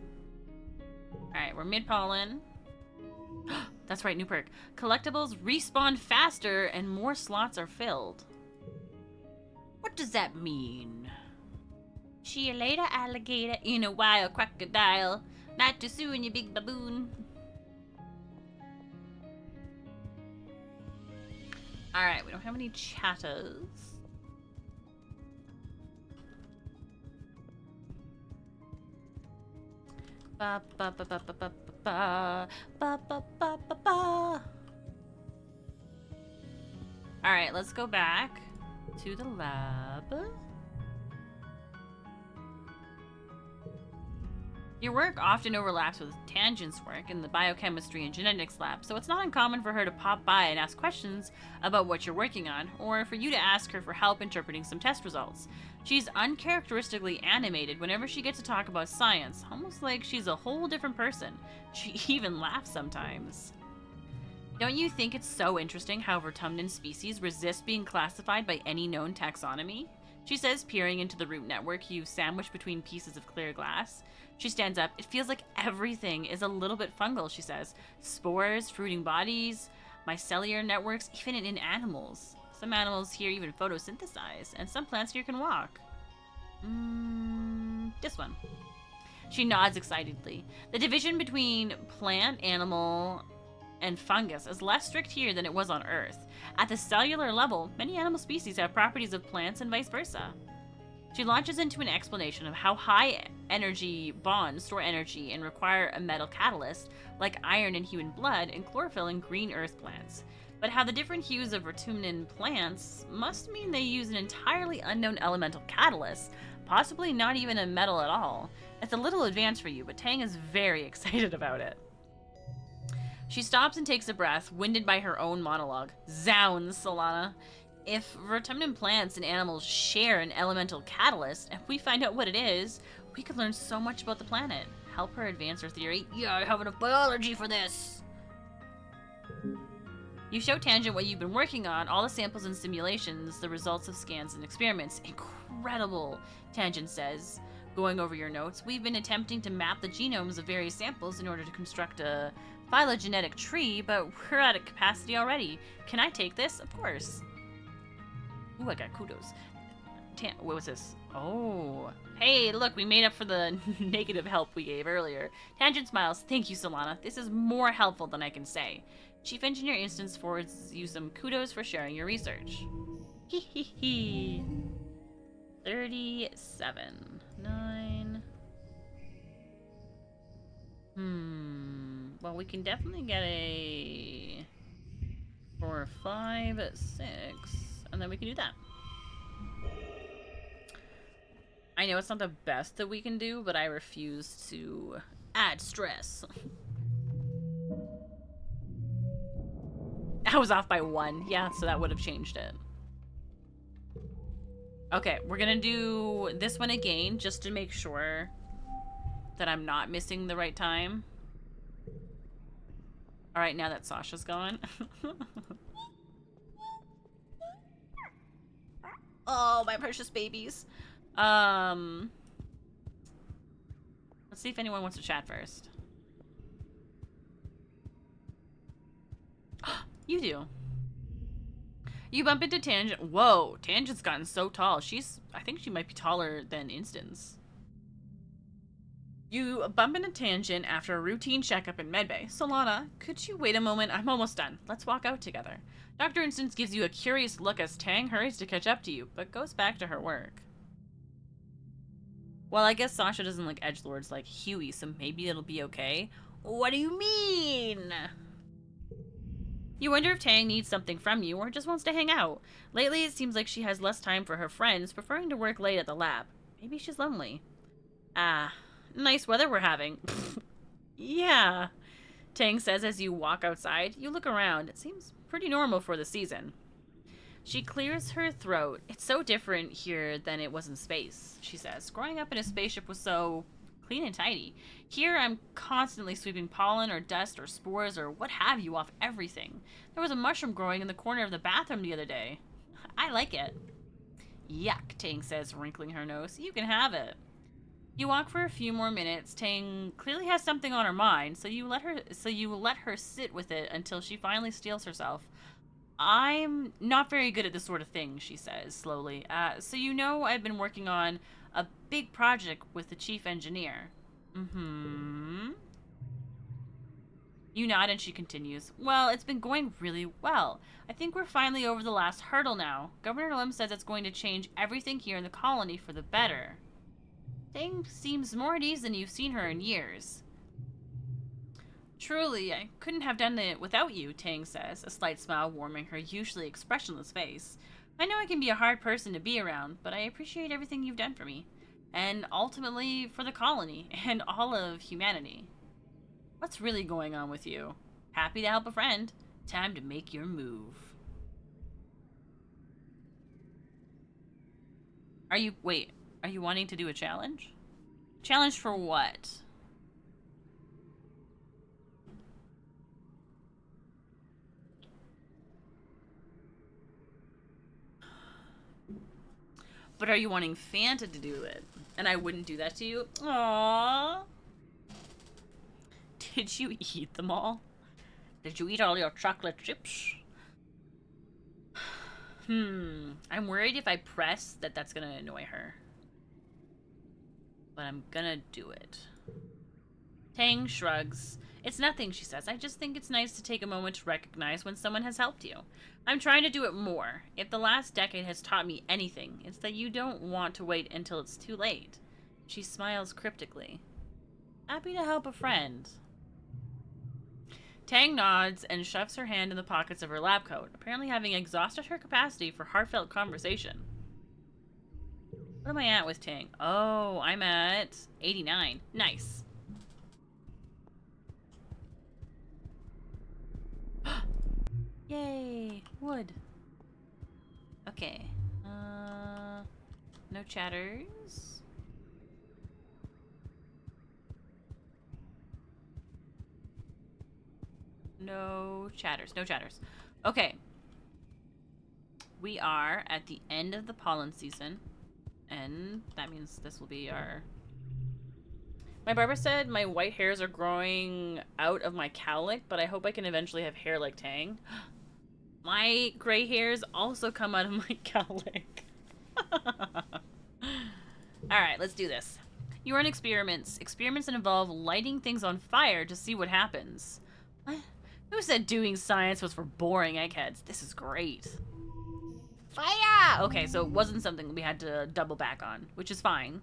Alright, we're mid-pollen. That's right, new perk. Collectibles respawn faster and more slots are filled. What does that mean? See you later, alligator. In a wild crocodile. Not too soon, you big baboon. Alright, we don't have any chatters. Ba ba ba ba ba ba ba ba ba ba ba ba. Alright, let's go back to the lab. Your work often overlaps with Tangent's work in the biochemistry and genetics lab, so it's not uncommon for her to pop by and ask questions about what you're working on, or for you to ask her for help interpreting some test results. She's uncharacteristically animated whenever she gets to talk about science, almost like she's a whole different person. She even laughs sometimes. Don't you think it's so interesting how Vertumnus species resist being classified by any known taxonomy? she says, peering into the root network you sandwich between pieces of clear glass. She stands up. It feels like everything is a little bit fungal, she says. Spores, fruiting bodies, mycelial networks, even in animals. Some animals here even photosynthesize, and some plants here can walk. This one. She nods excitedly. The division between plant, animal, and fungus is less strict here than it was on Earth. At the cellular level, many animal species have properties of plants and vice versa. She launches into an explanation of how high energy bonds store energy and require a metal catalyst, like iron in human blood and chlorophyll in green earth plants. But how the different hues of Rotuman plants must mean they use an entirely unknown elemental catalyst, possibly not even a metal at all. It's a little advanced for you, but Tang is very excited about it. She stops and takes a breath, winded by her own monologue. Zounds, Solana. If Rotuman plants and animals share an elemental catalyst, and we find out what it is, we could learn so much about the planet. Help her advance her theory. Yeah, I have enough biology for this! You show Tangent what you've been working on, all the samples and simulations, the results of scans and experiments. Incredible, Tangent says, going over your notes. We've been attempting to map the genomes of various samples in order to construct a phylogenetic tree, but we're at a capacity already. Can I take this? Of course. Ooh, I got kudos. What was this? Oh. Hey, look, we made up for the negative help we gave earlier. Tangent smiles. Thank you, Solana. This is more helpful than I can say. Chief Engineer Instance forwards you some kudos for sharing your research. Hee hee hee. 37. 9. Well, we can definitely get a 4, 5, 6, and then we can do that. I know it's not the best that we can do, but I refuse to add stress. I was off by 1. Yeah, so that would have changed it. Okay, we're gonna do this one again, just to make sure that I'm not missing the right time. Alright, now that Sasha's gone. Oh, my precious babies. Let's see if anyone wants to chat first. You do. You bump into Tangent. Whoa, Tangent's gotten so tall. I think she might be taller than Instance. You bump into Tangent after a routine checkup in medbay. Solana, could you wait a moment? I'm almost done. Let's walk out together. Dr. Instance gives you a curious look as Tang hurries to catch up to you, but goes back to her work. Well, I guess Sasha doesn't like edgelords like Huey, so maybe it'll be okay. What do you mean? You wonder if Tang needs something from you or just wants to hang out. Lately, it seems like she has less time for her friends, preferring to work late at the lab. Maybe she's lonely. Ah, nice weather we're having. Yeah, Tang says as you walk outside. You look around. It seems pretty normal for the season. She clears her throat. It's so different here than it was in space, she says. Growing up in a spaceship was so clean and tidy. Here, I'm constantly sweeping pollen or dust or spores or what have you off everything. There was a mushroom growing in the corner of the bathroom the other day. I like it. Yuck, Tang says, wrinkling her nose. You can have it. You walk for a few more minutes. Tang clearly has something on her mind, so you let her sit with it until she finally steels herself. I'm not very good at this sort of thing, she says slowly. So you know I've been working on a big project with the chief engineer. Mm-hmm. You nod and she continues. Well, it's been going really well. I think we're finally over the last hurdle now. Governor Lim says it's going to change everything here in the colony for the better. Tang seems more at ease than you've seen her in years. Truly, I couldn't have done it without you, Tang says, a slight smile warming her usually expressionless face. I know I can be a hard person to be around, but I appreciate everything you've done for me. And ultimately, for the colony, and all of humanity. What's really going on with you? Happy to help a friend. Time to make your move. Are you wanting to do a challenge? Challenge for what? But are you wanting Fanta to do it? And I wouldn't do that to you? Aww. Did you eat them all? Did you eat all your chocolate chips? I'm worried if I press that that's gonna annoy her. But I'm gonna do it. Tang shrugs. It's nothing, she says. I just think it's nice to take a moment to recognize when someone has helped you. I'm trying to do it more. If the last decade has taught me anything, it's that you don't want to wait until it's too late. She smiles cryptically. Happy to help a friend. Tang nods and shoves her hand in the pockets of her lab coat, apparently having exhausted her capacity for heartfelt conversation. What am I at with Tang? Oh, I'm at 89. Nice. Yay! Wood. Okay. No chatters. No chatters. No chatters. Okay. We are at the end of the pollen season. And that means this will be our... My barber said my white hairs are growing out of my cowlick, but I hope I can eventually have hair like Tang. My gray hairs also come out of my cowlick. Alright, let's do this. You run experiments. Experiments that involve lighting things on fire to see what happens. What? Who said doing science was for boring eggheads? This is great. Fire! Okay, so it wasn't something we had to double back on, which is fine.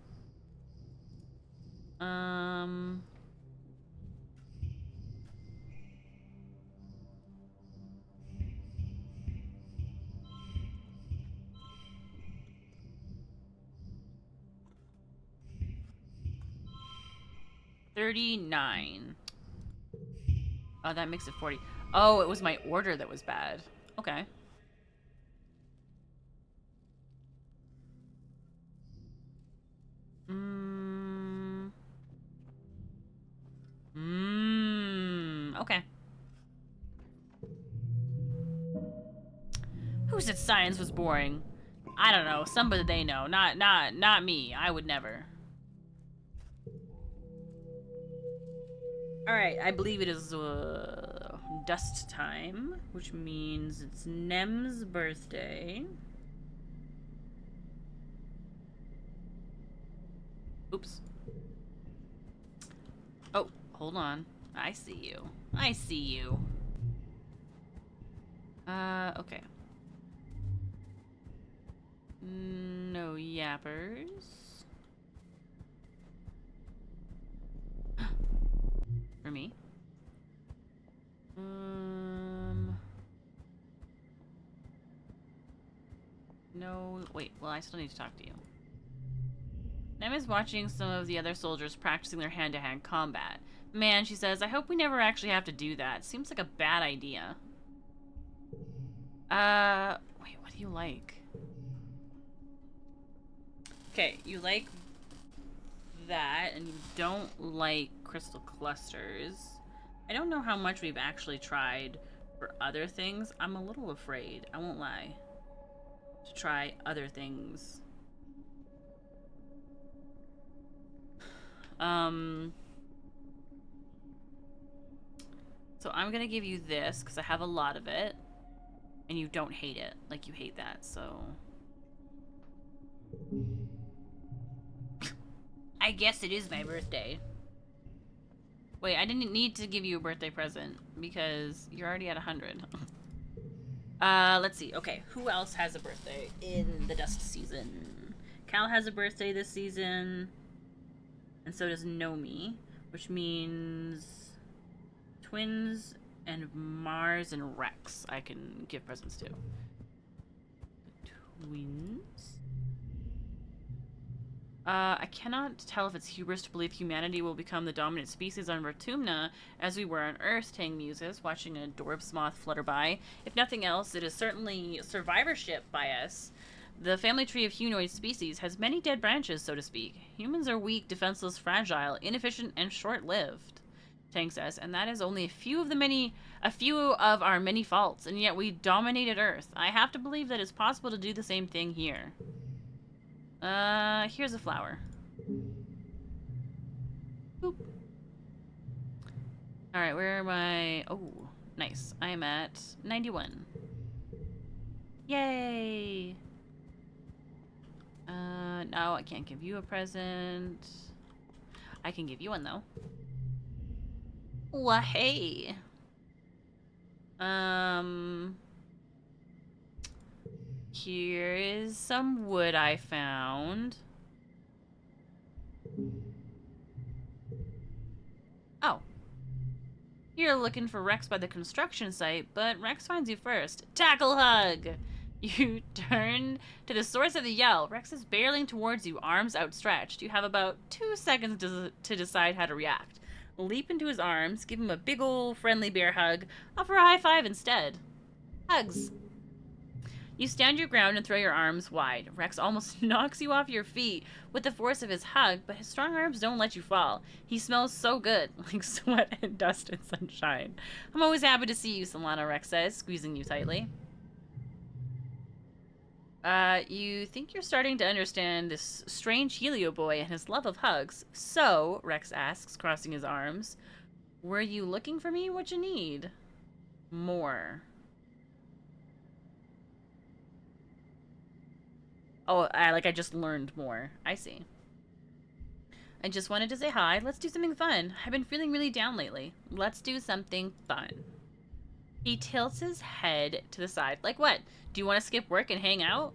39. Oh, that makes it 40. Oh, it was my order that was bad. Okay. Okay. Who said science was boring? I don't know. Somebody they know. Not me. I would never. Alright, I believe it is dust time, which means it's Nem's birthday. Oops. Oh, hold on. I see you. I see you. Okay. No yappers. For me. No, wait, well, I still need to talk to you. Nem is watching some of the other soldiers practicing their hand-to-hand combat. Man, she says, I hope we never actually have to do that. Seems like a bad idea. Wait, what do you like? Okay, you like that, and you don't like crystal clusters. I don't know how much we've actually tried for other things. I'm a little afraid, I won't lie, to try other things. So I'm gonna give you this, because I have a lot of it, and you don't hate it, like you hate that, so... I guess it is my birthday. Wait, I didn't need to give you a birthday present, because you're already at 100. Let's see. Okay, who else has a birthday in the dust season? Cal has a birthday this season, and so does Nomi, which means twins and Mars and Rex I can give presents to. Twins? I cannot tell if it's hubris to believe humanity will become the dominant species on Vertumna as we were on Earth, Tang muses, watching a Dorbs moth flutter by. If nothing else, it is certainly survivorship bias. The family tree of humanoid species has many dead branches, so to speak. Humans are weak, defenseless, fragile, inefficient, and short-lived, Tang says, and that is only a few of our many faults, and yet we dominated Earth. I have to believe that it's possible to do the same thing here. Here's a flower. Boop. Alright, where am I? Oh, nice. I'm at 91. Yay! No, I can't give you a present. I can give you one, though. Well, hey. Here is some wood I found. Oh. You're looking for Rex by the construction site, but Rex finds you first. Tackle hug! You turn to the source of the yell. Rex is barreling towards you, arms outstretched. You have about 2 seconds to decide how to react. Leap into his arms, give him a big ol' friendly bear hug, offer a high five instead. Hugs. You stand your ground and throw your arms wide. Rex almost knocks you off your feet with the force of his hug, but his strong arms don't let you fall. He smells so good, like sweat and dust and sunshine. I'm always happy to see you, Solana, Rex says, squeezing you tightly. You think you're starting to understand this strange Helio boy and his love of hugs. So, Rex asks, crossing his arms, were you looking for me? What you need? More. Oh, I just learned more. I see. I just wanted to say hi. Let's do something fun. I've been feeling really down lately. Let's do something fun. He tilts his head to the side. Like what? Do you want to skip work and hang out?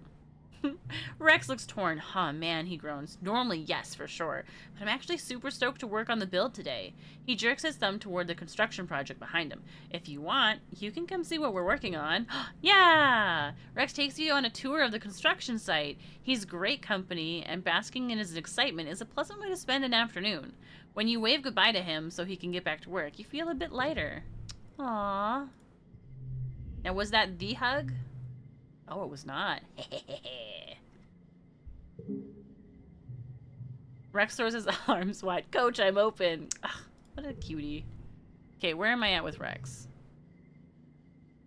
Rex looks torn. Huh, man, he groans. Normally, yes, for sure. But I'm actually super stoked to work on the build today. He jerks his thumb toward the construction project behind him. If you want, you can come see what we're working on. Yeah! Rex takes you on a tour of the construction site. He's great company, and basking in his excitement is a pleasant way to spend an afternoon. When you wave goodbye to him so he can get back to work, you feel a bit lighter. Aww. Now, was that the hug? Oh, it was not. Rex throws his arms wide. Coach, I'm open. Ugh, what a cutie. Okay, where am I at with Rex?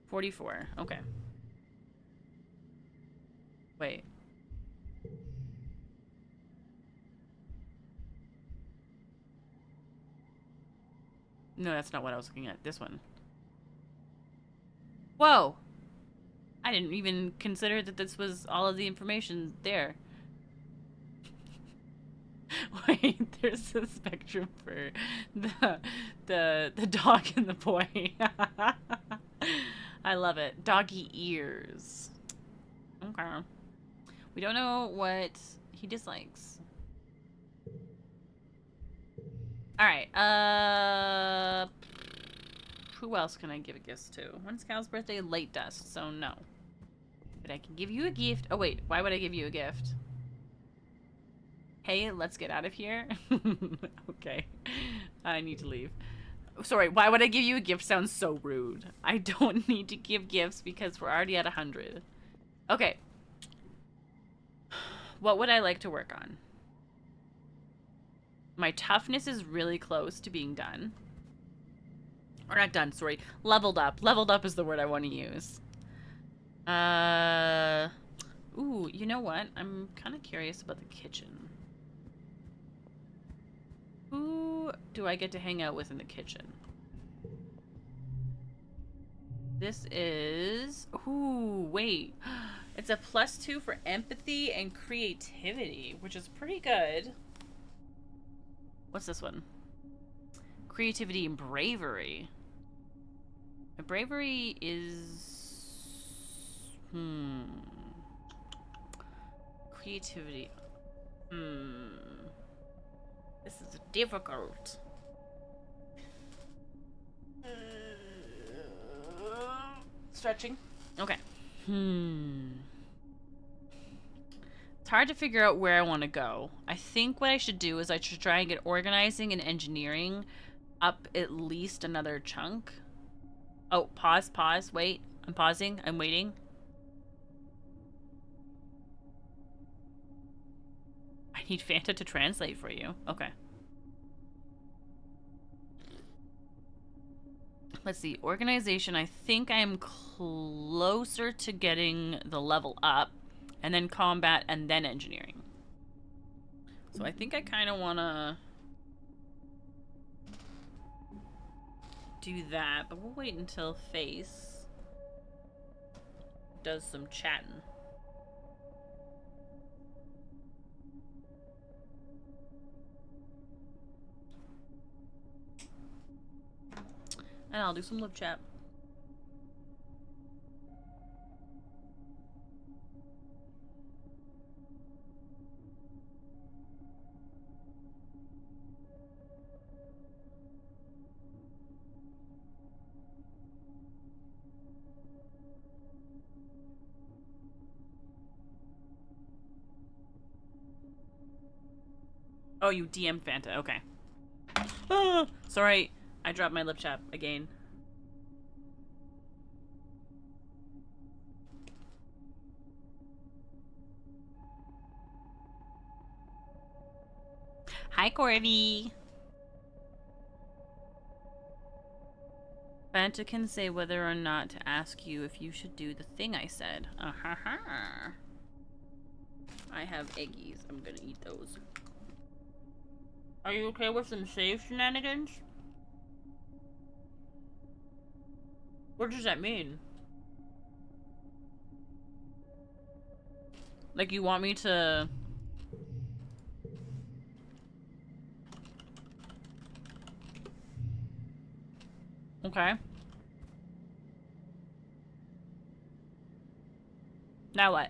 44. Okay. Wait. No, that's not what I was looking at. This one. Whoa! I didn't even consider that this was all of the information there. Wait, there's a spectrum for the dog and the boy. I love it. Doggy ears. Okay. We don't know what he dislikes. Alright, who else can I give a gift to? When's Cal's birthday? Late dust, so no. But I can give you a gift. Oh wait, why would I give you a gift? Hey, let's get out of here. Okay. I need to leave. Sorry, why would I give you a gift? Sounds so rude. I don't need to give gifts because we're already at 100. Okay. What would I like to work on? My toughness is really close to being done. Or not done, sorry. Leveled up. Leveled up is the word I want to use. Ooh, you know what? I'm kind of curious about the kitchen. Who do I get to hang out with in the kitchen? This is... Ooh, wait. It's a +2 for empathy and creativity, which is pretty good. What's this one? Creativity and bravery. My bravery is... Creativity. This is difficult. Stretching. Okay. It's hard to figure out where I want to go. I think what I should do is I should try and get organizing and engineering up at least another chunk. Oh, pause, wait. I'm pausing, I'm waiting. I need Fanta to translate for you. Okay. Let's see, organization, I think I'm closer to getting the level up, and then combat, and then engineering. So I think I kind of want to do that, but we'll wait until Face does some chatting. And I'll do some lip chat. Oh, you DM Fanta. Okay. Ah, sorry, I dropped my lip chat again. Hi, Corby. Fanta can say whether or not to ask you if you should do the thing I said. Ha. I have eggies. I'm gonna eat those. Are you okay with some save shenanigans? What does that mean? Like, you want me to... Okay. Now what?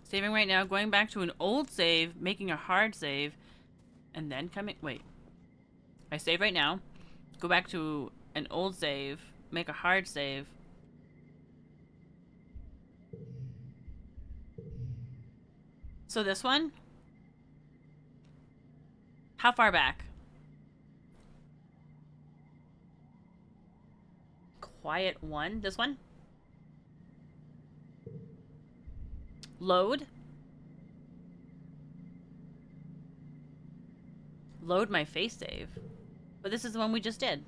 Saving right now, going back to an old save, making a hard save, and then coming... Wait. I save right now, go back to an old save, make a hard save. So this one? How far back? Quiet one? This one? Load? Load my face save. But this is the one we just did.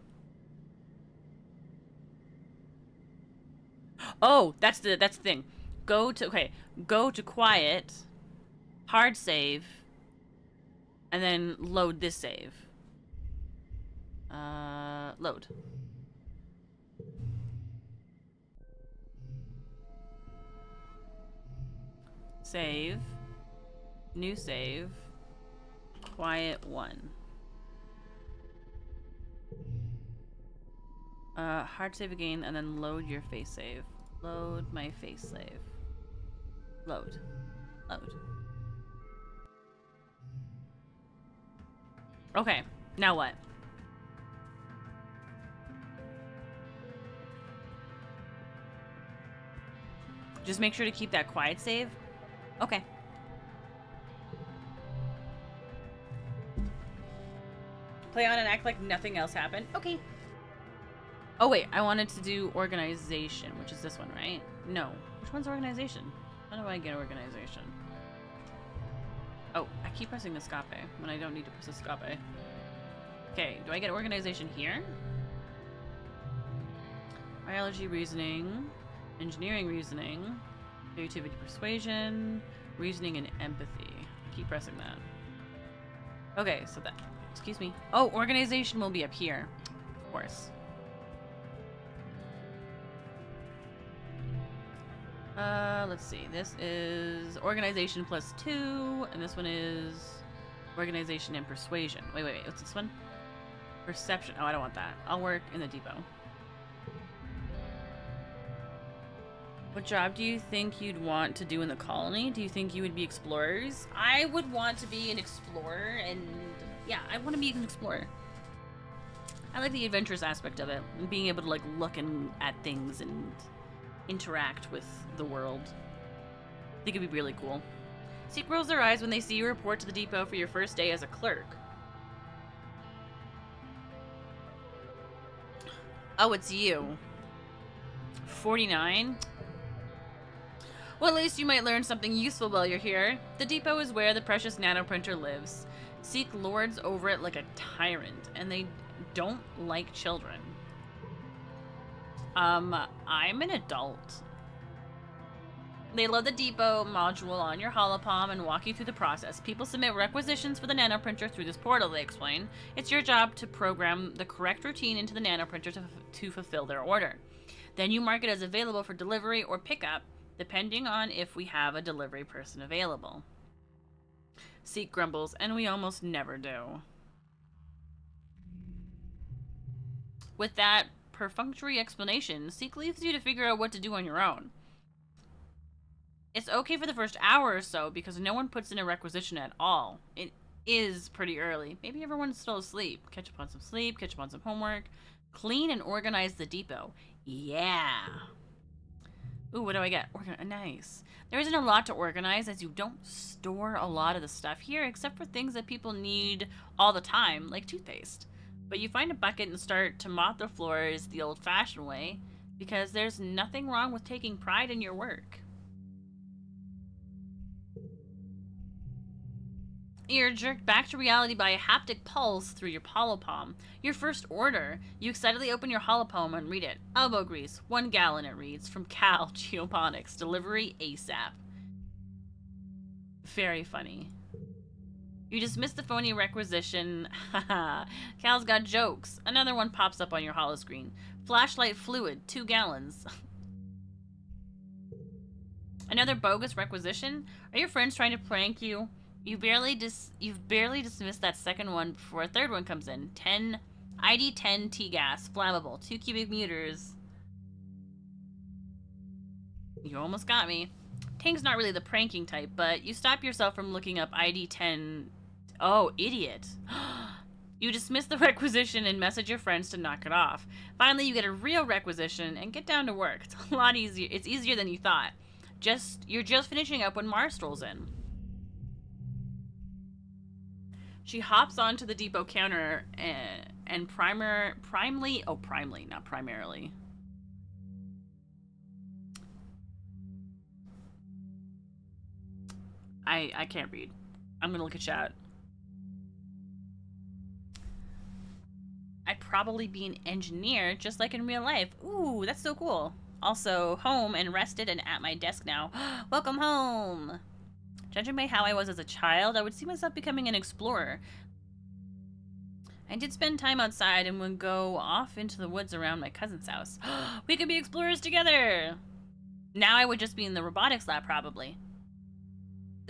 Oh, that's the thing. Go to quiet, hard save, and then load this save. Load. Save. New save. Quiet one. Hard save again, and then load your face save. Load my face save. Load. Load. Okay, now what? Just make sure to keep that quiet save. Okay. Play on and act like nothing else happened. Okay. Oh wait, I wanted to do organization, which is this one, right? No. Which one's organization? How do I get organization? Oh, I keep pressing the escape when I don't need to press escape. Okay, do I get organization here? Biology, reasoning, engineering, reasoning, creativity, persuasion, reasoning, and empathy. I keep pressing that. Okay, so that... Excuse me. Oh, organization will be up here. Of course. Let's see. This is organization +2, and this one is organization and persuasion. Wait. What's this one? Perception. Oh, I don't want that. I'll work in the depot. What job do you think you'd want to do in the colony? Do you think you would be explorers? I would want to be an explorer, and yeah, I want to be an explorer. I like the adventurous aspect of it, and being able to like look at things and interact with the world. I think it'd be really cool. Seek rolls their eyes when they see you report to the depot for your first day as a clerk. Oh, it's you. 49? Well, at least you might learn something useful while you're here. The depot is where the precious nanoprinter lives. Seek lords over it like a tyrant, and they don't like children. I'm an adult. They load the depot module on your holopalm and walk you through the process. People submit requisitions for the nanoprinter through this portal, they explain. It's your job to program the correct routine into the nanoprinter to fulfill their order. Then you mark it as available for delivery or pickup, depending on if we have a delivery person available. Seek grumbles, and we almost never do. With that perfunctory explanation, Seek leaves you to figure out what to do on your own. It's okay for the first hour or so because no one puts in a requisition at all. It is pretty early. Maybe everyone's still asleep. Catch up on some sleep, catch up on some homework. Clean and organize the depot. Yeah. Ooh, what do I get? Nice. There isn't a lot to organize as you don't store a lot of the stuff here except for things that people need all the time, like toothpaste. But you find a bucket and start to mop the floors the old-fashioned way because there's nothing wrong with taking pride in your work. You're jerked back to reality by a haptic pulse through your holopalm. Your first order. You excitedly open your holopalm and read it. Elbow grease, 1 gallon it reads, from Cal Geoponics. Delivery ASAP. Very funny. You dismiss the phony requisition. Haha. Cal's got jokes. Another one pops up on your holoscreen. Flashlight fluid, 2 gallons. Another bogus requisition? Are your friends trying to prank you? You've barely dismissed that second one before a third one comes in. ID 10 T-gas, flammable, 2 cubic meters. You almost got me. Tang's not really the pranking type, but you stop yourself from looking up ID 10. Oh, idiot. You dismiss the requisition and message your friends to knock it off. Finally, you get a real requisition and get down to work. It's a lot easier. It's easier than you thought. You're just finishing up when Mars strolls in. She hops onto the depot counter and primarily. I can't read. I'm gonna look at chat. I'd probably be an engineer just like in real life. Ooh, that's so cool. Also, home and rested and at my desk now. Welcome home! Judging by how I was as a child, I would see myself becoming an explorer. I did spend time outside and would go off into the woods around my cousin's house. We could be explorers together! Now I would just be in the robotics lab, probably.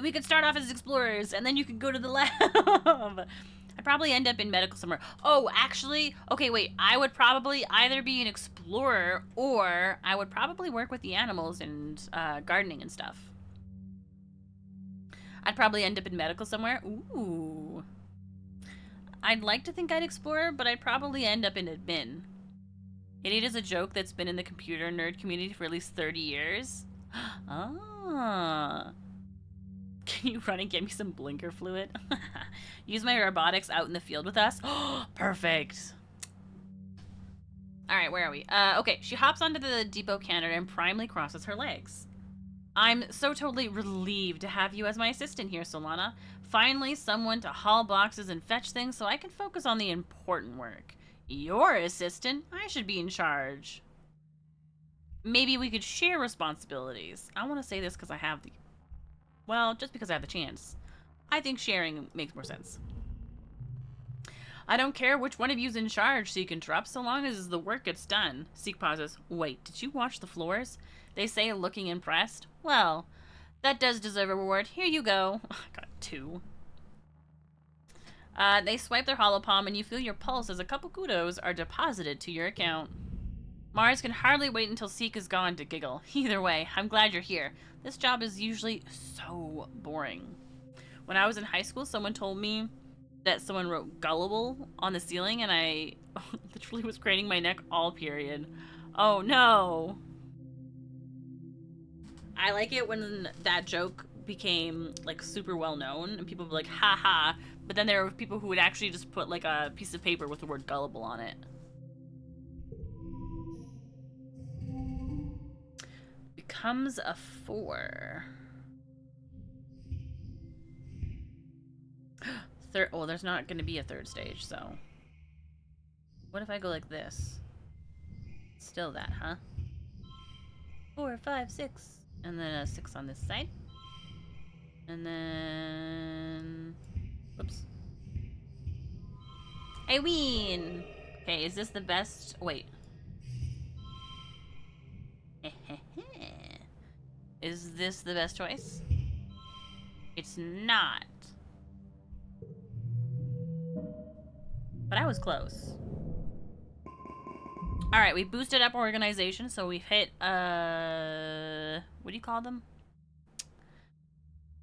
We could start off as explorers, and then you could go to the lab! I'd probably end up in medical somewhere. Oh, actually, okay, wait. I would probably either be an explorer, or I would probably work with the animals and gardening and stuff. I'd probably end up in medical somewhere. Ooh. I'd like to think I'd explore, but I'd probably end up in admin. Idiot is a joke that's been in the computer nerd community for at least 30 years. Ah. Can you run and get me some blinker fluid? Use my robotics out in the field with us? Perfect. Alright, where are we? Okay, she hops onto the depot counter and primely crosses her legs. I'm so totally relieved to have you as my assistant here, Solana. Finally, someone to haul boxes and fetch things so I can focus on the important work. Your assistant? I should be in charge. Maybe we could share responsibilities. I want to say this because I have the... Well, just because I have the chance. I think sharing makes more sense. I don't care which one of you's in charge, Seek interrupts, so long as the work gets done. Seek pauses. Wait, did you wash the floors? They say, looking impressed. Well, that does deserve a reward. Here you go. I got 2. They swipe their holopalm and you feel your pulse as a couple kudos are deposited to your account. Mars can hardly wait until Seek is gone to giggle. Either way, I'm glad you're here. This job is usually so boring. When I was in high school, someone told me that someone wrote gullible on the ceiling and I literally was craning my neck all period. Oh no. I like it when that joke became like super well known and people would be like, ha ha. But then there were people who would actually just put like a piece of paper with the word gullible on it. Becomes a 4. third... Well, there's not going to be a third stage, so... What if I go like this? Still that, huh? 4, 5, 6. And then a 6 on this side. And then... Whoops. I win! Okay, is this the best... Wait. Is this the best choice? It's not. But I was close. Alright, we boosted up organization, so we've hit, what do you call them?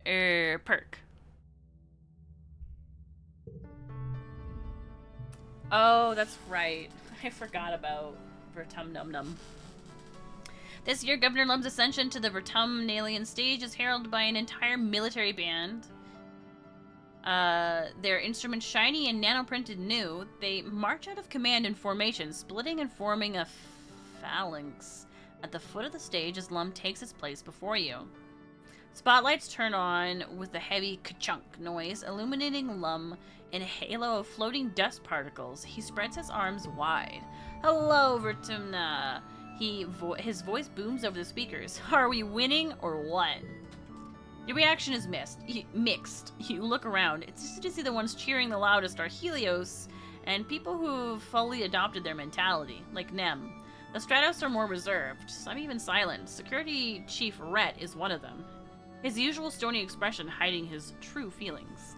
Perk. Oh, that's right. I forgot about Vertum Num Num. This year, Governor Lum's ascension to the Vertumnalian stage is heralded by an entire military band. Their instruments shiny and nano-printed new. They march out of command in formation, splitting and forming a phalanx at the foot of the stage as Lum takes its place before you. Spotlights turn on with a heavy ka-chunk noise, illuminating Lum in a halo of floating dust particles. He spreads his arms wide. Hello, Vertumna! His voice booms over the speakers. Are we winning or what? Your reaction is mixed. You look around. It's easy to see the ones cheering the loudest are Helios and people who've fully adopted their mentality, like Nem. The Stratos are more reserved, some even silent. Security Chief Rhett is one of them, his usual stony expression hiding his true feelings.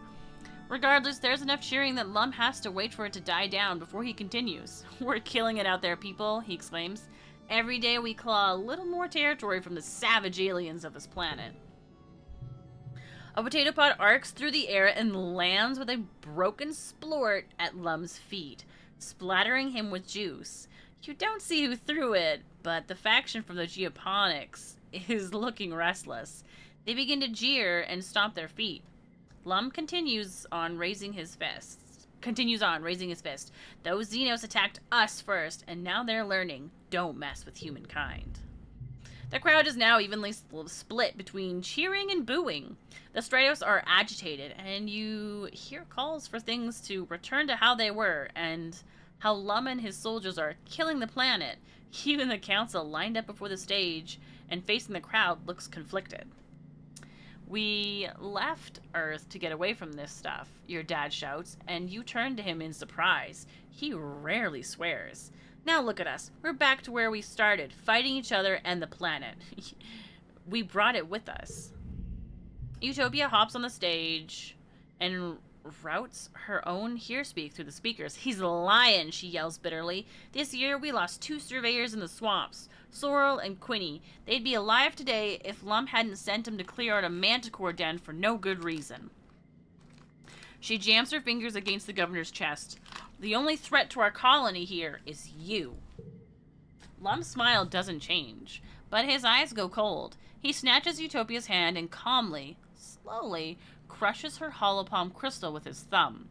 Regardless, there's enough cheering that Lum has to wait for it to die down before he continues. We're killing it out there, people, he exclaims. Every day we claw a little more territory from the savage aliens of this planet. A potato pod arcs through the air and lands with a broken splort at Lum's feet, splattering him with juice. You don't see who threw it, but the faction from the Geoponics is looking restless. They begin to jeer and stomp their feet. Lum continues on raising his fist. Those Xenos attacked us first, and now they're learning. Don't mess with humankind. The crowd is now evenly split between cheering and booing. The Stratos are agitated, and you hear calls for things to return to how they were, and how Lum and his soldiers are killing the planet. Even the council, lined up before the stage and facing the crowd, looks conflicted. We left Earth to get away from this stuff, your dad shouts, and you turn to him in surprise. He rarely swears. Now look at us. We're back to where we started, fighting each other and the planet. We brought it with us. Utopia hops on the stage and routes her own hearspeak through the speakers. He's lying, she yells bitterly. This year we lost 2 surveyors in the swamps, Sorrel and Quinny. They'd be alive today if Lum hadn't sent them to clear out a manticore den for no good reason. She jams her fingers against the governor's chest. The only threat to our colony here is you. Lum's smile doesn't change, but his eyes go cold. He snatches Utopia's hand and calmly, slowly, crushes her hollow palm crystal with his thumb.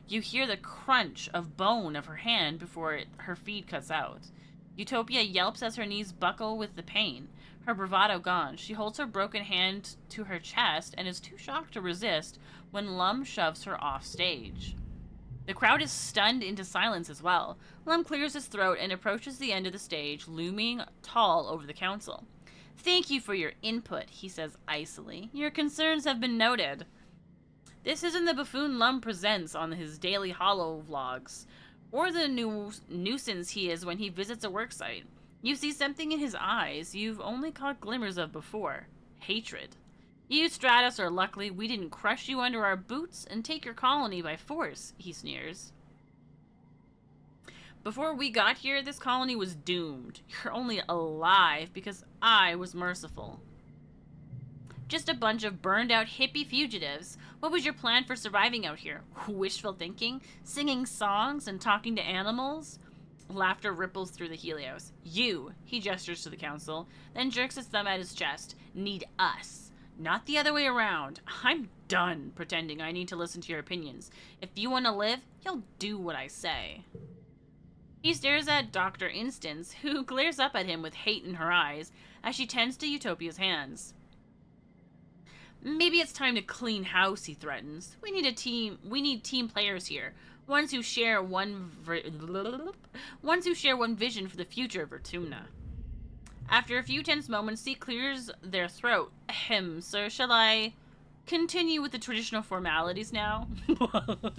You hear the crunch of bone of her hand before her feed cuts out. Utopia yelps as her knees buckle with the pain. Her bravado gone, she holds her broken hand to her chest and is too shocked to resist when Lum shoves her off stage. The crowd is stunned into silence as well. Lum clears his throat and approaches the end of the stage, looming tall over the council. Thank you for your input, he says icily. Your concerns have been noted. This isn't the buffoon Lum presents on his daily holo vlogs, or the nuisance he is when he visits a worksite. You see something in his eyes you've only caught glimmers of before. Hatred. You Stratos are lucky we didn't crush you under our boots and take your colony by force, he sneers. Before we got here, this colony was doomed. You're only alive because I was merciful. Just a bunch of burned-out hippie fugitives. What was your plan for surviving out here? Wishful thinking? Singing songs and talking to animals? Laughter ripples through the Helios. You, he gestures to the council, then jerks his thumb at his chest, need us. Not the other way around. I'm done pretending I need to listen to your opinions. If you want to live, you'll do what I say. He stares at Dr. Instance, who glares up at him with hate in her eyes as she tends to Utopia's hands. Maybe it's time to clean house, he threatens. We need team players here. Ones who share one vision for the future of Vertumna. After a few tense moments, C clears their throat. Ahem, sir, shall I continue with the traditional formalities now?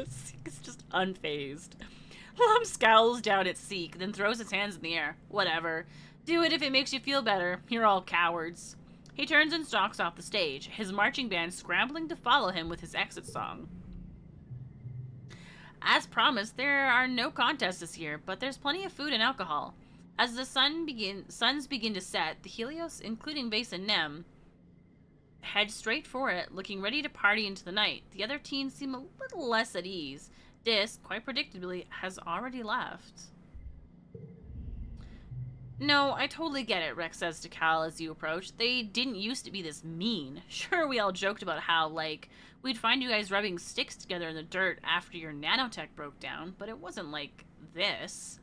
Seek's just unfazed. Lum scowls down at Seek, then throws his hands in the air. Whatever. Do it if it makes you feel better. You're all cowards. He turns and stalks off the stage, his marching band scrambling to follow him with his exit song. As promised, there are no contests this year, but there's plenty of food and alcohol. As the suns begin to set, the Helios, including Vase and Nem, head straight for it, looking ready to party into the night. The other teens seem a little less at ease. Dis, quite predictably, has already left. No, I totally get it, Rex says to Cal as you approach. They didn't used to be this mean. Sure, we all joked about how, like, we'd find you guys rubbing sticks together in the dirt after your nanotech broke down, but it wasn't like this.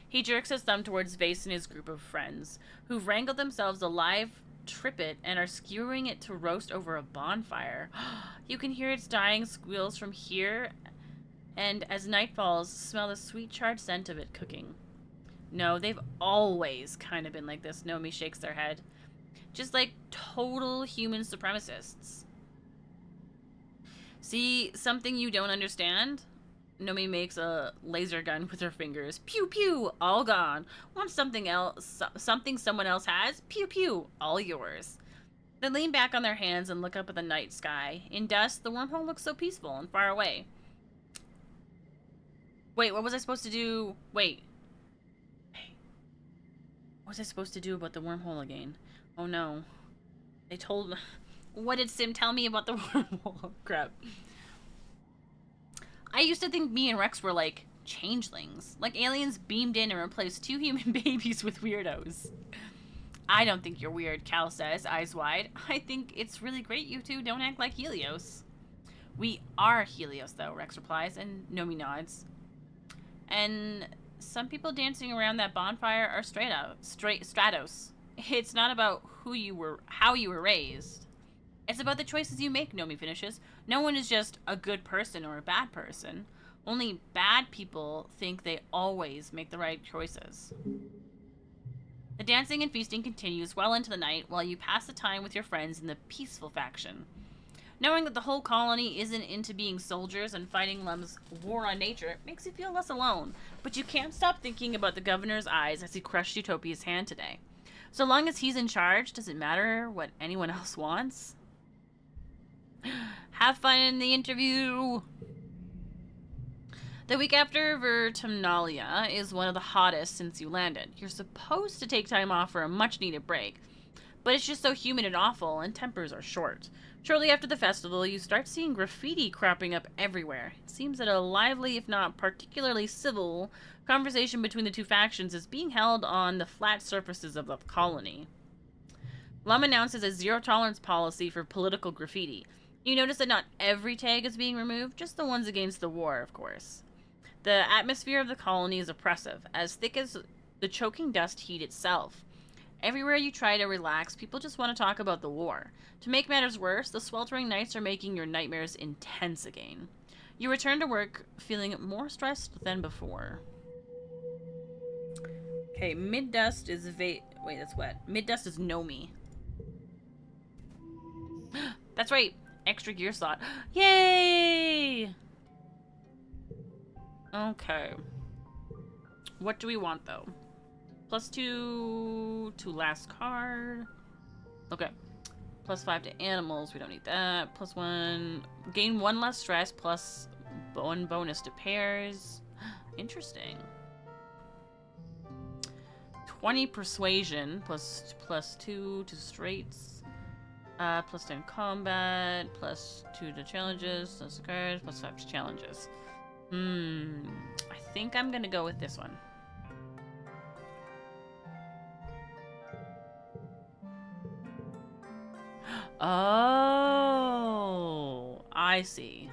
He jerks his thumb towards Vase and his group of friends, who've wrangled themselves a live trippet and are skewering it to roast over a bonfire. You can hear its dying squeals from here, and as night falls, smell the sweet charred scent of it cooking. No, they've always kind of been like this, Nomi shakes their head. Just like total human supremacists. See something you don't understand? Nomi makes a laser gun with her fingers. Pew pew, all gone. Want something else, something someone else has? Pew pew, all yours. They lean back on their hands and look up at the night sky. In dusk, the wormhole looks so peaceful and far away. Wait, what was I supposed to do? Wait. What was I supposed to do about the wormhole again? Oh no. They told... What did Sim tell me about the wormhole? Crap. I used to think me and Rex were like changelings. Like aliens beamed in and replaced 2 human babies with weirdos. I don't think you're weird, Cal says, eyes wide. I think it's really great you two don't act like Helios. We are Helios though, Rex replies, and Nomi nods. And some people dancing around that bonfire are Stratos. It's not about how you were raised. It's about the choices you make, Nomi finishes. No one is just a good person or a bad person. Only bad people think they always make the right choices. The dancing and feasting continues well into the night while you pass the time with your friends in the peaceful faction. Knowing that the whole colony isn't into being soldiers and fighting Lum's war on nature makes you feel less alone, but you can't stop thinking about the governor's eyes as he crushed Utopia's hand today. So long as he's in charge, does it matter what anyone else wants? Have fun in the interview! The week after Vertumnalia is one of the hottest since you landed. You're supposed to take time off for a much-needed break, but it's just so humid and awful, and tempers are short. Shortly after the festival, you start seeing graffiti cropping up everywhere. It seems that a lively, if not particularly civil, conversation between the two factions is being held on the flat surfaces of the colony. Lum announces a zero-tolerance policy for political graffiti. You notice that not every tag is being removed, just the ones against the war, of course. The atmosphere of the colony is oppressive, as thick as the choking dust heat itself. Everywhere you try to relax, people just want to talk about the war. To make matters worse, the sweltering nights are making your nightmares intense again. You return to work feeling more stressed than before. Okay, mid-dust is wait, that's wet. Mid-dust is Nomi. That's right, extra gear slot. Yay! Okay. What do we want, though? +2 to last card. Okay. +5 to animals. We don't need that. +1. Gain 1 less stress, +1 bonus to pairs. Interesting. 20 persuasion, +2 to straights. +10 combat, +2 to challenges, plus cards, +5 to challenges. I think I'm gonna go with this one. Oh, I see.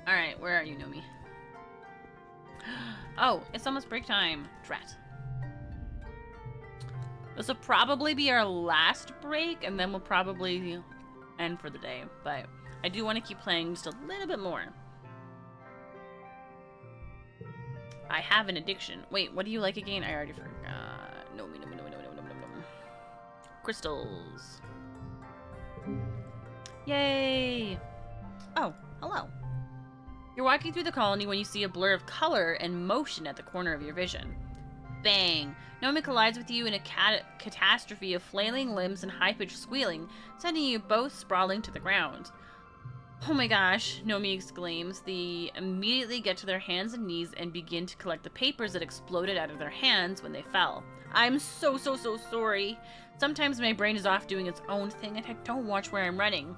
Alright, where are you, Nomi? Oh, it's almost break time. Drat. This will probably be our last break, and then we'll probably end for the day. But I do want to keep playing just a little bit more. I have an addiction. Wait, what do you like again? I already forgot. No. Crystals. Yay! Oh, hello. You're walking through the colony when you see a blur of color and motion at the corner of your vision. Bang! Nomi collides with you in a catastrophe of flailing limbs and high-pitched squealing, sending you both sprawling to the ground. Oh my gosh, Nomi exclaims. They immediately get to their hands and knees and begin to collect the papers that exploded out of their hands when they fell. I'm so sorry. Sometimes my brain is off doing its own thing and I don't watch where I'm running.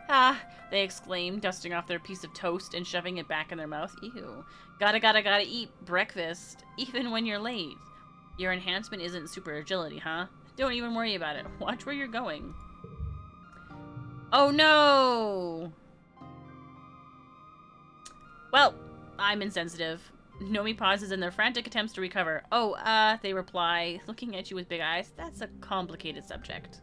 Ah, they exclaim, dusting off their piece of toast and shoving it back in their mouth. Ew. Gotta eat breakfast, even when you're late. Your enhancement isn't super agility, huh? Don't even worry about it. Watch where you're going. Oh no! Well, I'm insensitive. Nomi pauses in their frantic attempts to recover. Oh, they reply, looking at you with big eyes. That's a complicated subject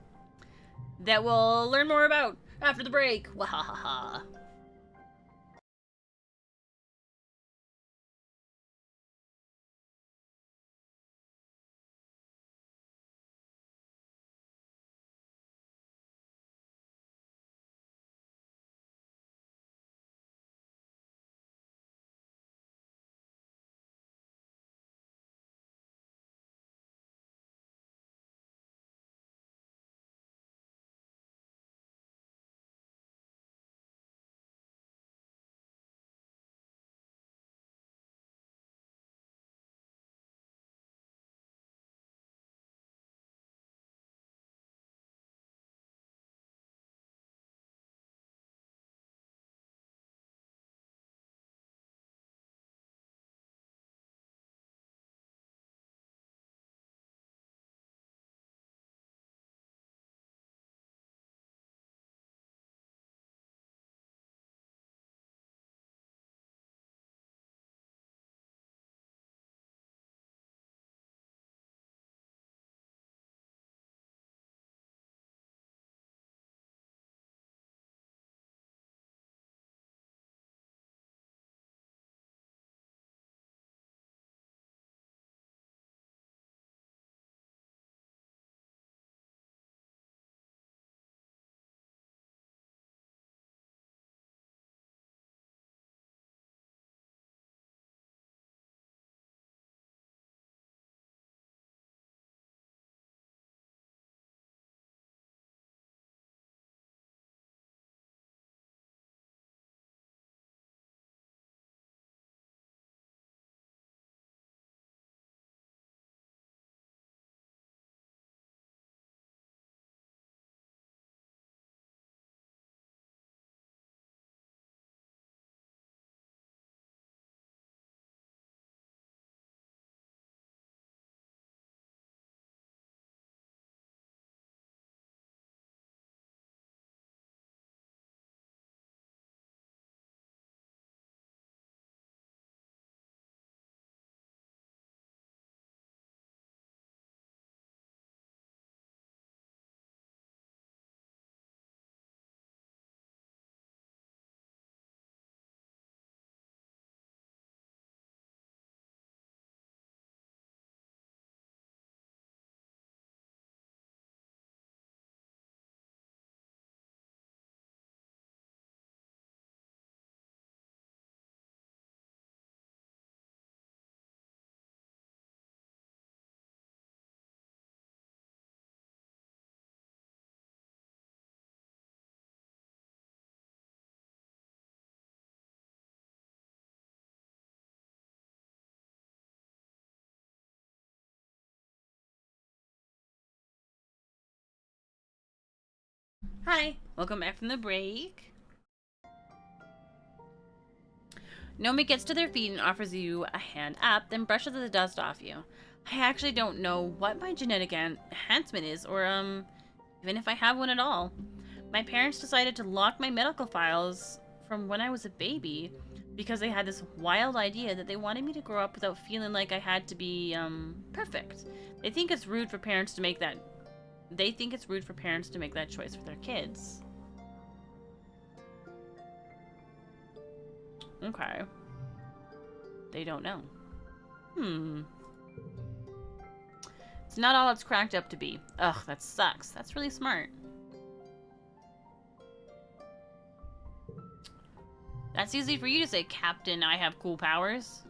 that we'll learn more about after the break. Wahahaha. Hi, welcome back from the break. Nomi gets to their feet and offers you a hand up, then brushes the dust off you. I actually don't know what my genetic enhancement is, or, even if I have one at all. My parents decided to lock my medical files from when I was a baby. because they had this wild idea that they wanted me to grow up without feeling like I had to be, perfect. They think it's rude for parents to make that... They think it's rude for parents to make that choice for their kids. Okay. They don't know. It's not all it's cracked up to be. Ugh, that sucks. That's really smart. That's easy for you to say, Captain, I have cool powers.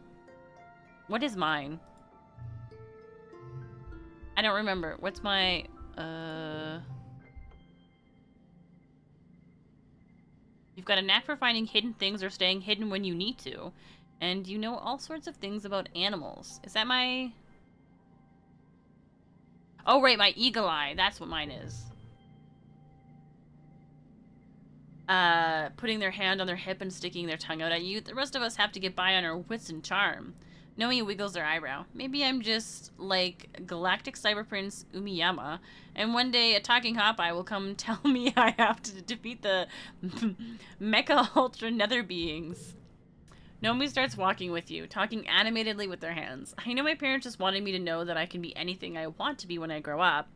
What is mine? I don't remember. What's my... You've got a knack for finding hidden things or staying hidden when you need to. And you know all sorts of things about animals. Is that my... Oh, right, my eagle eye. That's what mine is. Putting their hand on their hip and sticking their tongue out at you. The rest of us have to get by on our wits and charm. Nomi wiggles their eyebrow. Maybe I'm just like Galactic Cyber Prince Umiyama, and one day a talking hop eye will come tell me I have to defeat the Mecha Ultra Nether beings. Nomi starts walking with you, talking animatedly with their hands. I know my parents just wanted me to know that I can be anything I want to be when I grow up,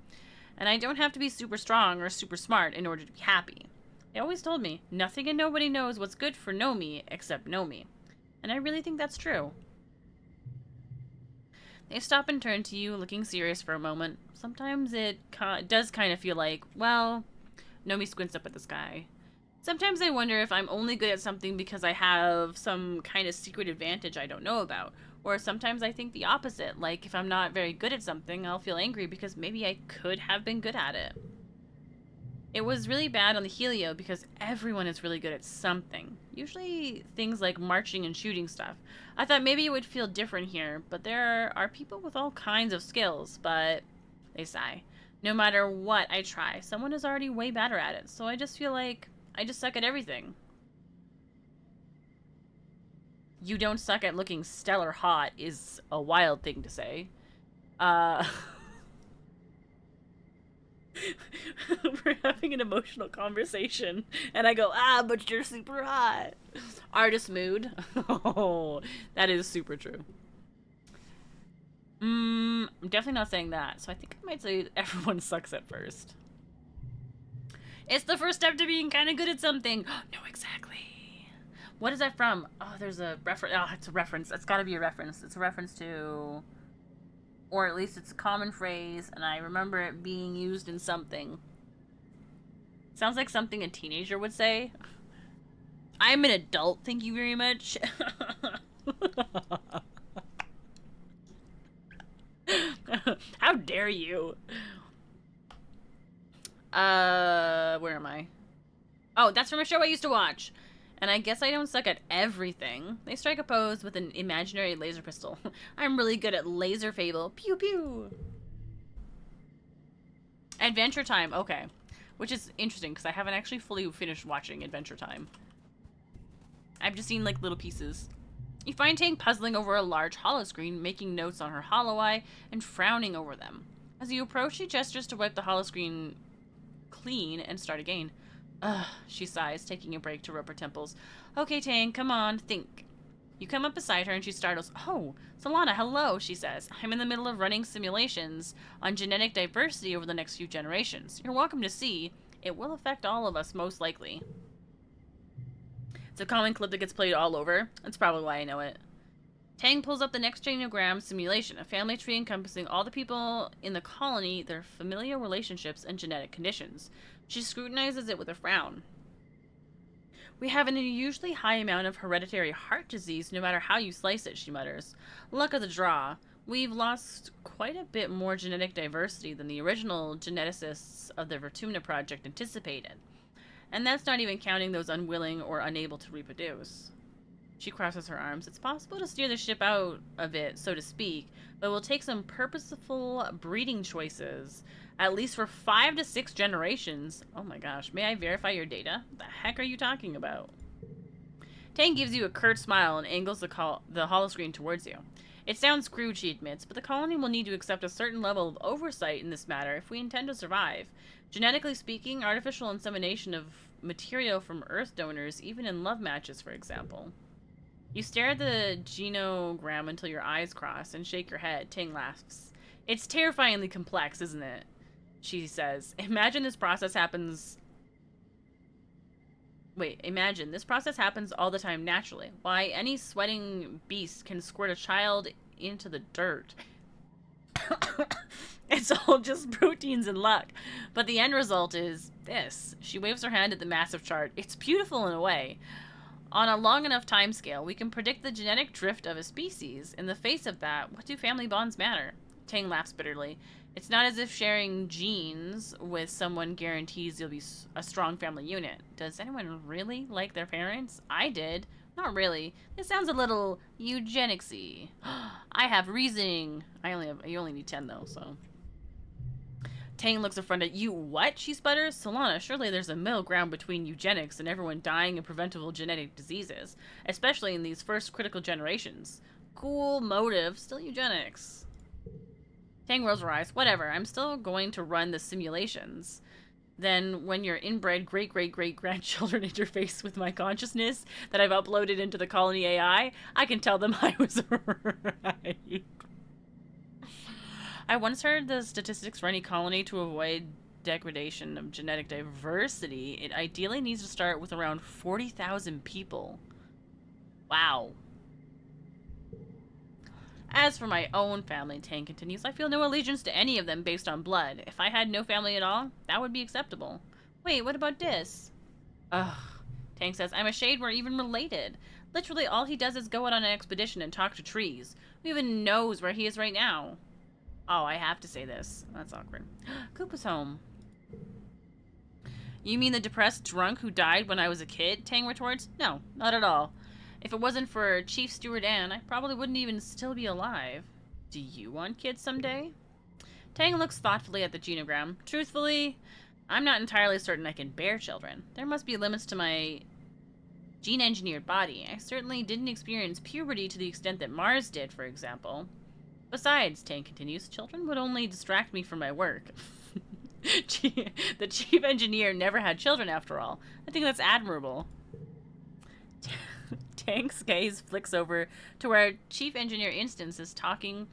and I don't have to be super strong or super smart in order to be happy. They always told me, nothing and nobody knows what's good for Nomi except Nomi. And I really think that's true. They stop and turn to you, looking serious for a moment. Sometimes it does kind of feel like, well, Nomi squints up at the sky. Sometimes I wonder if I'm only good at something because I have some kind of secret advantage I don't know about. Or sometimes I think the opposite, like if I'm not very good at something, I'll feel angry because maybe I could have been good at it. It was really bad on the Helio because everyone is really good at something. Usually things like marching and shooting stuff. I thought maybe it would feel different here, but there are people with all kinds of skills, but they sigh. No matter what I try, someone is already way better at it, so I just feel like I just suck at everything. You don't suck at looking stellar hot is a wild thing to say. We're having an emotional conversation, and I go, but you're super hot. Artist mood. Oh, that is super true. I'm definitely not saying that, so I think I might say everyone sucks at first. It's the first step to being kind of good at something. No, exactly. What is that from? Oh, there's a reference. Oh, it's a reference. It's gotta be a reference. It's a reference to... Or at least it's a common phrase, and I remember it being used in something. Sounds like something a teenager would say. I'm an adult, thank you very much. How dare you? Where am I? Oh, that's from a show I used to watch. And I guess I don't suck at everything. They strike a pose with an imaginary laser pistol. I'm really good at laser fable. Pew pew. Adventure Time. Okay. Which is interesting because I haven't actually fully finished watching Adventure Time. I've just seen like little pieces. You find Tang puzzling over a large holoscreen, making notes on her hollow eye and frowning over them. As you approach, she gestures to wipe the holoscreen clean and start again. Ugh, she sighs, taking a break to rub her temples. Okay, Tang, come on, think. You come up beside her and she startles. Oh, Solana, hello, she says. I'm in the middle of running simulations on genetic diversity over the next few generations. You're welcome to see. It will affect all of us, most likely. It's a common clip that gets played all over. That's probably why I know it. Tang pulls up the next genogram simulation, a family tree encompassing all the people in the colony, their familial relationships, and genetic conditions. She scrutinizes it with a frown. We have an unusually high amount of hereditary heart disease, no matter how you slice it, she mutters. Luck of the draw. We've lost quite a bit more genetic diversity than the original geneticists of the Vertumna Project anticipated. And that's not even counting those unwilling or unable to reproduce. She crosses her arms. It's possible to steer the ship out of it, so to speak, but we'll take some purposeful breeding choices, at least for 5 to 6 generations. Oh my gosh, may I verify your data? What the heck are you talking about? Tang gives you a curt smile and angles the holoscreen towards you. It sounds crude, she admits, but the colony will need to accept a certain level of oversight in this matter if we intend to survive. Genetically speaking, artificial insemination of material from Earth donors, even in love matches, for example. You stare at the genogram until your eyes cross and shake your head. Tang laughs. It's terrifyingly complex, isn't it? She says. Imagine this process happens all the time naturally. Why, any sweating beast can squirt a child into the dirt. It's all just proteins and luck. But the end result is this. She waves her hand at the massive chart. It's beautiful in a way. On a long enough time scale, we can predict the genetic drift of a species. In the face of that, what do family bonds matter? Tang laughs bitterly. It's not as if sharing genes with someone guarantees you'll be a strong family unit. Does anyone really like their parents? I did. Not really. This sounds a little eugenicsy. I have reasoning. You only need 10 though, so. Tang looks affronted. You what? She sputters. Solana, surely there's a middle ground between eugenics and everyone dying of preventable genetic diseases, especially in these first critical generations. Cool motive, still eugenics. Tang rolls her eyes. Whatever, I'm still going to run the simulations. Then, when your inbred great-great-great-grandchildren interface with my consciousness that I've uploaded into the colony AI, I can tell them I was right. I once heard the statistics for any colony to avoid degradation of genetic diversity, it ideally needs to start with around 40,000 people. Wow. As for my own family, Tang continues, I feel no allegiance to any of them based on blood. If I had no family at all, that would be acceptable. Wait, what about Dis? Ugh. Tang says, I'm ashamed we're even related. Literally all he does is go out on an expedition and talk to trees. Who even knows where he is right now? Oh, I have to say this. That's awkward. Koopa's home. You mean the depressed drunk who died when I was a kid? Tang retorts. No, not at all. If it wasn't for Chief Steward Anne, I probably wouldn't even still be alive. Do you want kids someday? Tang looks thoughtfully at the genogram. Truthfully, I'm not entirely certain I can bear children. There must be limits to my gene-engineered body. I certainly didn't experience puberty to the extent that Mars did, for example. Besides, Tang continues, children would only distract me from my work. The chief engineer never had children, after all. I think that's admirable. Tang's gaze flicks over to where Chief Engineer Instance is talking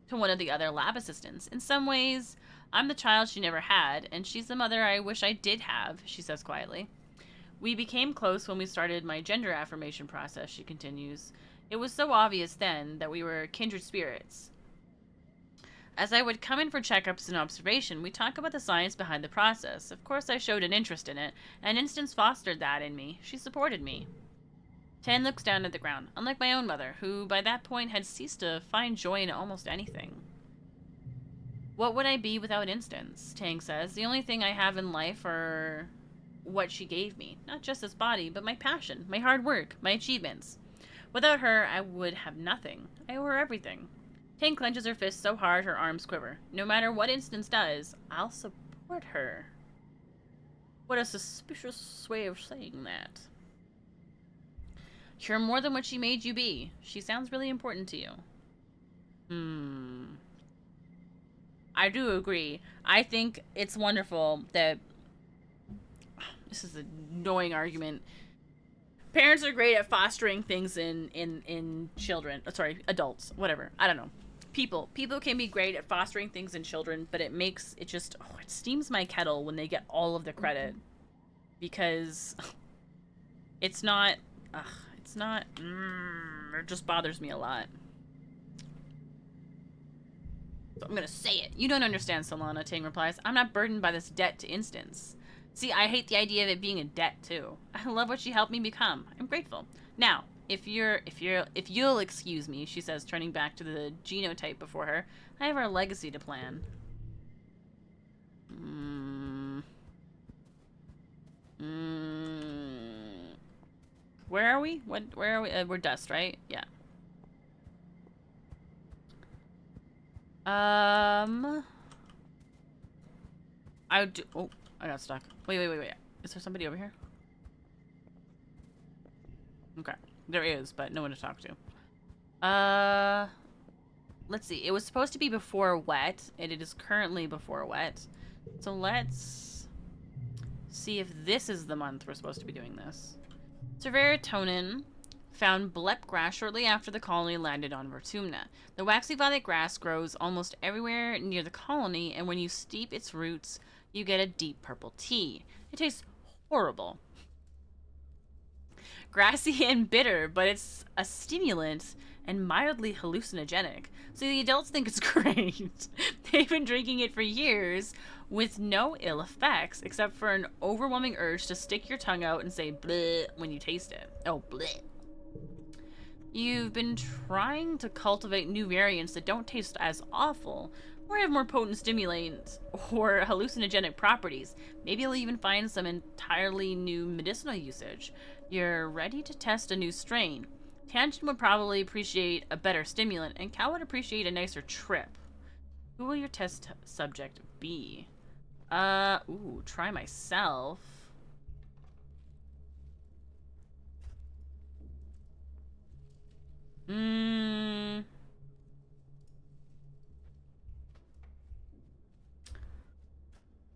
to one of the other lab assistants. In some ways, I'm the child she never had, and she's the mother I wish I did have, she says quietly. We became close when we started my gender affirmation process, she continues. It was so obvious then that we were kindred spirits. As I would come in for checkups and observation, we talk about the science behind the process. Of course, I showed an interest in it, and Instance fostered that in me. She supported me. Tan looks down at the ground, unlike my own mother, who by that point had ceased to find joy in almost anything. What would I be without Instance? Tang says. The only thing I have in life are what she gave me. Not just this body, but my passion, my hard work, my achievements. Without her, I would have nothing. I owe her everything. Tang clenches her fist so hard her arms quiver. No matter what Instance does, I'll support her. What a suspicious way of saying that. You're more than what she made you be. She sounds really important to you. I do agree. I think it's wonderful that... This is an annoying argument. Parents are great at fostering things in children. Sorry, adults. Whatever. I don't know. People can be great at fostering things in children, but it steams my kettle when they get all of the credit. Because it just bothers me a lot. So I'm gonna say it. You don't understand, Solana, Tang replies. I'm not burdened by this debt to Instance. See, I hate the idea of it being a debt, too. I love what she helped me become. I'm grateful. Now, if you'll excuse me, she says, turning back to the genotype before her, I have our legacy to plan. Where are we? Where are we? We're dust, right? Yeah. Oh, I got stuck. Wait. Is there somebody over here? Okay. There is, but no one to talk to. Let's see. It was supposed to be before wet, and it is currently before wet. So let's see if this is the month we're supposed to be doing this. Serotonin, found blep grass shortly after the colony landed on Vertumna. The waxy violet grass grows almost everywhere near the colony, and when you steep its roots, you get a deep purple tea. It tastes horrible. Grassy and bitter, but it's a stimulant and mildly hallucinogenic. So the adults think it's great. They've been drinking it for years with no ill effects, except for an overwhelming urge to stick your tongue out and say bleh when you taste it. Oh, bleh. You've been trying to cultivate new variants that don't taste as awful, or have more potent stimulants or hallucinogenic properties. Maybe you'll even find some entirely new medicinal usage. You're ready to test a new strain. Tangent would probably appreciate a better stimulant, and Cal would appreciate a nicer trip. Who will your test subject be? Try myself.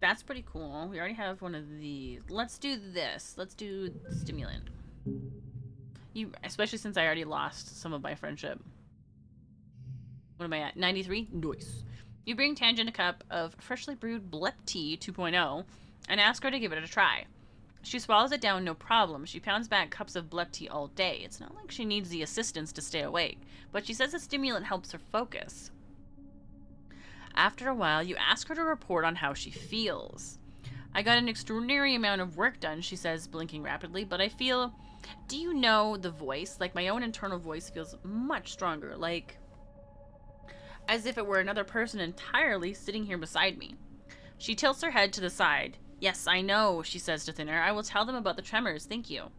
That's pretty cool. We already have one of these. Let's do this. Let's do stimulant. Especially since I already lost some of my friendship. What am I at? 93? Nice. You bring Tangent a cup of freshly brewed blep tea 2.0 and ask her to give it a try. She swallows it down no problem. She pounds back cups of blep tea all day. It's not like she needs the assistance to stay awake, but she says the stimulant helps her focus. After a while, you ask her to report on how she feels. I got an extraordinary amount of work done, she says, blinking rapidly, but I feel... Do you know the voice? Like, my own internal voice feels much stronger, like... as if it were another person entirely sitting here beside me. She tilts her head to the side. Yes, I know, she says to Thinner. I will tell them about the tremors, thank you.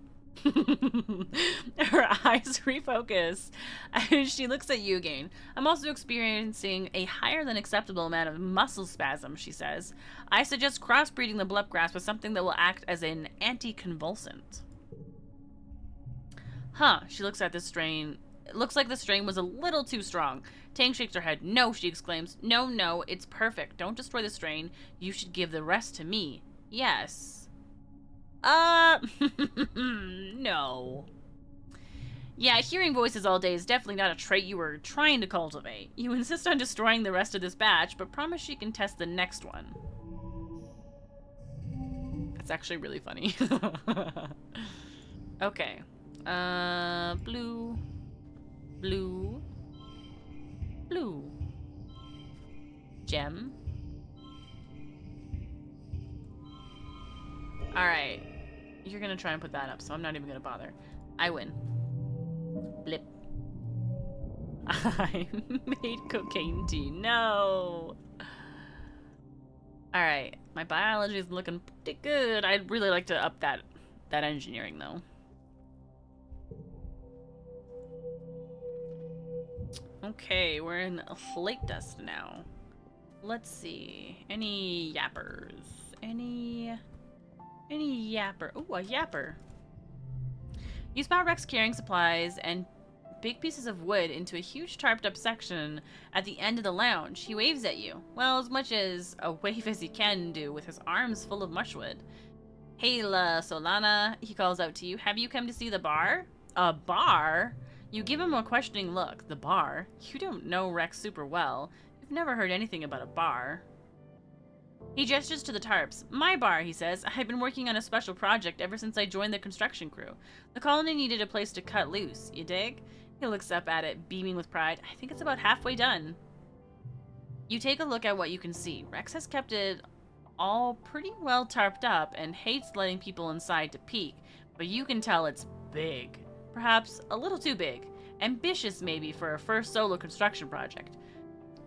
Her eyes refocus as she looks at you again. I'm also experiencing a higher than acceptable amount of muscle spasm, she says. I suggest crossbreeding the blep grass with something that will act as an anticonvulsant. Huh, she looks at this strain. It looks like the strain was a little too strong. Tang shakes her head. No, she exclaims. No, it's perfect. Don't destroy the strain. You should give the rest to me. Yes. No. Yeah, hearing voices all day is definitely not a trait you were trying to cultivate. You insist on destroying the rest of this batch, but promise she can test the next one. That's actually really funny. Okay. Blue. Blue. Blue. Gem. Alright. You're gonna try and put that up, so I'm not even gonna bother. I win. Blip. I made cocaine tea. No! Alright. My biology is looking pretty good. I'd really like to up that engineering, though. Okay, we're in flake dust now. Let's see. Any yappers? Any yapper? Ooh, a yapper. You spot Rex carrying supplies and big pieces of wood into a huge tarped up section at the end of the lounge. He waves at you. Well, as much as a wave as he can do with his arms full of mushwood. Hey, La Solana, he calls out to you. Have you come to see the bar? A bar? You give him a questioning look. The bar? You don't know Rex super well. You've never heard anything about a bar. He gestures to the tarps. My bar, he says. I've been working on a special project ever since I joined the construction crew. The colony needed a place to cut loose. You dig? He looks up at it, beaming with pride. I think it's about halfway done. You take a look at what you can see. Rex has kept it all pretty well tarped up and hates letting people inside to peek, but you can tell it's big. Perhaps a little too big. Ambitious, maybe, for a first solo construction project.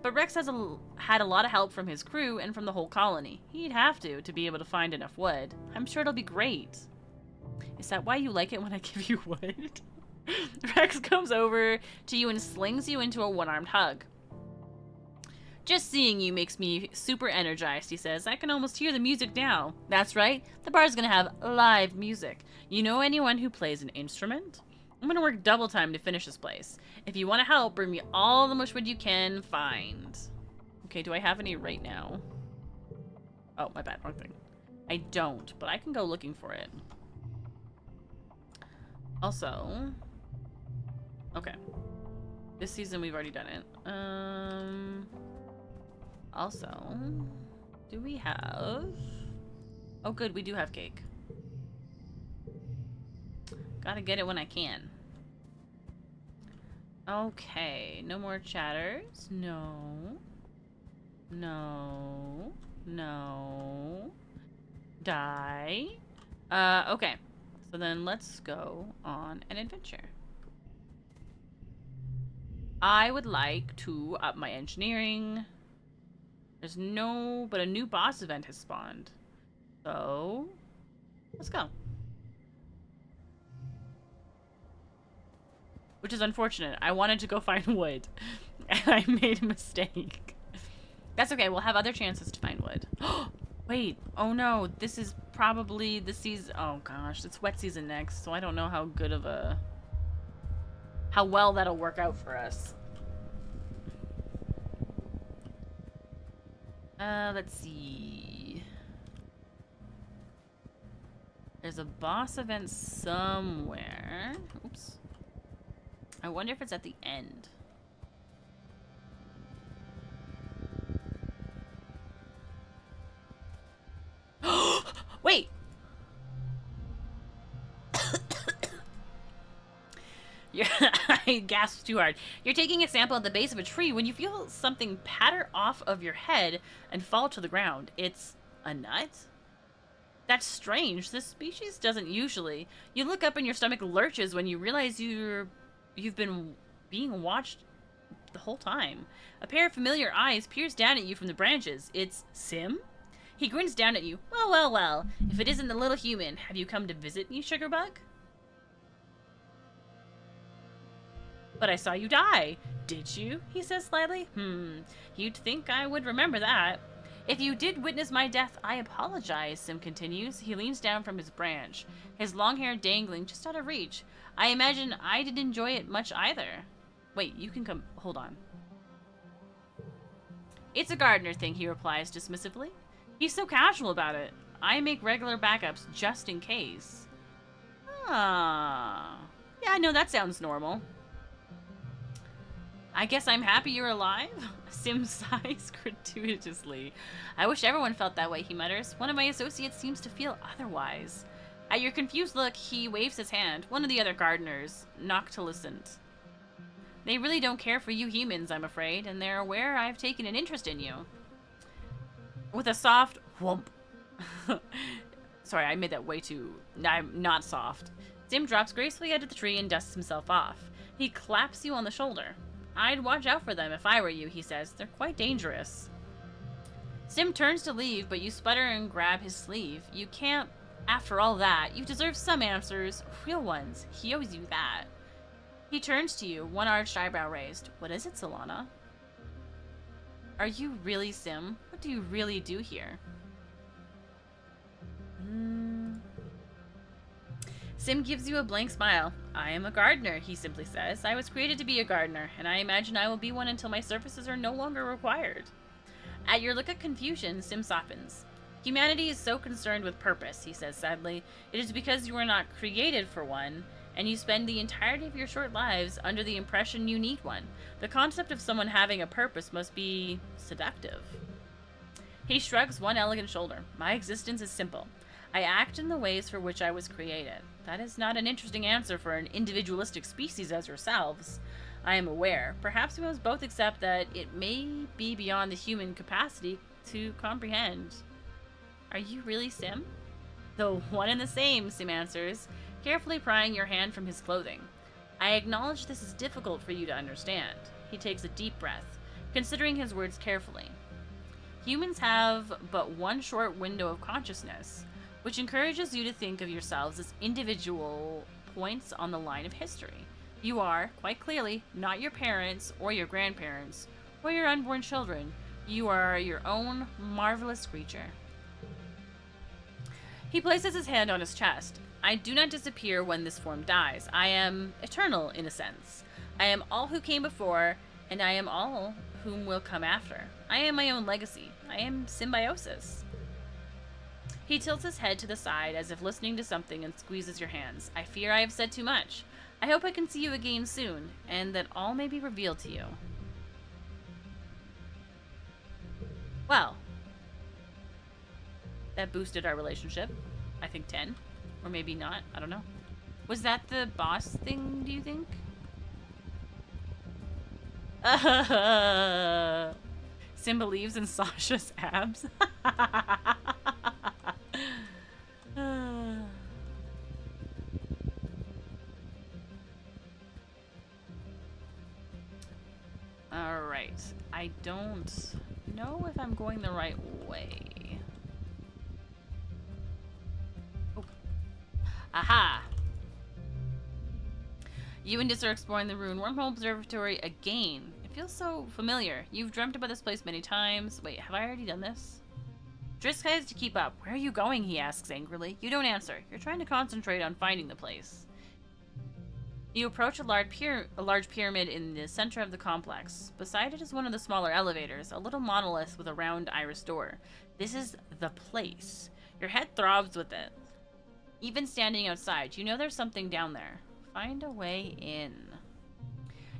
But Rex has had a lot of help from his crew and from the whole colony. He'd have to be able to find enough wood. I'm sure it'll be great. Is that why you like it when I give you wood? Rex comes over to you and slings you into a one-armed hug. Just seeing you makes me super energized, he says. I can almost hear the music now. That's right, the bar's gonna have live music. You know anyone who plays an instrument? I'm gonna work double time to finish this place. If you want to help, bring me all the mushwood you can find. Okay, do I have any right now? Oh, my bad, wrong thing. I don't, but I can go looking for it. Also, Okay. This season we've already done it. Also, do we have... Oh good, we do have cake. Gotta get it when I can. Okay, no more chatters. No. No. No. Die. Okay. So then let's go on an adventure. I would like to up my engineering. There's but a new boss event has spawned. So, let's go. Which is unfortunate. I wanted to go find wood, and I made a mistake. That's okay, we'll have other chances to find wood. Wait, oh no, this is probably the season. Oh gosh, it's wet season next, so I don't know how good of a... how well that'll work out for us. Let's see. There's a boss event somewhere. Oops. I wonder if it's at the end. Wait! I gasped too hard. You're taking a sample at the base of a tree when you feel something patter off of your head and fall to the ground. It's a nut? That's strange. This species doesn't usually. You look up and your stomach lurches when you realize you've been being watched the whole time. A pair of familiar eyes peers down at you from the branches. It's Sim? He grins down at you. Well, well, well. If it isn't the little human, have you come to visit me, Sugarbug? But I saw you die. Did you? He says slyly. You'd think I would remember that. If you did witness my death, I apologize, Sim continues. He leans down from his branch, his long hair dangling just out of reach. I imagine I didn't enjoy it much either. Wait, you can come... Hold on. It's a gardener thing, he replies dismissively. He's so casual about it. I make regular backups just in case. Ah. Yeah, no, that sounds normal. I guess I'm happy you're alive? Sim sighs gratuitously. I wish everyone felt that way, he mutters. One of my associates seems to feel otherwise. At your confused look, he waves his hand. One of the other gardeners, noctilucent. They really don't care for you humans, I'm afraid, and they're aware I've taken an interest in you. With a soft whomp. Sorry, I made that way too... I'm not soft. Sim drops gracefully out of the tree and dusts himself off. He claps you on the shoulder. I'd watch out for them if I were you, he says. They're quite dangerous. Sim turns to leave, but you sputter and grab his sleeve. You can't... After all that, you deserve some answers. Real ones. He owes you that. He turns to you, one arched eyebrow raised. What is it, Solana? Are you really Sim? What do you really do here? Sim gives you a blank smile. I am a gardener, he simply says. I was created to be a gardener, and I imagine I will be one until my services are no longer required. At your look of confusion, Sim softens. Humanity is so concerned with purpose, he says sadly. It is because you were not created for one, and you spend the entirety of your short lives under the impression you need one. The concept of someone having a purpose must be seductive. He shrugs one elegant shoulder. My existence is simple. I act in the ways for which I was created. That is not an interesting answer for an individualistic species as yourselves. I am aware. Perhaps we must both accept that it may be beyond the human capacity to comprehend. Are you really Sim? The one and the same, Sim answers, carefully prying your hand from his clothing. I acknowledge this is difficult for you to understand. He takes a deep breath, considering his words carefully. Humans have but one short window of consciousness, which encourages you to think of yourselves as individual points on the line of history. You are, quite clearly, not your parents or your grandparents or your unborn children. You are your own marvelous creature. He places his hand on his chest. I do not disappear when this form dies. I am eternal, in a sense. I am all who came before, and I am all whom will come after. I am my own legacy. I am symbiosis. He tilts his head to the side as if listening to something and squeezes your hands. I fear I have said too much. I hope I can see you again soon, and that all may be revealed to you. Well, that boosted our relationship. I think 10. Or maybe not. I don't know. Was that the boss thing, do you think? Sim believes in Sasha's abs. Alright. I don't know if I'm going the right way. Oh. Aha! You and Dis are exploring the Rune Wormhole Observatory again. It feels so familiar. You've dreamt about this place many times. Wait, have I already done this? Drisk has to keep up. Where are you going? He asks angrily. You don't answer. You're trying to concentrate on finding the place. You approach a large pyramid in the center of the complex. Beside it is one of the smaller elevators, a little monolith with a round iris door. This is the place. Your head throbs with it. Even standing outside, you know there's something down there. Find a way in.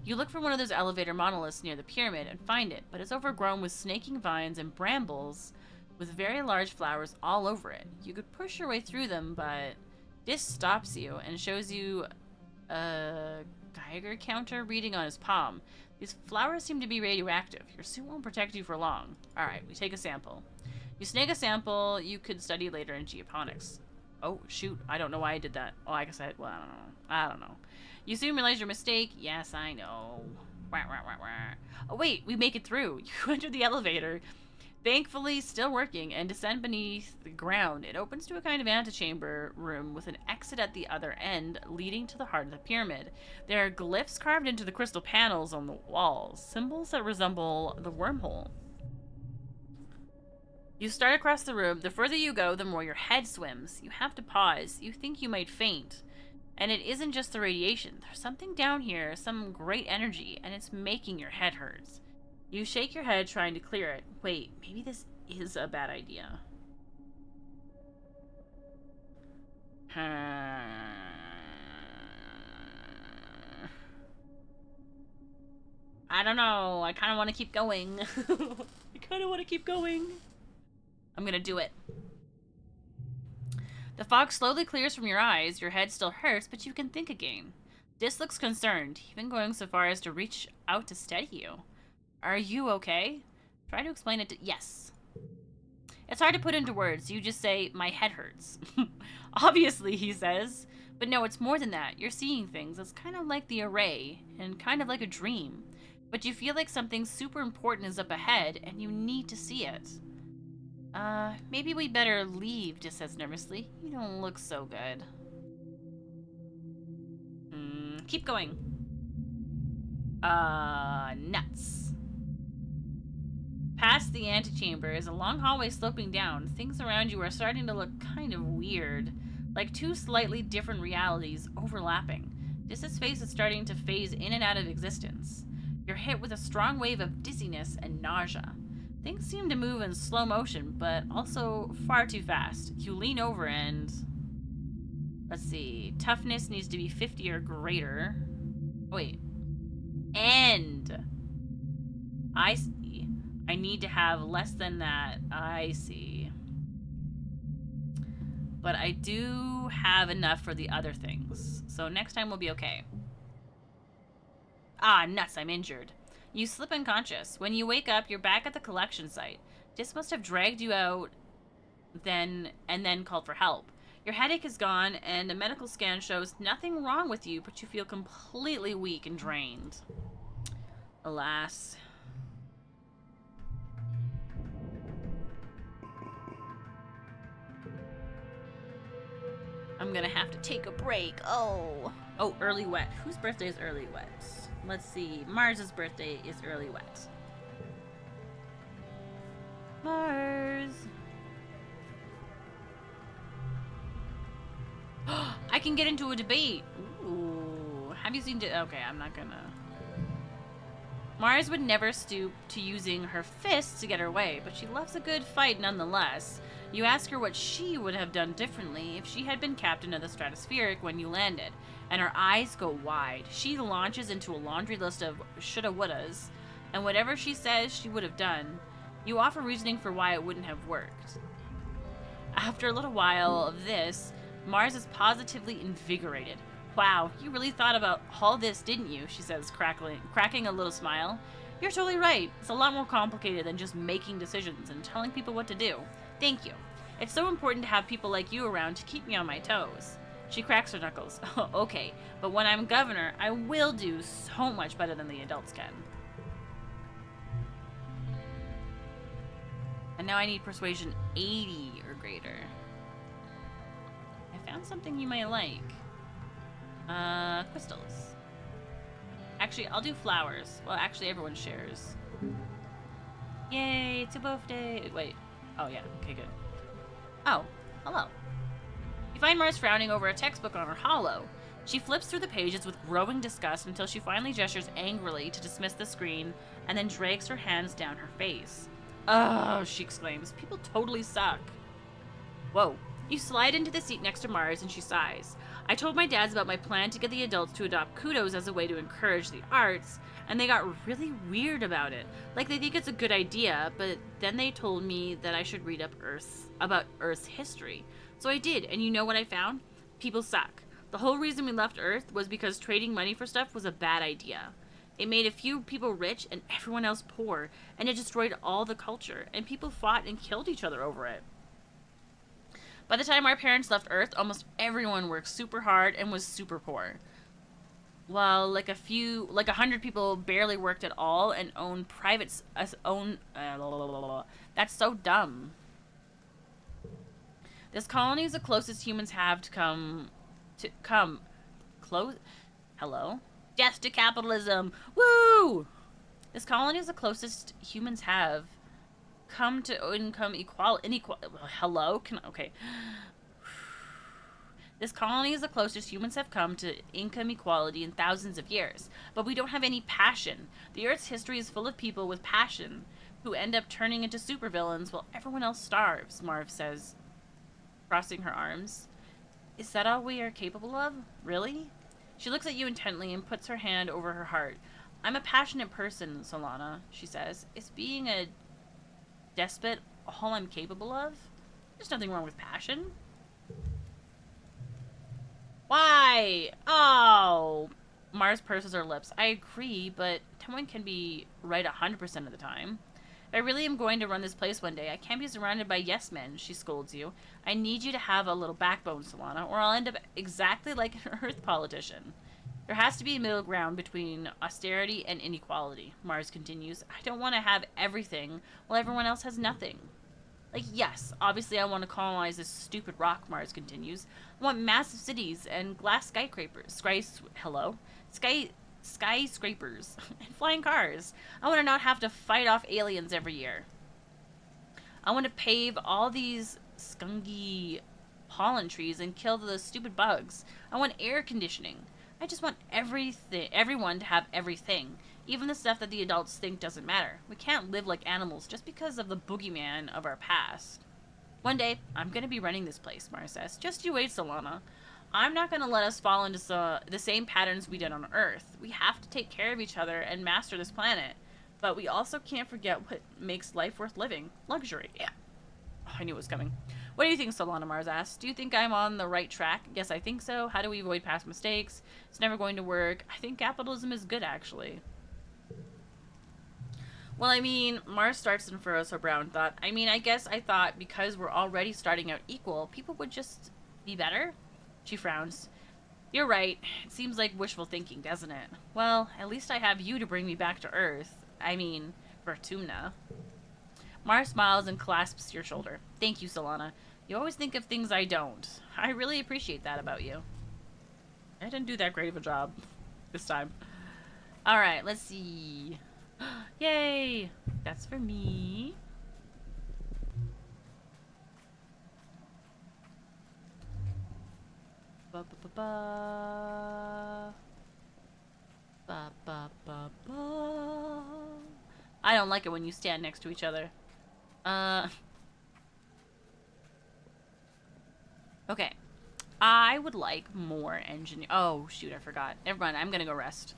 You look for one of those elevator monoliths near the pyramid and find it, but it's overgrown with snaking vines and brambles with very large flowers all over it. You could push your way through them, but this stops you and shows you a Geiger counter reading on his palm. These flowers seem to be radioactive. Your suit won't protect you for long. Alright, we take a sample. You snag a sample you could study later in geoponics. Oh, shoot. I don't know why I did that. Oh, I guess well, I don't know. You soon realize your mistake. Yes, I know. Wah, wah, wah, wah. Oh, wait. We make it through. You enter the elevator. Thankfully, still working, and descend beneath the ground. It opens to a kind of antechamber room with an exit at the other end, leading to the heart of the pyramid. There are glyphs carved into the crystal panels on the walls, symbols that resemble the wormhole. You start across the room. The further you go, the more your head swims. You have to pause. You think you might faint. And it isn't just the radiation. There's something down here, some great energy, and it's making your head hurt. You shake your head trying to clear it. Wait, maybe this is a bad idea. I don't know. I kind of want to keep going. I kind of want to keep going. I'm gonna do it. The fog slowly clears from your eyes. Your head still hurts, but you can think again. Dis looks concerned, even going so far as to reach out to steady you. Are you okay? Try to explain it to... Yes. It's hard to put into words. You just say, my head hurts. Obviously, he says. But no, it's more than that. You're seeing things. It's kind of like the array, and kind of like a dream. But you feel like something super important is up ahead, and you need to see it. Maybe we better leave, Dis says nervously. You don't look so good. Keep going. Nuts. Past the antechamber is a long hallway sloping down. Things around you are starting to look kind of weird. Like two slightly different realities overlapping. Dis's face is starting to phase in and out of existence. You're hit with a strong wave of dizziness and nausea. Things seem to move in slow motion, but also far too fast. You lean over and... Let's see. Toughness needs to be 50 or greater. Wait. And... I see. I need to have less than that. I see. But I do have enough for the other things. So next time we'll be okay. Ah, nuts, I'm injured. You slip unconscious. When you wake up, you're back at the collection site. Dis must have dragged you out and then called for help. Your headache is gone, and a medical scan shows nothing wrong with you, but you feel completely weak and drained. Alas. I'm gonna have to take a break. Oh, early wet. Whose birthday is early wet? Let's see. Mars's birthday is early wet. Mars. I can get into a debate. Ooh. Have you seen... Okay, I'm not gonna... Mars would never stoop to using her fists to get her way, but she loves a good fight nonetheless. You ask her what she would have done differently if she had been captain of the Stratospheric when you landed, and her eyes go wide. She launches into a laundry list of shoulda wouldas, and whatever she says she would have done, you offer reasoning for why it wouldn't have worked. After a little while of this, Mars is positively invigorated. Wow, you really thought about all this, didn't you? She says, cracking a little smile. You're totally right. It's a lot more complicated than just making decisions and telling people what to do. Thank you. It's so important to have people like you around to keep me on my toes. She cracks her knuckles. Okay, but when I'm governor, I will do so much better than the adults can. And now I need persuasion 80 or greater. I found something you might like. Crystals. Actually, I'll do flowers. Well, actually, everyone shares. Yay, it's a birthday. Wait. Oh, yeah. Okay, good. Oh, hello. You find Mars frowning over a textbook on her hollow. She flips through the pages with growing disgust until she finally gestures angrily to dismiss the screen and then drags her hands down her face. Oh, she exclaims. People totally suck. Whoa. You slide into the seat next to Mars and she sighs. I told my dads about my plan to get the adults to adopt kudos as a way to encourage the arts, and they got really weird about it. Like they think it's a good idea, but then they told me that I should read up about Earth's history. So I did, and you know what I found? People suck. The whole reason we left Earth was because trading money for stuff was a bad idea. It made a few people rich and everyone else poor, and it destroyed all the culture, and people fought and killed each other over it. By the time our parents left Earth, almost everyone worked super hard and was super poor. While like 100 people barely worked at all and owned that's so dumb. This colony is the closest humans have to Hello? Death to capitalism. Woo! This colony is the closest humans have come to income inequality. Hello? Okay. This colony is the closest humans have come to income equality in thousands of years, but we don't have any passion. The Earth's history is full of people with passion who end up turning into supervillains while everyone else starves, Marv says, crossing her arms. Is that all we are capable of? Really? She looks at you intently and puts her hand over her heart. I'm a passionate person, Solana, she says. Is being a despot all I'm capable of? There's nothing wrong with passion. Why? Oh. Mars purses her lips. I agree, but no one can be right 100% of the time. If I really am going to run this place one day, I can't be surrounded by yes men, she scolds you. I need you to have a little backbone, Solana, or I'll end up exactly like an Earth politician. There has to be a middle ground between austerity and inequality, Mars continues. I don't want to have everything while everyone else has nothing. Like, yes, obviously I want to colonize this stupid rock, Mars continues. I want massive cities and glass skyscrapers. Skyscrapers and flying cars. I want to not have to fight off aliens every year. I want to pave all these skunky pollen trees and kill the stupid bugs. I want air conditioning. I just want everyone to have everything, even the stuff that the adults think doesn't matter. We can't live like animals just because of the boogeyman of our past. One day, I'm going to be running this place, Mars says. Just you wait, Solana. I'm not going to let us fall into the same patterns we did on Earth. We have to take care of each other and master this planet. But we also can't forget what makes life worth living. Luxury. Yeah. Oh, I knew it was coming. What do you think, Solana, Mars asks? Do you think I'm on the right track? Yes, I think so. How do we avoid past mistakes? It's never going to work. I think capitalism is good, actually. Well, I mean, Mars starts and furrows her brow and thought, I guess I thought because we're already starting out equal, people would just be better? She frowns. You're right. It seems like wishful thinking, doesn't it? Well, at least I have you to bring me back to Earth. Vertumna. Mars smiles and clasps your shoulder. Thank you, Solana. You always think of things I don't. I really appreciate that about you. I didn't do that great of a job this time. Alright, let's see. Yay! That's for me. Ba ba ba ba. Ba ba ba ba. I don't like it when you stand next to each other. Okay. I would like more engineer. Oh, shoot, I forgot. Never mind, I'm gonna go rest.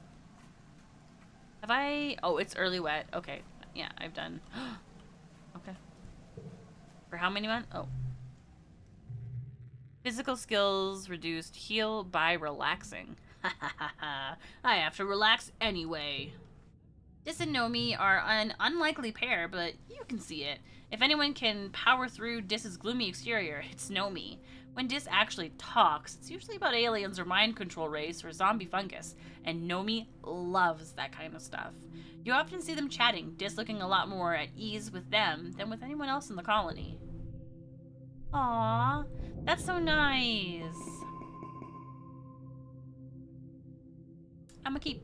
Have I? Oh, it's early wet. Okay. Yeah, I've done. Okay. For how many months? Oh. Physical skills reduced. Heal by relaxing. Ha ha ha ha. I have to relax anyway. Dis and Nomi are an unlikely pair, but you can see it. If anyone can power through Dis's gloomy exterior, it's Nomi. When Dis actually talks, it's usually about aliens or mind control race or zombie fungus, and Nomi loves that kind of stuff. You often see them chatting, Dis looking a lot more at ease with them than with anyone else in the colony. Aww, that's so nice. I'ma keep.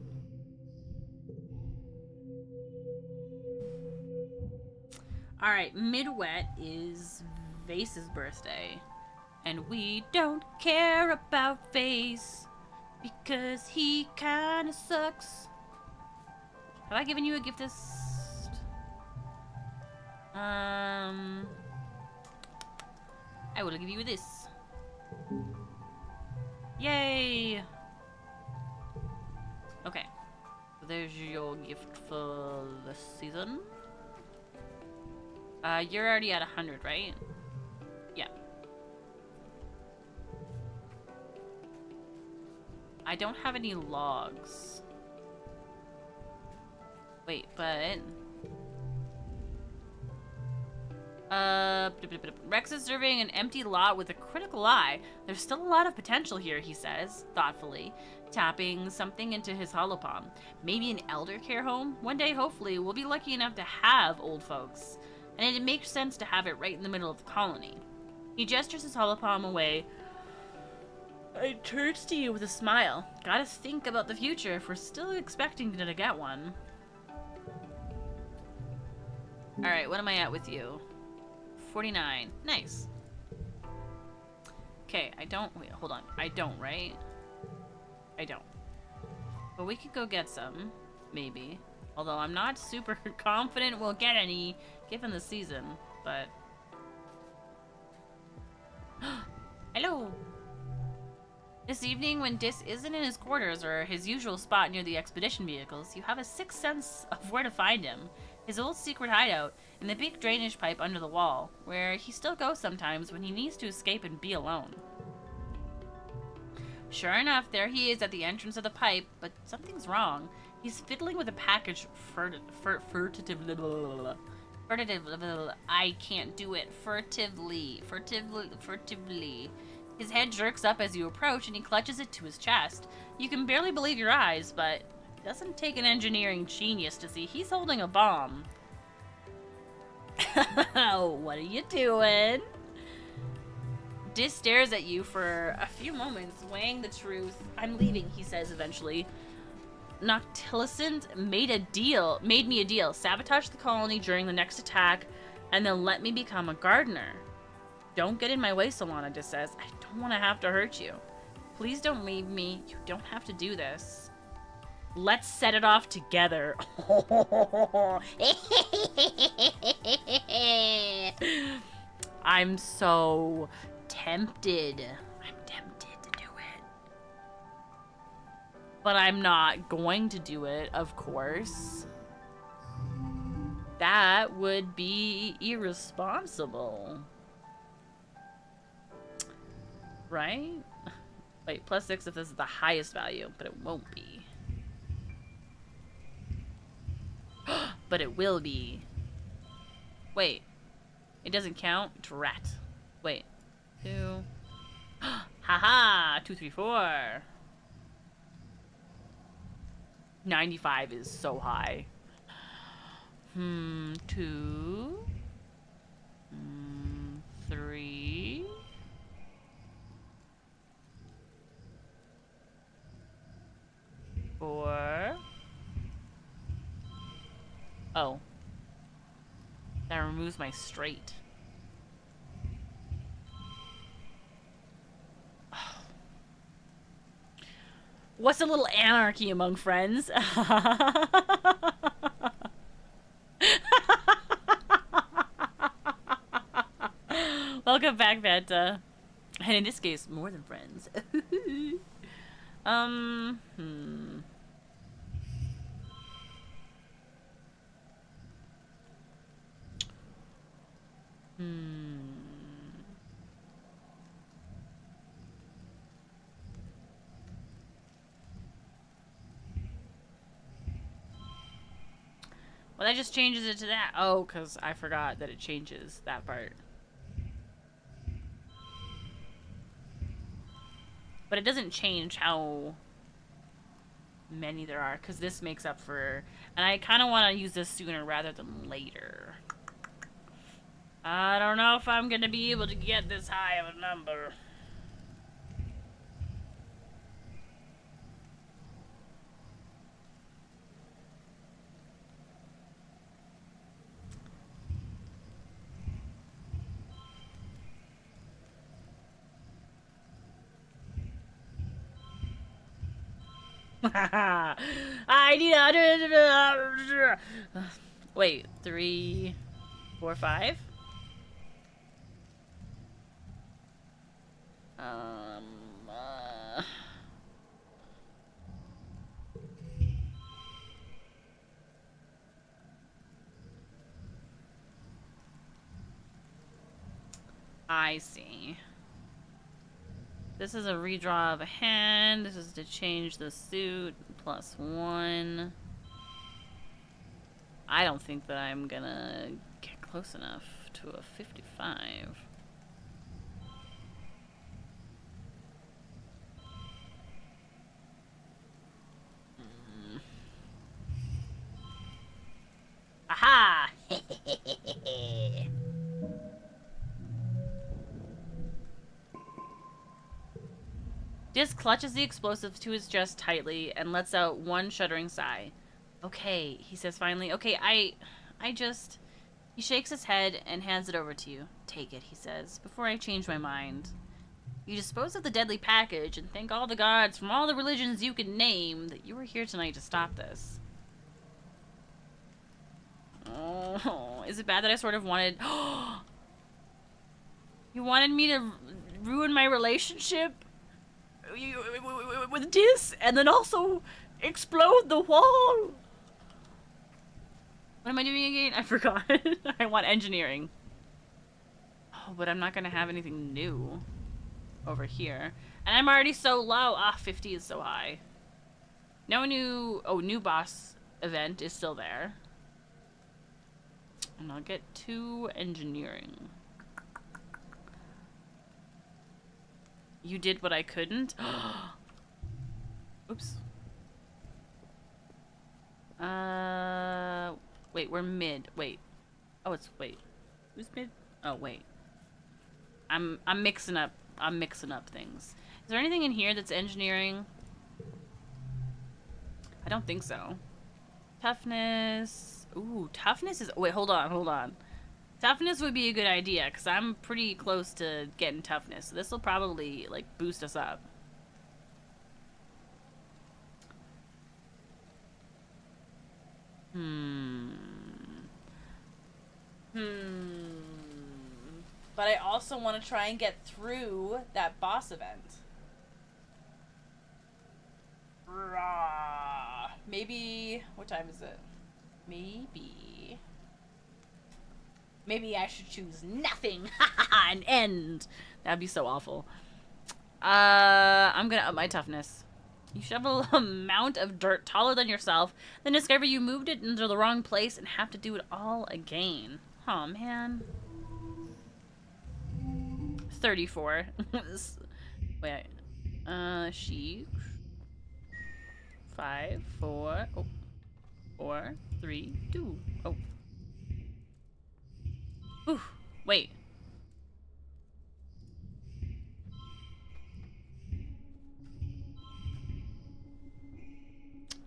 Alright, mid-wet is Vase's birthday. And we don't care about Vase because he kinda sucks. Have I given you a gift list? I will give you this. Yay! Okay. So there's your gift for the season. You're already at 100, right? Yeah. I don't have any logs. Wait, but... Rex is serving an empty lot with a critical eye. There's still a lot of potential here, he says, thoughtfully, tapping something into his holopalm. Maybe an elder care home? One day, hopefully, we'll be lucky enough to have old folks. And it makes sense to have it right in the middle of the colony. He gestures his holopalm away. I turns to you with a smile. Gotta think about the future if we're still expecting to get one. Alright, what am I at with you? 49. Nice. Okay, I don't... Wait, hold on. I don't, right? I don't. But we could go get some. Maybe. Although I'm not super confident we'll get any given the season. But... Hello! This evening, when Dis isn't in his quarters or his usual spot near the expedition vehicles, you have a sixth sense of where to find him. His old secret hideout in the big drainage pipe under the wall, where he still goes sometimes when he needs to escape and be alone. Sure enough, there he is at the entrance of the pipe, but something's wrong. He's fiddling with a package furtively. I can't do it. Furtively. His head jerks up as you approach, and he clutches it to his chest. You can barely believe your eyes, but it doesn't take an engineering genius to see he's holding a bomb. What are you doing? Dis stares at you for a few moments, weighing the truth. I'm leaving, he says eventually. Noctilicent made me a deal. Sabotage the colony during the next attack, and then let me become a gardener. Don't get in my way, Solana just says. I don't want to have to hurt you. Please don't leave me. You don't have to do this. Let's set it off together. I'm so tempted. I'm tempted to do it. But I'm not going to do it, of course. That would be irresponsible. Right? Wait, +6 if this is the highest value, but it won't be. But it will be. Wait. It doesn't count? Drat. Wait. 2. Haha! 2, 3, 4. 95 is so high. 2. 3. 4. Oh. That removes my straight. What's a little anarchy among friends? Welcome back, Vanta. And in this case, more than friends. um, hmm. Hmm. Well, that just changes it to that. Oh, because I forgot that it changes that part. But it doesn't change how many there are, because this makes up for... And I kind of want to use this sooner rather than later. I don't know if I'm going to be able to get this high of a number. I need 100. Wait, 3, 4, 5? Um, uh... I see. This is a redraw of a hand. This is to change the suit. +1. I don't think that I'm gonna get close enough to a 55. Aha! Disc clutches the explosive to his chest tightly and lets out one shuddering sigh. Okay, he says finally. Okay, I just... He shakes his head and hands it over to you. Take it, he says, before I change my mind. You dispose of the deadly package and thank all the gods from all the religions you can name that you were here tonight to stop this. Oh, is it bad that I sort of wanted... You wanted me to ruin my relationship with Dis and then also explode the wall? What am I doing again? I forgot. I want engineering. Oh, but I'm not going to have anything new over here. And I'm already so low. Ah, 50 is so high. No new... Oh, new boss event is still there. And I'll get 2 engineering. You did what I couldn't? Oops. Wait, we're mid. Wait. Oh, it's... Wait. Who's mid? Oh, wait. I'm mixing up things. Is there anything in here that's engineering? I don't think so. Toughness. Ooh, toughness is... Wait, hold on. Toughness would be a good idea, because I'm pretty close to getting toughness. So this will probably, like, boost us up. But I also want to try and get through that boss event. Maybe... What time is it? Maybe I should choose nothing. An end. That'd be so awful. I'm gonna up my toughness. You shovel a mound of dirt taller than yourself, then discover you moved it into the wrong place and have to do it all again. Oh, man. 34. Wait. She. 5, 4. Oh. 4, 3, 2. Oh. Ooh. Wait.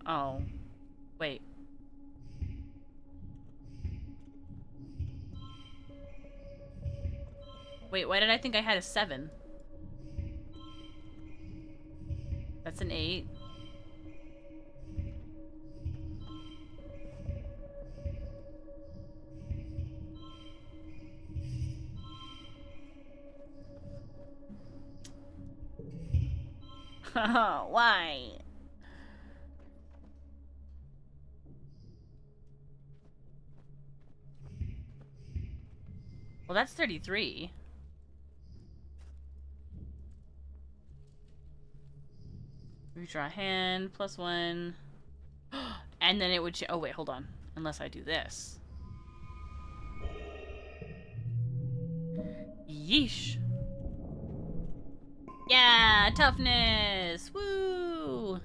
Oh. Wait. Wait, why did I think I had a 7? That's an 8. Why? Well, that's 33. Redraw a hand, +1. And then it would... Oh, wait, hold on. Unless I do this. Yeesh. Yeah, toughness. Woo!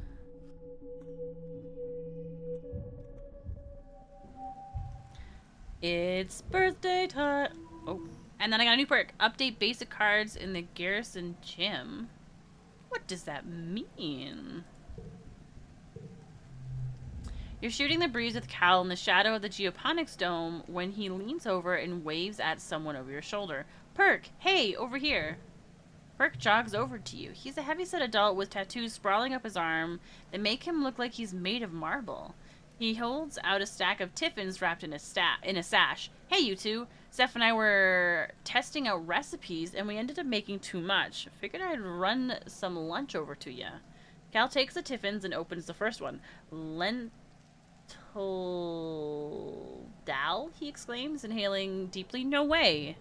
It's birthday time. Oh. And then I got a new perk. Update basic cards in the Garrison Gym. What does that mean? You're shooting the breeze with Cal in the shadow of the geoponics dome when he leans over and waves at someone over your shoulder. Perk, hey, over here. Perk jogs over to you. He's a heavyset adult with tattoos sprawling up his arm that make him look like he's made of marble. He holds out a stack of tiffins wrapped in a sash. Hey, you two. Steph and I were testing out recipes, and we ended up making too much. Figured I'd run some lunch over to ya. Cal takes the tiffins and opens the first one. Dal, he exclaims, inhaling deeply. No way.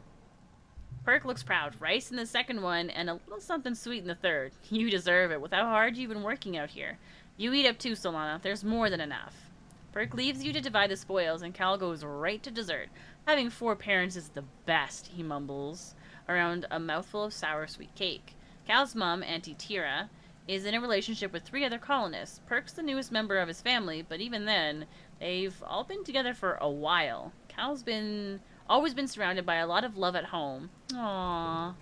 Perk looks proud. Rice in the second one, and a little something sweet in the third. You deserve it, with how hard you've been working out here. You eat up too, Solana. There's more than enough. Perk leaves you to divide the spoils, and Cal goes right to dessert. Having 4 parents is the best, he mumbles, around a mouthful of sour sweet cake. Cal's mom, Auntie Tira, is in a relationship with 3 other colonists. Perk's the newest member of his family, but even then, they've all been together for a while. Cal's always been surrounded by a lot of love at home. Aww.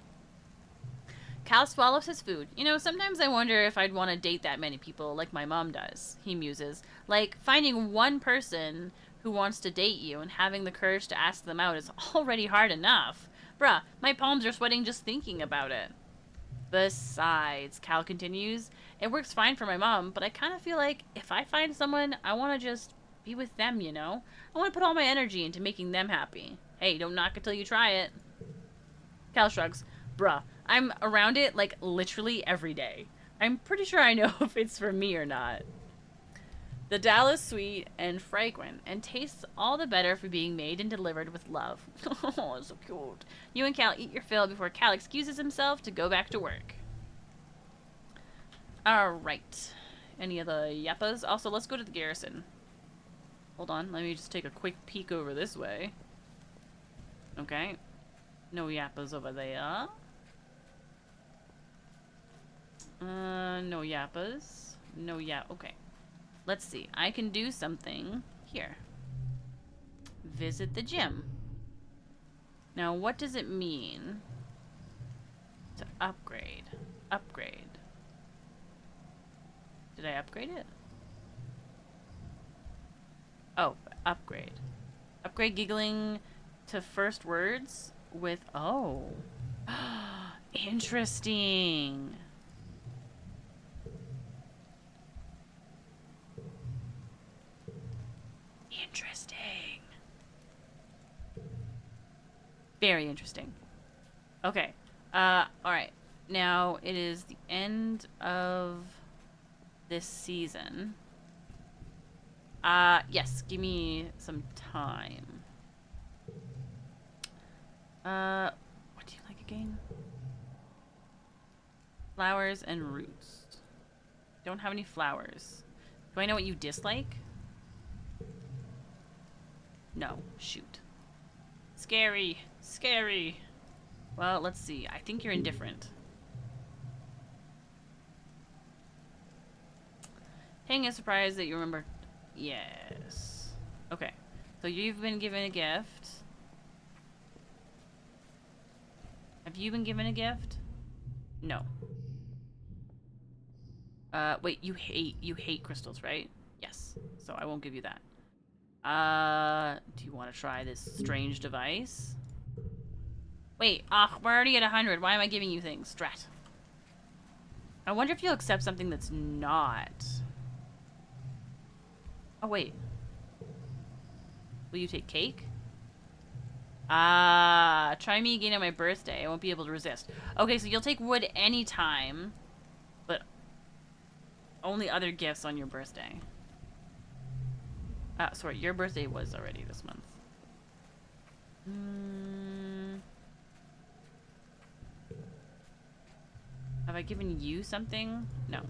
Cal swallows his food. You know, sometimes I wonder if I'd want to date that many people like my mom does, he muses. Like, finding one person who wants to date you and having the courage to ask them out is already hard enough. Bruh, my palms are sweating just thinking about it. Besides, Cal continues, it works fine for my mom, but I kind of feel like if I find someone, I want to just be with them, you know? I want to put all my energy into making them happy. Hey, don't knock it till you try it. Cal shrugs. Bruh, I'm around it, like, literally every day. I'm pretty sure I know if it's for me or not. The dal is sweet and fragrant, and tastes all the better for being made and delivered with love. Oh, it's so cute. You and Cal eat your fill before Cal excuses himself to go back to work. Alright. Any other yappas? Also, let's go to the garrison. Hold on, let me just take a quick peek over this way. Okay. No yappas over there. No yappas. No okay. Let's see. I can do something here. Visit the gym. Now, what does it mean to upgrade? Upgrade. Did I upgrade it? Oh, upgrade. Upgrade giggling to first words with... Oh. Interesting. Interesting. Very interesting. Okay. Alright. Now, it is the end of this season. Yes. Give me some time. What do you like again? Flowers and roots. Don't have any flowers. Do I know what you dislike? No. Shoot. Scary. Scary. Well, let's see. I think you're indifferent. Hang a surprise that you remember. Yes. Okay. So you've been given a gift. Have you been given a gift? No. Wait, you hate crystals, right? Yes. So I won't give you that. Do you want to try this strange device? Wait, we're already at 100. Why am I giving you things? Drat. I wonder if you'll accept something that's not. Oh, wait. Will you take cake? Try me again on my birthday. I won't be able to resist. Okay, so you'll take wood anytime. But Only other gifts on your birthday. Sorry, your birthday was already this month. Have I given you something? No.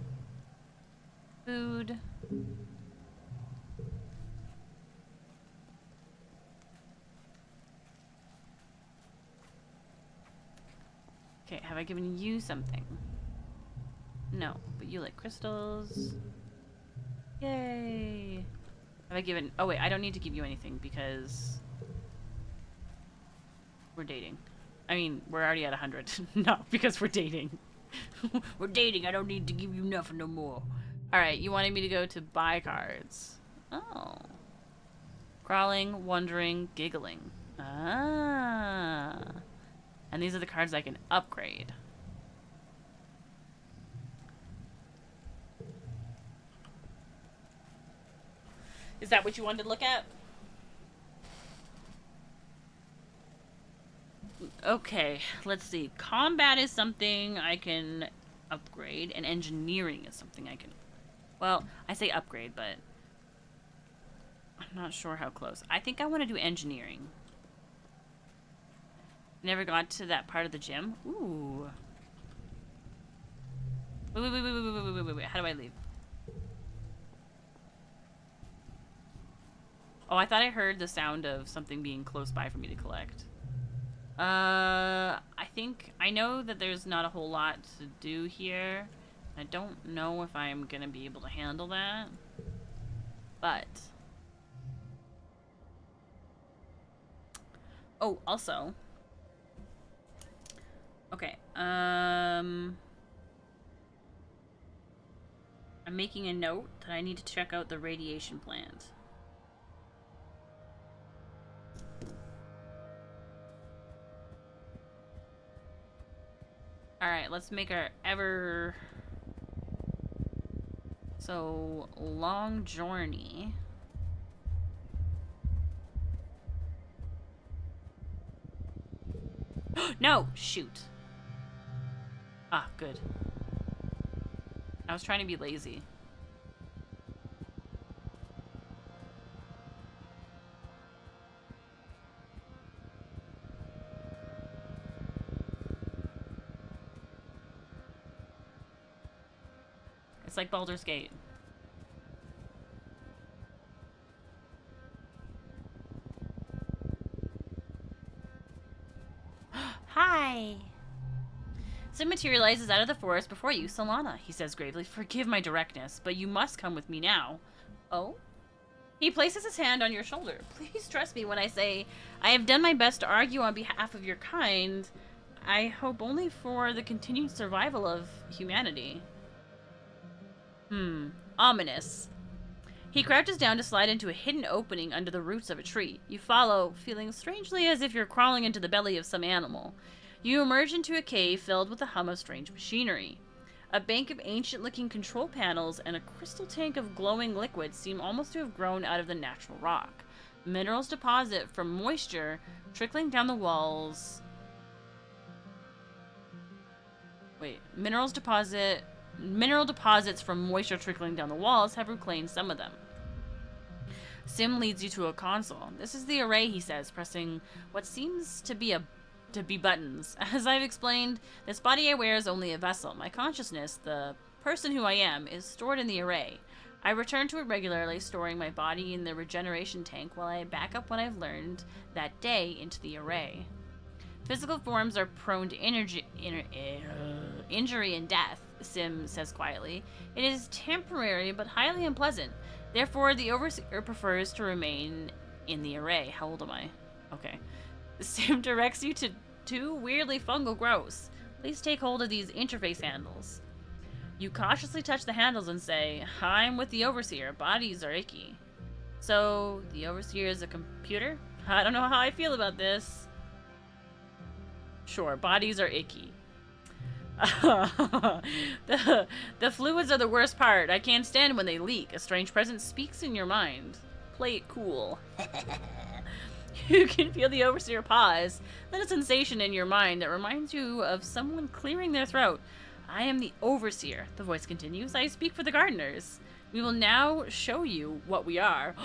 Food. Okay, have I given you something? No, but you like crystals. Yay! Have I given... Oh wait, I don't need to give you anything because... we're dating. I mean, we're already at 100. No, because we're dating. We're dating, I don't need to give you nothing no more. Alright, you wanted me to go to buy cards. Oh. Crawling, wondering, giggling. Ah. And these are the cards I can upgrade. Is that what you wanted to look at? Okay, let's see. Combat is something I can upgrade, and engineering is something I can... Well, I say upgrade, but I'm not sure how close. I think I want to do engineering. Never got to that part of the gym. Ooh. Wait. How do I leave? Oh, I thought I heard the sound of something being close by for me to collect. I think I know that there's not a whole lot to do here. I don't know if I'm gonna be able to handle that. But... Oh, also... Okay, I'm making a note that I need to check out the radiation plant. Alright, let's make our ever so long journey. No! Shoot. Ah, good. I was trying to be lazy. It's like Baldur's Gate. Hi! Sim materializes out of the forest before you, Solana. He says gravely, "Forgive my directness, but you must come with me now." Oh? He places his hand on your shoulder. "Please trust me when I say I have done my best to argue on behalf of your kind. I hope only for the continued survival of humanity." Ominous. He crouches down to slide into a hidden opening under the roots of a tree. You follow, feeling strangely as if you're crawling into the belly of some animal. You emerge into a cave filled with a hum of strange machinery. A bank of ancient-looking control panels and a crystal tank of glowing liquid seem almost to have grown out of the natural rock. Minerals deposit from moisture trickling down the walls. Mineral deposits from moisture trickling down the walls have reclaimed some of them. Sim leads you to a console. "This is the array," he says, pressing what seems to be buttons. "As I've explained, this body I wear is only a vessel. My consciousness, the person who I am, is stored in the array. I return to it regularly, storing my body in the regeneration tank while I back up what I've learned that day into the array. Physical forms are prone to injury and death," Sim says quietly. "It is temporary but highly unpleasant. Therefore, the Overseer prefers to remain in the array." How old am I? Okay. Sim directs you to two weirdly fungal growths. "Please take hold of these interface handles." You cautiously touch the handles and say, "I'm with the Overseer. Bodies are icky." "So, the Overseer is a computer? I don't know how I feel about this." "Sure, bodies are icky." The fluids are the worst part. I can't stand when they leak. A strange presence speaks in your mind. Play it cool. You can feel the Overseer pause, then a sensation in your mind that reminds you of someone clearing their throat. I am the overseer, the voice continues. I speak for the gardeners. We will now show you what we are.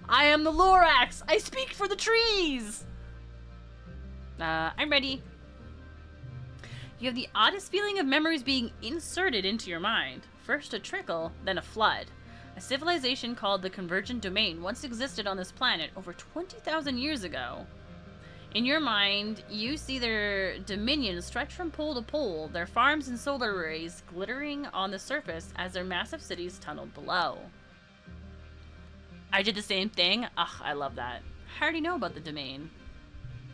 I am the Lorax! I speak for the trees! I'm ready. You have the oddest feeling of memories being inserted into your mind. First a trickle, then a flood. A civilization called the Convergent Domain once existed on this planet over 20,000 years ago. In your mind, you see their dominion stretch from pole to pole, their farms and solar arrays glittering on the surface as their massive cities tunneled below. I did the same thing. Ugh, I love that. I already know about the domain.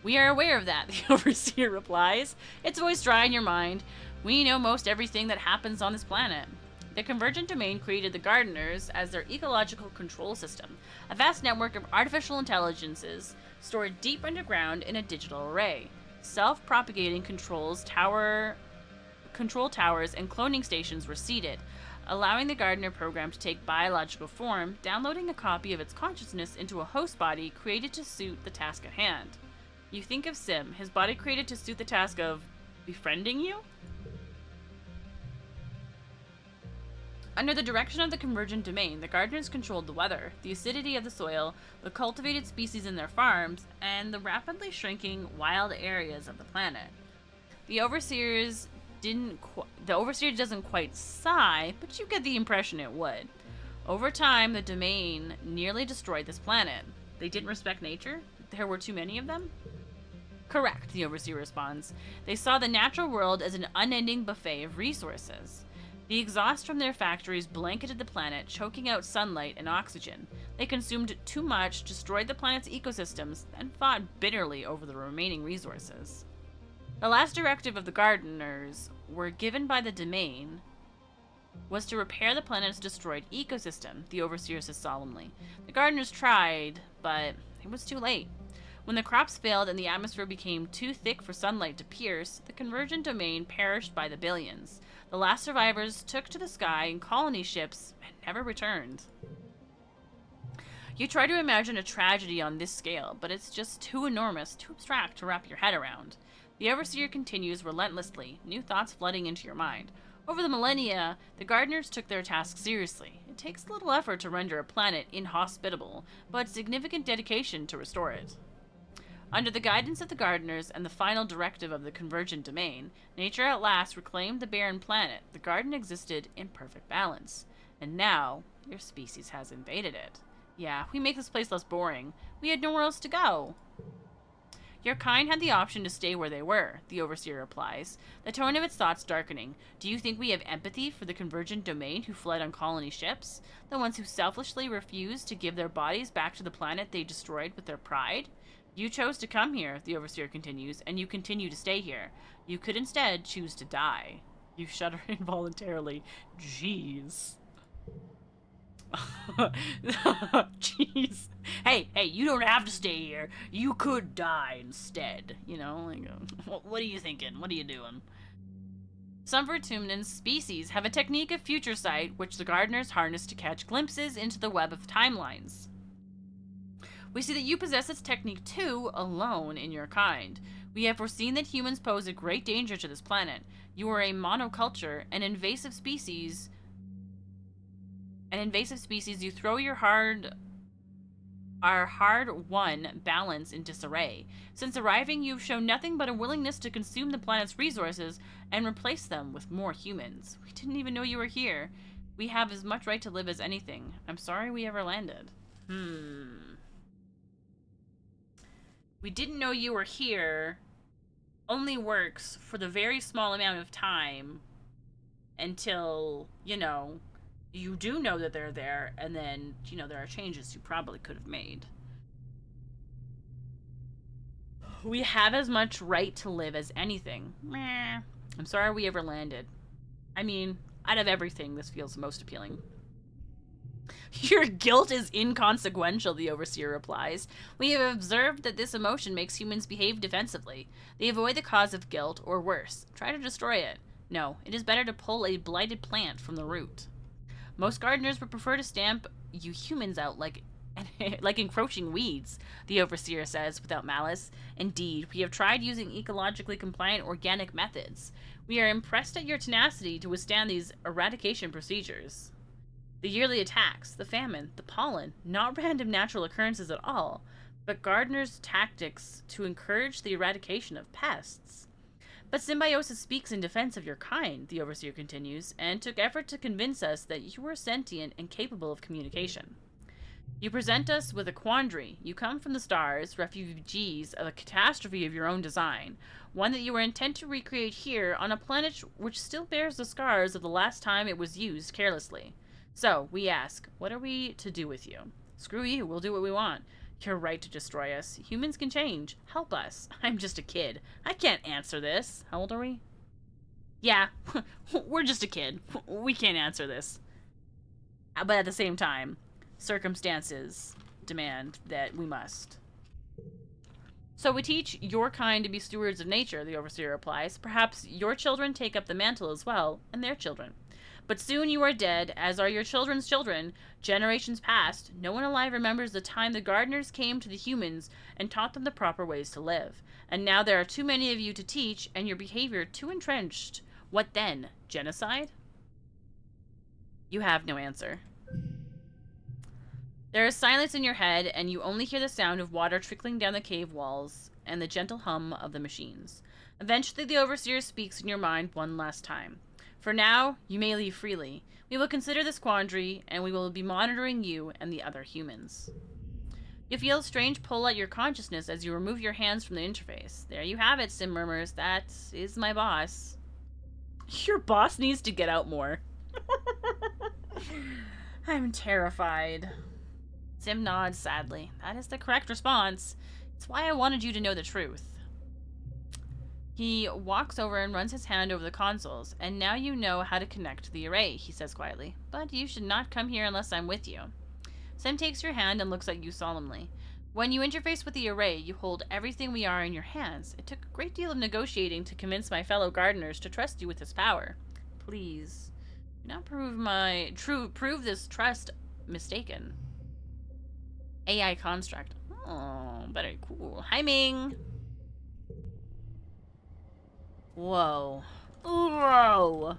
We are aware of that, the Overseer replies, its voice dry in your mind. We know most everything that happens on this planet. The Convergent Domain created the Gardeners as their ecological control system, a vast network of artificial intelligences stored deep underground in a digital array. Self-propagating control towers and cloning stations were seeded, allowing the Gardener program to take biological form, downloading a copy of its consciousness into a host body created to suit the task at hand. You think of Sim, his body created to suit the task of befriending you? Under the direction of the Convergent Domain, the gardeners controlled the weather, the acidity of the soil, the cultivated species in their farms, and the rapidly shrinking wild areas of the planet. The Overseer doesn't quite sigh, but you get the impression it would. Over time, the Domain nearly destroyed this planet. They didn't respect nature? There were too many of them? Correct, the Overseer responds. They saw the natural world as an unending buffet of resources. The exhaust from their factories blanketed the planet, choking out sunlight and oxygen. They consumed too much, destroyed the planet's ecosystems, and fought bitterly over the remaining resources. The last directive of the Gardeners were given by the Domain was to repair the planet's destroyed ecosystem, the Overseer says solemnly. The Gardeners tried, but it was too late. When the crops failed and the atmosphere became too thick for sunlight to pierce, the Convergent Domain perished by the billions. The last survivors took to the sky in colony ships and never returned. You try to imagine a tragedy on this scale, but it's just too enormous, too abstract to wrap your head around. The Overseer continues relentlessly, new thoughts flooding into your mind. Over the millennia, the Gardeners took their task seriously. It takes little effort to render a planet inhospitable, but significant dedication to restore it. Under the guidance of the Gardeners and the final directive of the Convergent Domain, nature at last reclaimed the barren planet. The garden existed in perfect balance. And now, your species has invaded it. Yeah, we make this place less boring. We had nowhere else to go. Your kind had the option to stay where they were, the Overseer replies, the tone of its thoughts darkening. Do you think we have empathy for the Convergent Domain who fled on colony ships? The ones who selfishly refused to give their bodies back to the planet they destroyed with their pride? You chose to come here, the Overseer continues, and you continue to stay here. You could instead choose to die. You shudder involuntarily. Jeez. Jeez. Hey, you don't have to stay here. You could die instead. You know, like, what are you thinking? What are you doing? Some Vertumnan species have a technique of future sight, which the Gardeners harness to catch glimpses into the web of timelines. We see that you possess this technique too, alone in your kind. We have foreseen that humans pose a great danger to this planet. You are a monoculture, an invasive species. You throw our hard-won balance in disarray. Since arriving, you've shown nothing but a willingness to consume the planet's resources and replace them with more humans. We didn't even know you were here. We have as much right to live as anything. I'm sorry we ever landed. We didn't know you were here only works for the very small amount of time until, you know, you do know that they're there, and then, you know, there are changes you probably could have made. We have as much right to live as anything. Meh. I'm sorry we ever landed. I mean, out of everything, this feels most appealing. Your guilt is inconsequential, the Overseer replies. We have observed that this emotion makes humans behave defensively. They avoid the cause of guilt, or worse, try to destroy it. No, it is better to pull a blighted plant from the root. Most gardeners would prefer to stamp you humans out like encroaching weeds, the Overseer says without malice. Indeed, we have tried using ecologically compliant organic methods. We are impressed at your tenacity to withstand these eradication procedures. The yearly attacks, the famine, the pollen, not random natural occurrences at all, but gardeners' tactics to encourage the eradication of pests. But Symbiosis speaks in defense of your kind, the Overseer continues, and took effort to convince us that you were sentient and capable of communication. You present us with a quandary. You come from the stars, refugees of a catastrophe of your own design, one that you are intent to recreate here on a planet which still bears the scars of the last time it was used carelessly. So, we ask, what are we to do with you? Screw you, we'll do what we want. You're right to destroy us. Humans can change. Help us. I'm just a kid. I can't answer this. How old are we? Yeah, we're just a kid. We can't answer this. But at the same time, circumstances demand that we must. So we teach your kind to be stewards of nature, the Overseer replies. Perhaps your children take up the mantle as well, and their children. But soon you are dead, as are your children's children. Generations past, no one alive remembers the time the gardeners came to the humans and taught them the proper ways to live. And now there are too many of you to teach, and your behavior too entrenched. What then? Genocide? You have no answer. There is silence in your head, and you only hear the sound of water trickling down the cave walls and the gentle hum of the machines. Eventually, the Overseer speaks in your mind one last time. For now, you may leave freely. We will consider this quandary, and we will be monitoring you and the other humans. You feel a strange pull at your consciousness as you remove your hands from the interface. There you have it, Sim murmurs. That is my boss. Your boss needs to get out more. I'm terrified. Sim nods sadly. That is the correct response. It's why I wanted you to know the truth. He walks over and runs his hand over the consoles. And now you know how to connect to the array, he says quietly. But you should not come here unless I'm with you. Sim takes your hand and looks at you solemnly. When you interface with the array, you hold everything we are in your hands. It took a great deal of negotiating to convince my fellow gardeners to trust you with this power. Please, do not prove this trust mistaken. AI construct. Oh, very cool. Hi, Ming. Whoa. Whoa.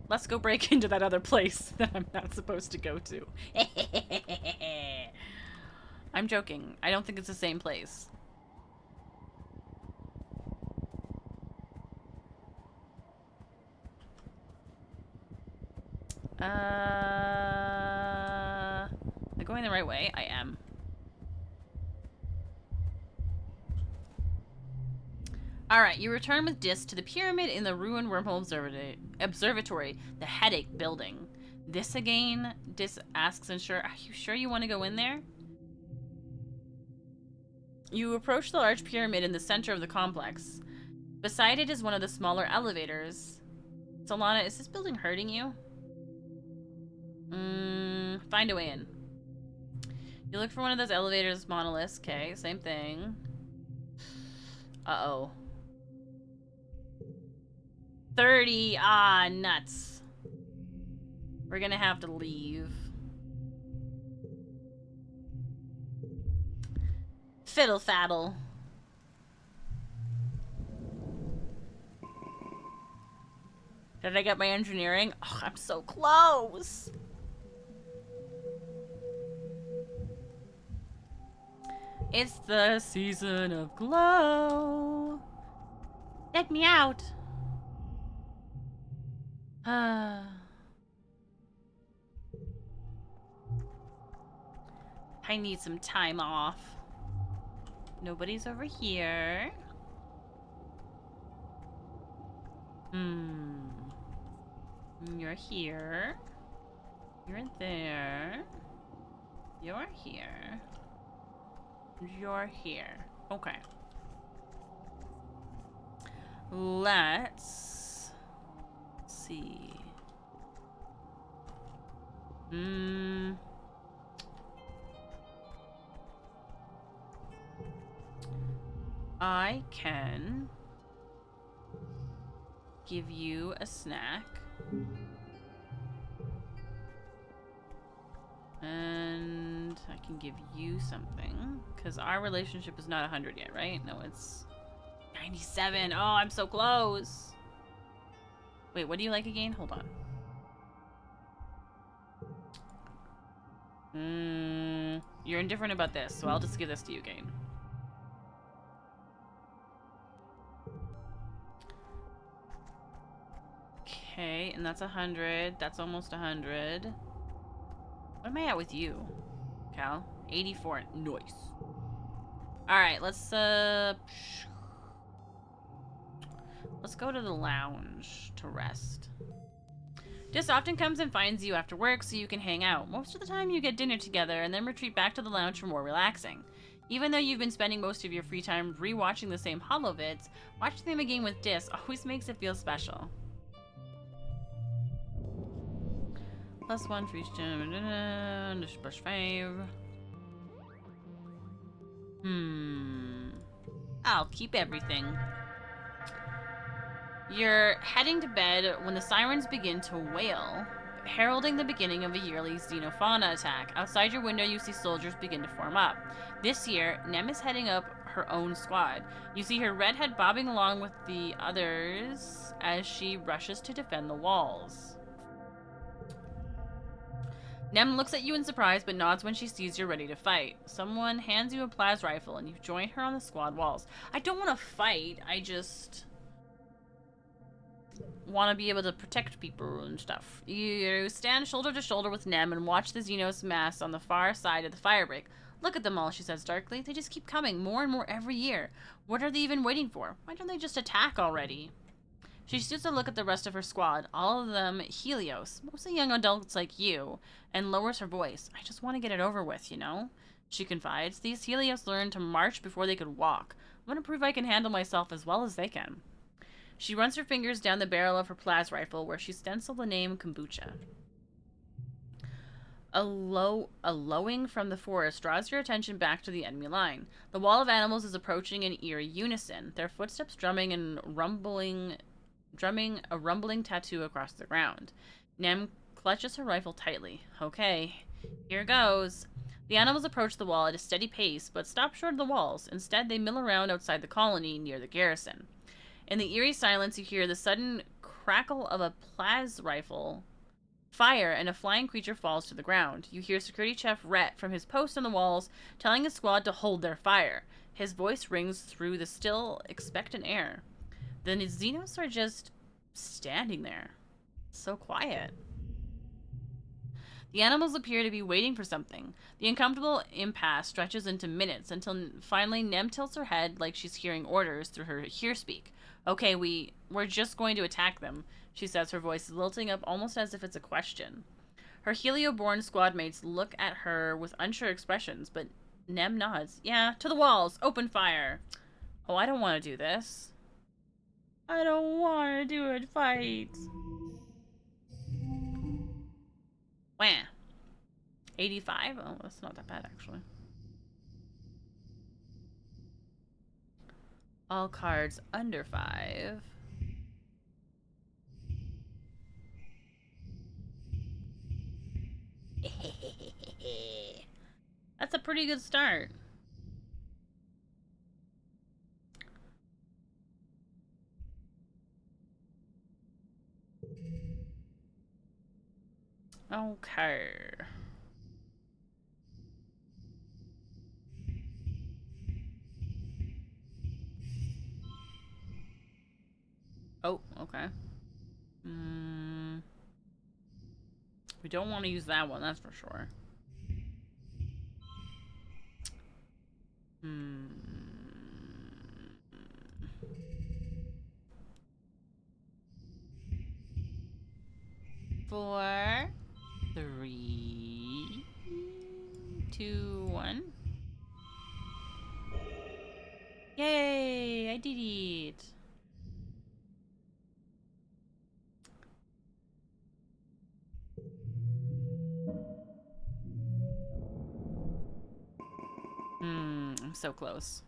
Let's go break into that other place that I'm not supposed to go to. I'm joking. I don't think it's the same place. Am I going the right way? I am. Alright, you return with Dis to the pyramid in the ruined wormhole observatory, the headache building. This again? Dis asks unsure. Are you sure you want to go in there? You approach the large pyramid in the center of the complex. Beside it is one of the smaller elevators. Solana, is this building hurting you? Find a way in. You look for one of those elevators, monoliths. Okay, same thing. Uh-oh. 30. Ah, nuts. We're gonna have to leave. Fiddle faddle. Did I get my engineering? Oh, I'm so close. It's the season of glow. Let me out. I need some time off. Nobody's over here. You're here. You're there. You're here. You're here. Okay. Let's see. I can give you a snack. And I can give you something. Because our relationship is not 100 yet, right? No, it's 97. Oh, I'm so close. Wait, what do you like again? Hold on. You're indifferent about this, so I'll just give this to you again. Okay, and that's 100. That's almost 100. What am I at with you, Cal? 84. Nice. Alright, let's go to the lounge to rest. Dis often comes and finds you after work so you can hang out. Most of the time you get dinner together and then retreat back to the lounge for more relaxing. Even though you've been spending most of your free time rewatching the same holovids, watching them again with Dis always makes it feel special. +1 for each +5. I'll keep everything. You're heading to bed when the sirens begin to wail, heralding the beginning of a yearly xenofauna attack. Outside your window, you see soldiers begin to form up. This year, Nem is heading up her own squad. You see her redhead bobbing along with the others as she rushes to defend the walls. Nem looks at you in surprise, but nods when she sees you're ready to fight. Someone hands you a plas rifle, and you join her on the squad walls. I don't want to fight, I just want to be able to protect people and stuff. You stand shoulder to shoulder with Nem and watch the Xenos mass on the far side of the fire break. Look at them all, she says darkly. They just keep coming, more and more every year. What are they even waiting for? Why don't they just attack already? She shoots a look at the rest of her squad, all of them Helios, mostly young adults like you, and lowers her voice. I just want to get it over with, you know? She confides. These Helios learned to march before they could walk. I'm going to prove I can handle myself as well as they can. She runs her fingers down the barrel of her plas rifle where she stenciled the name Kombucha. A lowing from the forest draws your attention back to the enemy line. The wall of animals is approaching in eerie unison, their footsteps drumming a rumbling tattoo across the ground. Nem clutches her rifle tightly. Okay, here goes. The animals approach the wall at a steady pace, but stop short of the walls. Instead, they mill around outside the colony near the garrison. In the eerie silence, you hear the sudden crackle of a plas rifle fire, and a flying creature falls to the ground. You hear Security Chef Rhett from his post on the walls telling his squad to hold their fire. His voice rings through the still, expectant air. The Xenos are just standing there. So quiet. The animals appear to be waiting for something. The uncomfortable impasse stretches into minutes until finally Nem tilts her head like she's hearing orders through her hearspeak. Okay, we're just going to attack them, she says, her voice lilting up almost as if it's a question. Her Helio-born squad mates look at her with unsure expressions, but Nem nods. Yeah, to the walls, open fire. Oh, I don't want to do this. I don't want to do it, fight. Wham. 85? Oh, that's not that bad, actually. All cards under 5. That's a pretty good start. Okay. Oh, okay. We don't want to use that one, that's for sure. 4, 3, 2, 1. Yay! I did it. I'm so close.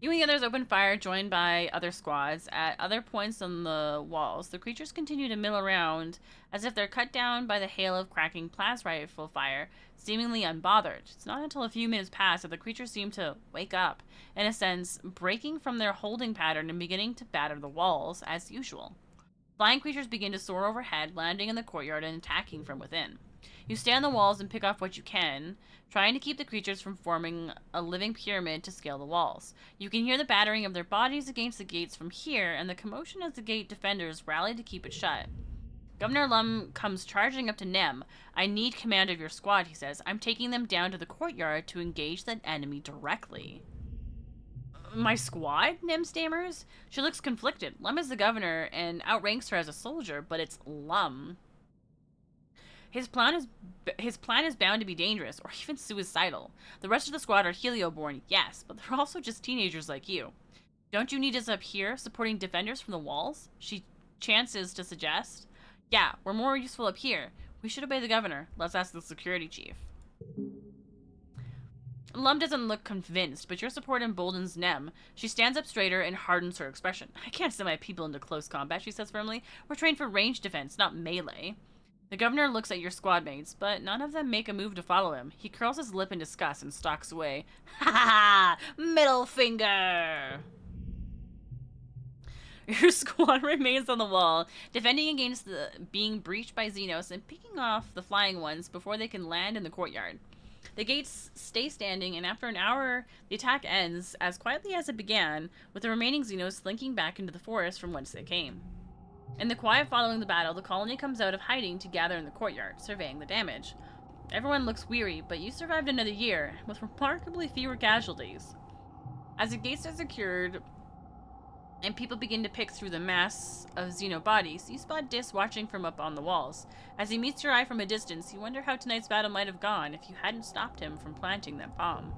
You and the others open fire, joined by other squads. At other points on the walls, the creatures continue to mill around as if they're cut down by the hail of cracking plas rifle fire, seemingly unbothered. It's not until a few minutes pass that the creatures seem to wake up, in a sense, breaking from their holding pattern and beginning to batter the walls as usual. Flying creatures begin to soar overhead, landing in the courtyard and attacking from within. You stay on the walls and pick off what you can, trying to keep the creatures from forming a living pyramid to scale the walls. You can hear the battering of their bodies against the gates from here, and the commotion as the gate defenders rally to keep it shut. Governor Lum comes charging up to Nem. I need command of your squad, he says. I'm taking them down to the courtyard to engage the enemy directly. My squad? Nem stammers. She looks conflicted. Lum is the governor and outranks her as a soldier, but it's Lum. His plan is bound to be dangerous, or even suicidal. The rest of the squad are Helioborn, yes, but they're also just teenagers like you. Don't you need us up here, supporting defenders from the walls? She chances to suggest. Yeah, we're more useful up here. We should obey the governor. Let's ask the security chief. Lum doesn't look convinced, but your support emboldens Nem. She stands up straighter and hardens her expression. I can't send my people into close combat, she says firmly. We're trained for range defense, not melee. The governor looks at your squad mates, but none of them make a move to follow him. He curls his lip in disgust and stalks away. Ha ha ha! Middle finger! Your squad remains on the wall, defending against the being breached by Xenos and picking off the flying ones before they can land in the courtyard. The gates stay standing, and after an hour, the attack ends as quietly as it began, with the remaining Xenos slinking back into the forest from whence they came. In the quiet following the battle, the colony comes out of hiding to gather in the courtyard, surveying the damage. Everyone looks weary, but you survived another year, with remarkably fewer casualties. As the gates are secured, and people begin to pick through the mass of Xeno bodies, you spot Dis watching from up on the walls. As he meets your eye from a distance, you wonder how tonight's battle might have gone if you hadn't stopped him from planting that bomb.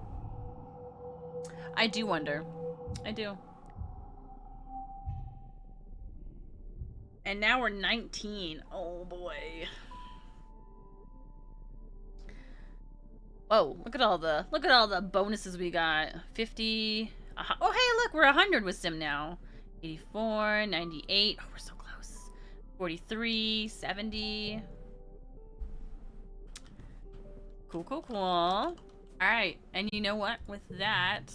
I do wonder. I do. And now we're 19. Oh boy. Whoa, look at all the bonuses we got. 50. Oh hey, look, we're 100 with Sim now. 84, 98. Oh, we're so close. 43, 70. Cool, cool, cool. All right, and you know what? With that,